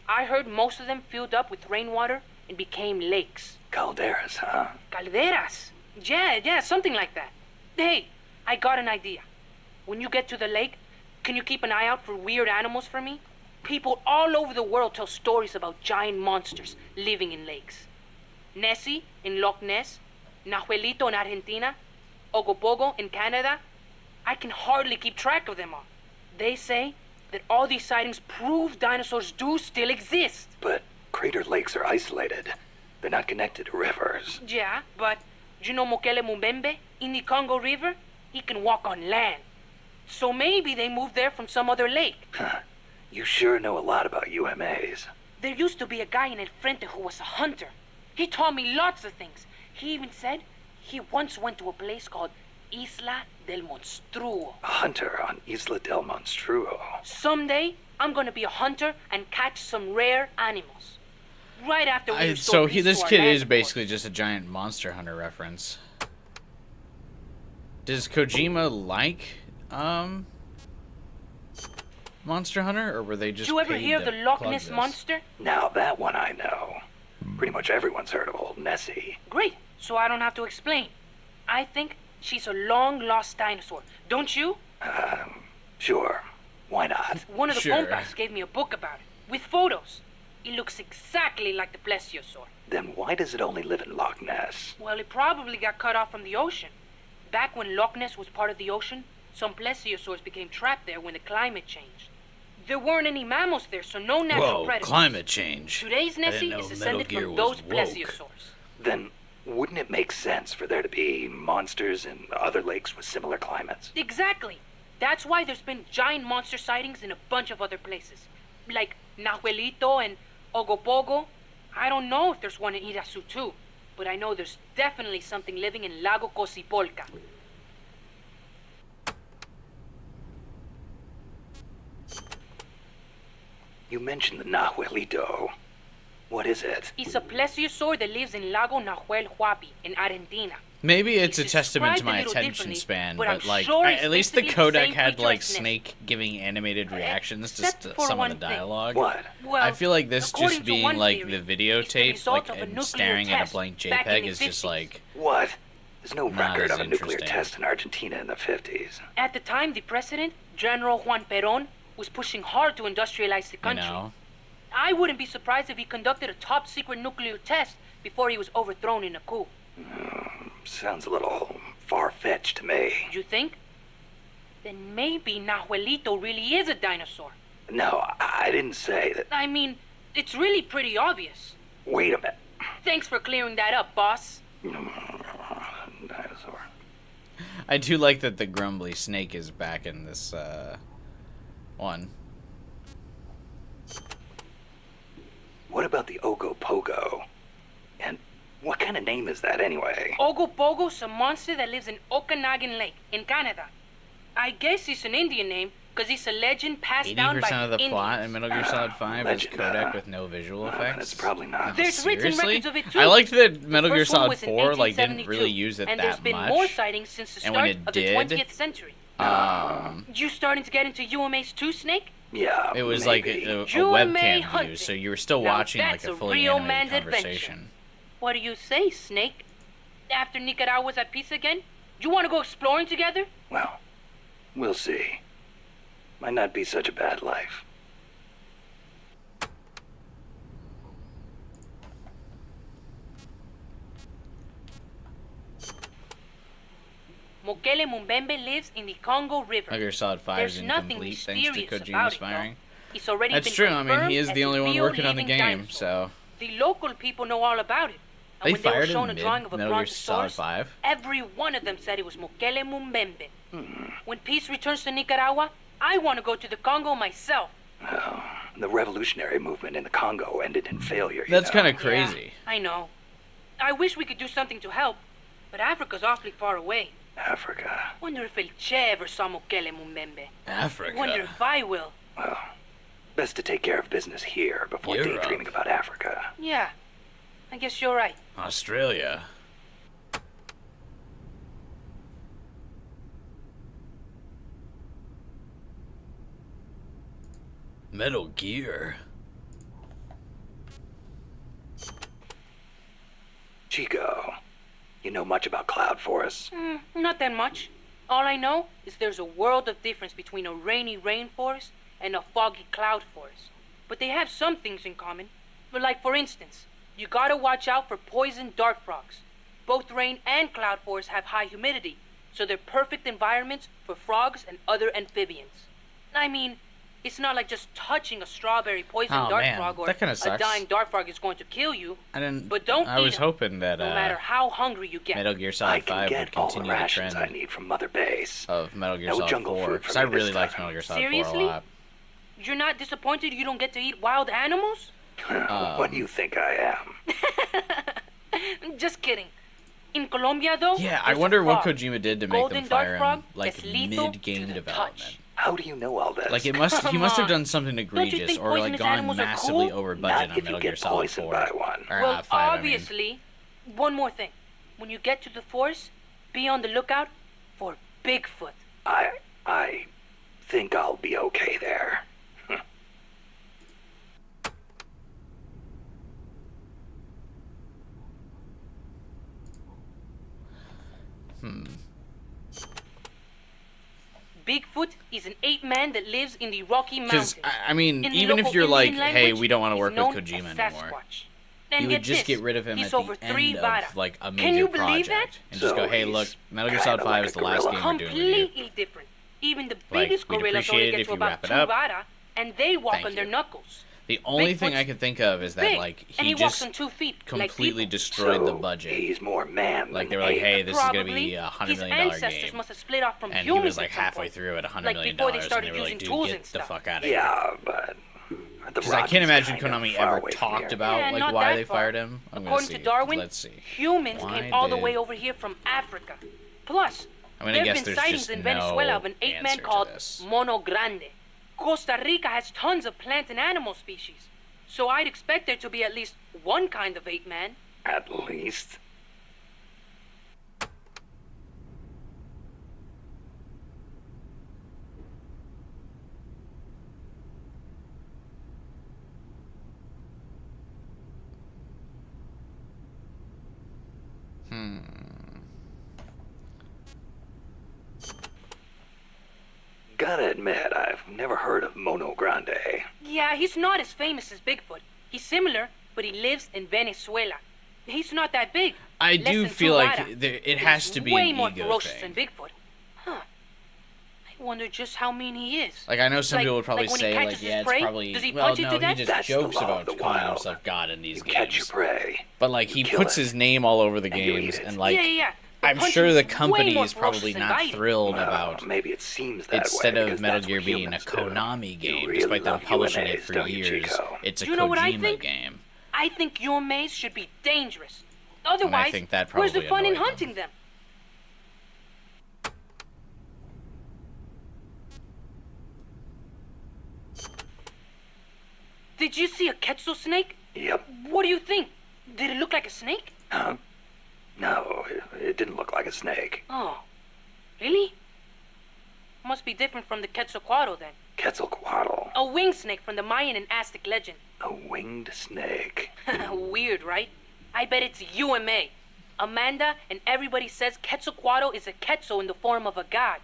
I heard most of them filled up with rainwater and became lakes. Calderas, huh? Calderas. Yeah, something like that. Hey, I got an idea. When you get to the lake, can you keep an eye out for weird animals for me? People all over the world tell stories about giant monsters living in lakes. Nessie in Loch Ness, Nahuelito in Argentina, Ogopogo in Canada. I can hardly keep track of them all. They say that all these sightings prove dinosaurs do still exist. But crater lakes are isolated. They're not connected to rivers. Yeah, but you know Mokele Mumbembe in the Congo River? He can walk on land. So maybe they moved there from some other lake. You sure know a lot about UMAs. There used to be a guy in El Frente who was a hunter. He taught me lots of things. He even said he once went to a place called Isla del Monstruo. A hunter on Isla del Monstruo. Someday, I'm gonna be a hunter and catch some rare animals. Right after we restore So peace this to our kid land, is of basically just a giant Monster Hunter reference. Does Kojima like Monster Hunter, or were they just Did you ever paid hear to of the Loch plug Ness this? Monster? Now that one I know. Pretty much everyone's heard of old Nessie. Great, so I don't have to explain. I think she's a long-lost dinosaur. Don't you? Sure. Why not? One of the Sure. compas gave me a book about it, with photos. It looks exactly like the plesiosaur. Then why does it only live in Loch Ness? Well, it probably got cut off from the ocean. Back when Loch Ness was part of the ocean, some plesiosaurs became trapped there when the climate changed. There weren't any mammals there, so no natural Whoa, predators. climate change. Today's I didn't Nessie know is Metal descended Gear from was those woke. plesiosaurs. Then Wouldn't it make sense for there to be monsters in other lakes with similar climates? Exactly. That's why there's been giant monster sightings in a bunch of other places. Like Nahuelito and Ogopogo. I don't know if there's one in Irasu too, but I know there's definitely something living in Lago Cosipolca. You mentioned the Nahuelito. What is it? It's a plesiosaur that lives in Lago Nahuel Huapi in Argentina. Maybe it's a testament to described my a little attention differently, span, but I'm but like, sure it's at least the basically the codec same had creature like as Snake. Snake giving animated reactions to Except for some of one the thing. dialogue. What? Well, I feel like this according just to being one like theory, the videotape, result like of a and nuclear staring at a test blank back in JPEG the is just 50s. like What? There's no not record as of a nuclear interesting. test in Argentina in the 50s. At the time, the president, General Juan Perón, was pushing hard to industrialize the You country. know? I wouldn't be surprised if he conducted a top-secret nuclear test before he was overthrown in a coup. Sounds a little far-fetched to me. You think? Then maybe Nahuelito really is a dinosaur. No, I didn't say that. I mean, it's really pretty obvious. Wait a minute. Thanks for clearing that up, boss. Dinosaur. I do like that the grumbly snake is back in this one. What about the Ogopogo? And what kind of name is that anyway? Ogopogo's a monster that lives in Okanagan Lake in Canada. I guess it's an Indian name because it's a legend passed down by 80% of the Indians. plot in Metal Gear Solid 5 is legend, codec with no visual effects. It's probably not. There's written Seriously? records of it too. I liked that Metal The Gear first one Solid was in 4 like didn't 1872, really use it and there's that been much. more sightings since the And when start it of the did, 20th century. Um, You starting to get into UMAs too, Snake? Yeah, it was like maybe. a UMA webcam view, hunting. so you were still Now watching like that's a a fully real animated man's adventure. conversation. What do you say, Snake? After Nicaragua's at peace again? You want to go exploring together? Well, we'll see. Might not be such a bad life. Mokele Mumbembe lives in the Congo River. Metal Gear Solid 5 There's is nothing incomplete thanks to mysterious Kojima's about it, firing. though. It's already That's been true. I mean, he confirmed is as the a only one real working on the living game, dinosaur. so The local people know all about it. And they when they were fired shown him a drawing mid of a Metal Gear Solid brontosaurus, 5. every one of them said it was Mokele Mumbembe. When peace returns to Nicaragua, I want to go to the Congo myself. Oh, the revolutionary movement in the Congo ended in failure. That's kind of Yeah, crazy. I know. I wish we could do something to help, but Africa's awfully far away. Africa. Wonder if El Che ever saw Mokele Mumbembe. Africa. Wonder if I will. Well, best to take care of business here before Europe. daydreaming about Africa. Yeah, I guess you're right. Australia. Metal Gear. Chico, you know much about Cloud Forest? Not that much. All I know is there's a world of difference between a rainy rainforest and a foggy cloud forest. But they have some things in common. Like, for instance, you gotta watch out for poison dart frogs. Both rain and cloud forests have high humidity, so they're perfect environments for frogs and other amphibians. I mean, it's not like just touching a strawberry poison Oh, dart man, frog or that kinda a sucks. dying dart frog is going to kill you. I didn't. But don't I eat was 'em, hoping that no matter how hungry you get. Metal Gear I Solid can 5 would get all the continue the rations trend I need from Mother Base. of Metal Gear No Solid jungle 4, food for because I me this really liked time. Metal Gear Solid 4 a Seriously? lot. You're not disappointed you don't get to eat wild animals? What do you think I am? Just kidding. In Colombia, though, Yeah, I there's a wonder what frog. Kojima did to make Golden them dart fire frog him like that's lethal mid-game to the development. touch. How do you know all this? Like he must Come have on. done something you egregious think or like poisonous gone animals are massively cool? over Not budget on if you Metal get Gear Solid poisoned 4. by one. Or, Well, 5, I mean. obviously, one more thing. When you get to the forest, be on the lookout for Bigfoot. I think I'll be okay there. Bigfoot is an ape man that lives in the Rocky Mountains. Because, I mean, In the even if local you're like, Indian hey, language, we don't want to he's work known with Kojima as anymore, Sasquatch. And you get would just this, get rid of him he's at over the 3 end bara. of like a Can major you believe project. that? And just go, So hey, look, he's Metal Gear kinda Solid 5 like is a the last gorilla. game we're doing with you. Completely different. Even the Like, biggest we'd gorillas appreciate only it get if to you about wrap it 2 up. bara, and they walk Thank on their you. knuckles. The only thing Bigfoot's I can think of is that big, like and he he walks just on 2 feet, completely like destroyed the So, budget. he's more man Like than they were like, ape. hey, this is gonna Probably. be $100 His million ancestors game, must have split off from and he humans was like at some halfway point. through at $100 Like million, before they and started they were like, using dude, tools get and the stuff. fuck out of here. Yeah, but Because I can't imagine Konami ever talked about Yeah, like not why that they far. fired him. I'm According gonna to see. Darwin, Let's see. humans Why came all the did- way over here from Africa. Plus, I'm gonna there guess have been there's sightings just in Venezuela no of an ape answer man to called this. Mono Grande. Costa Rica has tons of plant and animal species, so I'd expect there to be at least one kind of ape man. At least. Gotta admit, I've never heard of Mono Grande. Yeah, he's not as famous as Bigfoot. He's similar, but he lives in Venezuela. He's not that big. I Less do than feel 2 like Vara. it has to be way an more ego ferocious thing. than Bigfoot. Huh. I wonder just how mean he is. Like I know some Like- people would probably like when he say catches like, his yeah, it's prey, probably does he well, punch it no, to he death? just That's the jokes law about of the calling wild. himself God in these You games. catch your prey. But like he kill puts it, his name all over the and you games, eat it. and like yeah, yeah, yeah. But I'm punching sure is the way company more is probably ferocious than not biting. thrilled Well, about maybe it seems that instead way of because Metal that's Gear what being a humans do. Konami You game, really despite them love publishing it UMAs, for don't you, years. Chico? It's a Do you know what I Kojima think? game. I think UMAs should be dangerous. Otherwise, think that where's the probably fun in annoyed them. hunting them? Did you see a Quetzal snake? Yep. What do you think? Did it look like a snake? No, it didn't look like a snake. Oh, really? Must be different from the Quetzalcoatl then. Quetzalcoatl. A winged snake from the Mayan and Aztec legend. A winged snake. Weird, right? I bet it's UMA. Amanda and everybody says Quetzalcoatl is a Quetzal in the form of a god.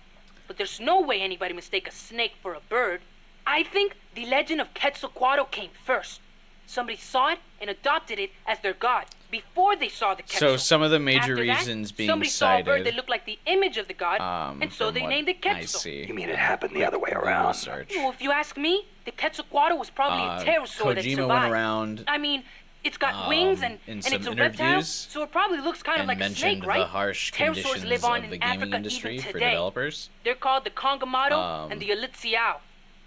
But there's no way anybody mistake a snake for a bird. I think the legend of Quetzalcoatl came first. Somebody saw it and adopted it as their god before they saw the Quetzal. So some of the major After that, reasons being somebody saw a bird that cited. looked like the image of the god, and so from they what named it I Quetzal. see. You mean it happened the other way Google around? search. Well, if you ask me, the Quetzalcoatl was probably a pterosaur that Kojima survived. went around I mean, it's got wings and in it's some a reptile, interviews so it probably looks kind of and like a mentioned snake, right? the harsh Pterosaurs conditions live on of the in gaming Africa industry even for today. developers. They're called the Congamato and the Elitsiao.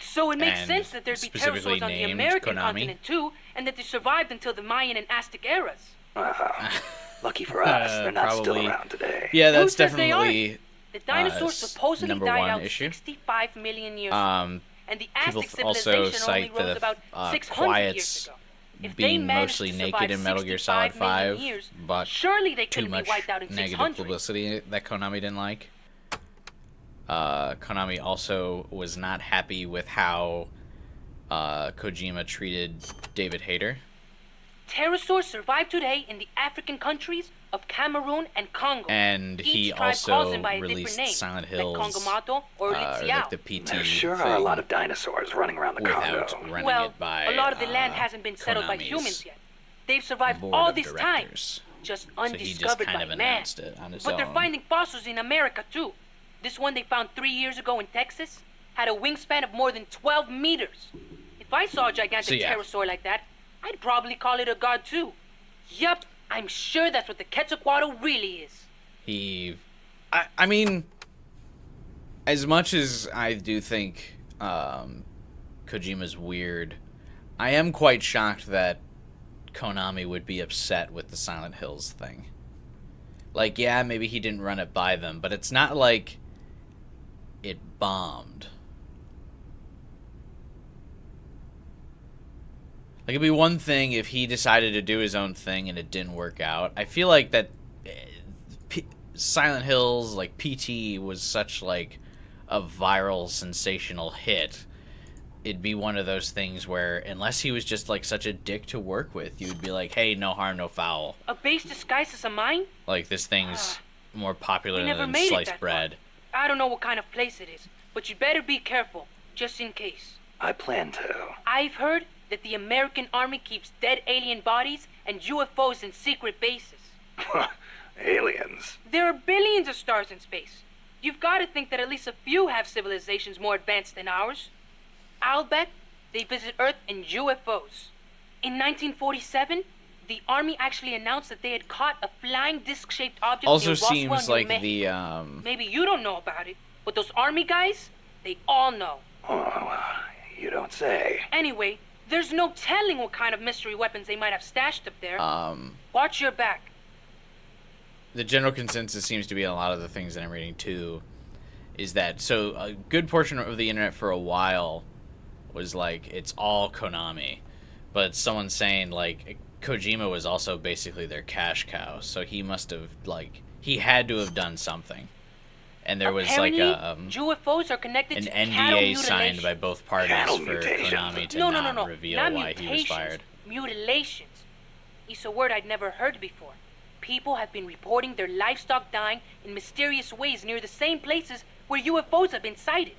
So it makes and sense that there'd be specifically pterosaurs on the named American Konami. continent too, and that they survived until the Mayan and Aztec eras. Lucky for us, they're not still Probably. around today. Yeah, that's Who says they definitely The dinosaurs supposedly number died one out issue. 65 million years ago, Um, and the people Aztec also civilization only cite rose the about 600 years Quiets ago. If they being managed mostly to naked survive in Metal Gear Solid 65 million 5, years, but surely they too couldn't be much wiped out in negative 600. publicity that Konami didn't like. Konami also was not happy with how Kojima treated David Hayter. Pterosaurs survive today in the African countries of Cameroon and Congo. And Each he tribe calls also them by a released different name, Silent like Hills, Congamato or or Elitsiao. like the PT There sure thing are a lot of dinosaurs running around the without Congo. running Well, it by a lot of the land hasn't been settled by Konami's humans yet. They've survived board all of this time, directors. just So he just undiscovered kind by of man. announced it on his But they're own. finding fossils in America too. This one they found 3 years ago in Texas had a wingspan of more than 12 meters. If I saw a gigantic So, yeah. pterosaur like that, I'd probably call it a god too. Yup, I'm sure that's what the Quetzalcoatl really is. I mean, as much as I do think Kojima's weird, I am quite shocked that Konami would be upset with the Silent Hills thing. Like, yeah, maybe he didn't run it by them, but it's not like it bombed. Like, it'd be one thing if he decided to do his own thing and it didn't work out. I feel like that Silent Hills, like, PT was such, like, a viral, sensational hit. It'd be one of those things where, unless he was just, like, such a dick to work with, you'd be like, hey, no harm, no foul. A base disguised as a mine? Like, this thing's more popular He never than made it sliced that bread. I don't know what kind of place it is, but you better be careful, just in case. I plan to. I've heard that the American Army keeps dead alien bodies and UFOs in secret bases. Aliens. There are billions of stars in space. You've got to think that at least a few have civilizations more advanced than ours. I'll bet they visit Earth in UFOs. In 1947, the Army actually announced that they had caught a flying disc-shaped object Also near Roswell, seems New like Mexico. the Maybe you don't know about it, but those Army guys, they all know. Oh, you don't say. Anyway, there's no telling what kind of mystery weapons they might have stashed up there. Watch your back. the general consensus seems to be a lot of the things that I'm reading too, is that so a good portion of the internet for a while was like it's all Konami, but someone's saying like Kojima was also basically their cash cow, so he must have he had to have done something, and there was Apparently, like a UFOs are connected an to cattle NDA mutilation. signed by both parties Cattle for mutations. Konami to No, not reveal not why he was mutations, fired. Mutilations. It's a word I'd never heard before. People have been reporting their livestock dying in mysterious ways near the same places where UFOs have been sighted.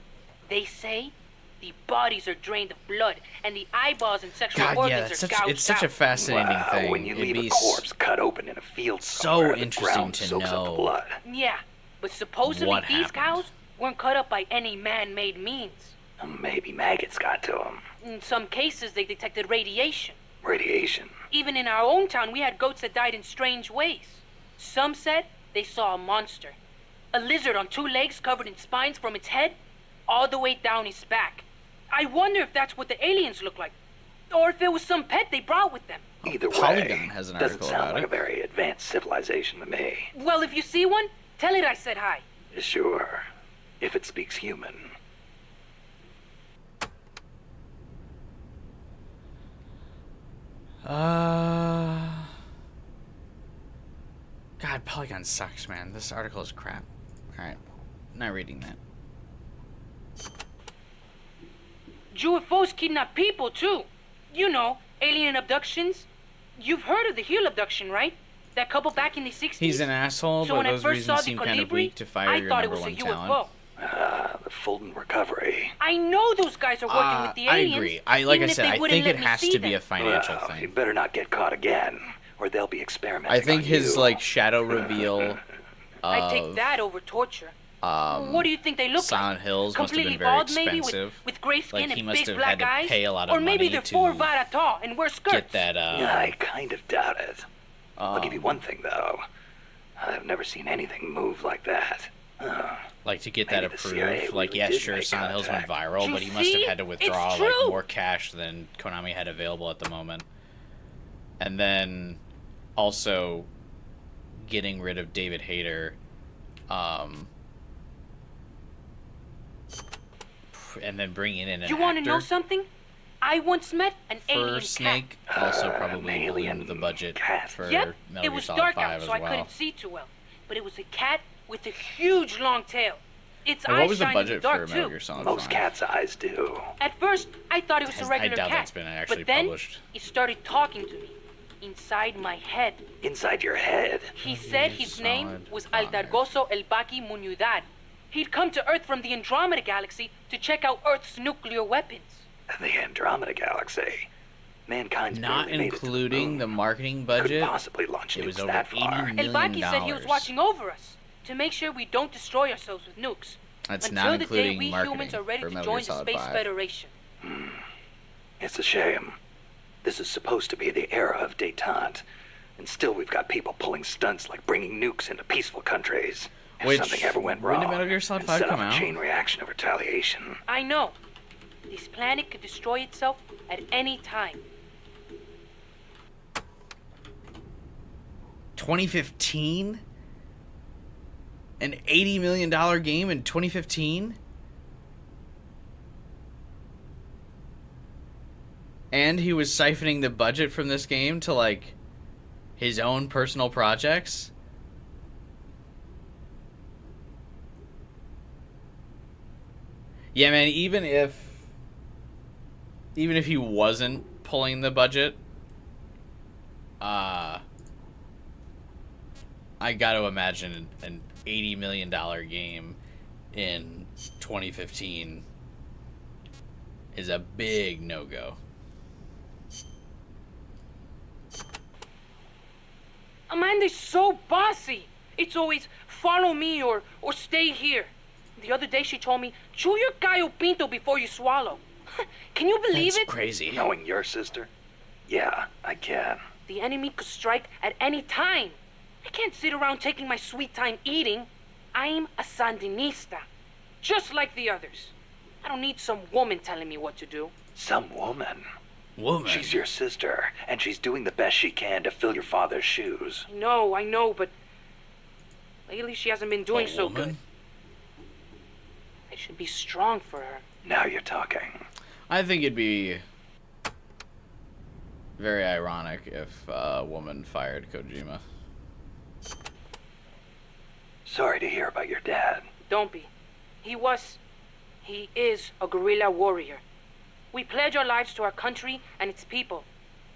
They say the bodies are drained of blood and the eyeballs and sexual God, yeah, organs are gouged it's such a out. fascinating thing. When you It'd leave be a corpse cut open in a field so somewhere, the interesting ground to soaks up the know. blood. Yeah, but supposedly What these happened? cows weren't cut up by any man-made means. Maybe maggots got to them. In some cases, they detected radiation. Radiation. Even in our own town, we had goats that died in strange ways. Some said they saw a monster. A lizard on 2 legs covered in spines from its head all the way down his back. I wonder if that's what the aliens look like. Or if it was some pet they brought with them. Either way, Polygon has an doesn't article sound about like it. a very advanced civilization to me. Well, if you see one, tell it I said hi. Sure, if it speaks human. God, Polygon sucks, man. This article is crap. Alright, not reading that. UFOs kidnap people, too. You know, alien abductions. You've heard of the Hill abduction, right? That couple back in the 60s? He's an asshole, So but when I those first saw reasons the seem kind of Colibri, weak to fire I your thought it number was a one talent. UFO. The Fulton recovery. I know those guys are working with the aliens. I agree. Like even I if said, they I wouldn't think let it me has see to be them. a financial Well, thing. you better not get caught again, or they'll be experimenting I think on his you. shadow reveal I take of that over torture. What do you think they look Silent like? Hills must have Completely been very bald, maybe, expensive. with gray skin Like, he and must big have black had to eyes? pay a lot of or maybe money they're to 4 vara tall and wear skirts. get that I kind of doubt it. I'll give you one thing, though. I've never seen anything move like that. like to get that Maybe the CIA approved. Like, really yes, did sure, make Silent Hills went contact. viral, You but he must have see? had to It's withdraw like true. more cash than Konami had available at the moment. And then also getting rid of David Hayter, and then bringing in an You want to know actor something? I once met an for alien Snake. Also, probably an alien ballooned the budget cat. for Yep, Metal it Gear was Solid dark 5 out, as so I well. couldn't see too well. But it was a cat with a huge long tail. Its And eyes what was the shine in budget the dark for Metal too. Gear Solid Most 5? cats' eyes do. At first, I thought it was a I regular doubt cat. that's been actually but then, published. he started talking to me. Inside my head. Inside your head. He said his name Solid was 5. Aldargoso El Baki Munyudad. He'd come to Earth from the Andromeda Galaxy to check out Earth's nuclear weapons. The Andromeda Galaxy. Mankind's Not barely made it to including the moon. marketing Couldn't budget, possibly launch it was nukes over that $80 far. El million. Baki said he was watching over us to make sure we don't destroy ourselves with nukes. That's until not the day including we marketing humans are ready for to Metal join Gear the Solid Space 5. Federation. It's a shame. This is supposed to be the era of détente. And still we've got people pulling stunts like bringing nukes into peaceful countries. If Which, something ever went when wrong, did Metal Gear Solid and 5 set come off a out? chain reaction of retaliation. I know. This planet could destroy itself at any time. 2015? An $80 million game in 2015? And he was siphoning the budget from this game to, like, his own personal projects? Yeah, man, even if he wasn't pulling the budget, I got to imagine an $80 million game in 2015 is a big no-go. Amanda's so bossy. It's always follow me or stay here. The other day she told me, chew your gallo pinto before you swallow. Can you believe That's it? crazy. Knowing your sister? Yeah, I can. The enemy could strike at any time. I can't sit around taking my sweet time eating. I'm a Sandinista, just like the others. I don't need some woman telling me what to do. Some woman? Woman? She's your sister, and she's doing the best she can to fill your father's shoes. I know, but lately she hasn't been doing so good. I should be strong for her. Now you're talking. I think it'd be very ironic if a woman fired Kojima. Sorry to hear about your dad. Don't be. He is a guerrilla warrior. We pledge our lives to our country and its people.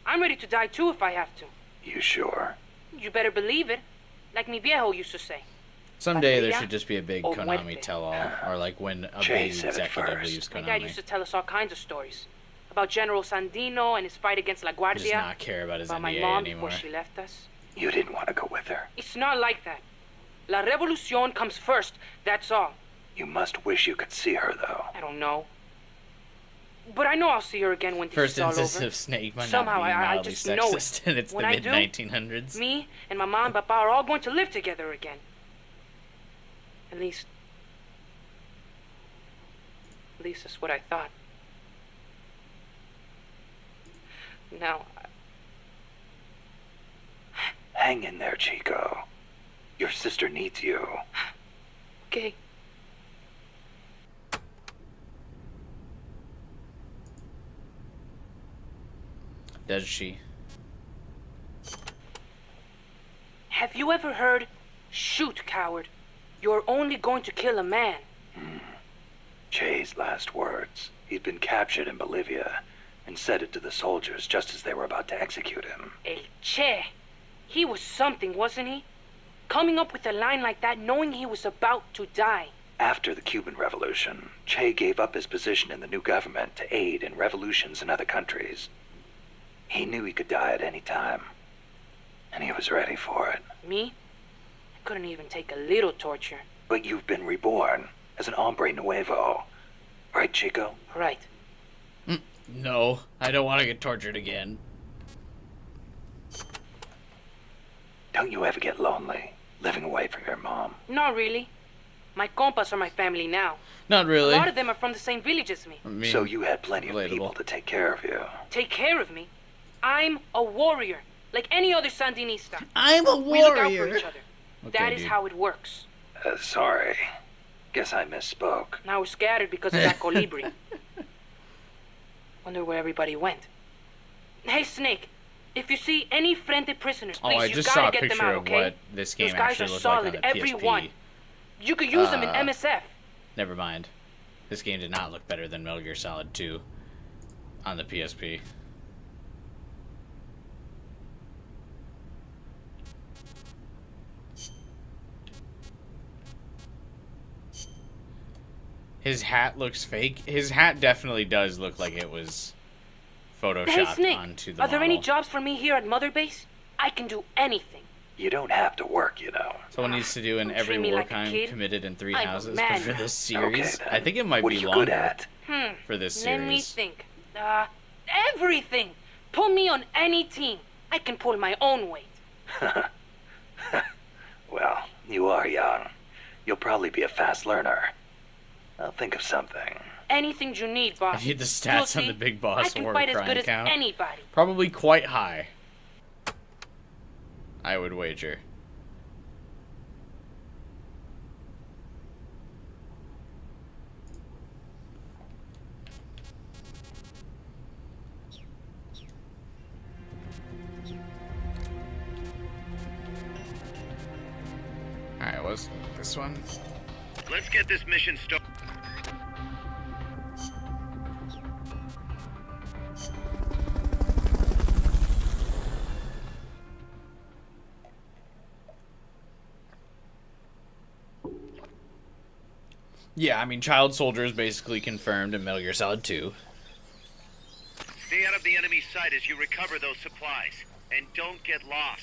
I'm ready to die too if I have to. You sure? You better believe it. Like mi viejo used to say. Someday there Patria should just be a big o Konami muerte. tell-all, or like when a Jay big said it executive first. leaves My dad used Konami. to tell us all kinds of stories. About General Sandino and his fight against La Guardia. Does not care about his about my NDA mom anymore. before she left us. You didn't want to go with her. It's not like that. La Revolucion comes first, that's all. You must wish you could see her, though. I don't know. But I know I'll see her again when this First is all instance over. of Snake might Somehow, not be I mildly just know it. sexist, and it's When the I do, mid-1900s. Me and my mom and papa are all going to live together again. At least that's what I thought. Now, Hang in there, Chico. Your sister needs you. okay. Does she? Have you ever heard, "Shoot, coward. You're only going to kill a man"? Che's last words. He'd been captured in Bolivia and said it to the soldiers just as they were about to execute him. El Che. He was something, wasn't he? Coming up with a line like that knowing he was about to die. After the Cuban Revolution, Che gave up his position in the new government to aid in revolutions in other countries. He knew he could die at any time, and he was ready for it. Me? I couldn't even take a little torture. But you've been reborn as an hombre nuevo. Right, Chico? Right. No, I don't want to get tortured again. Don't you ever get lonely, living away from your mom? Not really. My compas are my family now. Not really. A lot of them are from the same village as me. I mean, So you had plenty of relatable. people to take care of you. Take care of me. I'm a warrior, like any other Sandinista. I'm a We look out for warrior. each other. Okay, That is dude. how it works. Sorry. Guess I misspoke. Now we're scattered because of that colibri. Wonder where everybody went. Hey, Snake. If you see any Frente prisoners, Oh, please, I you just saw gotta a get them picture out, of okay? what this game Those guys actually are looked solid, like on the every PSP. one. You could use them in Uh, MSF. Never mind. This game did not look better than Metal Gear Solid 2 on the PSP. His hat looks fake. His hat definitely does look like it was photoshopped Hey, Snake. onto the Are there any model. jobs for me here at Mother Base? I can do anything. You don't have to work, you know. Someone needs to do an Don't every treat me war like a crime kid. committed in 3 I'm a houses man for now. this series. then. I think it might What be are you longer good at? for this Let me series. think. Everything. Put me on any team. I can pull my own weight. Well, you are young. You'll probably be a fast learner. I'll think of something. Anything you need, boss. I need the You'll stats on see, the Big I Boss can war fight as crime good as count. anybody. Probably quite high. I would wager. Alright, what's this one? Let's get this mission started. Yeah, I mean, Child Soldier is basically confirmed in Metal Gear Solid 2. Stay out of the enemy's sight as you recover those supplies. And don't get lost.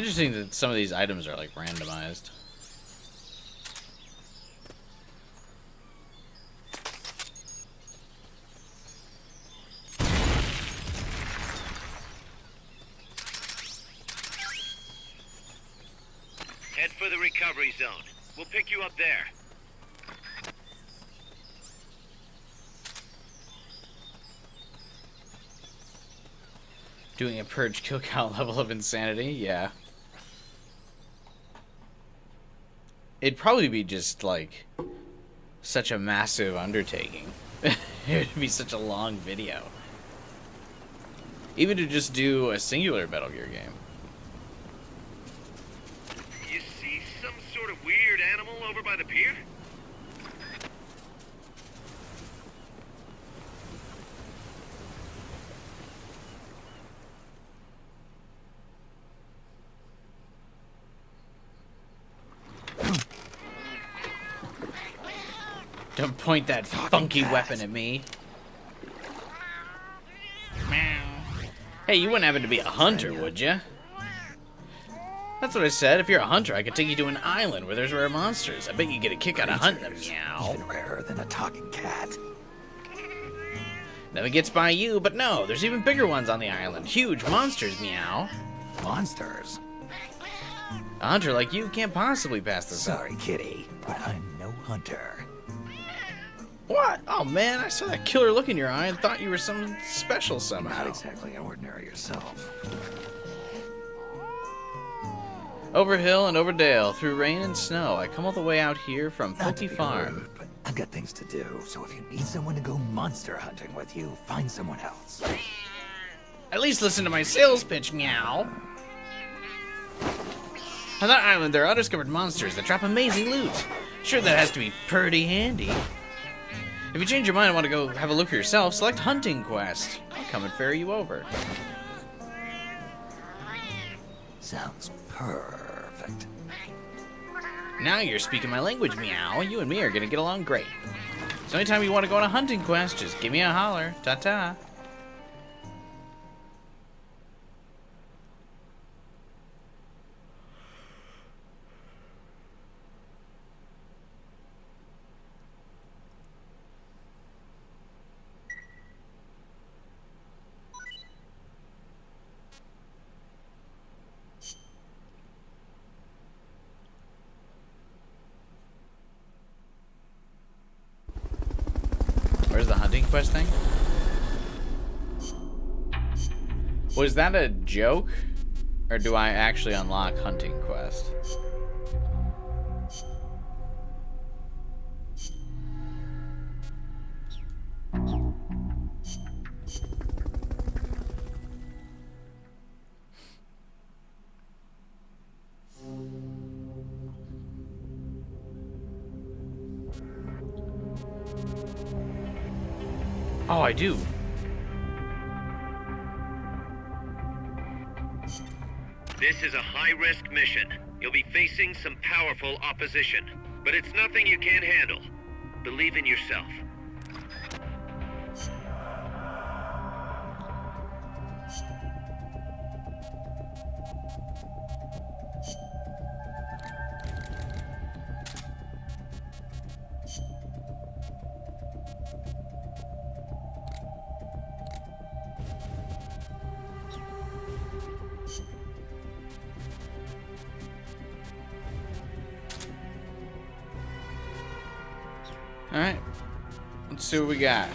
Interesting that some of these items are like randomized. Head for the recovery zone. We'll pick you up there. Doing a purge kill count level of insanity, yeah. It'd probably be just like such a massive undertaking. It'd be such a long video. Even to just do a singular Metal Gear game. You see some sort of weird animal over by the pier? Don't point that funky weapon at me. Hey, you wouldn't happen to be a hunter, would you? That's what I said. If you're a hunter, I could take you to an island where there's rare monsters. I bet you get a kick out of hunting them, meow. Even rarer than a talking cat. Nothing gets by you, but no, there's even bigger ones on the island. Huge monsters, meow. Monsters? A hunter like you can't possibly pass this up. Sorry, kitty, but I'm no hunter. What? Oh man, I saw that killer look in your eye and thought you were something special somehow. Not exactly ordinary yourself. Over hill and over dale, through rain and snow, I come all the way out here from Pokey Farm. Rude, but I've got things to do, so if you need someone to go monster hunting with you, find someone else. At least listen to my sales pitch, meow. On that island, there are undiscovered monsters that drop amazing loot. Sure, that has to be pretty handy. If you change your mind and want to go have a look for yourself, select Hunting Quest. I'll come and ferry you over. Sounds perfect. Now you're speaking my language, meow. You and me are gonna get along great. So anytime you want to go on a hunting quest, just give me a holler. Ta-ta. Where's the hunting quest thing? Was that a joke? Or do I actually unlock hunting quest? Oh, I do. This is a high-risk mission. You'll be facing some powerful opposition, but it's nothing you can't handle. Believe in yourself. Alright. Let's see what we got.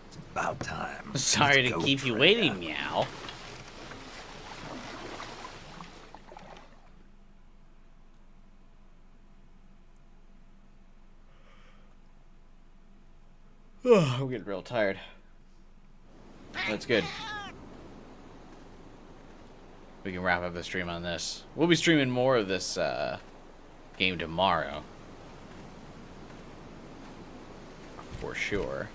It's about time. Sorry to keep you waiting, meow. Oh, I'm getting real tired. That's good. We can wrap up the stream on this. We'll be streaming more of this game tomorrow. For sure.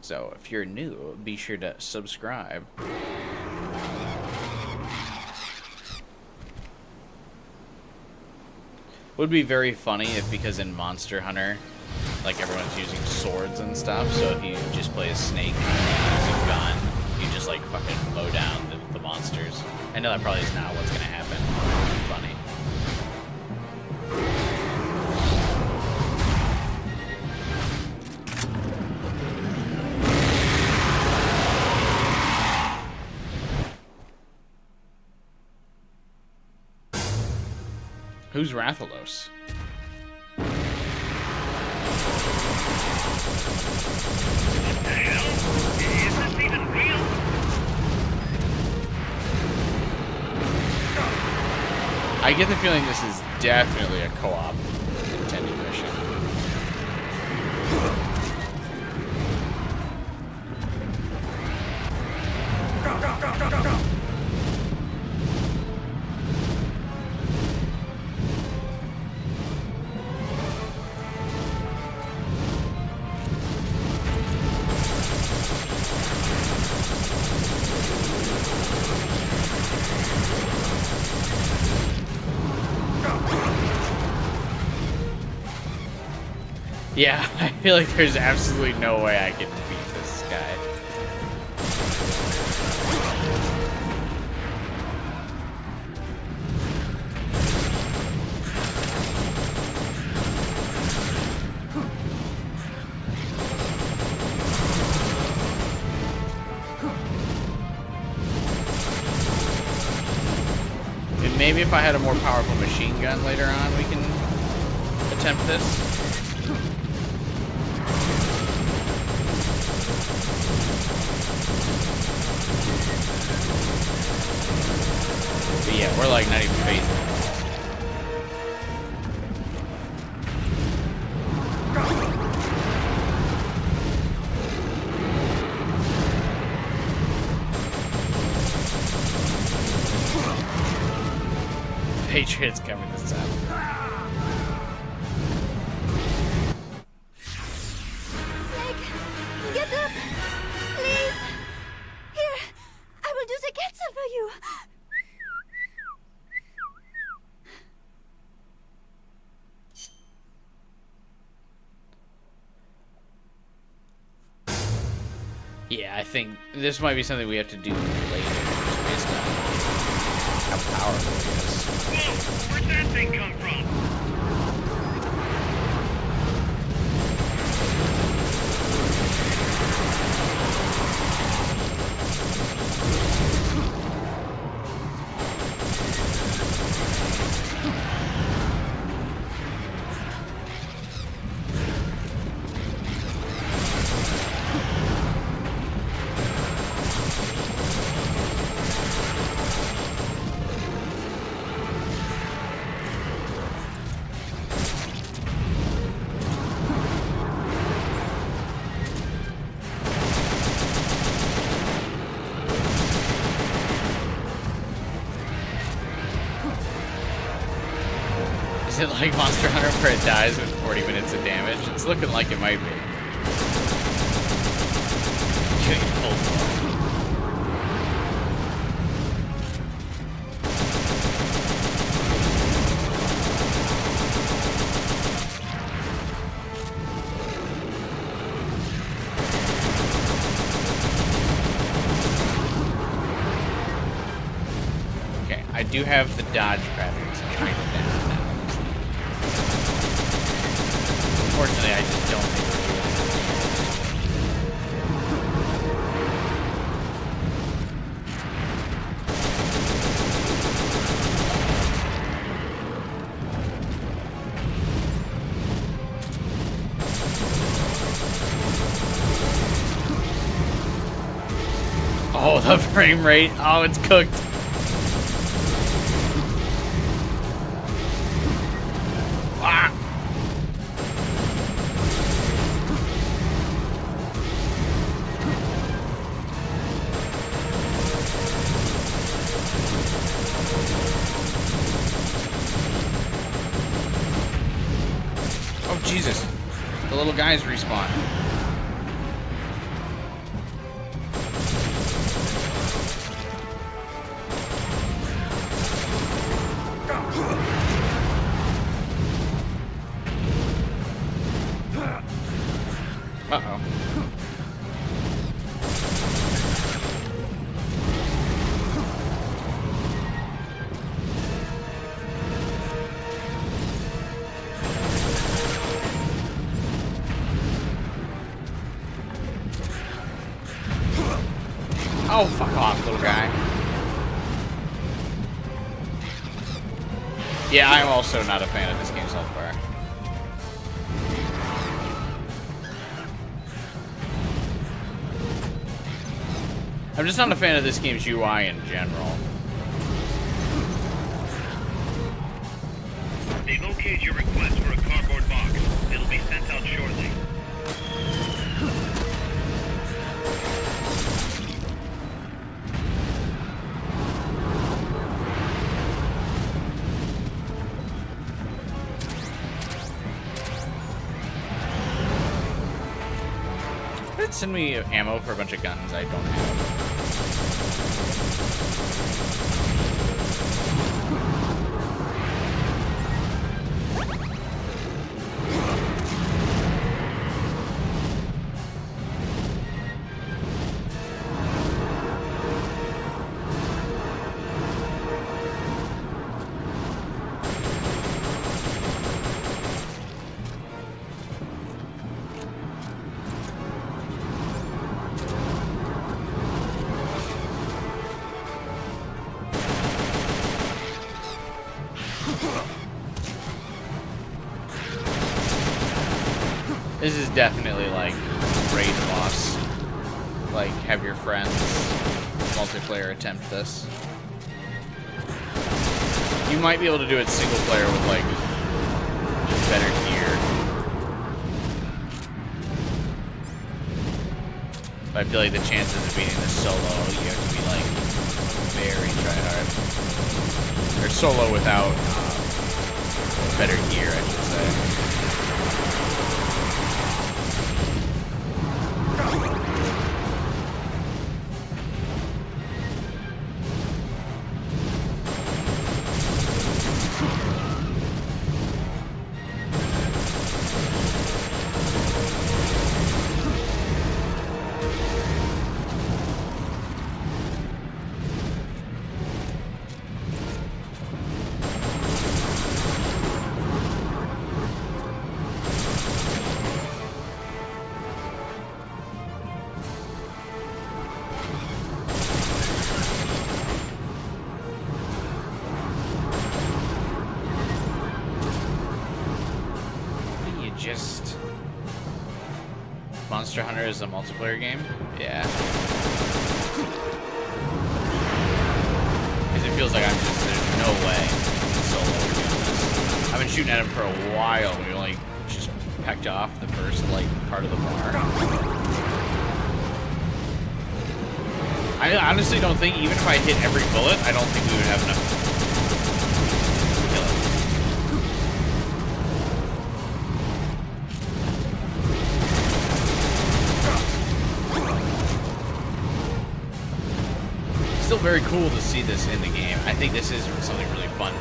So, if you're new, be sure to subscribe. Would be very funny if, because in Monster Hunter, like everyone's using swords and stuff, so if you just play as Snake and use a gun, you just like fucking mow down the monsters. I know that probably is not what's gonna happen. Funny. Who's Rathalos? What the hell? Is this even real? I get the feeling this is definitely a co-op intended mission. Yeah, I feel like there's absolutely no way I can beat this guy. And maybe if I had a more powerful machine gun later on, we can attempt this. But yeah, we're like not even phasing. Patriots coming this time. Snake, get up! Please! Here, I will do the cancel for you! Yeah, I think this might be something we have to do later, just based on how powerful it is. Whoa! Where'd that thing come from? Is it like Monster Hunter where it dies with 40 minutes of damage? It's looking like it might be. Getting full blown. Okay, I do have the dodge patterns kind of down now. Unfortunately, I just don't think oh, the frame rate. Oh, it's cooked. Ah. Oh, Jesus. The little guys respawn. Oh, fuck off, little guy. Yeah, I'm also not a fan of this game's health bar. I'm just not a fan of this game's UI in general. They've okayed your request for a cardboard box. It'll be sent out shortly. Send me ammo for a bunch of guns I don't have. This is definitely like raid boss. Like, have your friends multiplayer attempt this. You might be able to do it single player with like better gear. But I feel like the chances of beating this solo, you have to be like very tryhard. Or solo without better gear, I should say. Monster Hunter is a multiplayer game? Yeah. Because it feels like I'm just, there's no way solo we're doing this. I've been shooting at him for a while. We only just pecked off the first, like, part of the bar. I honestly don't think, even if I hit every bullet, I don't think we would have enough. Still very cool to see this in the game. I think this is something really fun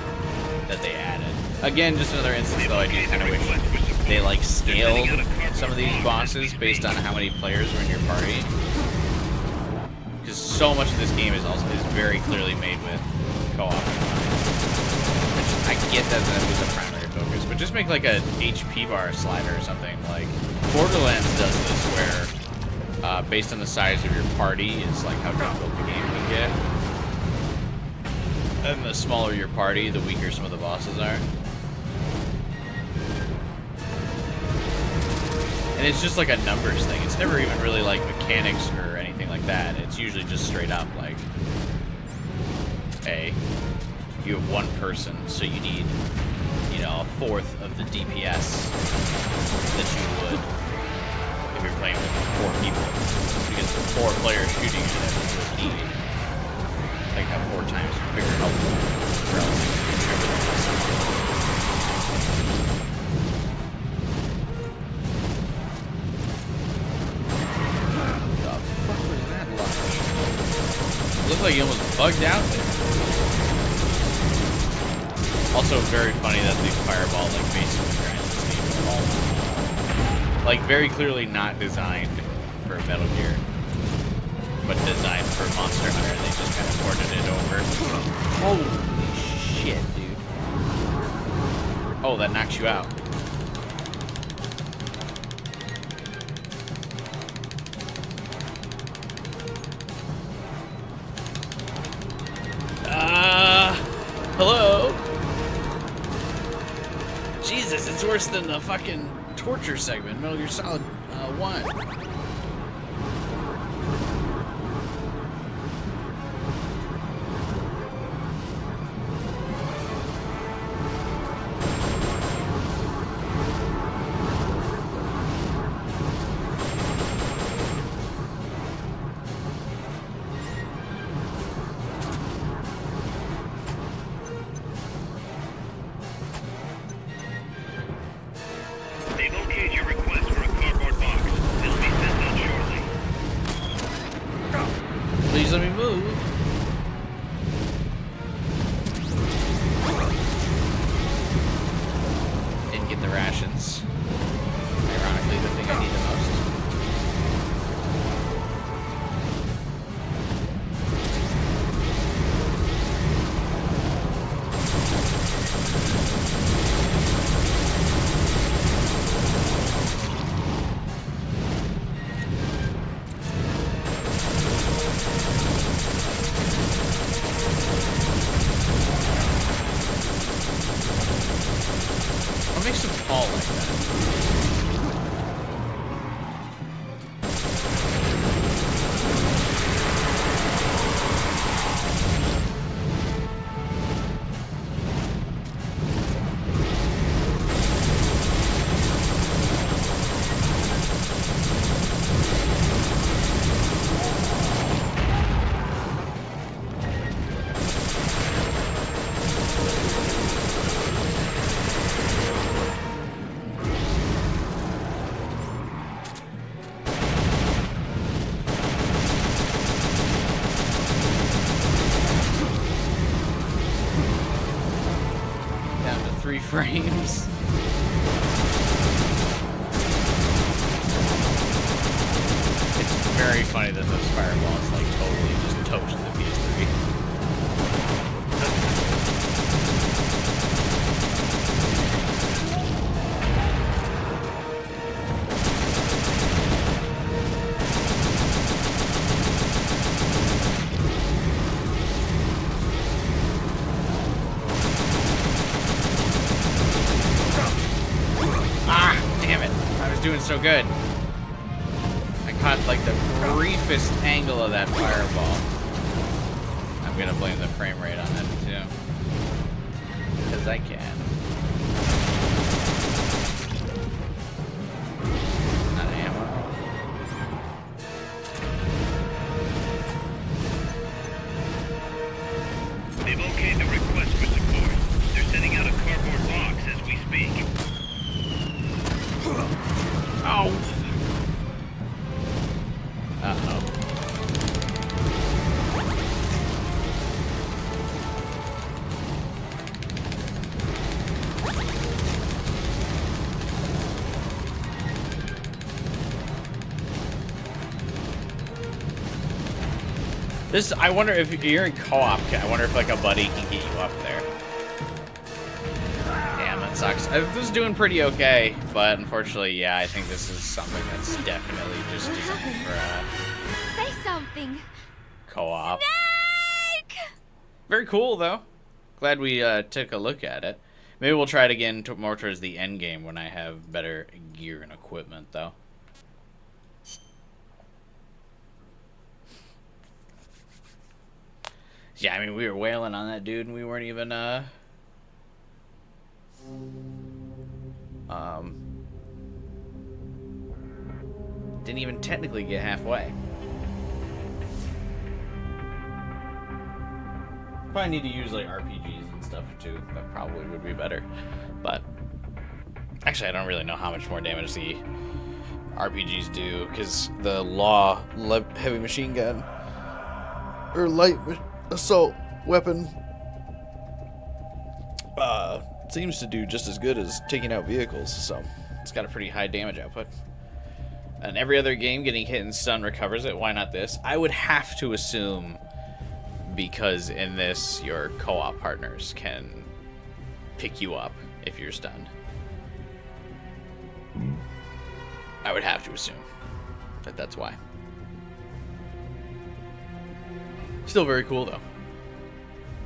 that they added. Again, just another instance though, I do kind of wish they like scaled some of these bosses based on how many players were in your party. Because so much of this game is very clearly made with co-op in mind. Which I get that was the primary focus, but just make like a HP bar slider or something. Like Borderlands does this where based on the size of your party is like how difficult the game can get. And the smaller your party, the weaker some of the bosses are. And it's just like a numbers thing. It's never even really like mechanics or anything like that. It's usually just straight up like, hey, you have one person, so you need, you know, a fourth of the DPS that you would if you're playing with 4 people, because the 4 players shooting at it would need like have 4 times bigger health relative to everything else. The fuck was that launch? It looked like he almost bugged out there. Also very funny that the fireball like basically grants this game all. Like, very clearly not designed for Metal Gear, but designed for Monster Hunter. They just kind of ported it over. Holy shit, dude. Oh, that knocks you out. worse than the fucking torture segment, Metal Gear Solid 1. They've okayed your request for a cardboard box. It'll be sent out shortly. Please let me move. Didn't get the rations. Ironically, the thing I need the most. What makes them fall like that? Down to 3 frames. It's very funny that those fireballs like totally just toast the PS3. Ah, damn it. I was doing so good. I caught like the briefest angle of that fireball. I'm gonna blame the frame rate on that too. Because I can. Not ammo. They've okayed the request for support. They're sending out a cardboard box as we speak. Oh. Uh-oh. This, I wonder if you're in co-op, I wonder if like a buddy can get you up there. Damn, that sucks. I was doing pretty okay, but unfortunately, yeah, I think this is something that's definitely just designed for Say something. co-op. Very cool, though. Glad we took a look at it. Maybe we'll try it again more towards the end game when I have better gear and equipment, though. Yeah, I mean, we were wailing on that dude, and we weren't even, didn't even technically get halfway. Probably need to use, like, RPGs and stuff, too. That probably would be better. But, actually, I don't really know how much more damage the RPGs do, because the Law heavy machine gun, or light assault weapon, seems to do just as good as taking out vehicles, so it's got a pretty high damage output. And every other game, getting hit and stun recovers it. Why not this? I would have to assume because in this, your co-op partners can pick you up if you're stunned. I would have to assume that that's why. Still very cool, though.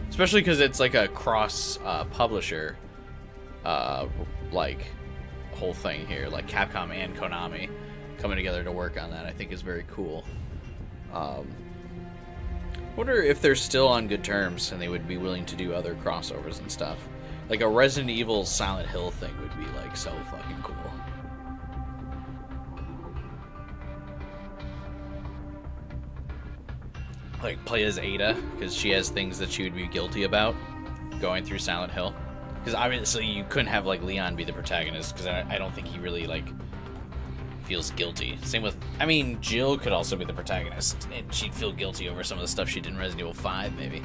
Especially because it's like a cross publisher like whole thing here, like Capcom and Konami coming together to work on that, I think is very cool. Wonder if they're still on good terms and they would be willing to do other crossovers and stuff. Like a Resident Evil Silent Hill thing would be like so fucking cool. Like play as Ada, because she has things that she would be guilty about going through Silent Hill. Because obviously you couldn't have like Leon be the protagonist, because I don't think he really like feels guilty. Same with, I mean, Jill could also be the protagonist, and she'd feel guilty over some of the stuff she did in Resident Evil 5, maybe.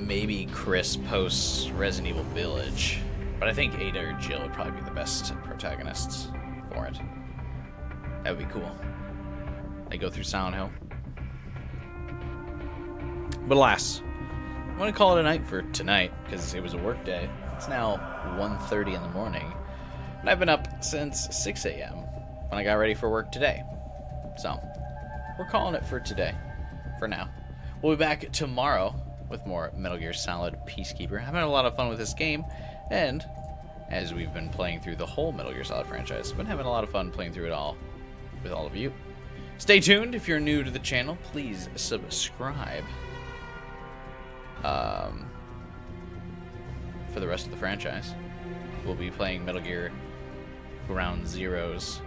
Maybe Chris posts Resident Evil Village, but I think Ada or Jill would probably be the best protagonists for it. That would be cool. They go through Silent Hill. But alas, I'm going to call it a night for tonight, because it was a work day. It's now 1:30 in the morning, and I've been up since 6 a.m. when I got ready for work today. So, we're calling it for today, for now. We'll be back tomorrow with more Metal Gear Solid Peacekeeper. Having a lot of fun with this game, and as we've been playing through the whole Metal Gear Solid franchise, I've been having a lot of fun playing through it all with all of you. Stay tuned. If you're new to the channel, please subscribe for the rest of the franchise. We'll be playing Metal Gear Ground Zeroes,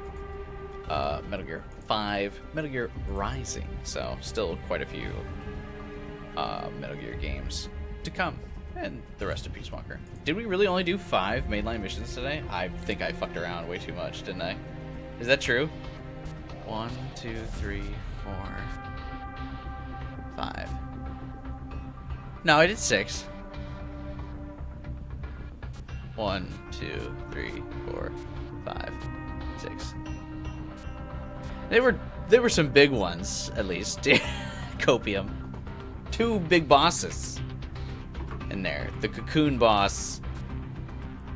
Metal Gear 5, Metal Gear Rising, so still quite a few Metal Gear games to come, and the rest of Peace Walker. Did we really only do 5 mainline missions today? I think I fucked around way too much, didn't I? Is that true? 1, 2, 3, 4, 5. No, I did 6. 1, 2, 3, 4, 5, 6. There were some big ones, at least. Copium. 2 big bosses in there. The Cocoon boss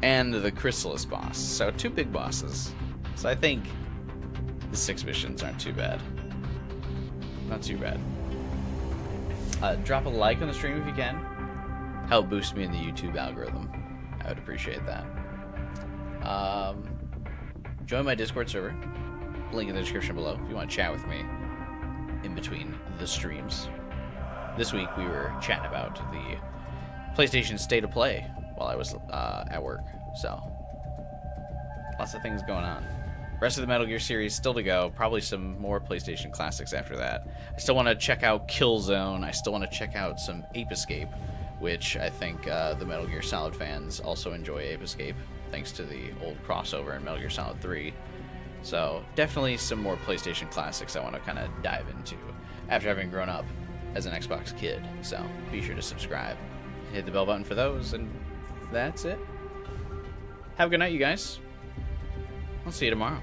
and the Chrysalis boss. So 2 big bosses. So I think the 6 missions aren't too bad. Not too bad. Drop a like on the stream if you can. Help boost me in the YouTube algorithm. I would appreciate that. Join my Discord server. Link in the description below if you want to chat with me in between the streams. This week we were chatting about the PlayStation State of Play while I was at work. So, lots of things going on. Rest of the Metal Gear series still to go. Probably some more PlayStation classics after that. I still want to check out Killzone. I still want to check out some Ape Escape, which I think the Metal Gear Solid fans also enjoy Ape Escape, thanks to the old crossover in Metal Gear Solid 3. So definitely some more PlayStation classics I want to kind of dive into after having grown up as an Xbox kid. So be sure to subscribe, hit the bell button for those, and that's it. Have a good night, you guys. I'll see you tomorrow.